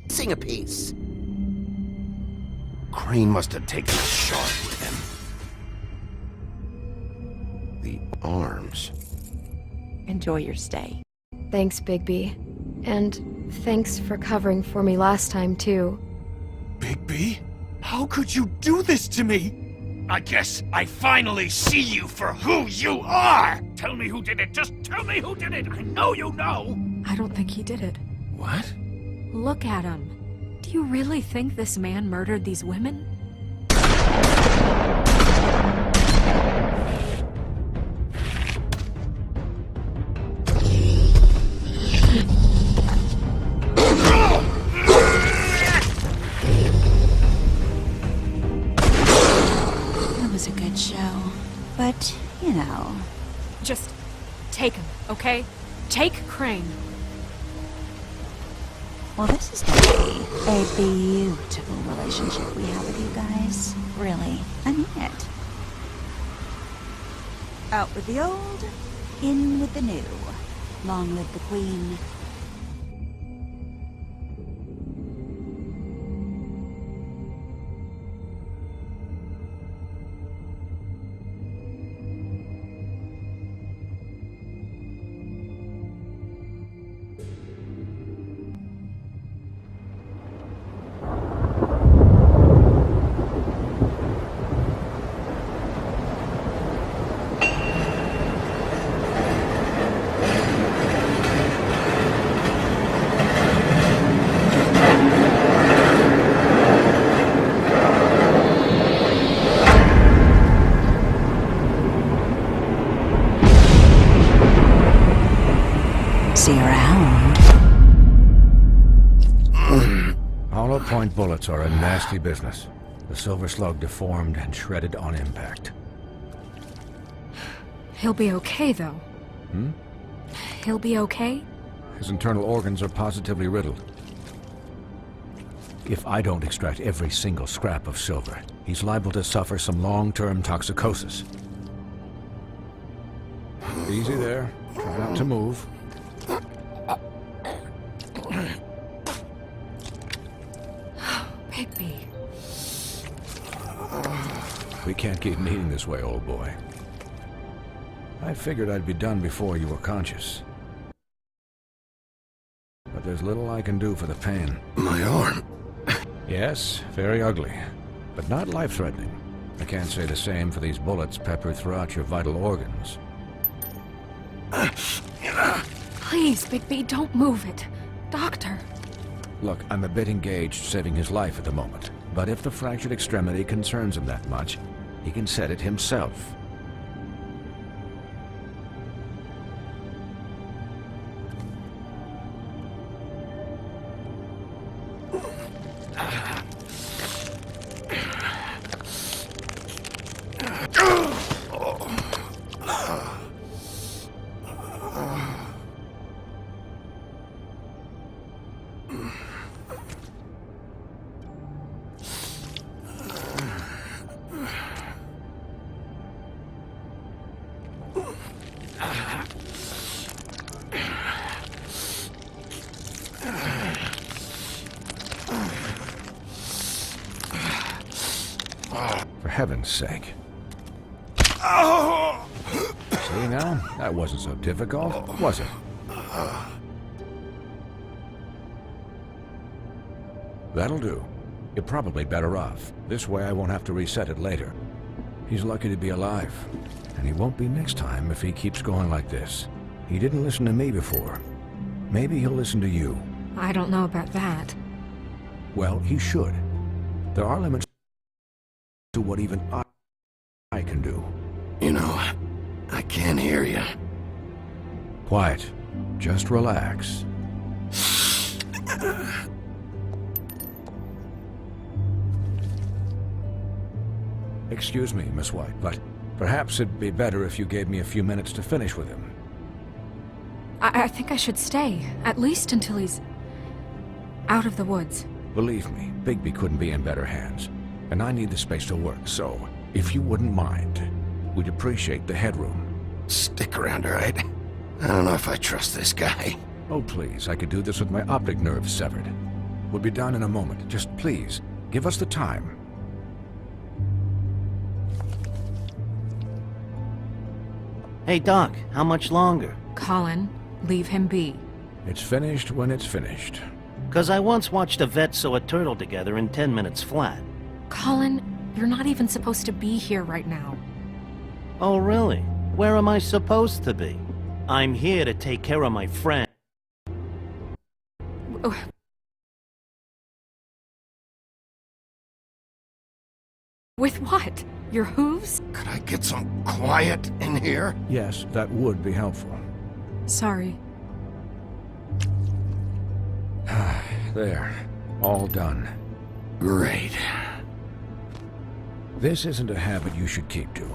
[SPEAKER 11] Sing a piece.
[SPEAKER 2] Crane must have taken a shard with him. The arms.
[SPEAKER 19] Enjoy your stay.
[SPEAKER 4] Thanks, Bigby. And thanks for covering for me last time, too.
[SPEAKER 17] Bigby? How could you do this to me? I guess I finally see you for who you are! Tell me who did it! Just tell me who did it! I know you know!
[SPEAKER 5] I don't think he did it.
[SPEAKER 2] What?
[SPEAKER 5] Look at him. Do you really think this man murdered these women?
[SPEAKER 9] It was a good show, but, you know...
[SPEAKER 5] Just take him, okay? Take Crane.
[SPEAKER 9] Well, this is going to be a beautiful relationship we have with you guys. Really, I mean it. Out with the old, in with the new. Long live the Queen. See you around.
[SPEAKER 13] Hollow point bullets are a nasty business. The silver slug deformed and shredded on impact.
[SPEAKER 5] He'll be okay, though.
[SPEAKER 13] Hmm?
[SPEAKER 5] He'll be okay?
[SPEAKER 13] His internal organs are positively riddled. If I don't extract every single scrap of silver, he's liable to suffer some long-term toxicosis. Easy there. Try not to move.
[SPEAKER 5] Bigby.
[SPEAKER 13] We can't keep meeting this way, old boy. I figured I'd be done before you were conscious. But there's little I can do for the pain.
[SPEAKER 2] My arm.
[SPEAKER 13] Yes, very ugly, but not life-threatening. I can't say the same for these bullets peppered throughout your vital organs.
[SPEAKER 5] Please, Bigby, don't move it. Doctor.
[SPEAKER 13] Look, I'm a bit engaged saving his life at the moment, but if the fractured extremity concerns him that much, he can set it himself. For heaven's sake. See now? That wasn't so difficult, was it? That'll do. You're probably better off. This way I won't have to reset it later. He's lucky to be alive. And he won't be next time if he keeps going like this. He didn't listen to me before. Maybe he'll listen to you.
[SPEAKER 5] I don't know about that.
[SPEAKER 13] Well, he should. There are limits to what even I can do.
[SPEAKER 2] You know, I can't hear you.
[SPEAKER 13] Quiet. Just relax. Excuse me, Miss White, but perhaps it'd be better if you gave me a few minutes to finish with him.
[SPEAKER 5] I think I should stay, at least until he's out of the woods.
[SPEAKER 13] Believe me, Bigby couldn't be in better hands. And I need the space to work, so if you wouldn't mind, we'd appreciate the headroom.
[SPEAKER 3] Stick around, all right? I don't know if I trust this guy.
[SPEAKER 13] Oh, please, I could do this with my optic nerve severed. We'll be done in a moment. Just please, give us the time.
[SPEAKER 18] Hey, Doc, how much longer?
[SPEAKER 5] Colin, leave him be.
[SPEAKER 13] It's finished when it's finished.
[SPEAKER 18] 'Cause I once watched a vet sew a turtle together in 10 minutes flat.
[SPEAKER 5] Colin, you're not even supposed to be here right now.
[SPEAKER 18] Oh, really? Where am I supposed to be? I'm here to take care of my friend.
[SPEAKER 5] With what? Your hooves?
[SPEAKER 3] Could I get some quiet in here?
[SPEAKER 13] Yes, that would be helpful.
[SPEAKER 5] Sorry.
[SPEAKER 13] There. All done.
[SPEAKER 3] Great.
[SPEAKER 13] This isn't a habit you should keep to.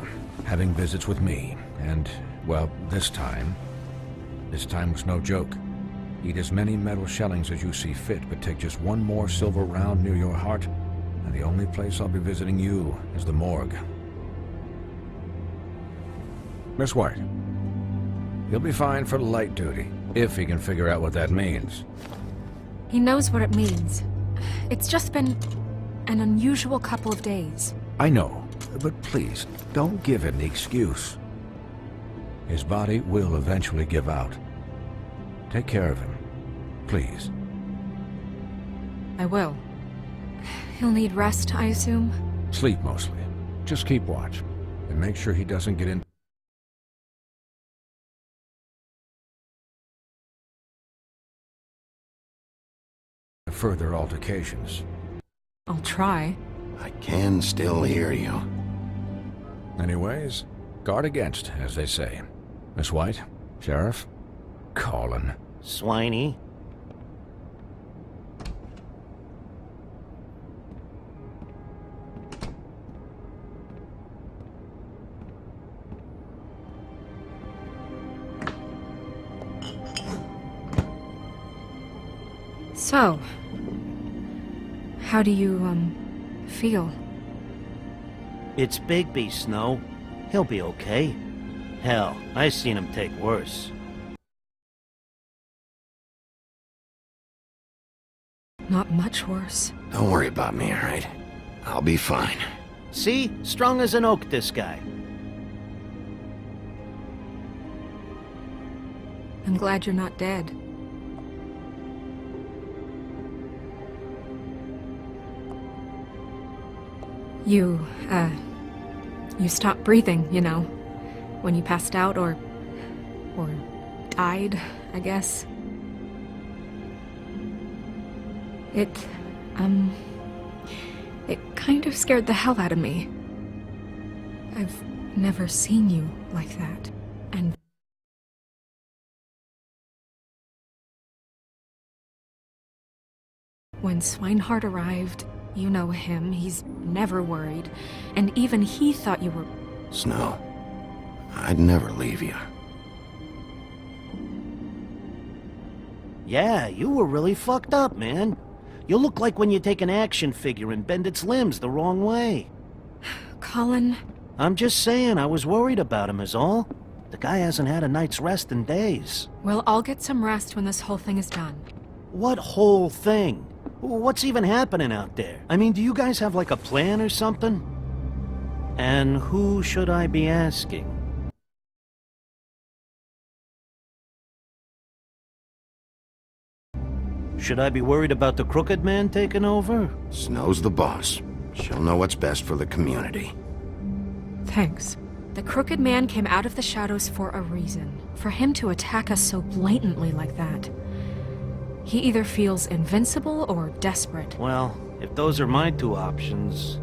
[SPEAKER 13] Having visits with me, and, well, this time was no joke. Eat as many metal shellings as you see fit, but take just one more silver round near your heart, and the only place I'll be visiting you is the morgue. Miss White, you'll be fine for light duty, if he can figure out what that means.
[SPEAKER 5] He knows what it means. It's just been an unusual couple of days.
[SPEAKER 13] I know, but please, don't give him the excuse. His body will eventually give out. Take care of him, please.
[SPEAKER 5] I will. He'll need rest, I assume?
[SPEAKER 13] Sleep mostly. Just keep watch, and make sure he doesn't get in further altercations.
[SPEAKER 5] I'll try.
[SPEAKER 3] I can still hear you.
[SPEAKER 13] Anyways, guard against, as they say. Miss White, Sheriff, Colin.
[SPEAKER 18] Swiney.
[SPEAKER 5] So, how do you, feel?
[SPEAKER 18] It's Bigby, Snow. He'll be okay. Hell, I seen him take worse.
[SPEAKER 5] Not much worse.
[SPEAKER 3] Don't worry about me, all right? I'll be fine.
[SPEAKER 18] See? Strong as an oak, this guy.
[SPEAKER 5] I'm glad you're not dead. You stopped breathing, you know, when you passed out or died, I guess. It kind of scared the hell out of me. I've never seen you like that, and when Swinehart arrived, you know him, he's never worried, and even he thought you were...
[SPEAKER 3] Snow, I'd never leave you.
[SPEAKER 18] Yeah, you were really fucked up, man. You look like when you take an action figure and bend its limbs the wrong way.
[SPEAKER 5] Colin...
[SPEAKER 18] I'm just saying, I was worried about him is all. The guy hasn't had a night's rest in days.
[SPEAKER 5] Well, I'll get some rest when this whole thing is done.
[SPEAKER 18] What whole thing? What's even happening out there? I mean, do you guys have like a plan or something? And who should I be asking? Should I be worried about the Crooked Man taking over?
[SPEAKER 3] Snow's the boss. She'll know what's best for the community.
[SPEAKER 5] Thanks. The Crooked Man came out of the shadows for a reason. For him to attack us so blatantly like that. He either feels invincible or desperate.
[SPEAKER 18] Well, if those are my two options,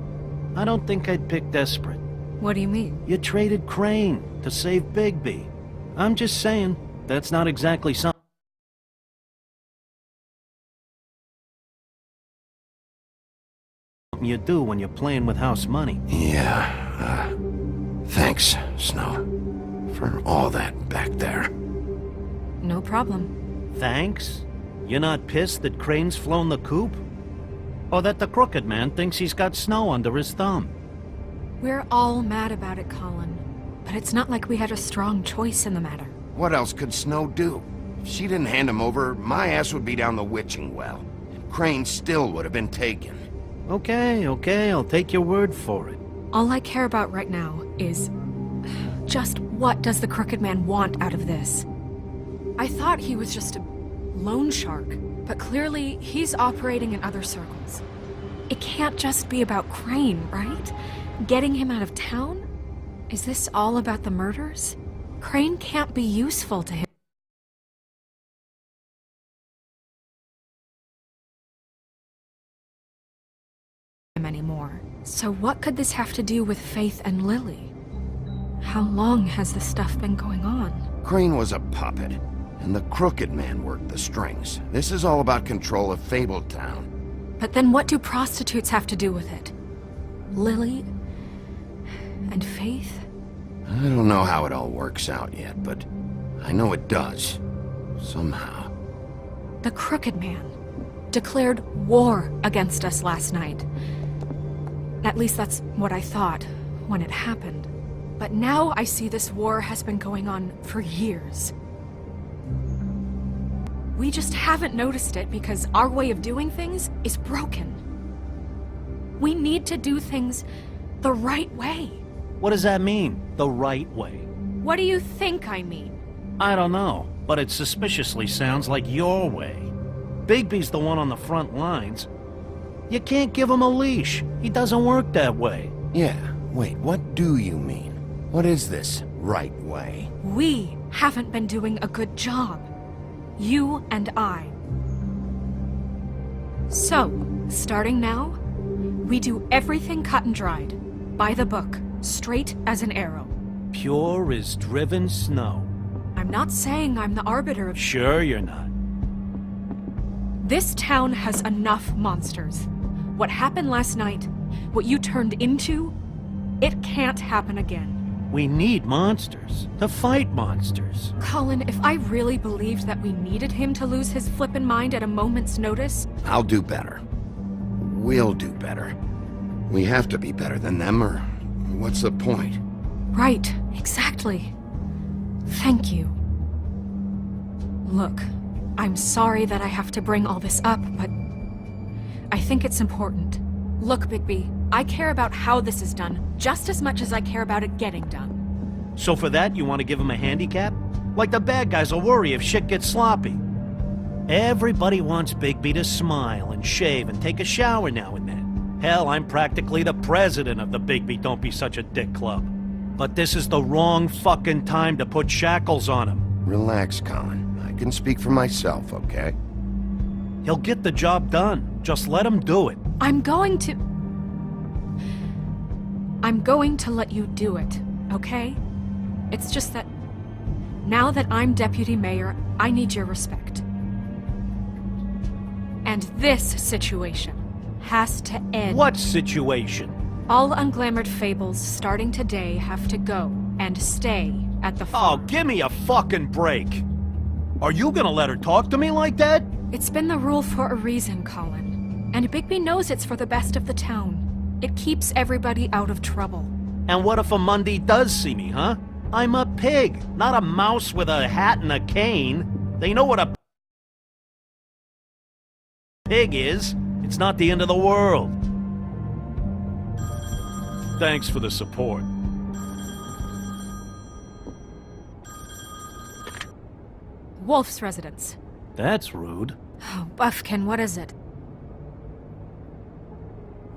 [SPEAKER 18] I don't think I'd pick desperate.
[SPEAKER 5] What do you mean?
[SPEAKER 18] You traded Crane to save Bigby. I'm just saying, that's not exactly something you do when you're playing with house money.
[SPEAKER 3] Yeah, thanks, Snow, for all that back there.
[SPEAKER 5] No problem.
[SPEAKER 18] Thanks? You're not pissed that Crane's flown the coop? Or that the crooked man thinks he's got snow under his thumb.
[SPEAKER 5] We're all mad about it, Colin. But it's not like we had a strong choice in the matter.
[SPEAKER 2] What else could Snow do? If she didn't hand him over, my ass would be down the witching well. And Crane still would have been taken.
[SPEAKER 18] Okay, I'll take your word for it.
[SPEAKER 5] All I care about right now is... just what does the crooked man want out of this? I thought he was just a loan shark, but clearly he's operating in other circles. It can't just be about Crane, right? Getting him out of town? Is this all about the murders? Crane can't be useful to him anymore. So what could this have to do with Faith and Lily? How long has this stuff been going on?
[SPEAKER 2] Crane was a puppet, and the crooked man worked the strings. This is all about control of Fabletown.
[SPEAKER 5] But then what do prostitutes have to do with it? Lily? And Faith?
[SPEAKER 2] I don't know how it all works out yet, but I know it does. Somehow.
[SPEAKER 5] The crooked man declared war against us last night. At least that's what I thought when it happened. But now I see this war has been going on for years. We just haven't noticed it because our way of doing things is broken. We need to do things the right way.
[SPEAKER 18] What does that mean, the right way?
[SPEAKER 5] What do you think I mean?
[SPEAKER 18] I don't know, but it suspiciously sounds like your way. Bigby's the one on the front lines. You can't give him a leash. He doesn't work that way.
[SPEAKER 2] Yeah, wait, what do you mean? What is this right way?
[SPEAKER 5] We haven't been doing a good job. You and I. So, starting now, we do everything cut and dried, by the book, straight as an arrow.
[SPEAKER 18] Pure as driven snow.
[SPEAKER 5] I'm not saying I'm the arbiter of...
[SPEAKER 18] Sure you're not.
[SPEAKER 5] This town has enough monsters. What happened last night, what you turned into, it can't happen again.
[SPEAKER 18] We need monsters. To fight monsters.
[SPEAKER 5] Colin, if I really believed that we needed him to lose his flippin' mind at a moment's notice...
[SPEAKER 2] I'll do better. We'll do better. We have to be better than them, or what's the point?
[SPEAKER 5] Right, exactly. Thank you. Look, I'm sorry that I have to bring all this up, but I think it's important. Look, Bigby, I care about how this is done just as much as I care about it getting done.
[SPEAKER 18] So for that, you want to give him a handicap? Like the bad guys will worry if shit gets sloppy. Everybody wants Bigby to smile and shave and take a shower now and then. Hell, I'm practically the president of the Bigby Don't Be Such a Dick Club. But this is the wrong fucking time to put shackles on him.
[SPEAKER 2] Relax, Colin. I can speak for myself, okay?
[SPEAKER 18] He'll get the job done. Just let him do it.
[SPEAKER 5] I'm going to let you do it, okay? It's just that now that I'm deputy mayor, I need your respect. And this situation has to end.
[SPEAKER 18] What situation?
[SPEAKER 5] All unglamored fables starting today have to go and stay at the farm.
[SPEAKER 18] Oh, give me a fucking break. Are you gonna let her talk to me like that?
[SPEAKER 5] It's been the rule for a reason, Colin. And Bigby knows it's for the best of the town. It keeps everybody out of trouble.
[SPEAKER 18] And what if a Monday does see me, huh? I'm a pig, not a mouse with a hat and a cane. They know what a pig is. It's not the end of the world. Thanks for the support.
[SPEAKER 5] Wolf's residence.
[SPEAKER 18] That's rude.
[SPEAKER 5] Oh, Buffkin, what is it?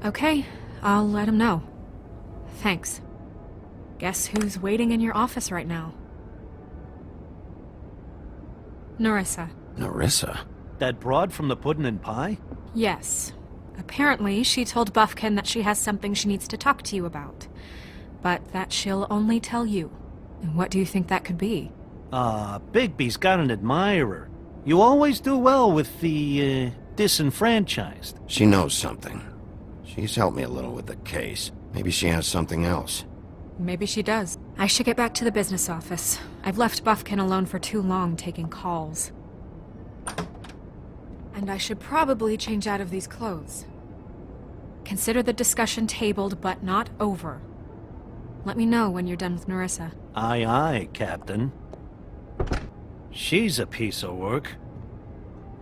[SPEAKER 5] Okay, I'll let him know. Thanks. Guess who's waiting in your office right now? Nerissa.
[SPEAKER 2] Nerissa?
[SPEAKER 18] That broad from the Puddin' and Pie?
[SPEAKER 5] Yes. Apparently, she told Buffkin that she has something she needs to talk to you about. But that she'll only tell you. And what do you think that could be?
[SPEAKER 18] Bigby's got an admirer. You always do well with the, disenfranchised.
[SPEAKER 2] She knows something. She's helped me a little with the case. Maybe she has something else.
[SPEAKER 5] Maybe she does. I should get back to the business office. I've left Buffkin alone for too long taking calls. And I should probably change out of these clothes. consider the discussion tabled but not over. Let me know when you're done with Nerissa.
[SPEAKER 18] Aye, aye, Captain. She's a piece of work.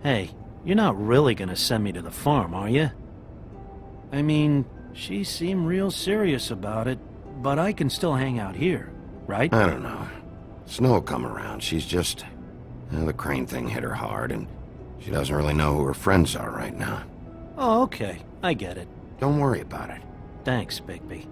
[SPEAKER 18] Hey, you're not really gonna send me to the farm, are you? I mean, she seemed real serious about it, but I can still hang out here, right?
[SPEAKER 2] I don't know. Snow will come around. She's just... the crane thing hit her hard, and she doesn't really know who her friends are right now.
[SPEAKER 18] Oh, okay. I get it.
[SPEAKER 2] Don't worry about it.
[SPEAKER 18] Thanks, Bigby.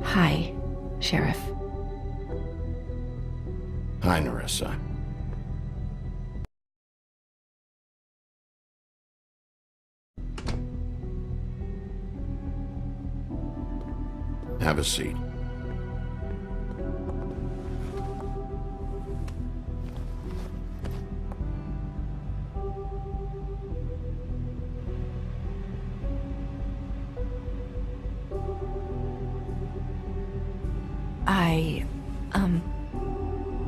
[SPEAKER 21] Hi, Sheriff.
[SPEAKER 2] Hi, Nerissa. Have a seat.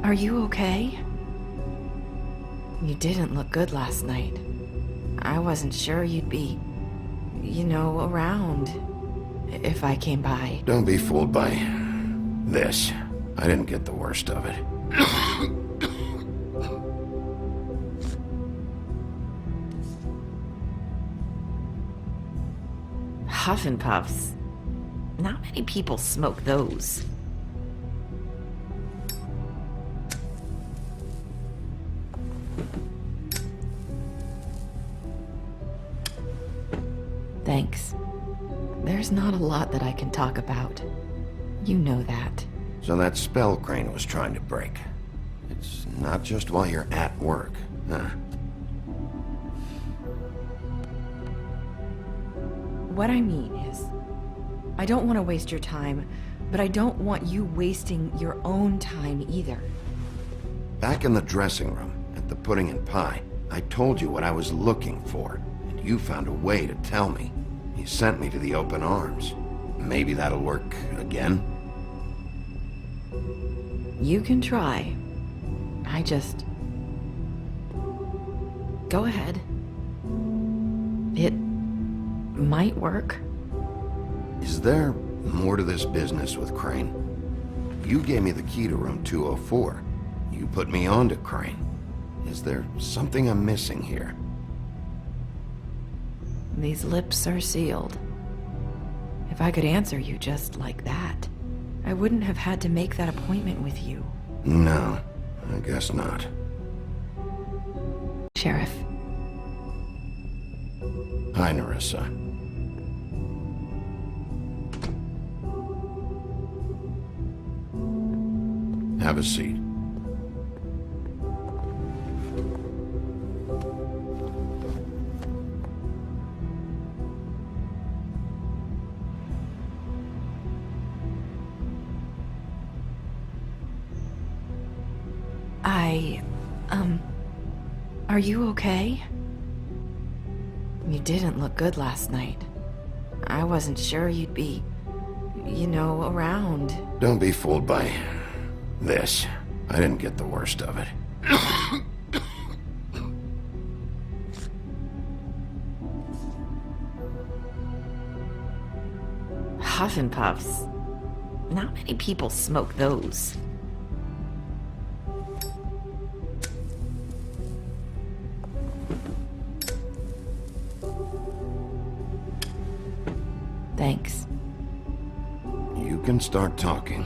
[SPEAKER 21] Are you okay? You didn't look good last night. I wasn't sure you'd be, around if I came by.
[SPEAKER 2] Don't be fooled by this. I didn't get the worst of it.
[SPEAKER 21] Huff and puffs. Not many people smoke those. Thanks. There's not a lot that I can talk about. You know that.
[SPEAKER 2] So that spell Crane was trying to break. It's not just while you're at work, huh?
[SPEAKER 21] What I mean is, I don't want to waste your time, but I don't want you wasting your own time either.
[SPEAKER 2] Back in the dressing room, at the pudding and pie, I told you what I was looking for, and you found a way to tell me. You sent me to the open arms. Maybe that'll work again?
[SPEAKER 21] You can try. I just... Go ahead. It might work.
[SPEAKER 2] Is there more to this business with Crane? You gave me the key to room 204. You put me onto Crane. Is there something I'm missing here?
[SPEAKER 21] These lips are sealed. If I could answer you just like that, I wouldn't have had to make that appointment with you.
[SPEAKER 2] No, I guess not.
[SPEAKER 21] Sheriff.
[SPEAKER 2] Hi, Nerissa. Have a seat.
[SPEAKER 21] Are you okay? You didn't look good last night. I wasn't sure you'd be, around.
[SPEAKER 2] Don't be fooled by this. I didn't get the worst of it.
[SPEAKER 21] Huff and puffs. Not many people smoke those. Thanks.
[SPEAKER 2] You can start talking.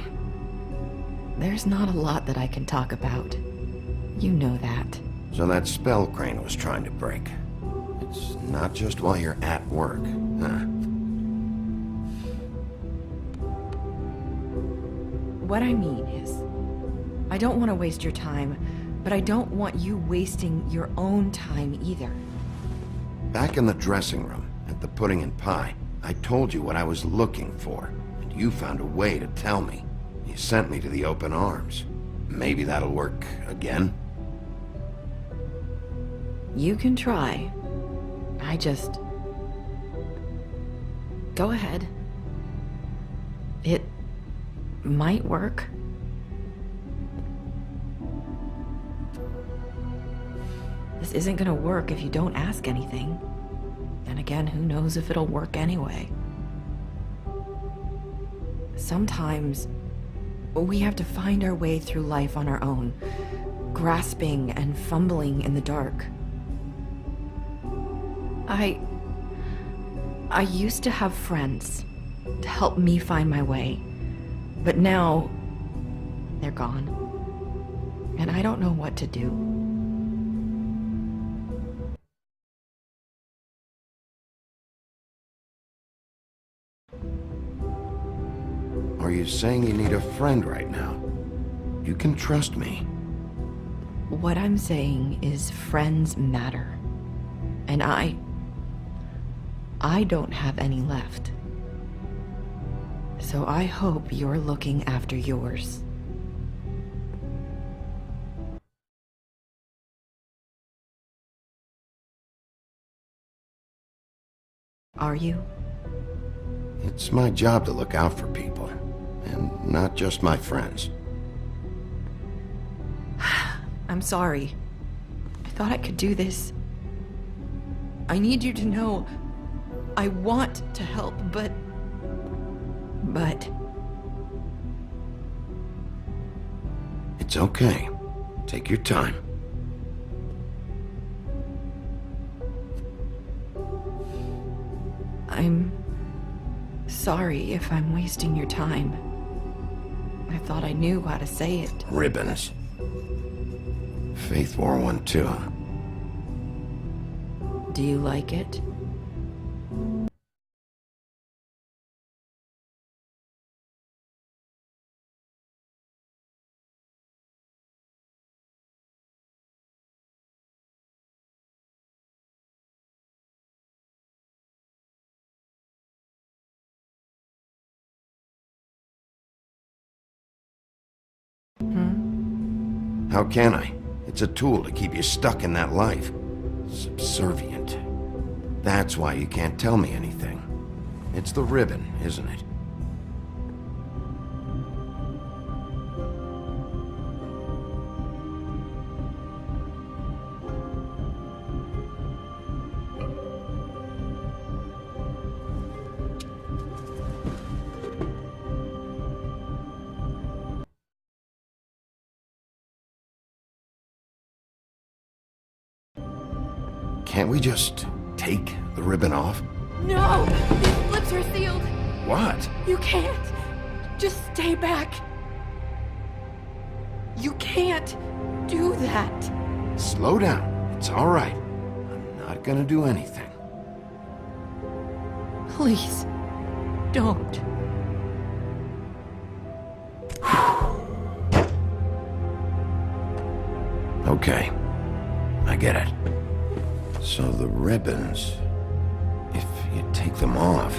[SPEAKER 21] There's not a lot that I can talk about. You know that.
[SPEAKER 2] So that spell Crane was trying to break. It's not just while you're at work, huh?
[SPEAKER 21] What I mean is, I don't want to waste your time, but I don't want you wasting your own time either.
[SPEAKER 2] Back in the dressing room, at the pudding and pie, I told you what I was looking for, and you found a way to tell me. You sent me to the open arms. Maybe that'll work again?
[SPEAKER 21] You can try. I just... Go ahead. It might work. This isn't gonna work if you don't ask anything. And again, who knows if it'll work anyway. Sometimes we have to find our way through life on our own, grasping and fumbling in the dark. I used to have friends to help me find my way, but now they're gone, and I don't know what to do.
[SPEAKER 2] Are you saying you need a friend right now? You can trust me.
[SPEAKER 21] What I'm saying is friends matter, and I don't have any left. So I hope you're looking after yours. Are you?
[SPEAKER 2] It's my job to look out for people, and not just my friends.
[SPEAKER 21] I'm sorry. I thought I could do this. I need you to know I want to help, but...
[SPEAKER 2] It's okay. Take your time.
[SPEAKER 21] I'm sorry if I'm wasting your time. I thought I knew how to say it.
[SPEAKER 2] Ribbons. Faith wore one too.
[SPEAKER 21] Do you like it?
[SPEAKER 2] How can I? It's a tool to keep you stuck in that life. Subservient. That's why you can't tell me anything. It's the ribbon, isn't it? Can't we just take the ribbon off?
[SPEAKER 21] No! These lips are sealed!
[SPEAKER 2] What?
[SPEAKER 21] You can't! Just stay back! You can't do that!
[SPEAKER 2] Slow down. It's all right. I'm not gonna do anything.
[SPEAKER 21] Please, don't.
[SPEAKER 2] Okay. I get it. So the ribbons, if you take them off...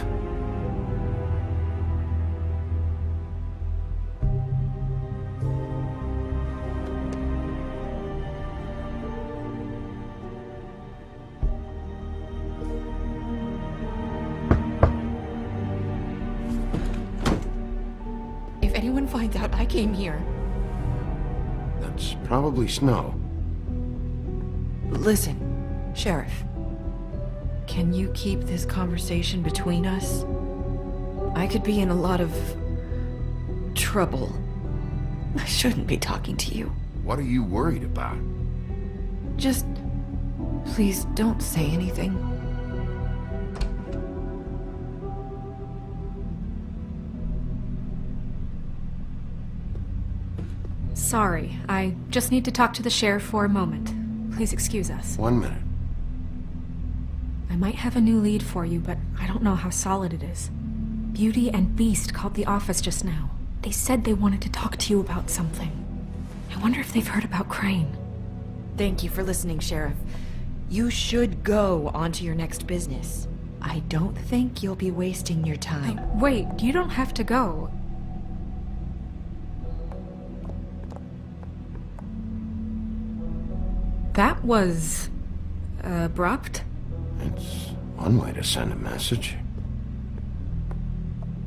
[SPEAKER 21] If anyone finds out I came here...
[SPEAKER 2] That's probably snow.
[SPEAKER 21] Listen, Sheriff. Can you keep this conversation between us? I could be in a lot of trouble. I shouldn't be talking to you.
[SPEAKER 2] What are you worried about?
[SPEAKER 21] Just please don't say anything.
[SPEAKER 5] Sorry, I just need to talk to the sheriff for a moment. Please excuse us.
[SPEAKER 2] 1 minute.
[SPEAKER 5] I might have a new lead for you, but I don't know how solid it is. Beauty and Beast called the office just now. They said they wanted to talk to you about something. I wonder if they've heard about Crane.
[SPEAKER 21] Thank you for listening, Sheriff. You should go on to your next business. I don't think you'll be wasting your time.
[SPEAKER 5] Wait, you don't have to go. That was abrupt.
[SPEAKER 2] It's one way to send a message.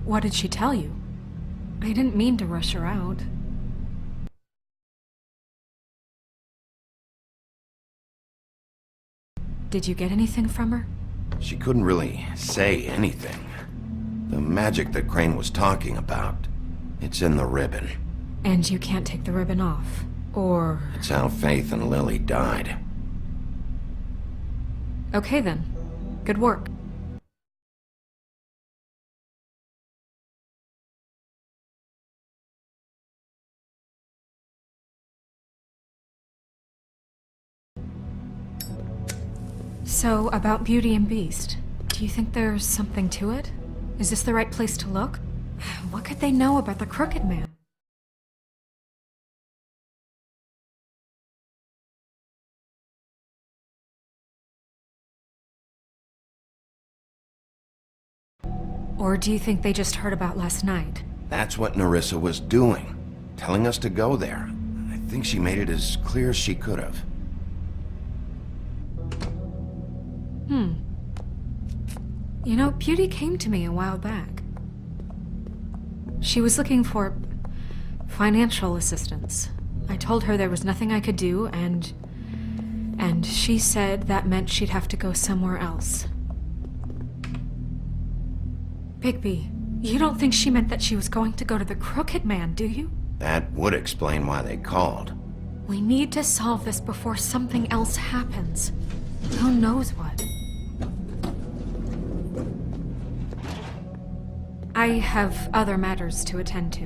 [SPEAKER 5] What did she tell you? I didn't mean to rush her out. Did you get anything from her?
[SPEAKER 2] She couldn't really say anything. The magic that Crane was talking about, it's in the ribbon.
[SPEAKER 5] And you can't take the ribbon off, or...
[SPEAKER 2] It's how Faith and Lily died.
[SPEAKER 5] Okay then. Good work. So, about Beauty and Beast, do you think there's something to it? Is this the right place to look? What could they know about the Crooked Man? Or do you think they just heard about last night?
[SPEAKER 2] That's what Nerissa was doing, telling us to go there. I think she made it as clear as she could have.
[SPEAKER 5] You know, Beauty came to me a while back. She was looking for financial assistance. I told her there was nothing I could do, and she said that meant she'd have to go somewhere else. Bigby, you don't think she meant that she was going to go to the Crooked Man, do you?
[SPEAKER 2] That would explain why they called.
[SPEAKER 5] We need to solve this before something else happens. Who knows what? I have other matters to attend to.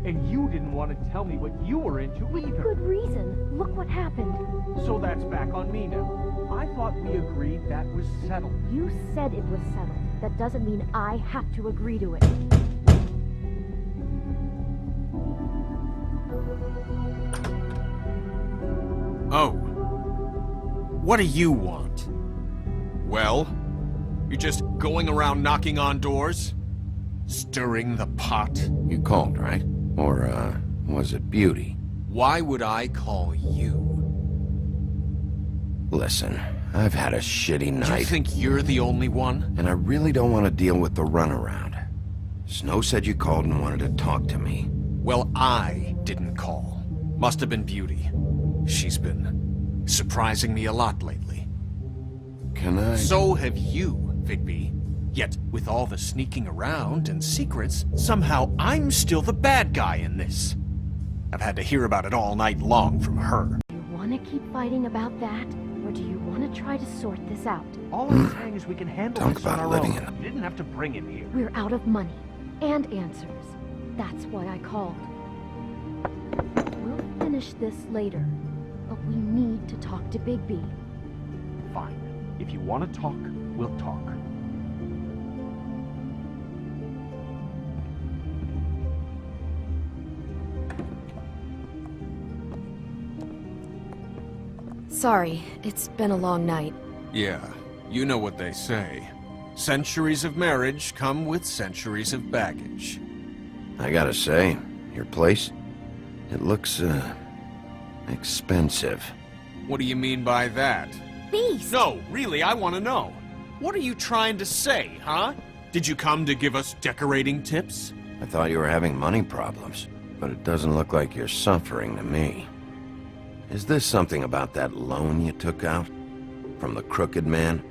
[SPEAKER 20] And you didn't want to tell me what you were into either.
[SPEAKER 22] Good reason. Look what happened.
[SPEAKER 20] So that's back on me now. I thought we agreed that was settled.
[SPEAKER 22] You said it was settled. That doesn't mean I have to agree to it.
[SPEAKER 7] Oh. What do you want? Well? You're just going around knocking on doors? Stirring the pot?
[SPEAKER 2] You called, right? Or, was it Beauty?
[SPEAKER 7] Why would I call you?
[SPEAKER 2] Listen, I've had a shitty night.
[SPEAKER 7] You think you're the only one?
[SPEAKER 2] And I really don't want to deal with the runaround. Snow said you called and wanted to talk to me.
[SPEAKER 7] Well, I didn't call. Must have been Beauty. She's been surprising me a lot lately.
[SPEAKER 2] Can I...
[SPEAKER 7] So have you, Bigby. Yet, with all the sneaking around and secrets, somehow I'm still the bad guy in this. I've had to hear about it all night long from her.
[SPEAKER 22] Do you want to keep fighting about that? Or do you want to try to sort this out?
[SPEAKER 20] All I'm saying is we can handle
[SPEAKER 2] Talk
[SPEAKER 20] this on
[SPEAKER 2] about
[SPEAKER 20] our
[SPEAKER 2] living
[SPEAKER 20] own.
[SPEAKER 2] in
[SPEAKER 20] You didn't have to bring him here.
[SPEAKER 22] We're out of money. And answers. That's why I called. We'll finish this later. But we need to talk to Bigby.
[SPEAKER 20] Fine. If you want to talk, we'll talk.
[SPEAKER 4] Sorry, it's been a long night.
[SPEAKER 7] Yeah, you know what they say. Centuries of marriage come with centuries of baggage.
[SPEAKER 2] I gotta say, your place, it looks, expensive.
[SPEAKER 7] What do you mean by that?
[SPEAKER 22] Beast!
[SPEAKER 7] No, really, I want to know. What are you trying to say, huh? Did you come to give us decorating tips?
[SPEAKER 2] I thought you were having money problems, but it doesn't look like you're suffering to me. Is this something about that loan you took out? From the crooked man?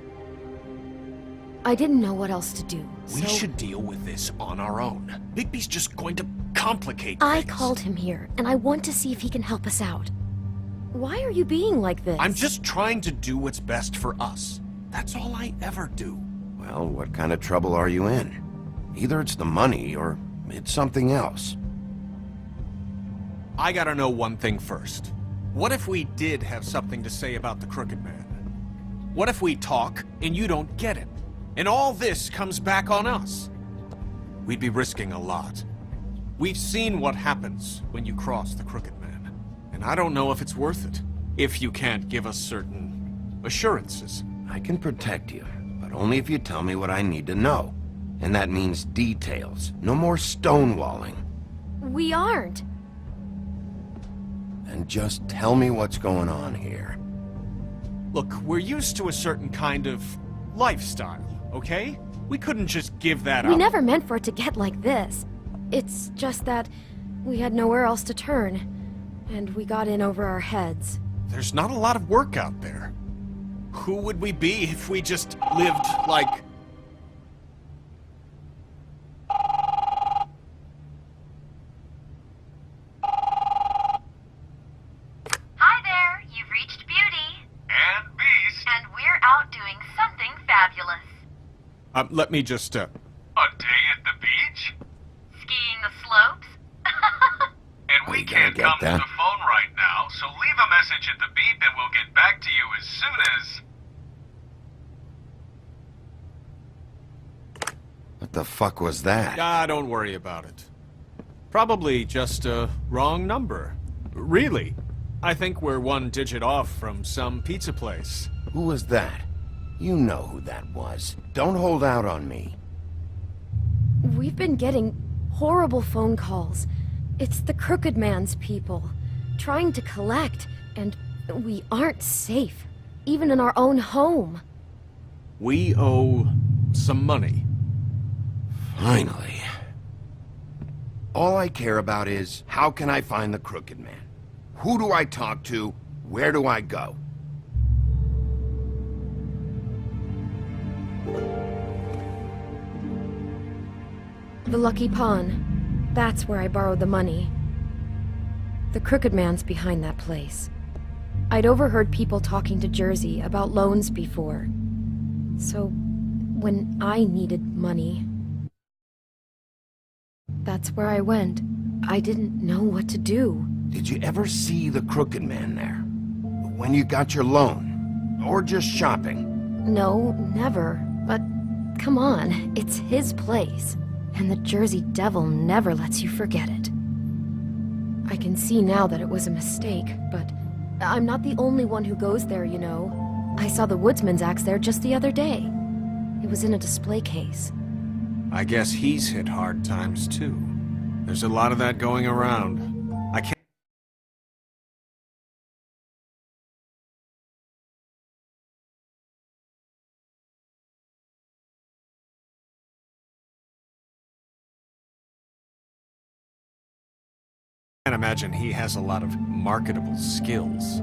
[SPEAKER 4] I didn't know what else to do,
[SPEAKER 7] We
[SPEAKER 4] so
[SPEAKER 7] should deal with this on our own. Bigby's just going to complicate
[SPEAKER 4] I
[SPEAKER 7] things.
[SPEAKER 4] called him here, and I want to see if he can help us out. Why are you being like this?
[SPEAKER 7] I'm just trying to do what's best for us. That's all I ever do.
[SPEAKER 2] Well, what kind of trouble are you in? Either it's the money, or it's something else.
[SPEAKER 7] I gotta know one thing first. What if we did have something to say about the crooked man? What if we talk, and you don't get it? And all this comes back on us? We'd be risking a lot. We've seen what happens when you cross the crooked man. And I don't know if it's worth it. If you can't give us certain assurances.
[SPEAKER 2] I can protect you, but only if you tell me what I need to know. And that means details. No more stonewalling.
[SPEAKER 4] We aren't.
[SPEAKER 2] And just tell me what's going on here.
[SPEAKER 7] Look, we're used to a certain kind of lifestyle, okay? We couldn't just give that up.
[SPEAKER 4] We never meant for it to get like this. It's just that we had nowhere else to turn, and we got in over our heads.
[SPEAKER 7] There's not a lot of work out there. Who would we be if we just lived like...
[SPEAKER 1] Hi there, you've reached Beauty. And Beast. And we're out doing something fabulous.
[SPEAKER 7] let me just,
[SPEAKER 15] A day at the beach?
[SPEAKER 1] Skiing the slopes?
[SPEAKER 15] And we
[SPEAKER 2] you gonna
[SPEAKER 15] can't
[SPEAKER 2] get
[SPEAKER 15] come
[SPEAKER 2] that?
[SPEAKER 15] to the phone right now, so leave a message at the beep and we'll get back to you as soon as...
[SPEAKER 2] What the fuck was that?
[SPEAKER 7] Ah, don't worry about it. Probably just a wrong number. Really. I think we're one digit off from some pizza place.
[SPEAKER 2] Who was that? You know who that was. Don't hold out on me.
[SPEAKER 4] We've been getting horrible phone calls. It's the crooked man's people, trying to collect, and we aren't safe, even in our own home.
[SPEAKER 7] We owe some money.
[SPEAKER 2] Finally. All I care about is, how can I find the crooked man? Who do I talk to? Where do I go?
[SPEAKER 4] The Lucky Pawn. That's where I borrowed the money. The crooked man's behind that place. I'd overheard people talking to Jersey about loans before. So, when I needed money, that's where I went. I didn't know what to do.
[SPEAKER 2] Did you ever see the crooked man there? When you got your loan? Or just shopping?
[SPEAKER 4] No, never. But come on, it's his place. And the Jersey Devil never lets you forget it. I can see now that it was a mistake, but I'm not the only one who goes there, you know. I saw the woodsman's axe there just the other day. It was in a display case.
[SPEAKER 7] I guess he's hit hard times too. There's a lot of that going around. I can't... I can't imagine he has a lot of marketable skills.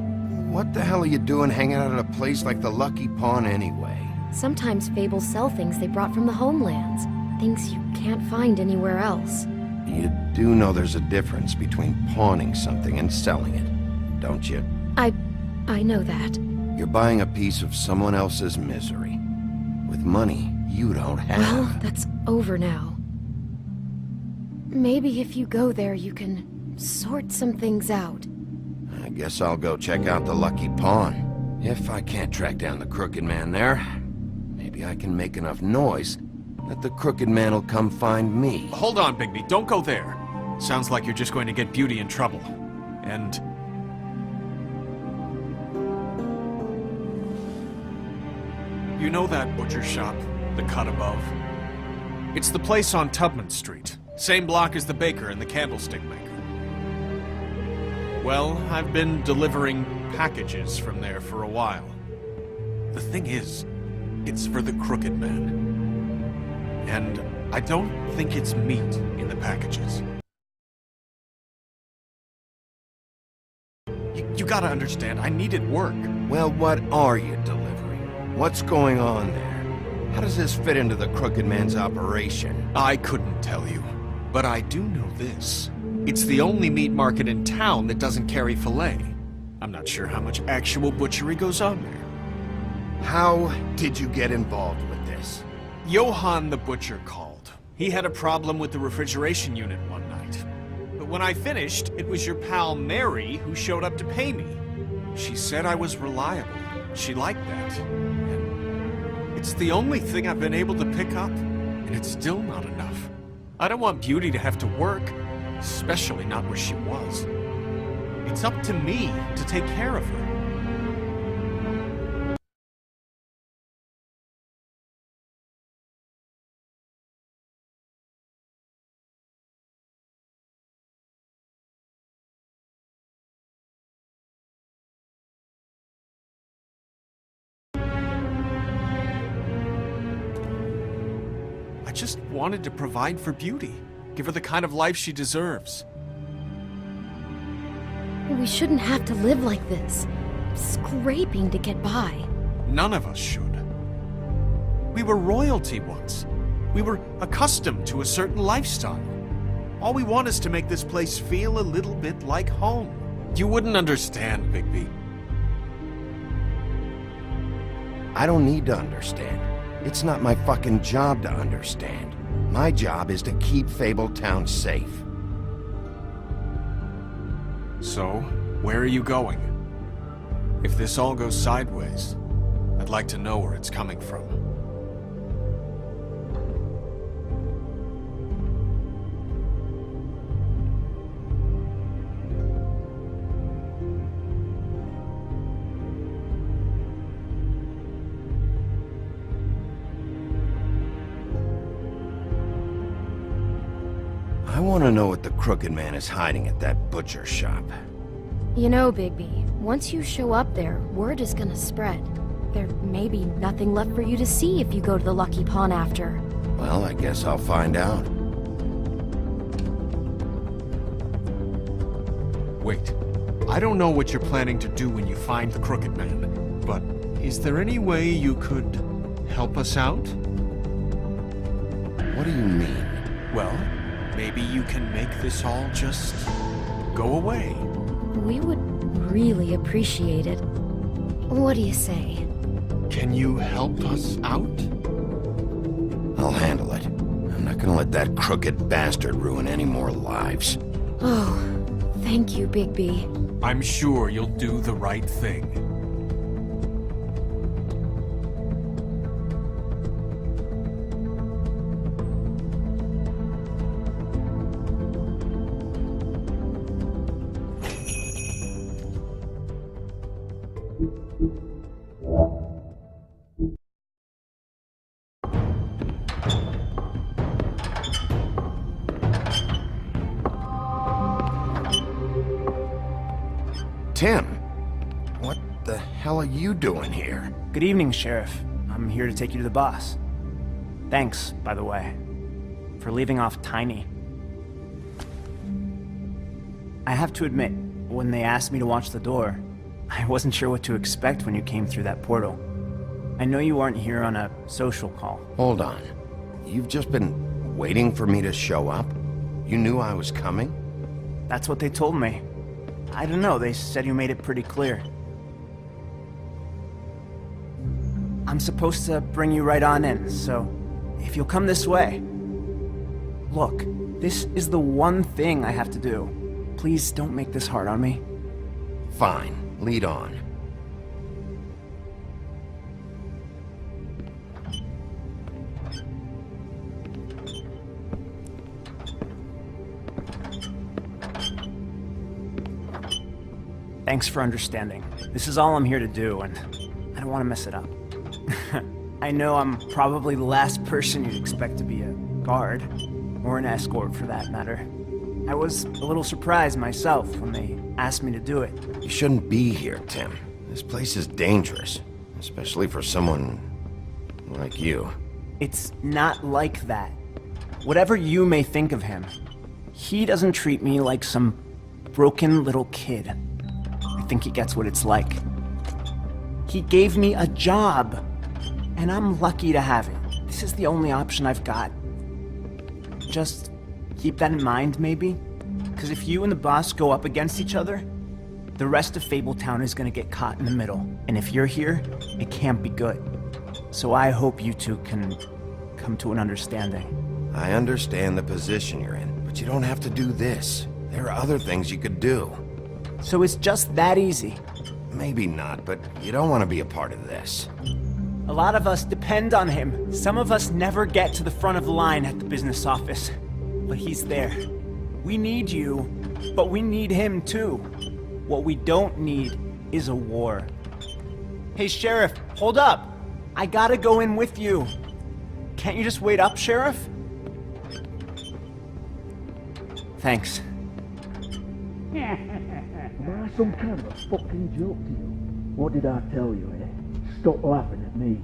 [SPEAKER 2] What the hell are you doing hanging out at a place like the Lucky Pawn anyway?
[SPEAKER 4] Sometimes fables sell things they brought from the homelands. Things you can't find anywhere else.
[SPEAKER 2] You do know there's a difference between pawning something and selling it, don't you?
[SPEAKER 4] I know that.
[SPEAKER 2] You're buying a piece of someone else's misery. With money you don't have.
[SPEAKER 4] Well, that's over now. Maybe if you go there, you can sort some things out.
[SPEAKER 2] I guess I'll go check out the Lucky Pawn. If I can't track down the crooked man there, maybe I can make enough noise that the crooked man will come find me.
[SPEAKER 7] Hold on, Bigby. Don't go there. Sounds like you're just going to get Beauty in trouble. And... you know that butcher shop? The cut above? It's the place on Tubman Street. Same block as the baker and the candlestick maker. Well, I've been delivering packages from there for a while. The thing is, It's for the Crooked Man. And I don't think it's meat in the packages. You gotta understand, I needed work.
[SPEAKER 2] Well, what are you delivering? What's going on there? How does this fit into the Crooked Man's operation?
[SPEAKER 7] I couldn't tell you, but I do know this. It's the only meat market in town that doesn't carry filet. I'm not sure how much actual butchery goes on there.
[SPEAKER 2] How did you get involved with this?
[SPEAKER 7] Johann the butcher called. He had a problem with the refrigeration unit one night. But when I finished, it was your pal Mary who showed up to pay me. She said I was reliable. She liked that. And it's the only thing I've been able to pick up, and it's still not enough. I don't want Beauty to have to work, especially not where she was. It's up to me to take care of her. I just wanted to provide for Beauty, give her the kind of life she deserves.
[SPEAKER 22] We shouldn't have to live like this, scraping to get by.
[SPEAKER 7] None of us should. We were royalty once. We were accustomed to a certain lifestyle. All we want is to make this place feel a little bit like home. You wouldn't understand, Bigby.
[SPEAKER 2] I don't need to understand. It's not my fucking job to understand. My job is to keep Fabletown safe.
[SPEAKER 7] So, where are you going? If this all goes sideways, I'd like to know where it's coming from.
[SPEAKER 2] I want to know what the Crooked Man is hiding at that butcher shop.
[SPEAKER 22] You know, Bigby, once you show up there, word is gonna spread. There may be nothing left for you to see if you go to the Lucky Pawn after.
[SPEAKER 2] Well, I guess I'll find out.
[SPEAKER 7] Wait, I don't know what you're planning to do when you find the Crooked Man, but is there any way you could help us out?
[SPEAKER 2] What do you mean?
[SPEAKER 7] Well, maybe you can make this all just go away.
[SPEAKER 22] We would really appreciate it. What do you say?
[SPEAKER 7] Can you help us out?
[SPEAKER 2] I'll handle it. I'm not gonna let that crooked bastard ruin any more lives.
[SPEAKER 22] Oh, thank you, Bigby.
[SPEAKER 7] I'm sure you'll do the right thing.
[SPEAKER 2] Tim, what the hell are you doing here?
[SPEAKER 12] Good evening, Sheriff. I'm here to take you to the boss. Thanks, by the way, for leaving off Tiny. I have to admit, when they asked me to watch the door, I wasn't sure what to expect when you came through that portal. I know you aren't here on a social call.
[SPEAKER 2] Hold on. You've just been waiting for me to show up? You knew I was coming?
[SPEAKER 12] That's what they told me. I don't know, they said you made it pretty clear. I'm supposed to bring you right on in, so if you'll come this way. Look, this is the one thing I have to do. Please don't make this hard on me.
[SPEAKER 2] Fine, lead on.
[SPEAKER 12] Thanks for understanding. This is all I'm here to do, and I don't want to mess it up. I know I'm probably the last person you'd expect to be a guard, or an escort for that matter. I was a little surprised myself when they asked me to do it.
[SPEAKER 2] You shouldn't be here, Tim. This place is dangerous, especially for someone Like you.
[SPEAKER 12] It's not like that. Whatever you may think of him, he doesn't treat me like some broken little kid. I think he gets what it's like. He gave me a job, and I'm lucky to have it. This is the only option I've got. Just keep that in mind, maybe? Because if you and the boss go up against each other, the rest of Fabletown is gonna get caught in the middle. And if you're here, it can't be good. So I hope you two can come to an understanding.
[SPEAKER 2] I understand the position you're in, but you don't have to do this. There are other things you could do.
[SPEAKER 12] So it's just that easy?
[SPEAKER 2] Maybe not, but you don't want to be a part of this.
[SPEAKER 12] A lot of us depend on him. Some of us never get to the front of the line at the business office. But he's there. We need you, but we need him too. What we don't need is a war. Hey, Sheriff, hold up! I gotta go in with you. Can't you just wait up, Sheriff? Thanks.
[SPEAKER 17] Am I some kind of a fucking joke to you? What did I tell you, eh? Stop laughing at me.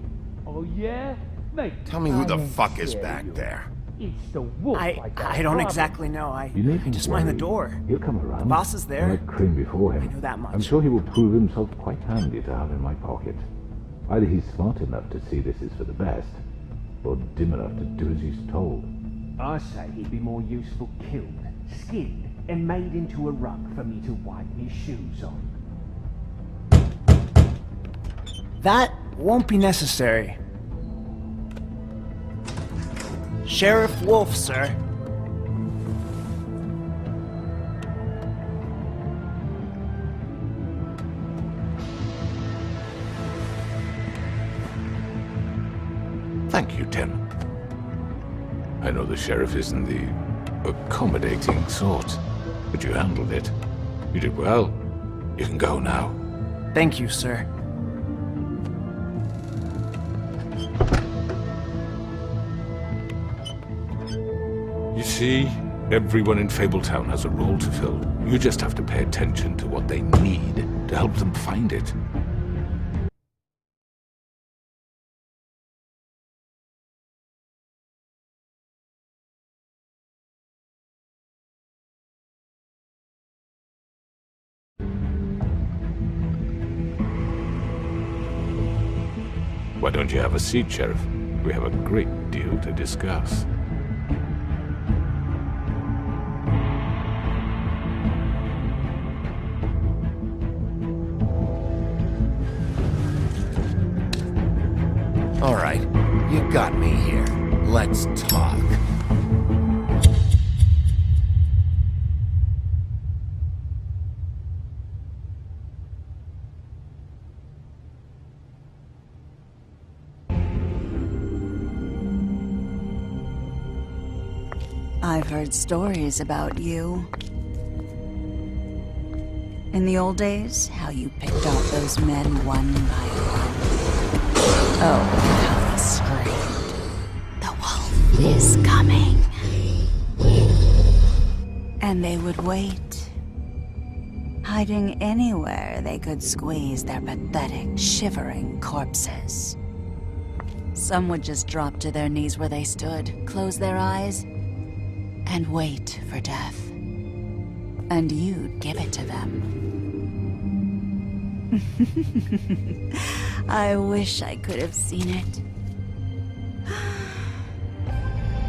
[SPEAKER 17] Oh yeah? Mate,
[SPEAKER 2] Tell me who the fuck is back there.
[SPEAKER 17] It's the wolf.
[SPEAKER 12] I don't exactly know. I just mind the door.
[SPEAKER 10] He'll come around.
[SPEAKER 12] The boss is there.
[SPEAKER 10] Like Crane before him.
[SPEAKER 12] I know that much.
[SPEAKER 10] I'm sure he will prove himself quite handy to have in my pocket. Either he's smart enough to see this is for the best, or dim enough to do as he's told.
[SPEAKER 20] I say he'd be more useful killed, skinned, and made into a rug for me to wipe my shoes on.
[SPEAKER 12] That won't be necessary. Sheriff Wolf, sir.
[SPEAKER 10] Thank you, Tim. I know the sheriff isn't the accommodating sort, but you handled it. You did well. You can go now.
[SPEAKER 12] Thank you, sir.
[SPEAKER 10] You see, everyone in Fabletown has a role to fill. You just have to pay attention to what they need to help them find it. Why don't you have a seat, Sheriff? We have a great deal to discuss.
[SPEAKER 2] All right, you got me here. Let's talk.
[SPEAKER 9] I've heard stories about you. In the old days, how you picked off those men one by one. Oh, how they screamed. The wolf is coming. And they would wait, hiding anywhere they could squeeze their pathetic, shivering corpses. Some would just drop to their knees where they stood, close their eyes, and wait for death. And you'd give it to them. I wish I could have seen it.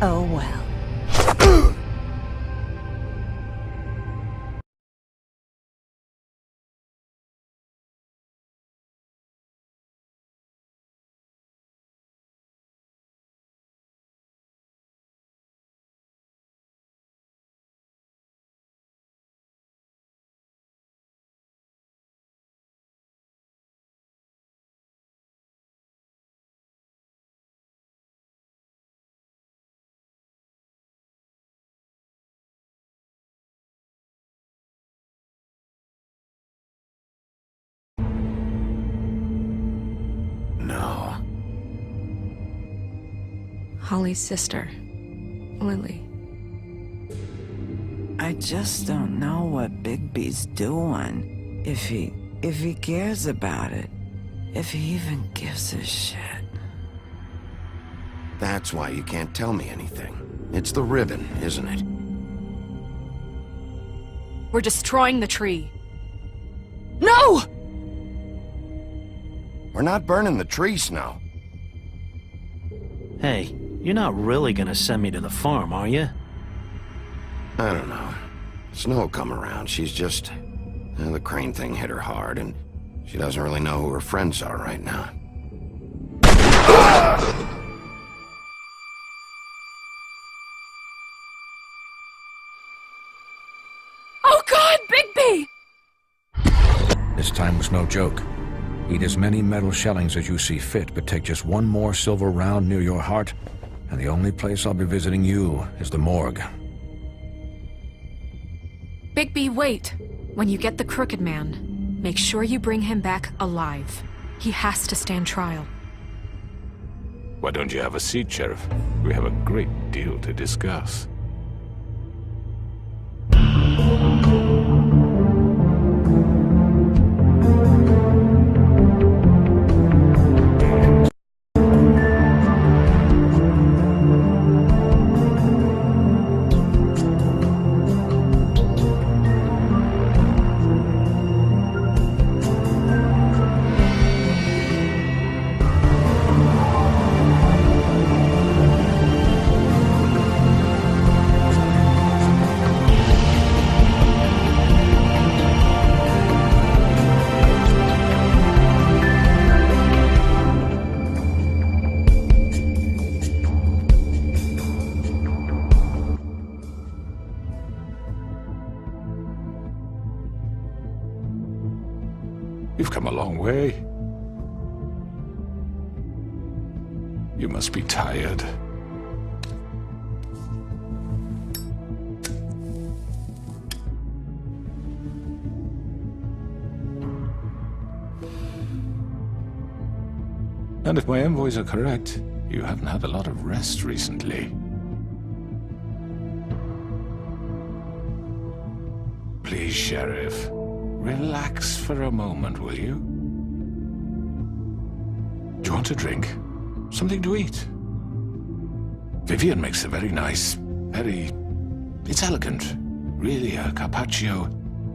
[SPEAKER 9] Oh well.
[SPEAKER 2] No.
[SPEAKER 21] Holly's sister, Lily.
[SPEAKER 14] I just don't know what Bigby's doing. If he cares about it. If he even gives a shit.
[SPEAKER 2] That's why you can't tell me anything. It's the ribbon, isn't it?
[SPEAKER 21] We're destroying the tree. No!
[SPEAKER 2] We're not burning the tree, Snow.
[SPEAKER 18] Hey, you're not really gonna send me to the farm, are you?
[SPEAKER 2] I don't know. Snow will come around. She's just... the crane thing hit her hard, and she doesn't really know who her friends are right now.
[SPEAKER 21] Oh God, Bigby!
[SPEAKER 13] This time was no joke. Eat as many metal shellings as you see fit, but take just one more silver round near your heart, and the only place I'll be visiting you is the morgue.
[SPEAKER 21] Bigby, wait! When you get the Crooked Man, make sure you bring him back alive. He has to stand trial.
[SPEAKER 10] Why don't you have a seat, Sheriff? We have a great deal to discuss. You've come a long way. You must be tired. And if my envoys are correct, you haven't had a lot of rest recently. Please, Sheriff. Relax for a moment, will you? Do you want a drink? Something to eat? Vivian makes a very nice, it's elegant. Really a carpaccio.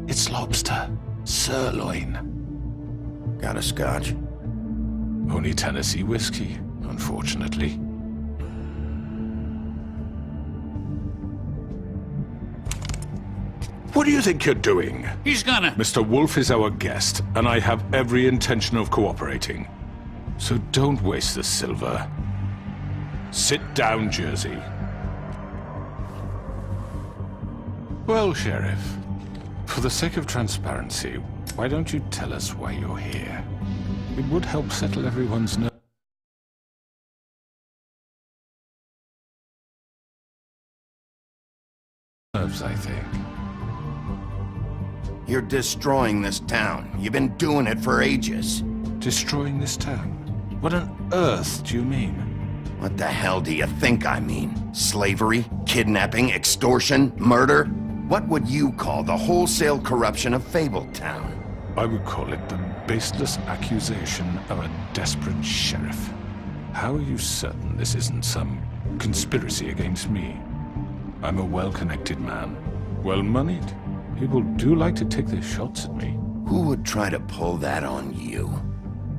[SPEAKER 10] It's lobster. Sirloin.
[SPEAKER 2] Got a scotch?
[SPEAKER 10] Only Tennessee whiskey, unfortunately. What do you think you're doing?
[SPEAKER 8] He's gonna...
[SPEAKER 10] Mr. Wolf is our guest, and I have every intention of cooperating. So don't waste the silver. Sit down, Jersey. Well, Sheriff, for the sake of transparency, why don't you tell us why you're here? It would help settle everyone's nerves, I think.
[SPEAKER 2] You're destroying this town. You've been doing it for ages.
[SPEAKER 10] Destroying this town? What on earth do you mean?
[SPEAKER 2] What the hell do you think I mean? Slavery? Kidnapping? Extortion? Murder? What would you call the wholesale corruption of Fable Town?
[SPEAKER 10] I would call it the baseless accusation of a desperate sheriff. How are you certain this isn't some conspiracy against me? I'm a well-connected man, well-moneyed. People do like to take their shots at me.
[SPEAKER 2] Who would try to pull that on you?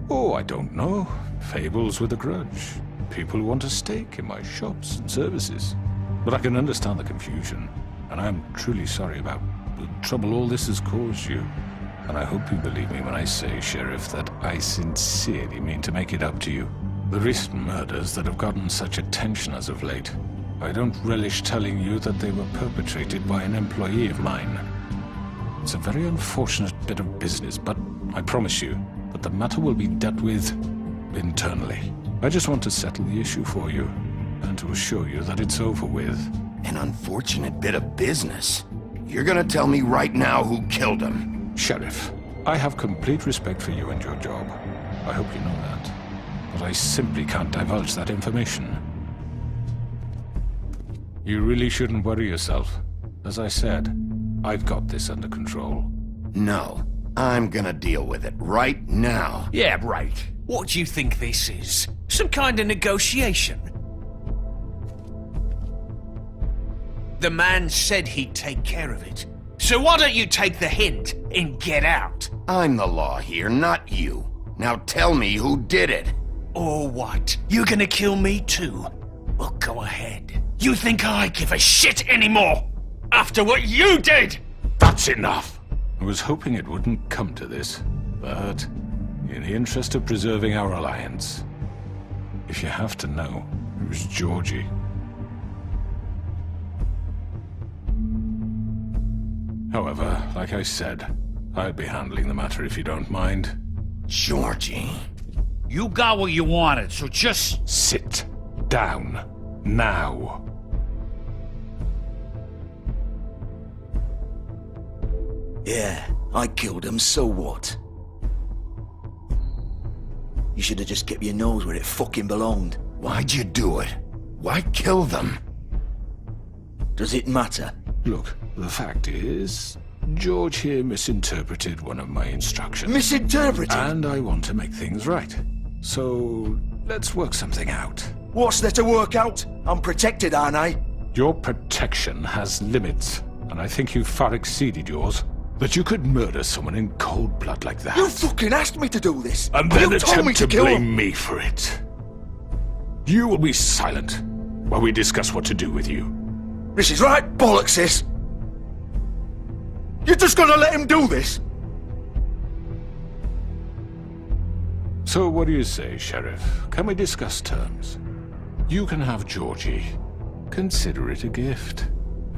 [SPEAKER 10] Oh, I don't know. Fables with a grudge. People who want a stake in my shops and services. But I can understand the confusion, and I'm truly sorry about the trouble all this has caused you. And I hope you believe me when I say, Sheriff, that I sincerely mean to make it up to you. The recent murders that have gotten such attention as of late, I don't relish telling you that they were perpetrated by an employee of mine. It's a very unfortunate bit of business, but I promise you that the matter will be dealt with internally. I just want to settle the issue for you, and to assure you that it's over with.
[SPEAKER 2] An unfortunate bit of business? You're gonna tell me right now who killed him?
[SPEAKER 10] Sheriff, I have complete respect for you and your job. I hope you know that. But I simply can't divulge that information. You really shouldn't worry yourself. As I said, I've got this under control.
[SPEAKER 2] No, I'm gonna deal with it right now.
[SPEAKER 8] Yeah, right. What do you think this is? Some kind of negotiation?
[SPEAKER 7] The man said he'd take care of it. So why don't you take the hint and get out?
[SPEAKER 2] I'm the law here, not you. Now tell me who did it.
[SPEAKER 7] Or what? You gonna kill me too? Well, go ahead. You think I give a shit anymore? After what you did?
[SPEAKER 10] That's enough! I was hoping it wouldn't come to this, but in the interest of preserving our alliance, if you have to know, it was Georgie. However, like I said, I'll be handling the matter if you don't mind.
[SPEAKER 2] Georgie.
[SPEAKER 17] You got what you wanted, so just...
[SPEAKER 10] Sit down. Now.
[SPEAKER 8] Yeah, I killed him, so what? You should have just kept your nose where it fucking belonged.
[SPEAKER 2] Why'd you do it? Why kill them?
[SPEAKER 8] Does it matter?
[SPEAKER 10] Look, the fact is, George here misinterpreted one of my instructions.
[SPEAKER 8] Misinterpreted?
[SPEAKER 10] And I want to make things right. So, let's work something out.
[SPEAKER 8] What's there to work out? I'm protected, aren't I?
[SPEAKER 10] Your protection has limits, and I think you've far exceeded yours. That you could murder someone in cold blood like that.
[SPEAKER 8] You fucking asked me to do this!
[SPEAKER 10] And then
[SPEAKER 8] you told me
[SPEAKER 10] attempt to
[SPEAKER 8] kill
[SPEAKER 10] blame
[SPEAKER 8] him.
[SPEAKER 10] me for it. You will be silent while we discuss what to do with you.
[SPEAKER 8] This is right bollocks, sis! You're just gonna let him do this?
[SPEAKER 10] So what do you say, Sheriff? Can we discuss terms? You can have Georgie. Consider it a gift,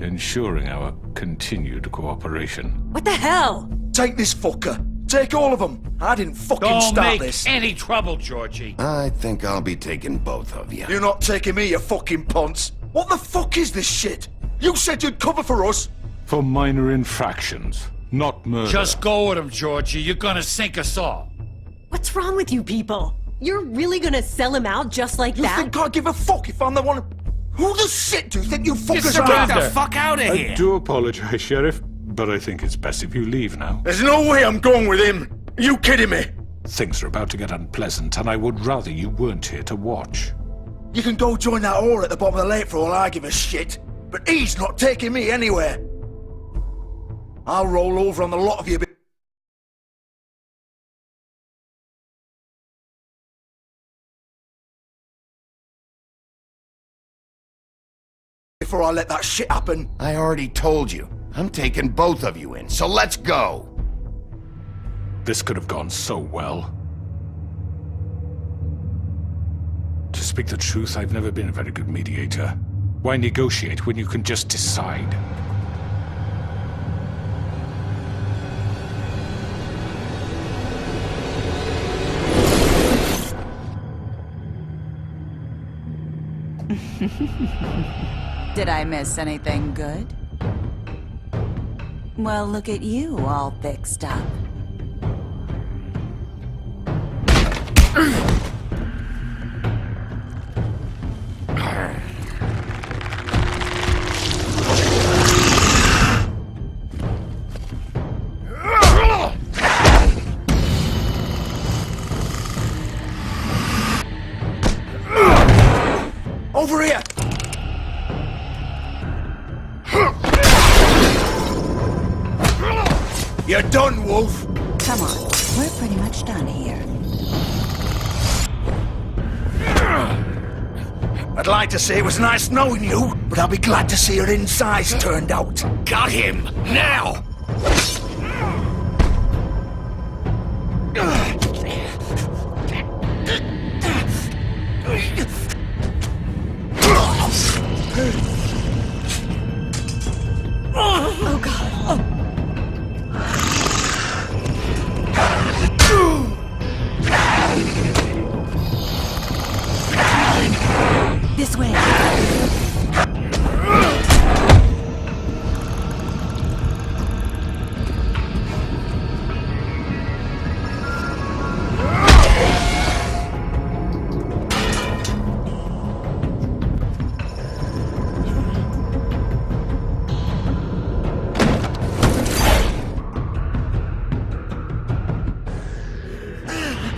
[SPEAKER 10] ensuring our continued cooperation.
[SPEAKER 19] What the hell?
[SPEAKER 8] Take this fucker. Take all of them. I didn't fucking
[SPEAKER 17] Don't
[SPEAKER 8] start
[SPEAKER 17] make
[SPEAKER 8] this.
[SPEAKER 17] any trouble, Georgie.
[SPEAKER 2] I think I'll be taking both of you.
[SPEAKER 8] You're not taking me, you fucking ponce. What the fuck is this shit? You said you'd cover for us.
[SPEAKER 10] For minor infractions, not murder.
[SPEAKER 17] Just go with him, Georgie. You're gonna sink us all.
[SPEAKER 16] What's wrong with you people? You're really gonna sell him out just like that?
[SPEAKER 8] You think I give a fuck if I'm the one... Who the shit do you think you fuckers
[SPEAKER 7] Get
[SPEAKER 8] are?
[SPEAKER 7] the fuck out of here!
[SPEAKER 10] I do apologize, Sheriff, but I think it's best if you leave now.
[SPEAKER 8] There's no way I'm going with him. Are you kidding me?
[SPEAKER 10] Things are about to get unpleasant, and I would rather you weren't here to watch.
[SPEAKER 8] You can go join that whore at the bottom of the lake for all I give a shit. But he's not taking me anywhere. I'll roll over on the lot of you before I let that shit happen.
[SPEAKER 2] I already told you. I'm taking both of you in, so let's go.
[SPEAKER 10] This could have gone so well. To speak the truth, I've never been a very good mediator. Why negotiate when you can just decide?
[SPEAKER 9] Did I miss anything good? Well, look at you, all fixed up.
[SPEAKER 8] Over here! You're done, Wolf!
[SPEAKER 9] Come on, we're pretty much done here.
[SPEAKER 8] I'd like to say it was nice knowing you, but I'll be glad to see your insides turned out.
[SPEAKER 7] Got him! Now!
[SPEAKER 16] Oh god. This way.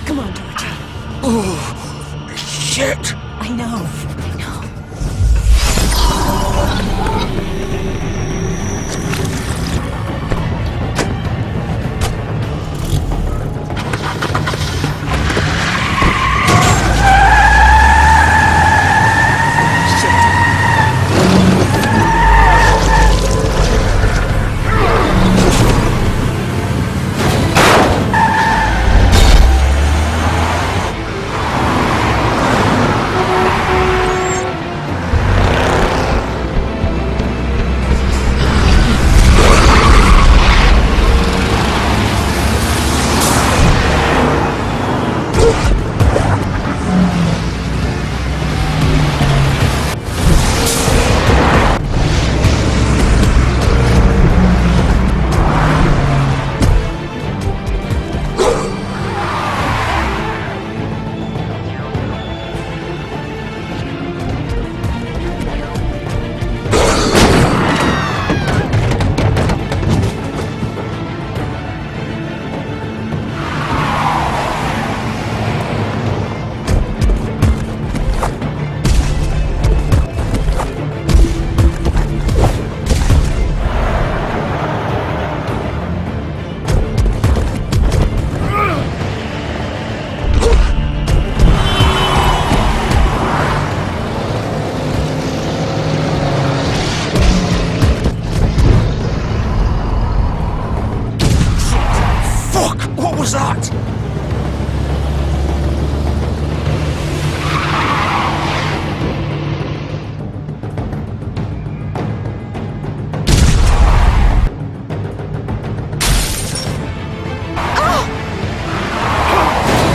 [SPEAKER 16] Come on, Georgie.
[SPEAKER 8] Oh, shit!
[SPEAKER 16] I know.
[SPEAKER 8] was that?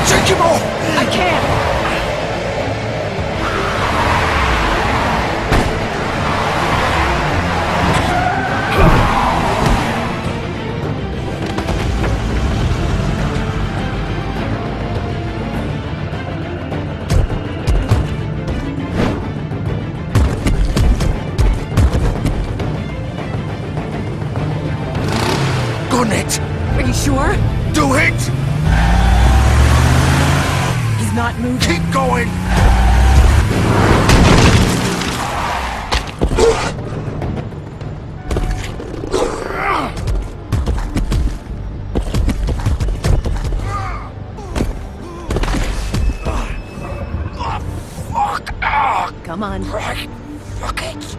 [SPEAKER 8] Take him off!
[SPEAKER 21] I can't!
[SPEAKER 8] Gun it!
[SPEAKER 21] Are you sure?
[SPEAKER 8] Do it!
[SPEAKER 21] He's not moving.
[SPEAKER 8] Keep going!
[SPEAKER 21] Come on.
[SPEAKER 8] Right. Fuck it.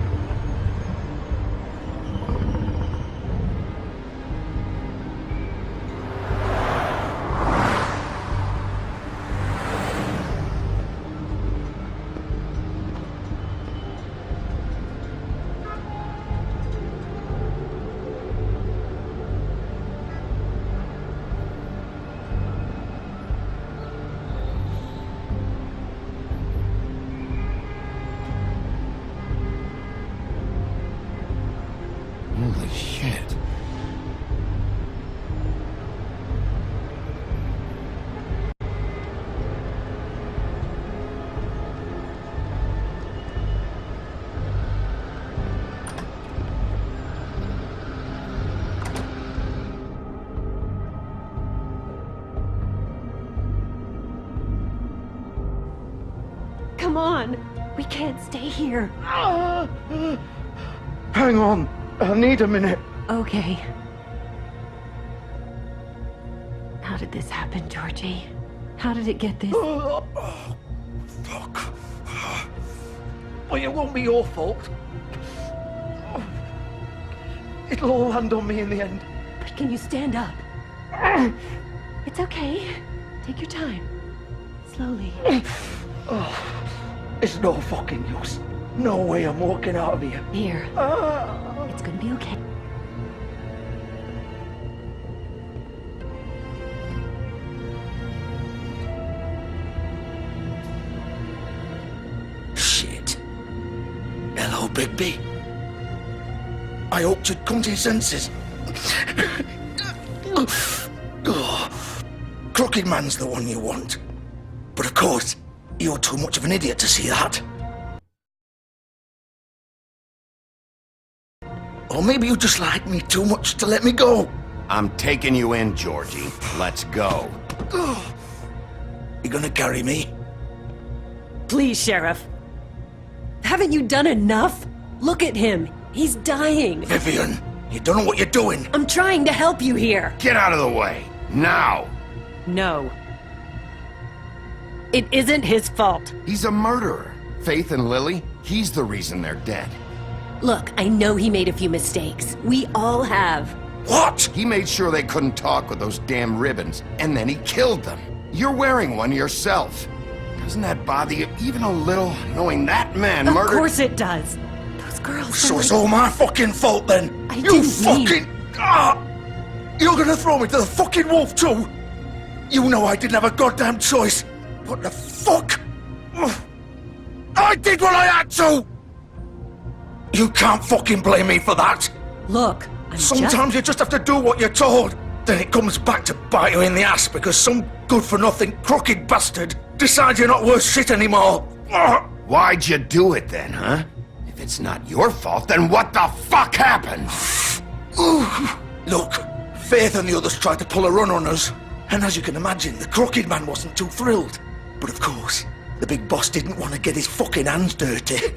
[SPEAKER 2] Holy shit.
[SPEAKER 16] Come on! We can't stay here.
[SPEAKER 17] Hang on. I need a minute.
[SPEAKER 21] Okay. How did this happen, Georgie? How did it get this?
[SPEAKER 8] Fuck.
[SPEAKER 17] Well, it won't be your fault. It'll all land on me in the end.
[SPEAKER 16] But can you stand up? It's okay. Take your time. Slowly.
[SPEAKER 17] It's no fucking use. No way I'm walking out of here.
[SPEAKER 16] Here. It's gonna be okay.
[SPEAKER 8] Shit. Hello, Bigby. I hoped you'd come to your senses. Crooked Man's the one you want. But of course, you're too much of an idiot to see that. Or maybe you just like me too much to let me go.
[SPEAKER 2] I'm taking you in, Georgie. Let's go.
[SPEAKER 8] You gonna carry me?
[SPEAKER 16] Please, Sheriff. Haven't you done enough? Look at him. He's dying.
[SPEAKER 8] Vivian, you don't know what you're doing.
[SPEAKER 16] I'm trying to help you here.
[SPEAKER 2] Get out of the way. Now.
[SPEAKER 16] No. It isn't his fault.
[SPEAKER 2] He's a murderer. Faith and Lily, he's the reason they're dead.
[SPEAKER 16] Look, I know he made a few mistakes. We all have.
[SPEAKER 2] What? He made sure they couldn't talk with those damn ribbons, and then he killed them. You're wearing one yourself. Doesn't that bother you even a little, knowing that man murdered—
[SPEAKER 16] Of course it does. Those girls—
[SPEAKER 8] So it's all my fucking fault then?
[SPEAKER 16] I
[SPEAKER 8] You
[SPEAKER 16] didn't
[SPEAKER 8] fucking— You're gonna throw me to the fucking wolf too? You know I didn't have a goddamn choice. What the fuck? I did what I had to! You can't fucking blame me for that.
[SPEAKER 16] Look,
[SPEAKER 8] Sometimes you just have to do what you're told. Then it comes back to bite you in the ass because some good-for-nothing crooked bastard decides you're not worth shit anymore.
[SPEAKER 2] Why'd you do it then, huh? If it's not your fault, then what the fuck happened?
[SPEAKER 8] Look, Faith and the others tried to pull a run on us. And as you can imagine, the crooked man wasn't too thrilled. But of course, the big boss didn't want to get his fucking hands dirty.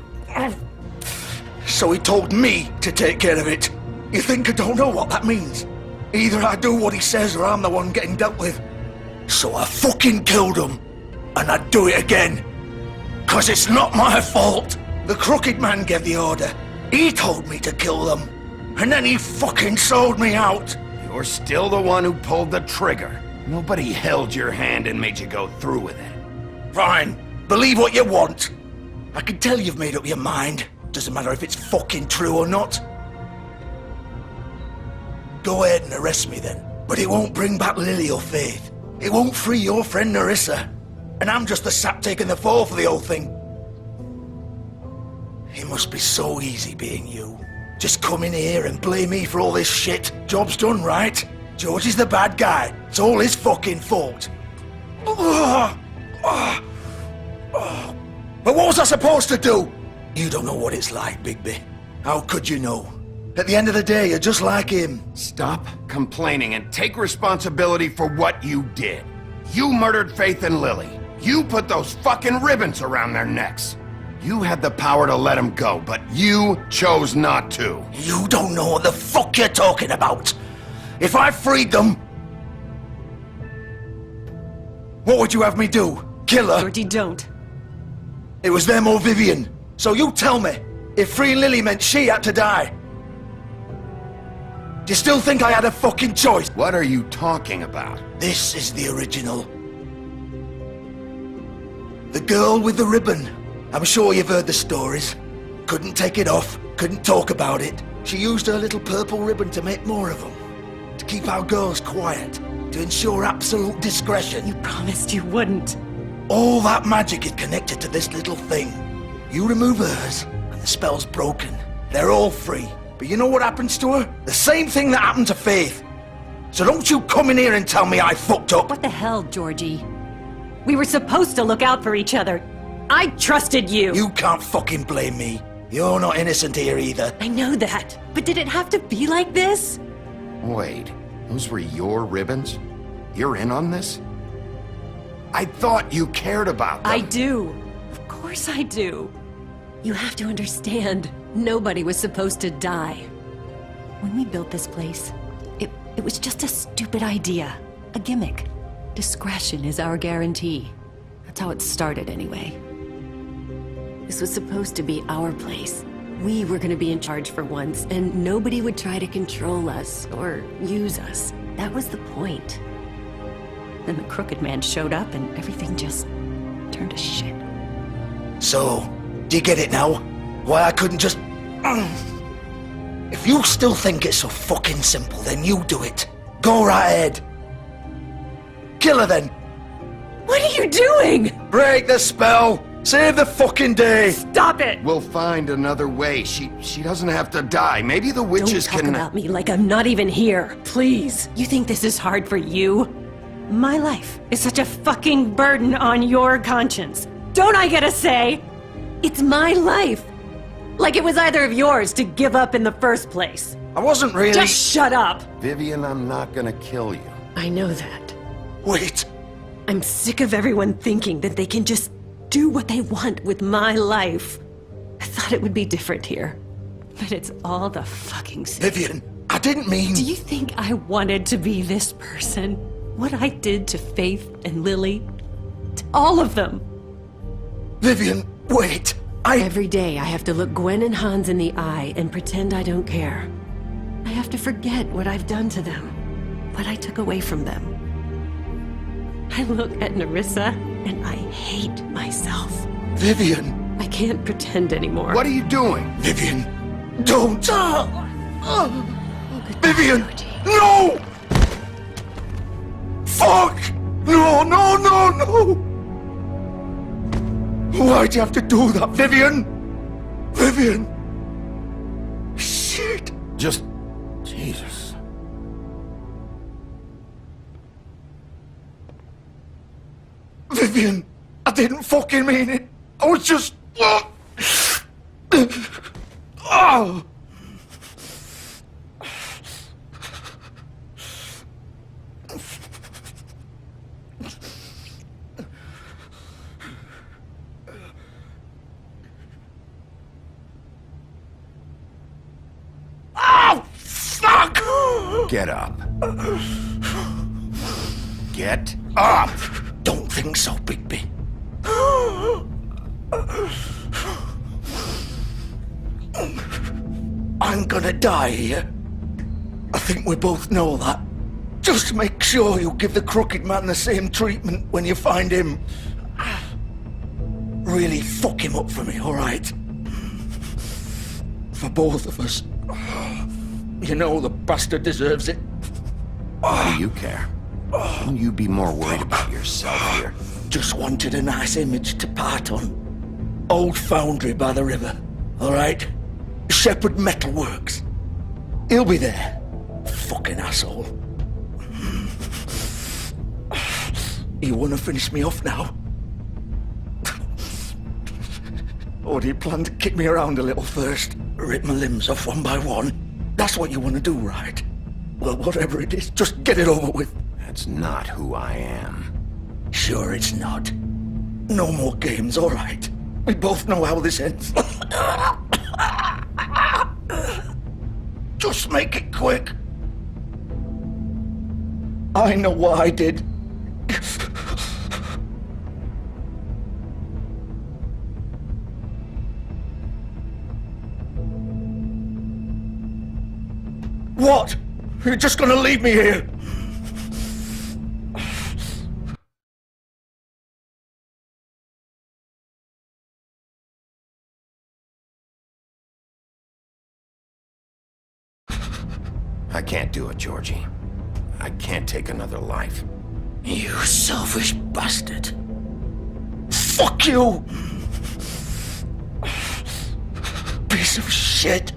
[SPEAKER 8] So he told me to take care of it. You think I don't know what that means? Either I do what he says or I'm the one getting dealt with. So I fucking killed him. And I'd do it again. 'Cause it's not my fault. The crooked man gave the order. He told me to kill them. And then he fucking sold me out.
[SPEAKER 2] You're still the one who pulled the trigger. Nobody held your hand and made you go through with it.
[SPEAKER 8] Fine. Believe what you want. I can tell you've made up your mind. Doesn't matter if it's fucking true or not. Go ahead and arrest me then. But it won't bring back Lily or Faith. It won't free your friend Nerissa. And I'm just the sap taking the fall for the whole thing. It must be so easy being you. Just come in here and blame me for all this shit. Job's done, right? George is the bad guy. It's all his fucking fault. But what was I supposed to do? You don't know what it's like, Bigby. How could you know? At the end of the day, you're just like him.
[SPEAKER 2] Stop complaining and take responsibility for what you did. You murdered Faith and Lily. You put those fucking ribbons around their necks. You had the power to let them go, but you chose not to.
[SPEAKER 8] You don't know what the fuck you're talking about. If I freed them... What would you have me do? Kill her?
[SPEAKER 16] Georgie, don't.
[SPEAKER 8] It was them or Vivian. So you tell me, if freeing Lily meant she had to die, do you still think I had a fucking choice?
[SPEAKER 2] What are you talking about?
[SPEAKER 8] This is the original. The girl with the ribbon. I'm sure you've heard the stories. Couldn't take it off, couldn't talk about it. She used her little purple ribbon to make more of them. To keep our girls quiet. To ensure absolute discretion.
[SPEAKER 16] You promised you wouldn't.
[SPEAKER 8] All that magic is connected to this little thing. You remove hers, and the spell's broken. They're all free. But you know what happens to her? The same thing that happened to Faith. So don't you come in here and tell me I fucked up.
[SPEAKER 16] What the hell, Georgie? We were supposed to look out for each other. I trusted you.
[SPEAKER 8] You can't fucking blame me. You're not innocent here either.
[SPEAKER 16] I know that. But did it have to be like this?
[SPEAKER 2] Wait, those were your ribbons? You're in on this? I thought you cared about them.
[SPEAKER 16] I do. Of course I do. You have to understand, nobody was supposed to die. When we built this place, it was just a stupid idea. A gimmick. Discretion is our guarantee. That's how it started anyway. This was supposed to be our place. We were gonna be in charge for once, and nobody would try to control us or use us. That was the point. Then the crooked man showed up and everything just turned to shit.
[SPEAKER 8] So, do you get it now? Why I couldn't just... If you still think it's so fucking simple, then you do it. Go right ahead. Kill her then.
[SPEAKER 16] What are you doing?
[SPEAKER 8] Break the spell. Save the fucking day.
[SPEAKER 16] Stop it.
[SPEAKER 2] We'll find another way. She doesn't have to die. Maybe the witches
[SPEAKER 16] Don't talk about me like I'm not even here. Please. You think this is hard for you? My life is such a fucking burden on your conscience. Don't I get a say? It's my life. Like it was either of yours to give up in the first place.
[SPEAKER 8] I wasn't really...
[SPEAKER 16] Just shut up.
[SPEAKER 2] Vivian, I'm not gonna kill you.
[SPEAKER 16] I know that.
[SPEAKER 8] Wait.
[SPEAKER 16] I'm sick of everyone thinking that they can just do what they want with my life. I thought it would be different here. But it's all the fucking same.
[SPEAKER 8] Vivian, I didn't mean...
[SPEAKER 16] Do you think I wanted to be this person? What I did to Faith and Lily? To all of them.
[SPEAKER 8] Vivian, wait.
[SPEAKER 16] Every day I have to look Gwen and Hans in the eye and pretend I don't care. I have to forget what I've done to them. What I took away from them. I look at Nerissa and I hate myself.
[SPEAKER 8] Vivian.
[SPEAKER 16] I can't pretend anymore.
[SPEAKER 2] What are you doing?
[SPEAKER 8] Vivian, don't. Vivian, no! Fuck! No, no, no, no! Why'd you have to do that, Vivian? Vivian! Shit!
[SPEAKER 2] Just... Jesus.
[SPEAKER 8] Vivian, I didn't fucking mean it. I was just... Oh!
[SPEAKER 2] Get up. Get up!
[SPEAKER 8] Don't think so, Bigby. I'm gonna die here. I think we both know that. Just make sure you give the crooked man the same treatment when you find him. Really fuck him up for me, alright? For both of us. You know the bastard deserves it.
[SPEAKER 2] Why do you care? Shouldn't you be more worried about yourself here?
[SPEAKER 8] Just wanted a nice image to part on. Old foundry by the river, alright? Shepherd Metalworks. He'll be there. Fucking asshole. You wanna finish me off now? Or do you plan to kick me around a little first? Rip my limbs off one by one? That's what you wanna do, right? Well, whatever it is, just get it over with.
[SPEAKER 2] That's not who I am.
[SPEAKER 8] Sure it's not. No more games, alright? We both know how this ends. Just make it quick. I know what I did. What? You're just gonna leave me here?
[SPEAKER 2] I can't do it, Georgie. I can't take another life.
[SPEAKER 8] You selfish bastard. Fuck you! Piece of shit.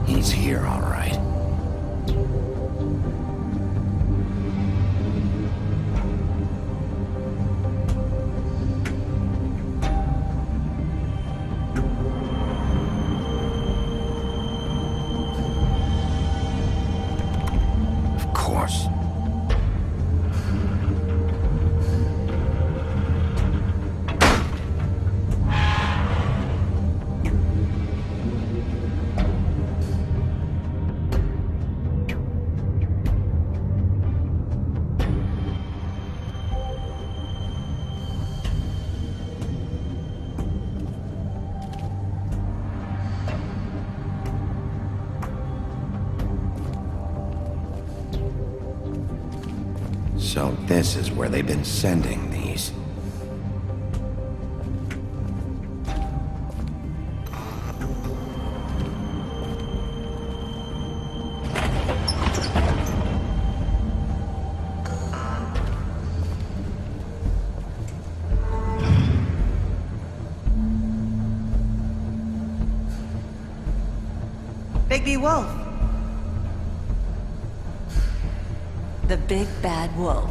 [SPEAKER 2] He's here, all right. Of course. So this is where they've been sending these.
[SPEAKER 9] Bigby Wolf. The big bad wolf.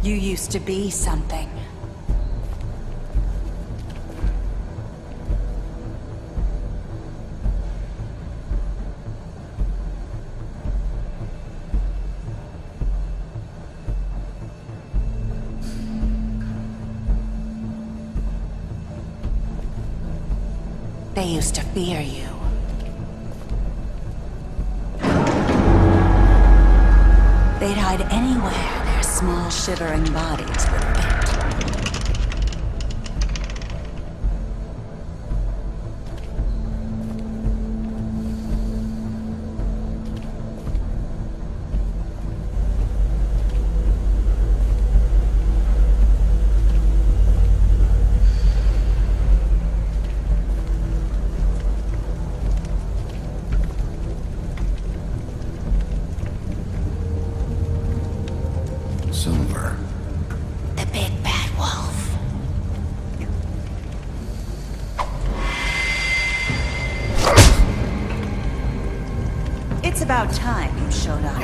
[SPEAKER 9] You used to be something. They used to fear you. They'd hide anywhere their small, shivering bodies would fit. about time you showed up.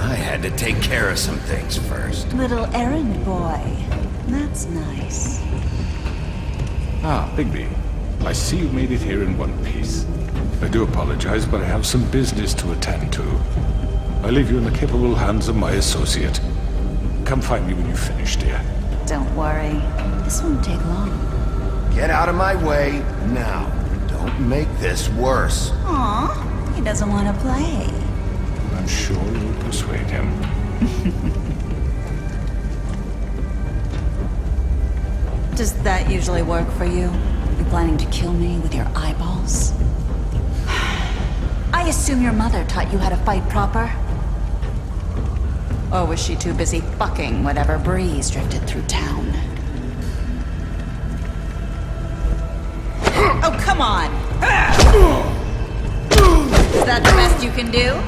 [SPEAKER 2] I had to take care of some things first.
[SPEAKER 9] Little errand boy. That's nice.
[SPEAKER 10] Ah, Bigby. I see you made it here in one piece. I do apologize, but I have some business to attend to. I leave you in the capable hands of my associate. Come find me when you've finished, dear.
[SPEAKER 9] Don't worry. This won't take long.
[SPEAKER 2] Get out of my way now. Don't make this worse.
[SPEAKER 9] Aw, he doesn't want to play.
[SPEAKER 10] I'm sure you'll persuade him.
[SPEAKER 9] Does that usually work for you? You planning to kill me with your eyeballs? I assume your mother taught you how to fight proper? Or was she too busy fucking whatever breeze drifted through town? Oh, come on! Is that the best you can do?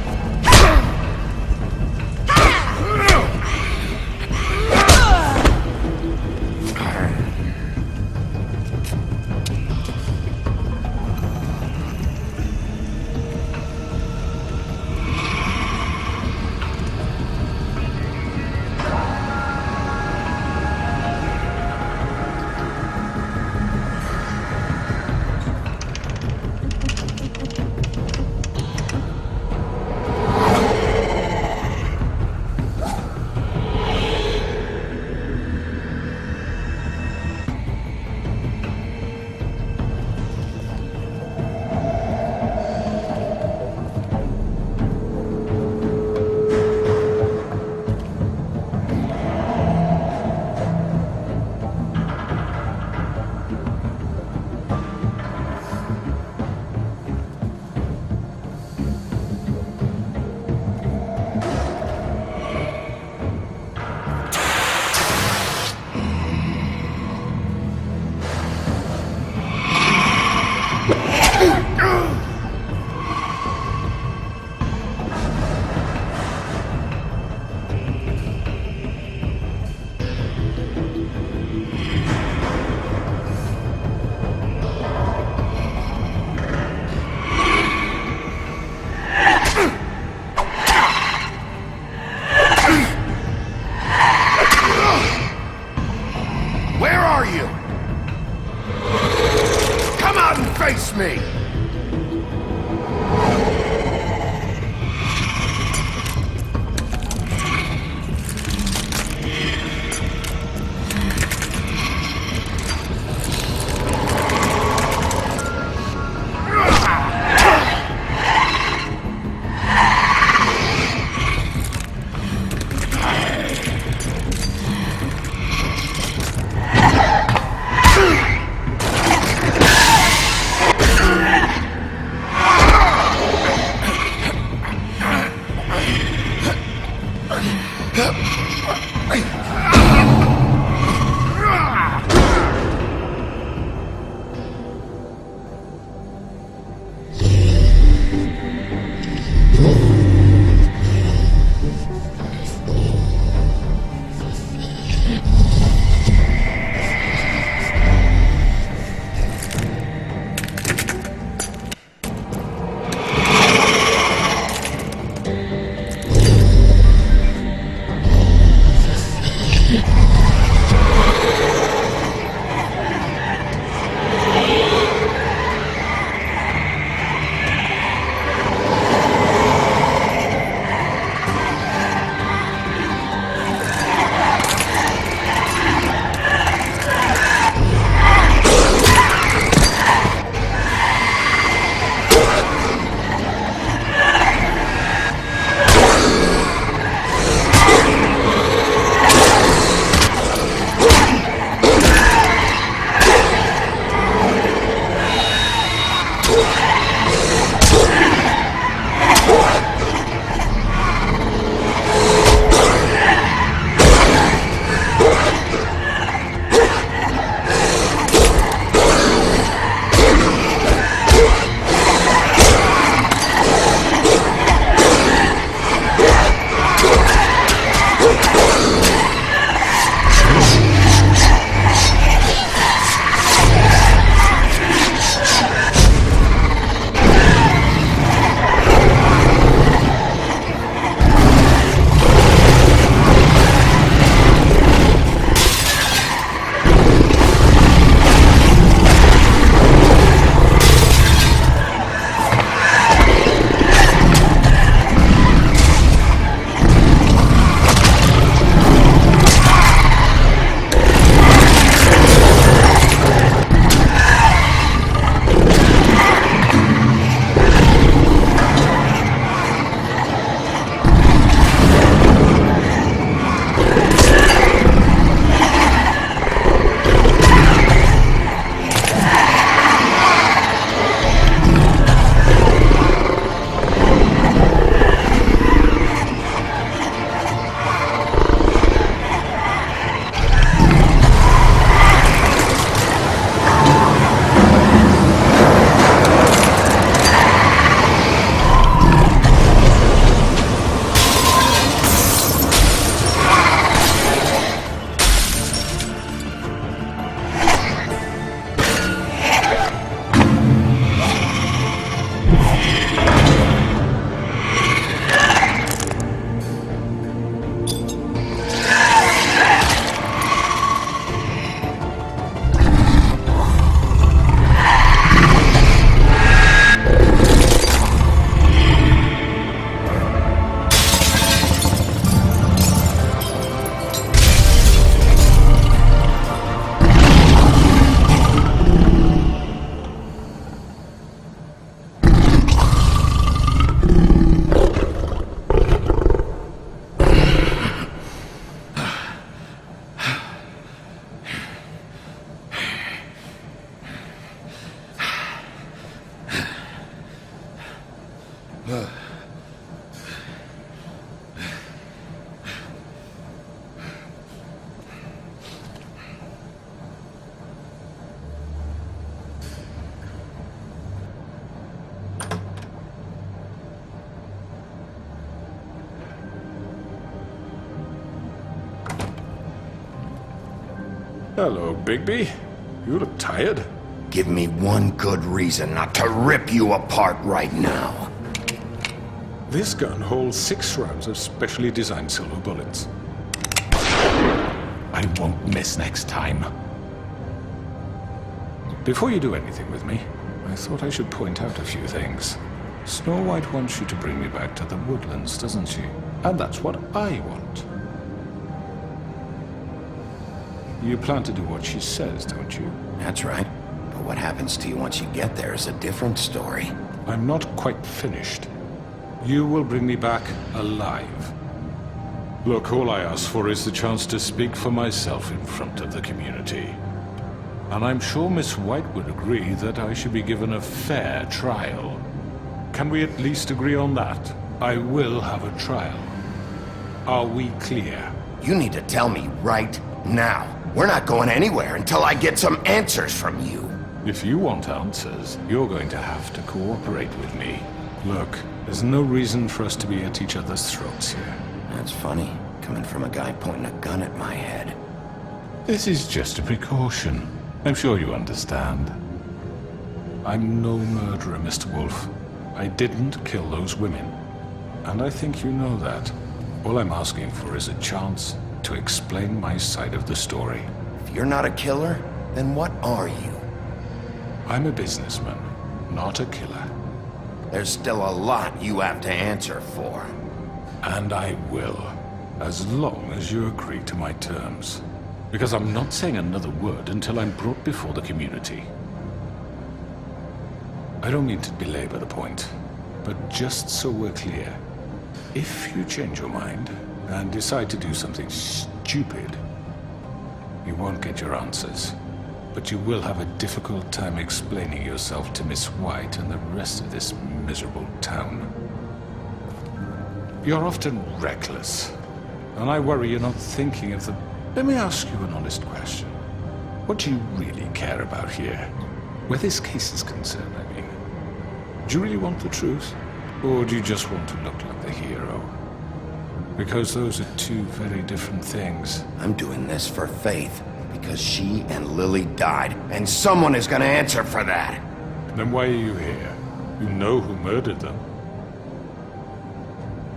[SPEAKER 2] Face me!
[SPEAKER 15] Hello, Bigby. You look tired.
[SPEAKER 2] Give me one good reason not to rip you apart right now.
[SPEAKER 15] This gun holds 6 rounds of specially designed silver bullets. I won't miss next time. Before you do anything with me, I thought I should point out a few things. Snow White wants you to bring me back to the woodlands, doesn't she? And that's what I want. You plan to do what she says, don't you?
[SPEAKER 2] That's right. But what happens to you once you get there is a different story.
[SPEAKER 15] I'm not quite finished. You will bring me back alive. Look, all I ask for is the chance to speak for myself in front of the community. And I'm sure Miss White would agree that I should be given a fair trial. Can we at least agree on that? I will have a trial. Are we clear?
[SPEAKER 2] You need to tell me right now. We're not going anywhere until I get some answers from you.
[SPEAKER 15] If you want answers, you're going to have to cooperate with me. Look, there's no reason for us to be at each other's throats here.
[SPEAKER 2] That's funny, coming from a guy pointing a gun at my head.
[SPEAKER 15] This is just a precaution. I'm sure you understand. I'm no murderer, Mr. Wolf. I didn't kill those women. And I think you know that. All I'm asking for is a chance to explain my side of the story.
[SPEAKER 2] If you're not a killer, then what are you?
[SPEAKER 15] I'm a businessman, not a killer.
[SPEAKER 2] There's still a lot you have to answer for.
[SPEAKER 15] And I will, as long as you agree to my terms. Because I'm not saying another word until I'm brought before the community. I don't mean to belabor the point, but just so we're clear, if you change your mind and decide to do something stupid, you won't get your answers. But you will have a difficult time explaining yourself to Miss White and the rest of this miserable town. You're often reckless, and I worry you're not thinking of the... Let me ask you an honest question. What do you really care about here? Where this case is concerned, I mean. Do you really want the truth? Or do you just want to look like the hero? Because those are two very different things.
[SPEAKER 2] I'm doing this for Faith, because she and Lily died, and someone is gonna answer for that.
[SPEAKER 15] Then why are you here? You know who murdered them.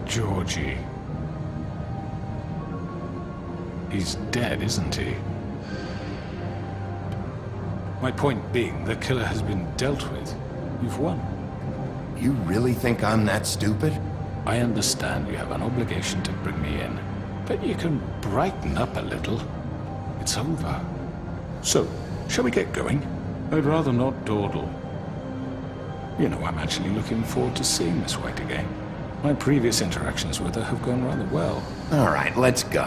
[SPEAKER 15] Georgie. He's dead, isn't he? My point being, the killer has been dealt with. You've won.
[SPEAKER 2] You really think I'm that stupid?
[SPEAKER 15] I understand you have an obligation to bring me in, but you can brighten up a little. It's over. So, shall we get going? I'd rather not dawdle. You know, I'm actually looking forward to seeing Miss White again. My previous interactions with her have gone rather well.
[SPEAKER 2] All right, let's go.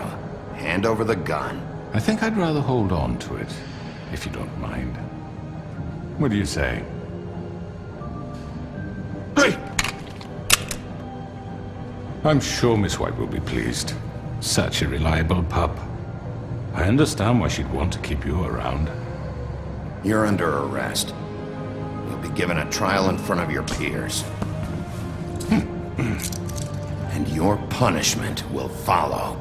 [SPEAKER 2] Hand over the gun.
[SPEAKER 15] I think I'd rather hold on to it, if you don't mind. What do you say? Hey! I'm sure Miss White will be pleased. Such a reliable pup. I understand why she'd want to keep you around.
[SPEAKER 2] You're under arrest. You'll be given a trial in front of your peers. And your punishment will follow.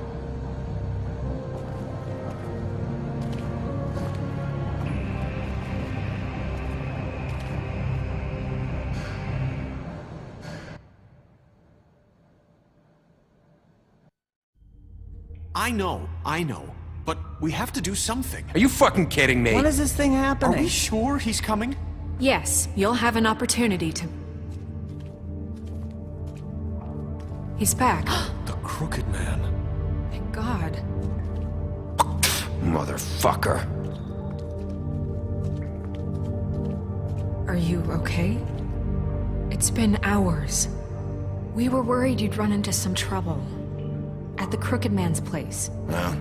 [SPEAKER 6] I know. But we have to do something.
[SPEAKER 2] Are you fucking kidding me?
[SPEAKER 14] When is this thing happening?
[SPEAKER 6] Are we sure he's coming?
[SPEAKER 5] Yes, you'll have an opportunity to... He's back.
[SPEAKER 6] The Crooked Man.
[SPEAKER 5] Thank God.
[SPEAKER 2] Motherfucker.
[SPEAKER 5] Are you okay? It's been hours. We were worried you'd run into some trouble. At the Crooked Man's place.
[SPEAKER 2] Well,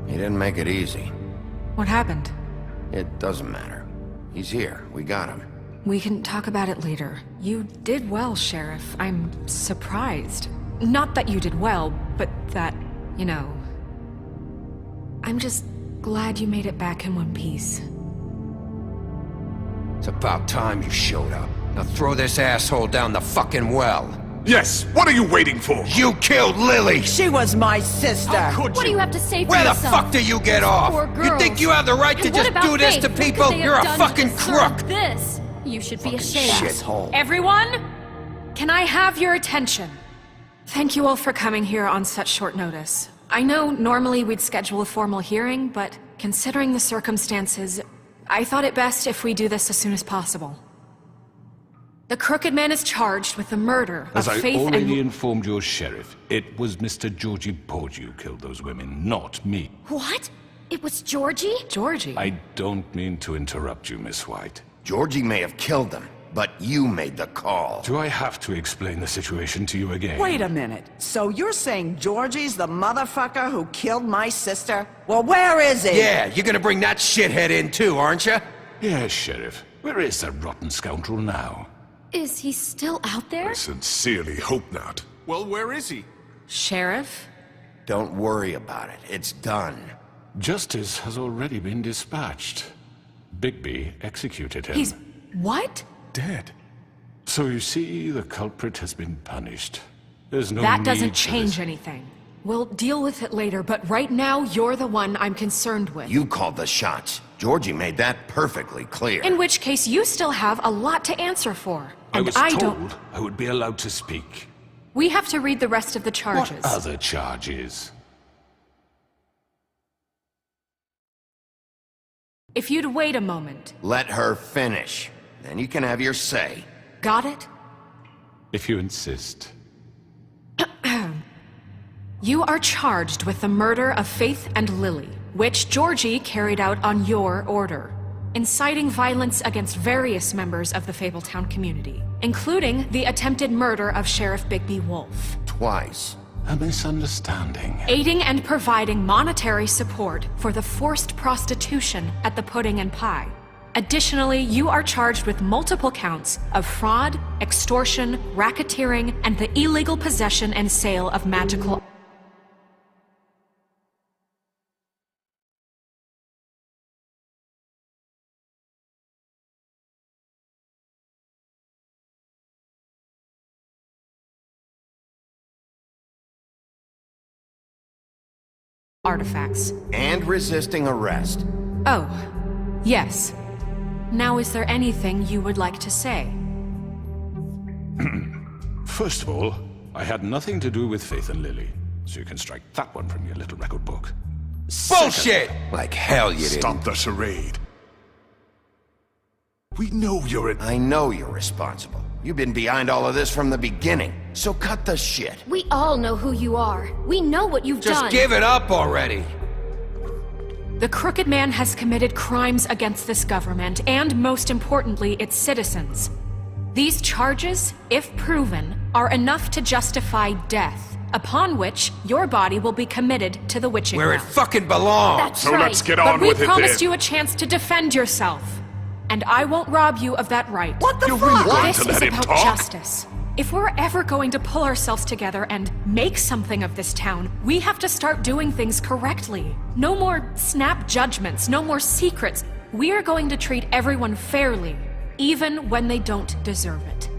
[SPEAKER 2] he didn't make it easy.
[SPEAKER 5] What happened?
[SPEAKER 2] It doesn't matter. He's here. We got him.
[SPEAKER 5] We can talk about it later. You did well, Sheriff. I'm surprised. Not that you did well, but that, you know... I'm just glad you made it back in one piece.
[SPEAKER 2] It's about time you showed up. Now throw this asshole down the fucking well.
[SPEAKER 15] Yes, what are you waiting for?
[SPEAKER 2] You killed Lily!
[SPEAKER 14] She was my sister!
[SPEAKER 22] What do you have to say for
[SPEAKER 2] Where
[SPEAKER 22] yourself?
[SPEAKER 2] the fuck do you get off?
[SPEAKER 22] Poor
[SPEAKER 2] You
[SPEAKER 22] girls.
[SPEAKER 2] think you have the right to
[SPEAKER 22] And what
[SPEAKER 2] just
[SPEAKER 22] about
[SPEAKER 2] do this
[SPEAKER 22] Faith?
[SPEAKER 2] to
[SPEAKER 22] What could
[SPEAKER 2] people?
[SPEAKER 22] they have
[SPEAKER 2] You're a
[SPEAKER 22] done to
[SPEAKER 2] fucking
[SPEAKER 22] deserve
[SPEAKER 2] crook!
[SPEAKER 22] This? You should be ashamed.
[SPEAKER 2] Shithole.
[SPEAKER 5] Everyone, can I have your attention? Thank you all for coming here on such short notice. I know normally we'd schedule a formal hearing, but considering the circumstances, I thought it best if we do this as soon as possible. The Crooked Man is charged with the murder
[SPEAKER 10] As
[SPEAKER 5] of
[SPEAKER 10] I
[SPEAKER 5] Faith
[SPEAKER 10] already
[SPEAKER 5] and...
[SPEAKER 10] informed your sheriff, it was Mr. Georgie Porgy who killed those women, not me.
[SPEAKER 22] What? It was Georgie?
[SPEAKER 5] Georgie?
[SPEAKER 10] I don't mean to interrupt you, Miss White.
[SPEAKER 2] Georgie may have killed them, but you made the call.
[SPEAKER 10] Do I have to explain the situation to you again?
[SPEAKER 14] Wait a minute. So you're saying Georgie's the motherfucker who killed my sister? Well, where is he?
[SPEAKER 2] Yeah, you're gonna bring that shithead in too, aren't you?
[SPEAKER 10] Yes, Sheriff. Where is that rotten scoundrel now?
[SPEAKER 22] Is he still out there?
[SPEAKER 15] I sincerely hope not.
[SPEAKER 6] Well, where is he?
[SPEAKER 5] Sheriff?
[SPEAKER 2] Don't worry about it. It's done.
[SPEAKER 10] Justice has already been dispatched. Bigby executed him.
[SPEAKER 5] He's... what?
[SPEAKER 10] Dead. So you see, the culprit has been punished. There's no
[SPEAKER 5] That
[SPEAKER 10] need
[SPEAKER 5] doesn't
[SPEAKER 10] for
[SPEAKER 5] change
[SPEAKER 10] this.
[SPEAKER 5] anything. We'll deal with it later, but right now, you're the one I'm concerned with.
[SPEAKER 2] You called the shots. Georgie made that perfectly clear.
[SPEAKER 5] In which case, you still have a lot to answer for.
[SPEAKER 10] I
[SPEAKER 5] And
[SPEAKER 10] was
[SPEAKER 5] I
[SPEAKER 10] told
[SPEAKER 5] don't...
[SPEAKER 10] I would be allowed to speak.
[SPEAKER 5] We have to read the rest of the charges.
[SPEAKER 10] What other charges?
[SPEAKER 5] If you'd wait a moment.
[SPEAKER 2] Let her finish. Then you can have your say.
[SPEAKER 5] Got it?
[SPEAKER 10] If you insist.
[SPEAKER 5] You are charged with the murder of Faith and Lily, which Georgie carried out on your order, inciting violence against various members of the Fabletown community, including the attempted murder of Sheriff Bigby Wolf.
[SPEAKER 2] Twice.
[SPEAKER 10] A misunderstanding.
[SPEAKER 5] Aiding and providing monetary support for the forced prostitution at the Pudding and Pie. Additionally, you are charged with multiple counts of fraud, extortion, racketeering, and the illegal possession and sale of magical artifacts.
[SPEAKER 2] And resisting arrest.
[SPEAKER 5] Oh, yes. Now, is there anything you would like to say?
[SPEAKER 10] First of all, I had nothing to do with Faith and Lily, so you can strike that one from your little record book.
[SPEAKER 2] Bullshit! Like hell you didn't.
[SPEAKER 15] Stop the charade. We know you're an...
[SPEAKER 2] I know you're responsible. You've been behind all of this from the beginning. So cut the shit.
[SPEAKER 22] We all know who you are. We know what you've done.
[SPEAKER 2] Just give it up already.
[SPEAKER 5] The Crooked Man has committed crimes against this government and, most importantly, its citizens. These charges, if proven, are enough to justify death, upon which your body will be committed to the witching
[SPEAKER 2] Where it
[SPEAKER 5] well.
[SPEAKER 2] fucking belongs.
[SPEAKER 22] That's
[SPEAKER 15] So
[SPEAKER 22] right.
[SPEAKER 15] let's get on
[SPEAKER 5] But
[SPEAKER 15] with
[SPEAKER 5] we
[SPEAKER 15] it
[SPEAKER 5] promised
[SPEAKER 15] then.
[SPEAKER 5] you a chance to defend yourself. And I won't rob you of that right.
[SPEAKER 14] What the
[SPEAKER 15] You're
[SPEAKER 14] fuck?
[SPEAKER 15] really going
[SPEAKER 5] This
[SPEAKER 15] to
[SPEAKER 5] is
[SPEAKER 15] let him
[SPEAKER 5] about
[SPEAKER 15] talk?
[SPEAKER 5] justice. If we're ever going to pull ourselves together and make something of this town, we have to start doing things correctly. No more snap judgments, no more secrets. We are going to treat everyone fairly, even when they don't deserve it.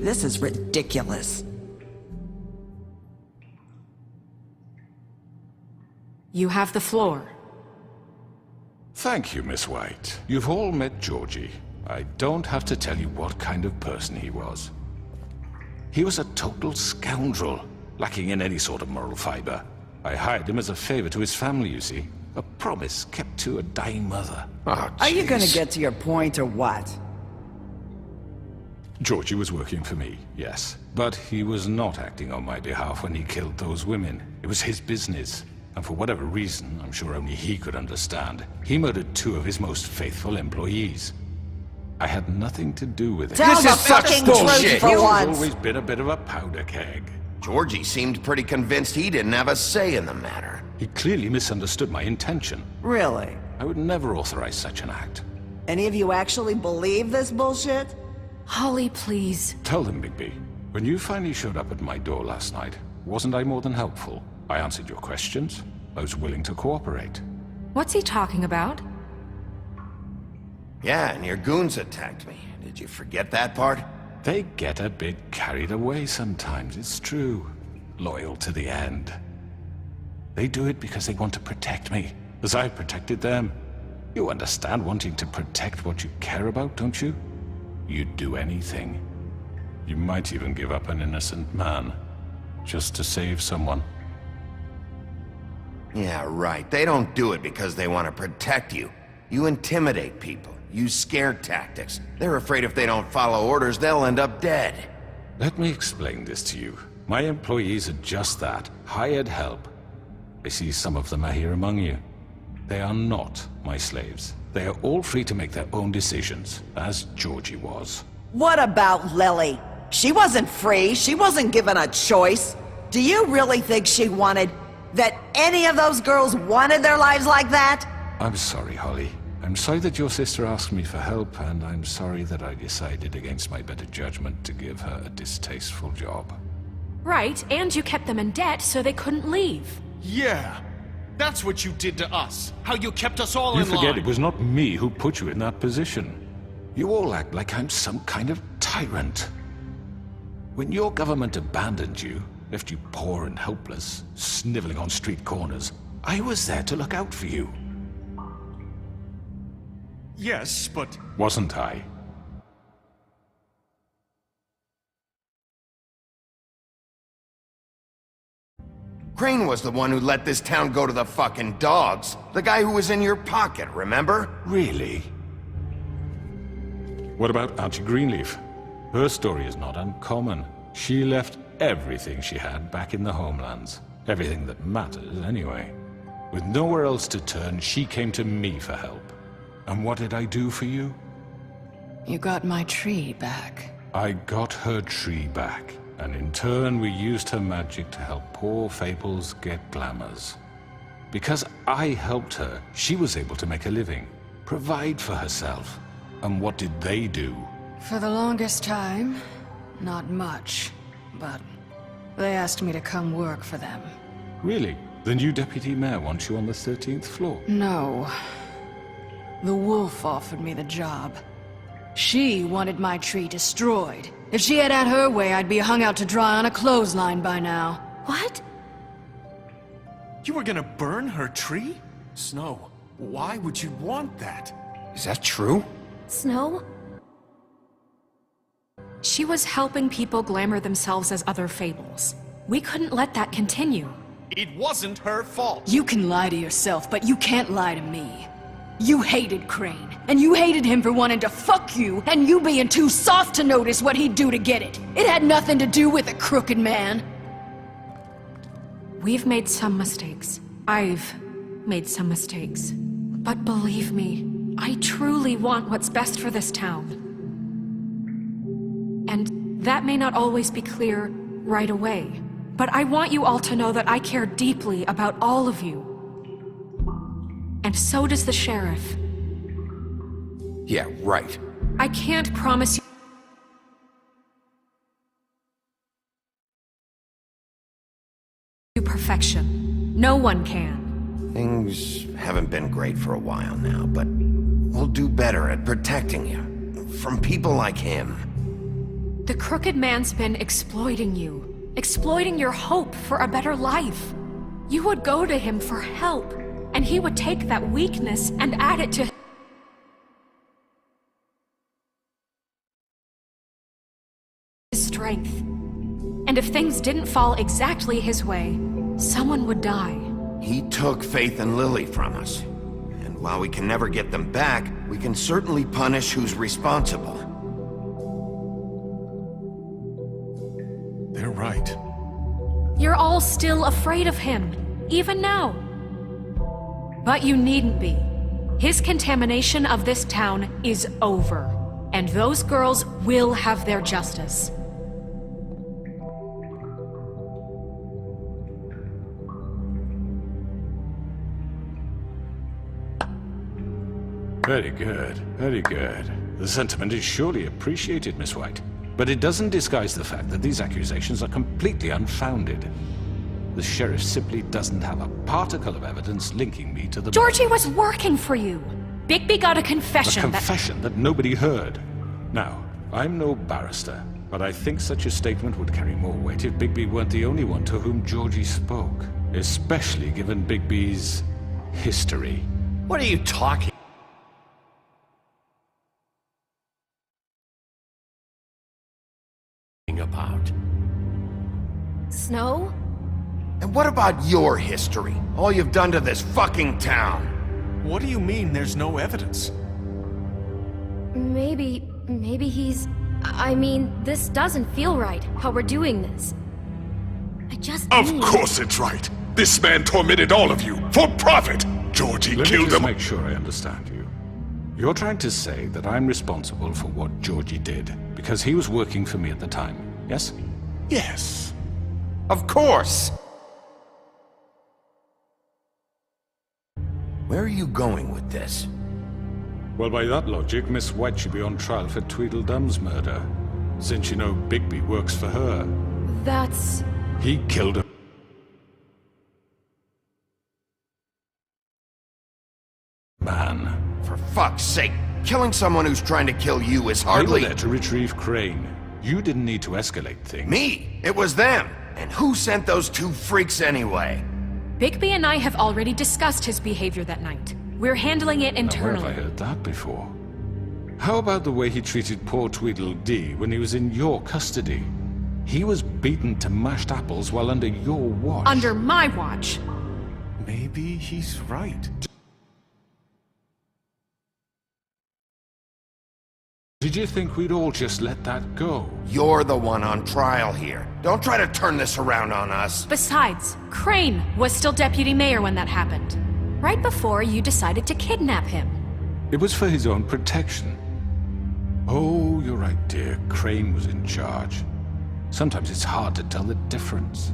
[SPEAKER 14] This is ridiculous.
[SPEAKER 5] You have the floor.
[SPEAKER 10] Thank you, Miss White. You've all met Georgie. I don't have to tell you what kind of person he was. He was a total scoundrel, lacking in any sort of moral fiber. I hired him as a favor to his family, you see. A promise kept to a dying mother.
[SPEAKER 2] Oh,
[SPEAKER 14] Are you gonna
[SPEAKER 2] jeez.
[SPEAKER 14] get to your point or what?
[SPEAKER 10] Georgie was working for me, yes. But he was not acting on my behalf when he killed those women. It was his business. And for whatever reason, I'm sure only he could understand, he murdered 2 of his most faithful employees. I had nothing to do with it.
[SPEAKER 14] Tell
[SPEAKER 2] This
[SPEAKER 14] the
[SPEAKER 2] is such
[SPEAKER 14] fucking
[SPEAKER 2] bullshit.
[SPEAKER 14] truth for
[SPEAKER 10] He's
[SPEAKER 14] once.
[SPEAKER 10] always been a bit of a powder keg.
[SPEAKER 2] Georgie seemed pretty convinced he didn't have a say in the matter.
[SPEAKER 10] He clearly misunderstood my intention.
[SPEAKER 14] Really?
[SPEAKER 10] I would never authorize such an act.
[SPEAKER 14] Any of you actually believe this bullshit?
[SPEAKER 5] Holly, please.
[SPEAKER 10] Tell them, Bigby. When you finally showed up at my door last night, wasn't I more than helpful? I answered your questions. I was willing to cooperate.
[SPEAKER 5] What's he talking about?
[SPEAKER 2] Yeah, and your goons attacked me. Did you forget that part?
[SPEAKER 10] They get a bit carried away sometimes, it's true. Loyal to the end. They do it because they want to protect me, as I protected them. You understand wanting to protect what you care about, don't you? You'd do anything. You might even give up an innocent man, just to save someone.
[SPEAKER 2] Yeah, right. They don't do it because they want to protect you. You intimidate people, use scare tactics. They're afraid if they don't follow orders, they'll end up dead.
[SPEAKER 10] Let me explain this to you. My employees are just that, hired help. I see some of them are here among you. They are not my slaves. They are all free to make their own decisions, as Georgie was.
[SPEAKER 14] What about Lily? She wasn't free. She wasn't given a choice. Do you really think she wanted... that any of those girls wanted their lives like that?
[SPEAKER 10] I'm sorry, Holly. I'm sorry that your sister asked me for help, and I'm sorry that I decided against my better judgment to give her a distasteful job.
[SPEAKER 5] Right, and you kept them in debt so they couldn't leave.
[SPEAKER 6] Yeah. That's what you did to us. How you kept us all
[SPEAKER 10] You
[SPEAKER 6] in line.
[SPEAKER 10] forget it was not me who put you in that position. You all act like I'm some kind of tyrant. When your government abandoned you, left you poor and helpless, sniveling on street corners, I was there to look out for you.
[SPEAKER 6] Yes, but...
[SPEAKER 10] Wasn't I?
[SPEAKER 2] Crane was the one who let this town go to the fucking dogs. The guy who was in your pocket, remember?
[SPEAKER 10] Really? What about Auntie Greenleaf? Her story is not uncommon. She left everything she had back in the homelands. Everything that matters, anyway. With nowhere else to turn, she came to me for help. And what did I do for you?
[SPEAKER 21] You got my tree back.
[SPEAKER 10] I got her tree back. And in turn, we used her magic to help poor Fables get glamours. Because I helped her, she was able to make a living, provide for herself. And what did they do?
[SPEAKER 21] For the longest time, not much. But they asked me to come work for them.
[SPEAKER 10] Really? The new deputy mayor wants you on the 13th floor?
[SPEAKER 21] No. The wolf offered me the job. She wanted my tree destroyed. If she had her way, I'd be hung out to dry on a clothesline by now.
[SPEAKER 22] What?
[SPEAKER 6] You were gonna burn her tree? Snow, why would you want that?
[SPEAKER 2] Is that true?
[SPEAKER 22] Snow?
[SPEAKER 5] She was helping people glamour themselves as other fables. We couldn't let that continue.
[SPEAKER 6] It wasn't her fault.
[SPEAKER 21] You can lie to yourself, but you can't lie to me. You hated Crane, and you hated him for wanting to fuck you, and you being too soft to notice what he'd do to get it. It had nothing to do with a crooked man.
[SPEAKER 5] We've made some mistakes. I've made some mistakes. But believe me, I truly want what's best for this town. And that may not always be clear right away, but I want you all to know that I care deeply about all of you. And so does the sheriff.
[SPEAKER 2] Yeah, right.
[SPEAKER 5] I can't promise you perfection. No one can.
[SPEAKER 2] Things haven't been great for a while now, but we'll do better at protecting you. From people like him.
[SPEAKER 5] The crooked man's been exploiting you. Exploiting your hope for a better life. You would go to him for help. And he would take that weakness and add it to his strength. And if things didn't fall exactly his way, someone would die.
[SPEAKER 2] He took Faith and Lily from us. And while we can never get them back, we can certainly punish who's responsible.
[SPEAKER 6] They're right.
[SPEAKER 5] You're all still afraid of him, even now. But you needn't be. His contamination of this town is over, and those girls will have their justice.
[SPEAKER 10] Very good, very good. The sentiment is surely appreciated, Miss White. But it doesn't disguise the fact that these accusations are completely unfounded. The sheriff simply doesn't have a particle of evidence linking me to the...
[SPEAKER 21] Georgie was working for you. Bigby got a confession.
[SPEAKER 10] A confession that nobody heard. Now, I'm no barrister, but I think such a statement would carry more weight if Bigby weren't the only one to whom Georgie spoke. Especially given Bigby's history.
[SPEAKER 2] What are you talking about?
[SPEAKER 22] Snow?
[SPEAKER 2] And what about your history? All you've done to this fucking town?
[SPEAKER 6] What do you mean there's no evidence?
[SPEAKER 22] Maybe he's... I mean, this doesn't feel right, how we're doing this.
[SPEAKER 15] Of course it's right. This man tormented all of you, for profit! Georgie killed him.
[SPEAKER 10] Let me just make sure I understand you. You're trying to say that I'm responsible for what Georgie did, because he was working for me at the time, yes?
[SPEAKER 2] Yes. Of course! Where are you going with this?
[SPEAKER 10] Well, by that logic, Miss White should be on trial for Tweedledum's murder, since you know Bigby works for her.
[SPEAKER 22] That's...
[SPEAKER 10] He killed her. Man.
[SPEAKER 2] For fuck's sake, killing someone who's trying to kill you is hardly...
[SPEAKER 10] They were there to retrieve Crane. You didn't need to escalate things.
[SPEAKER 2] Me? It was them! And who sent those two freaks anyway?
[SPEAKER 21] Bigby and I have already discussed his behavior that night. We're handling it internally.
[SPEAKER 10] Where have I heard that before? How about the way he treated poor Tweedledee when he was in your custody? He was beaten to mashed apples while under your watch.
[SPEAKER 21] Under my watch.
[SPEAKER 6] Maybe he's right.
[SPEAKER 10] Did you think we'd all just let that go?
[SPEAKER 2] You're the one on trial here. Don't try to turn this around on us.
[SPEAKER 21] Besides, Crane was still deputy mayor when that happened. Right before you decided to kidnap him.
[SPEAKER 10] It was for his own protection. Oh, you're right, dear. Crane was in charge. Sometimes it's hard to tell the difference.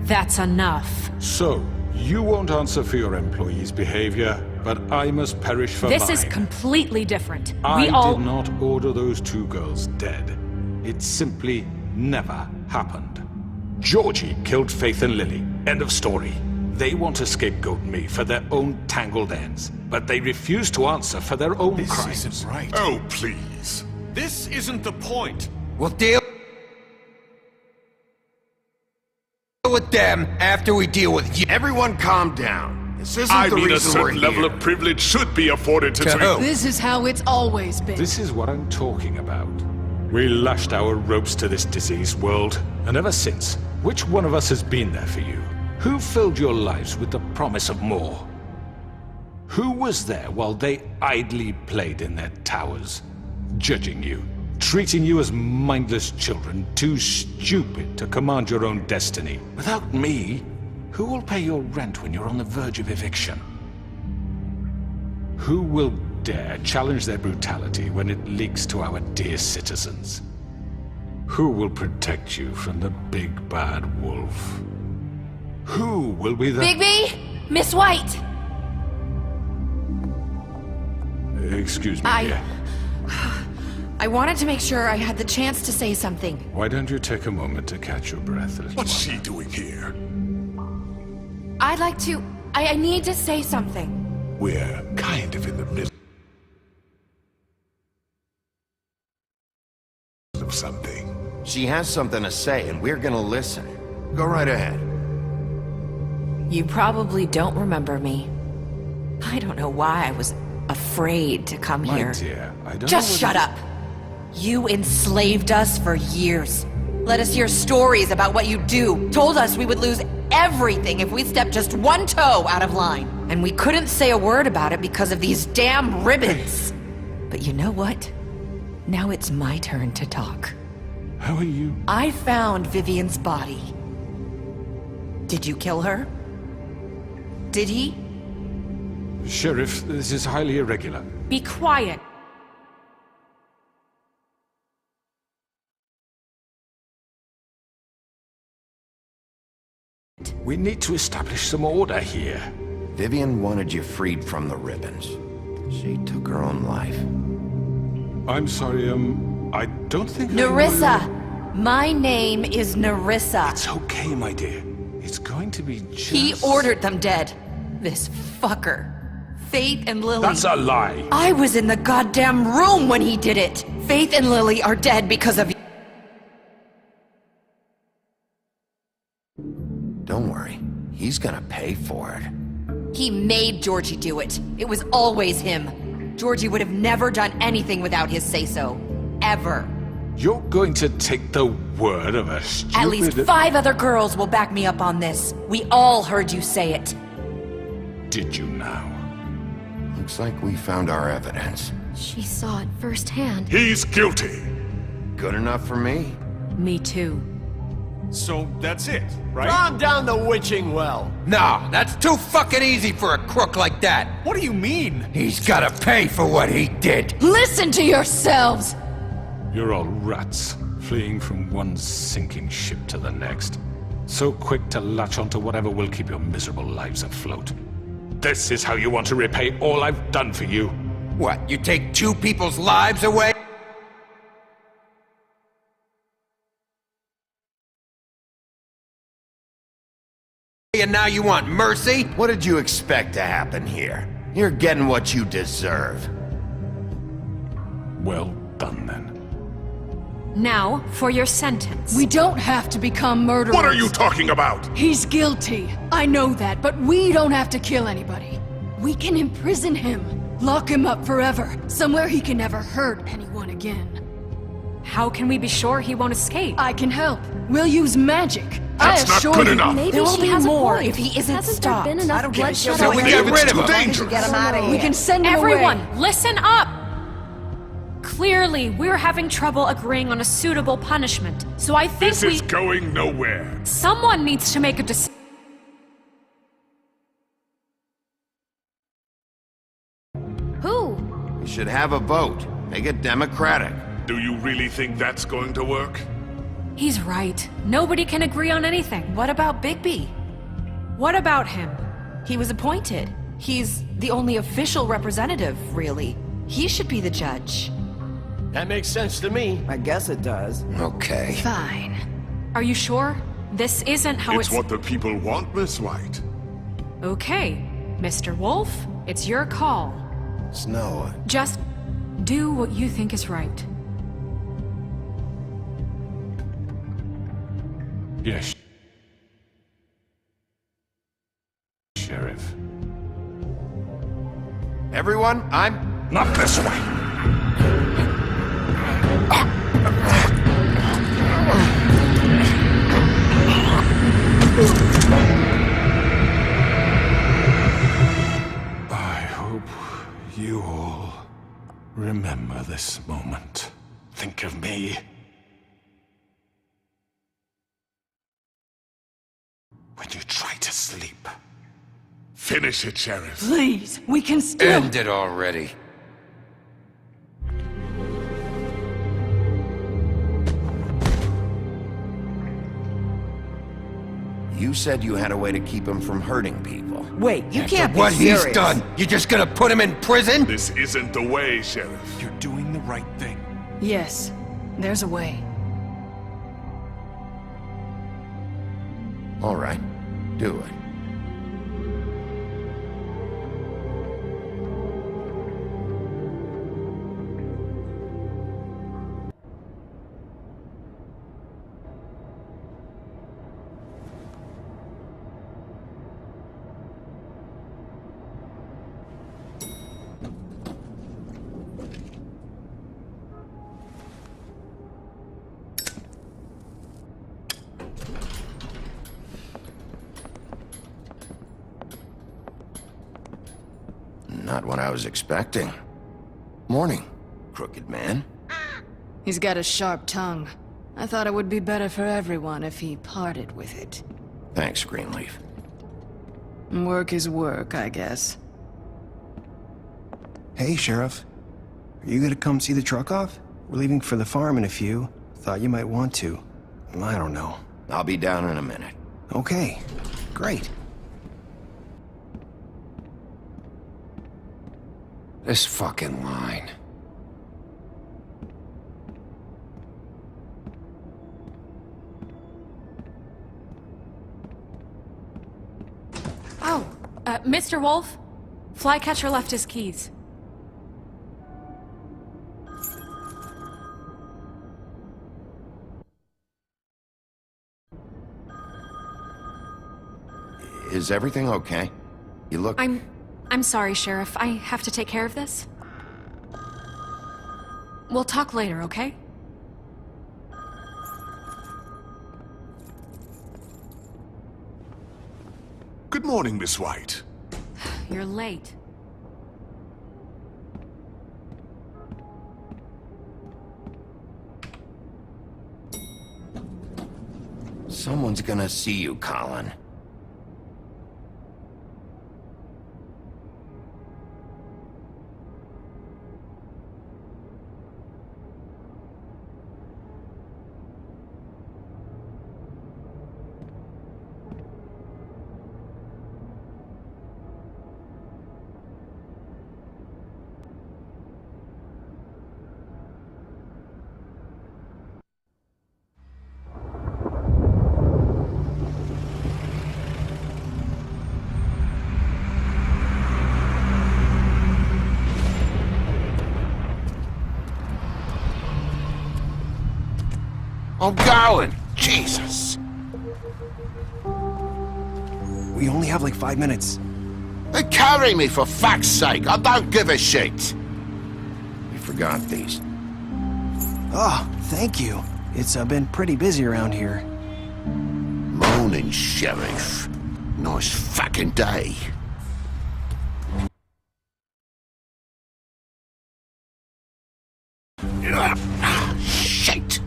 [SPEAKER 21] That's enough.
[SPEAKER 10] So, you won't answer for your employees' behavior, but I must perish for mine.
[SPEAKER 21] This is completely different.
[SPEAKER 10] I did not order those two girls dead. It simply never happened. Georgie killed Faith and Lily. End of story. They want to scapegoat me for their own tangled ends, but they refuse to answer for their own crimes.
[SPEAKER 6] This isn't right.
[SPEAKER 15] Oh, please.
[SPEAKER 6] This isn't the point.
[SPEAKER 2] We'll deal with them after we deal with you. Everyone calm down. This isn't the reason we're here.
[SPEAKER 15] A certain level of privilege should be afforded to
[SPEAKER 2] who?
[SPEAKER 21] This is how it's always been.
[SPEAKER 10] This is what I'm talking about. We lashed our ropes to this diseased world, and ever since, which one of us has been there for you? Who filled your lives with the promise of more? Who was there while they idly played in their towers, judging you, treating you as mindless children, too stupid to command your own destiny? Without me, who will pay your rent when you're on the verge of eviction? Who will dare challenge their brutality when it leaks to our dear citizens? Who will protect you from the big bad wolf? Who will be the...
[SPEAKER 21] Bigby! Miss White!
[SPEAKER 10] Excuse me, dear.
[SPEAKER 21] I wanted to make sure I had the chance to say something.
[SPEAKER 10] Why don't you take a moment to catch your breath?
[SPEAKER 15] What's she doing here?
[SPEAKER 21] I'd like to... I need to say something.
[SPEAKER 15] We're kind of in the middle of something.
[SPEAKER 2] She has something to say, and we're gonna listen. Go right ahead.
[SPEAKER 3] You probably don't remember me. I don't know why I was afraid to come here.
[SPEAKER 10] My dear, I don't
[SPEAKER 3] Just
[SPEAKER 10] know
[SPEAKER 3] shut up! You enslaved us for years. Let us hear stories about what you do. Told us we would lose everything if we stepped just one toe out of line. And we couldn't say a word about it because of these damn ribbons. But you know what? Now it's my turn to talk.
[SPEAKER 10] How are you?
[SPEAKER 3] I found Vivian's body. Did you kill her? Did he?
[SPEAKER 10] Sheriff, this is highly irregular.
[SPEAKER 21] Be quiet.
[SPEAKER 10] We need to establish some order here.
[SPEAKER 2] Vivian wanted you freed from the ribbons. She took her own life.
[SPEAKER 15] I'm sorry, I don't think
[SPEAKER 3] Nerissa! My name is Nerissa.
[SPEAKER 15] It's okay, my dear. It's going to be just...
[SPEAKER 3] He ordered them dead. This fucker. Faith and Lily...
[SPEAKER 15] That's a lie!
[SPEAKER 3] I was in the goddamn room when he did it! Faith and Lily are dead because of you.
[SPEAKER 2] Don't worry. He's gonna pay for it.
[SPEAKER 3] He made Georgie do it. It was always him. Georgie would have never done anything without his say-so. Ever.
[SPEAKER 10] You're going to take the word of a stupid...
[SPEAKER 3] At least 5 other girls will back me up on this. We all heard you say it.
[SPEAKER 10] Did you now?
[SPEAKER 2] Looks like we found our evidence.
[SPEAKER 22] She saw it firsthand.
[SPEAKER 15] He's guilty!
[SPEAKER 2] Good enough for me.
[SPEAKER 5] Me too.
[SPEAKER 6] So that's it, right?
[SPEAKER 17] Calm down the witching well.
[SPEAKER 1] Nah, that's too fucking easy for a crook like that.
[SPEAKER 6] What do you mean?
[SPEAKER 1] He's gotta pay for what he did.
[SPEAKER 21] Listen to yourselves!
[SPEAKER 10] You're all rats, fleeing from one sinking ship to the next. So quick to latch onto whatever will keep your miserable lives afloat. This is how you want to repay all I've done for you?
[SPEAKER 1] What, you take 2 people's lives away? And now you want mercy?
[SPEAKER 2] What did you expect to happen here? You're getting what you deserve.
[SPEAKER 10] Well done, then.
[SPEAKER 5] Now, for your sentence.
[SPEAKER 21] We don't have to become murderers.
[SPEAKER 15] What are you talking about?
[SPEAKER 21] He's guilty. I know that, but we don't have to kill anybody. We can imprison him. Lock him up forever. Somewhere he can never hurt anyone again.
[SPEAKER 5] How can we be sure he won't escape?
[SPEAKER 21] I can help. We'll use magic.
[SPEAKER 15] That's not good enough.
[SPEAKER 22] Maybe
[SPEAKER 3] There will
[SPEAKER 22] she
[SPEAKER 3] be
[SPEAKER 22] has
[SPEAKER 3] more
[SPEAKER 22] a point.
[SPEAKER 3] if he isn't
[SPEAKER 22] Hasn't
[SPEAKER 3] stopped.
[SPEAKER 22] there been enough bloodshed?
[SPEAKER 1] So we get rid of him.
[SPEAKER 15] Dangerous.
[SPEAKER 3] Get him out of here.
[SPEAKER 21] We can send him
[SPEAKER 5] Everyone,
[SPEAKER 21] away.
[SPEAKER 5] listen up! Clearly, we're having trouble agreeing on a suitable punishment, so I think
[SPEAKER 15] This is going nowhere.
[SPEAKER 5] Someone needs to make a decision.
[SPEAKER 22] Who?
[SPEAKER 2] We should have a vote. Make it democratic.
[SPEAKER 15] Do you really think that's going to work?
[SPEAKER 5] He's right. Nobody can agree on anything.
[SPEAKER 3] What about Bigby?
[SPEAKER 5] What about him?
[SPEAKER 3] He was appointed. He's the only official representative, really. He should be the judge.
[SPEAKER 17] That makes sense to me.
[SPEAKER 14] I guess it does.
[SPEAKER 2] Okay.
[SPEAKER 21] Fine.
[SPEAKER 5] Are you sure? This isn't how
[SPEAKER 15] It's what the people want, Miss White.
[SPEAKER 5] Okay, Mr. Wolf, it's your call.
[SPEAKER 2] Snow.
[SPEAKER 5] Just do what you think is right.
[SPEAKER 10] Yes. Sheriff.
[SPEAKER 2] Everyone, I'm...
[SPEAKER 15] Not this way.
[SPEAKER 10] I hope you all remember this moment. Think of me when you try to sleep.
[SPEAKER 15] Finish it, Sheriff.
[SPEAKER 21] Please, we can still...
[SPEAKER 1] End it already.
[SPEAKER 2] You said you had a way to keep him from hurting people.
[SPEAKER 1] Wait, you can't be serious. What he's done, you're just gonna put him in prison?
[SPEAKER 15] This isn't the way, Sheriff.
[SPEAKER 6] You're doing the right thing.
[SPEAKER 21] Yes, there's a way.
[SPEAKER 2] All right, do it. Not what I was expecting. Morning, crooked man.
[SPEAKER 21] He's got a sharp tongue. I thought it would be better for everyone if he parted with it.
[SPEAKER 2] Thanks, Greenleaf.
[SPEAKER 21] Work is work, I guess.
[SPEAKER 11] Hey, Sheriff. Are you gonna come see the truck off? We're leaving for the farm in a few. Thought you might want to. I don't know.
[SPEAKER 2] I'll be down in a minute.
[SPEAKER 11] Okay. Great.
[SPEAKER 1] This fucking line.
[SPEAKER 5] Oh, Mr. Wolf? Flycatcher left his keys.
[SPEAKER 2] Is everything okay? You look...
[SPEAKER 5] I'm sorry, Sheriff. I have to take care of this. We'll talk later, okay?
[SPEAKER 15] Good morning, Miss White.
[SPEAKER 5] You're late.
[SPEAKER 2] Someone's gonna see you, Colin.
[SPEAKER 1] I'm going! Jesus!
[SPEAKER 11] We only have like 5 minutes.
[SPEAKER 1] Then carry me for fuck's sake! I don't give a shit!
[SPEAKER 2] We forgot these.
[SPEAKER 11] Oh, thank you. It's been pretty busy around here.
[SPEAKER 1] Morning, Sheriff. Nice fucking day. Shit!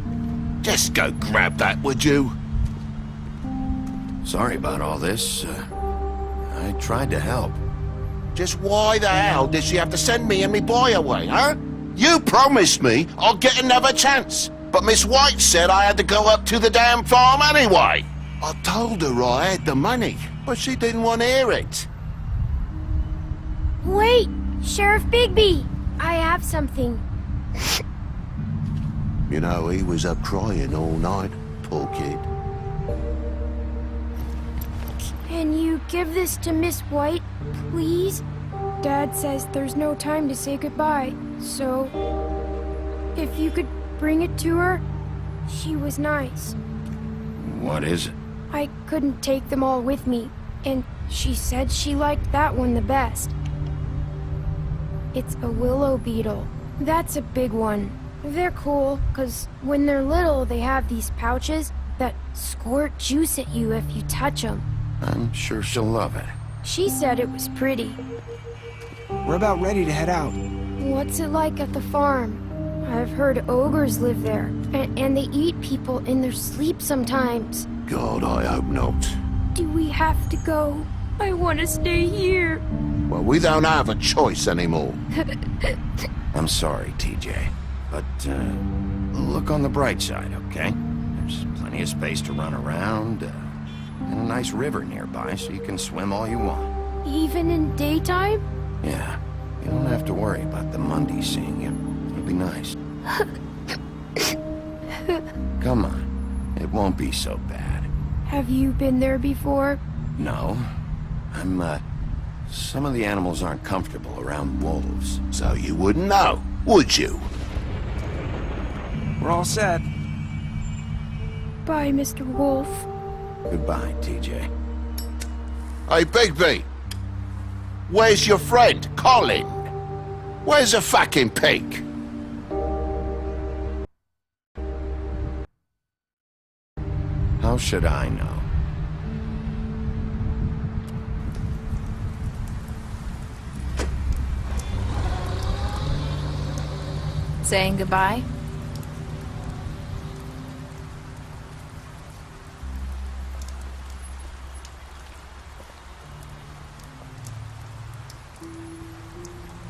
[SPEAKER 1] Just go grab that, would you?
[SPEAKER 2] Sorry about all this. I tried to help.
[SPEAKER 1] Just why the hell did she have to send me and me boy away, huh? You promised me I'll get another chance, but Miss White said I had to go up to the damn farm anyway. I told her I had the money, but she didn't want to hear it.
[SPEAKER 22] Wait! Sheriff Bigby! I have something.
[SPEAKER 1] You know, he was up crying all night, poor kid.
[SPEAKER 22] Can you give this to Miss White, please? Dad says there's no time to say goodbye, so... if you could bring it to her, she was nice.
[SPEAKER 2] What is it?
[SPEAKER 22] I couldn't take them all with me, and she said she liked that one the best. It's a willow beetle. That's a big one. They're cool, 'cause when they're little, they have these pouches that squirt juice at you if you touch them.
[SPEAKER 2] I'm sure she'll love it.
[SPEAKER 22] She said it was pretty.
[SPEAKER 11] We're about ready to head out.
[SPEAKER 22] What's it like at the farm? I've heard ogres live there, and they eat people in their sleep sometimes.
[SPEAKER 1] God, I hope not.
[SPEAKER 22] Do we have to go? I want to stay here.
[SPEAKER 1] Well, we don't have a choice anymore.
[SPEAKER 2] I'm sorry, TJ. But, look on the bright side, okay? There's plenty of space to run around, and a nice river nearby, so you can swim all you want.
[SPEAKER 22] Even in daytime?
[SPEAKER 2] Yeah, you don't have to worry about the Mundies seeing you. It'll be nice. Come on, it won't be so bad.
[SPEAKER 22] Have you been there before?
[SPEAKER 2] No. Some of the animals aren't comfortable around wolves.
[SPEAKER 1] So you wouldn't know, would you?
[SPEAKER 11] We're all set.
[SPEAKER 22] Bye, Mr. Wolf.
[SPEAKER 2] Goodbye, TJ.
[SPEAKER 1] Hey, Bigby! Where's your friend, Colin? Where's the fucking pig?
[SPEAKER 2] How should I know?
[SPEAKER 3] Saying goodbye?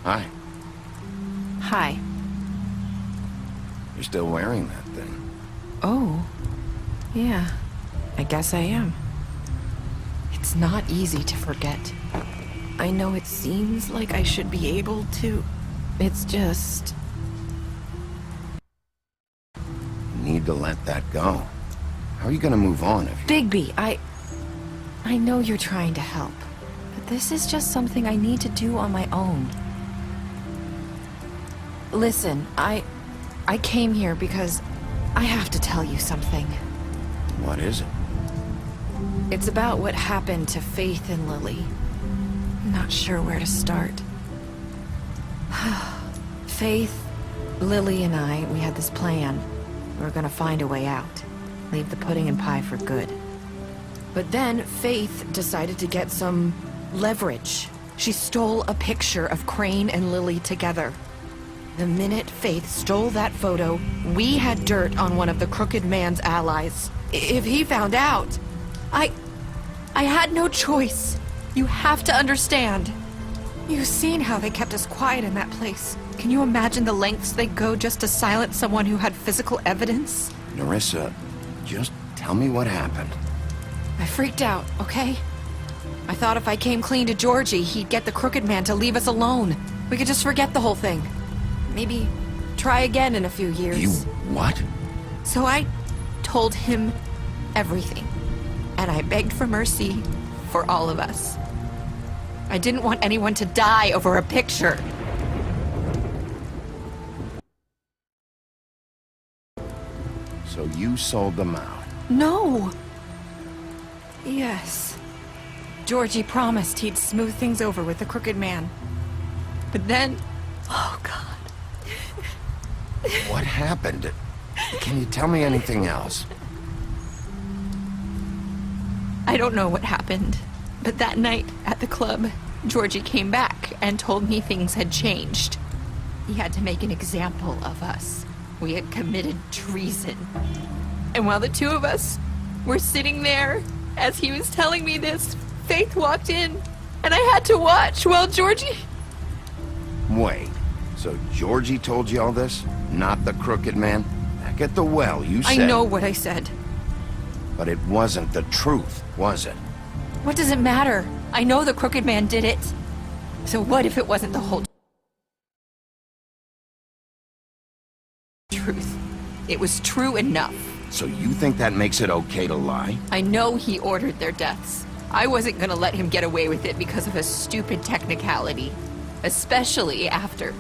[SPEAKER 2] Hi.
[SPEAKER 3] Hi.
[SPEAKER 2] You're still wearing that thing.
[SPEAKER 3] Oh. Yeah. I guess I am. It's not easy to forget. I know it seems like I should be able to
[SPEAKER 5] It's just...
[SPEAKER 2] You need to let that go. How are you gonna move on if you...
[SPEAKER 5] Bigby, I know you're trying to help, but this is just something I need to do on my own. Listen, I came here because I have to tell you something.
[SPEAKER 2] What is it?
[SPEAKER 5] It's about what happened to Faith and Lily. I'm not sure where to start. Faith, Lily and I, we had this plan. We were gonna find a way out. Leave the pudding and pie for good. But then Faith decided to get some leverage. She stole a picture of Crane and Lily together. The minute Faith stole that photo, we had dirt on one of the Crooked Man's allies. If he found out, I had no choice. You have to understand. You've seen how they kept us quiet in that place. Can you imagine the lengths they'd go just to silence someone who had physical evidence?
[SPEAKER 2] Nerissa, just tell me what happened.
[SPEAKER 5] I freaked out, okay? I thought if I came clean to Georgie, he'd get the Crooked Man to leave us alone. We could just forget the whole thing. Maybe try again in a few years.
[SPEAKER 2] You what?
[SPEAKER 5] So I told him everything. And I begged for mercy for all of us. I didn't want anyone to die over a picture.
[SPEAKER 2] So you sold them out?
[SPEAKER 5] No! Yes. Georgie promised he'd smooth things over with the Crooked Man. But then... Oh, God.
[SPEAKER 2] What happened? Can you tell me anything else?
[SPEAKER 5] I don't know what happened, but that night at the club, Georgie came back and told me things had changed. He had to make an example of us. We had committed treason. And while the two of us were sitting there, as he was telling me this, Faith walked in, and I had to watch while Georgie...
[SPEAKER 2] Wait, so Georgie told you all this? Not the Crooked Man? Back at the well, you said...
[SPEAKER 5] I know what I said.
[SPEAKER 2] But it wasn't the truth, was it?
[SPEAKER 5] What does it matter? I know the Crooked Man did it. So what if it wasn't the whole truth? It was true enough.
[SPEAKER 2] So you think that makes it okay to lie?
[SPEAKER 5] I know he ordered their deaths. I wasn't gonna let him get away with it because of a stupid technicality. Especially after...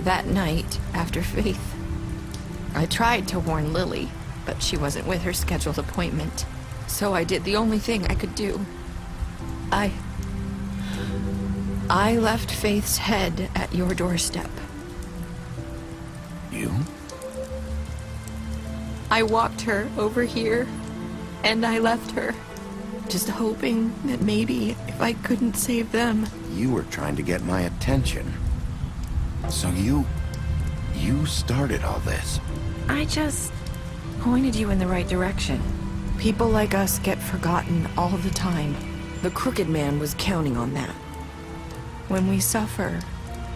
[SPEAKER 5] that night, after Faith. I tried to warn Lily, but she wasn't with her scheduled appointment. So I did the only thing I could do. I left Faith's head at your doorstep.
[SPEAKER 2] You?
[SPEAKER 5] I walked her over here, and I left her. Just hoping that maybe if I couldn't save them...
[SPEAKER 2] You were trying to get my attention. So you started all this.
[SPEAKER 5] I just pointed you in the right direction. People like us get forgotten all the time. The Crooked Man was counting on that. When we suffer,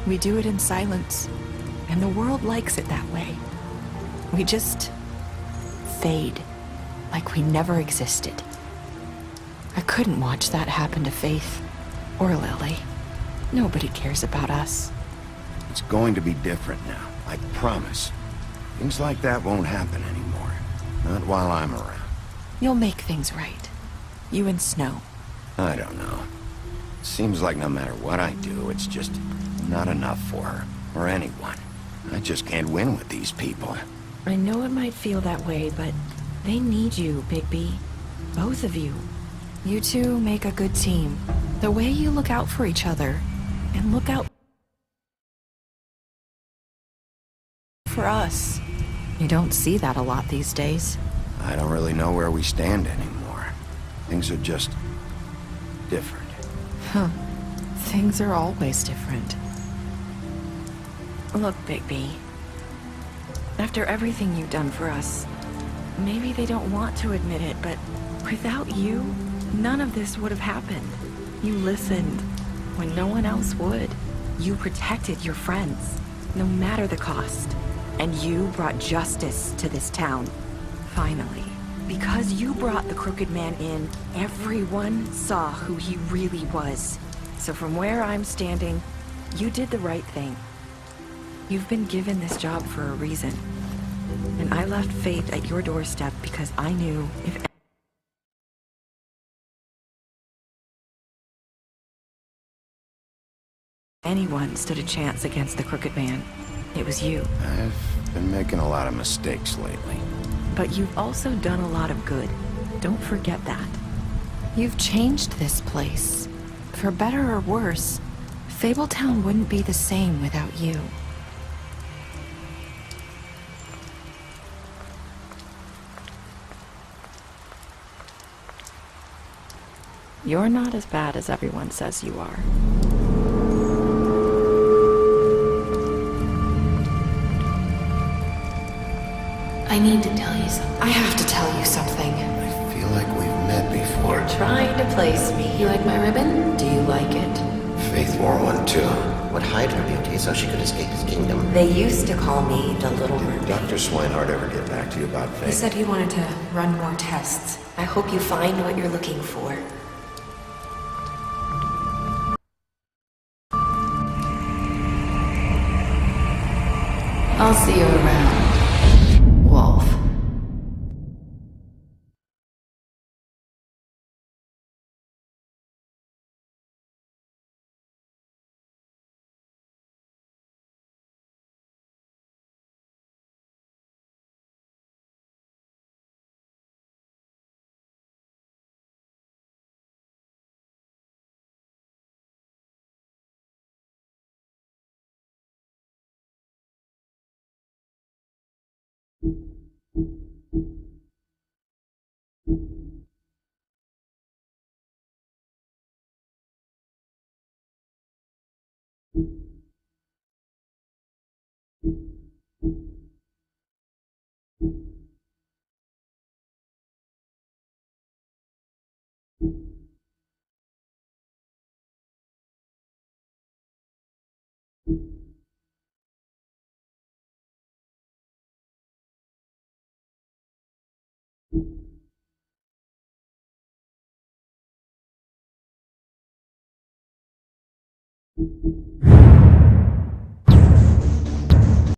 [SPEAKER 5] we do it in silence. And the world likes it that way. We just fade, like we never existed. I couldn't watch that happen to Faith or Lily. Nobody cares about us.
[SPEAKER 2] It's going to be different now, I promise. Things like that won't happen anymore. Not while I'm around.
[SPEAKER 5] You'll make things right. You and Snow.
[SPEAKER 2] I don't know. Seems like no matter what I do, it's just not enough for her, or anyone. I just can't win with these people.
[SPEAKER 5] I know it might feel that way, but they need you, Bigby. Both of you. You two make a good team. The way you look out for each other, and look out for us. You don't see that a lot these days.
[SPEAKER 2] I don't really know where we stand anymore. Things are just... different.
[SPEAKER 5] Huh. Things are always different. Look, Bigby. After everything you've done for us, maybe they don't want to admit it, but without you, none of this would have happened. You listened when no one else would. You protected your friends, no matter the cost. And you brought justice to this town. Finally. Because you brought the Crooked Man in, everyone saw who he really was. So from where I'm standing, You did the right thing. You've been given this job for a reason. And I left Faith at your doorstep because I knew if anyone stood a chance against the Crooked Man, it was you.
[SPEAKER 2] I've been making a lot of mistakes lately.
[SPEAKER 5] But you've also done a lot of good. Don't forget that.
[SPEAKER 3] You've changed this place. For better or worse, Fabletown wouldn't be the same without you.
[SPEAKER 5] You're not as bad as everyone says you are.
[SPEAKER 3] I need to tell you something. I have to tell you something.
[SPEAKER 2] I feel like we've met before.
[SPEAKER 3] Trying to place me. You like my ribbon? Do you like it?
[SPEAKER 2] Faith wore one too.
[SPEAKER 4] Would hide her beauty so she could escape his kingdom.
[SPEAKER 3] They used to call me the Little Mermaid.
[SPEAKER 2] Did Dr. Swinehart ever get back to you about Faith?
[SPEAKER 3] He said he wanted to run more tests. I hope you find what you're looking for. I'll see you around, Wolf.
[SPEAKER 20] You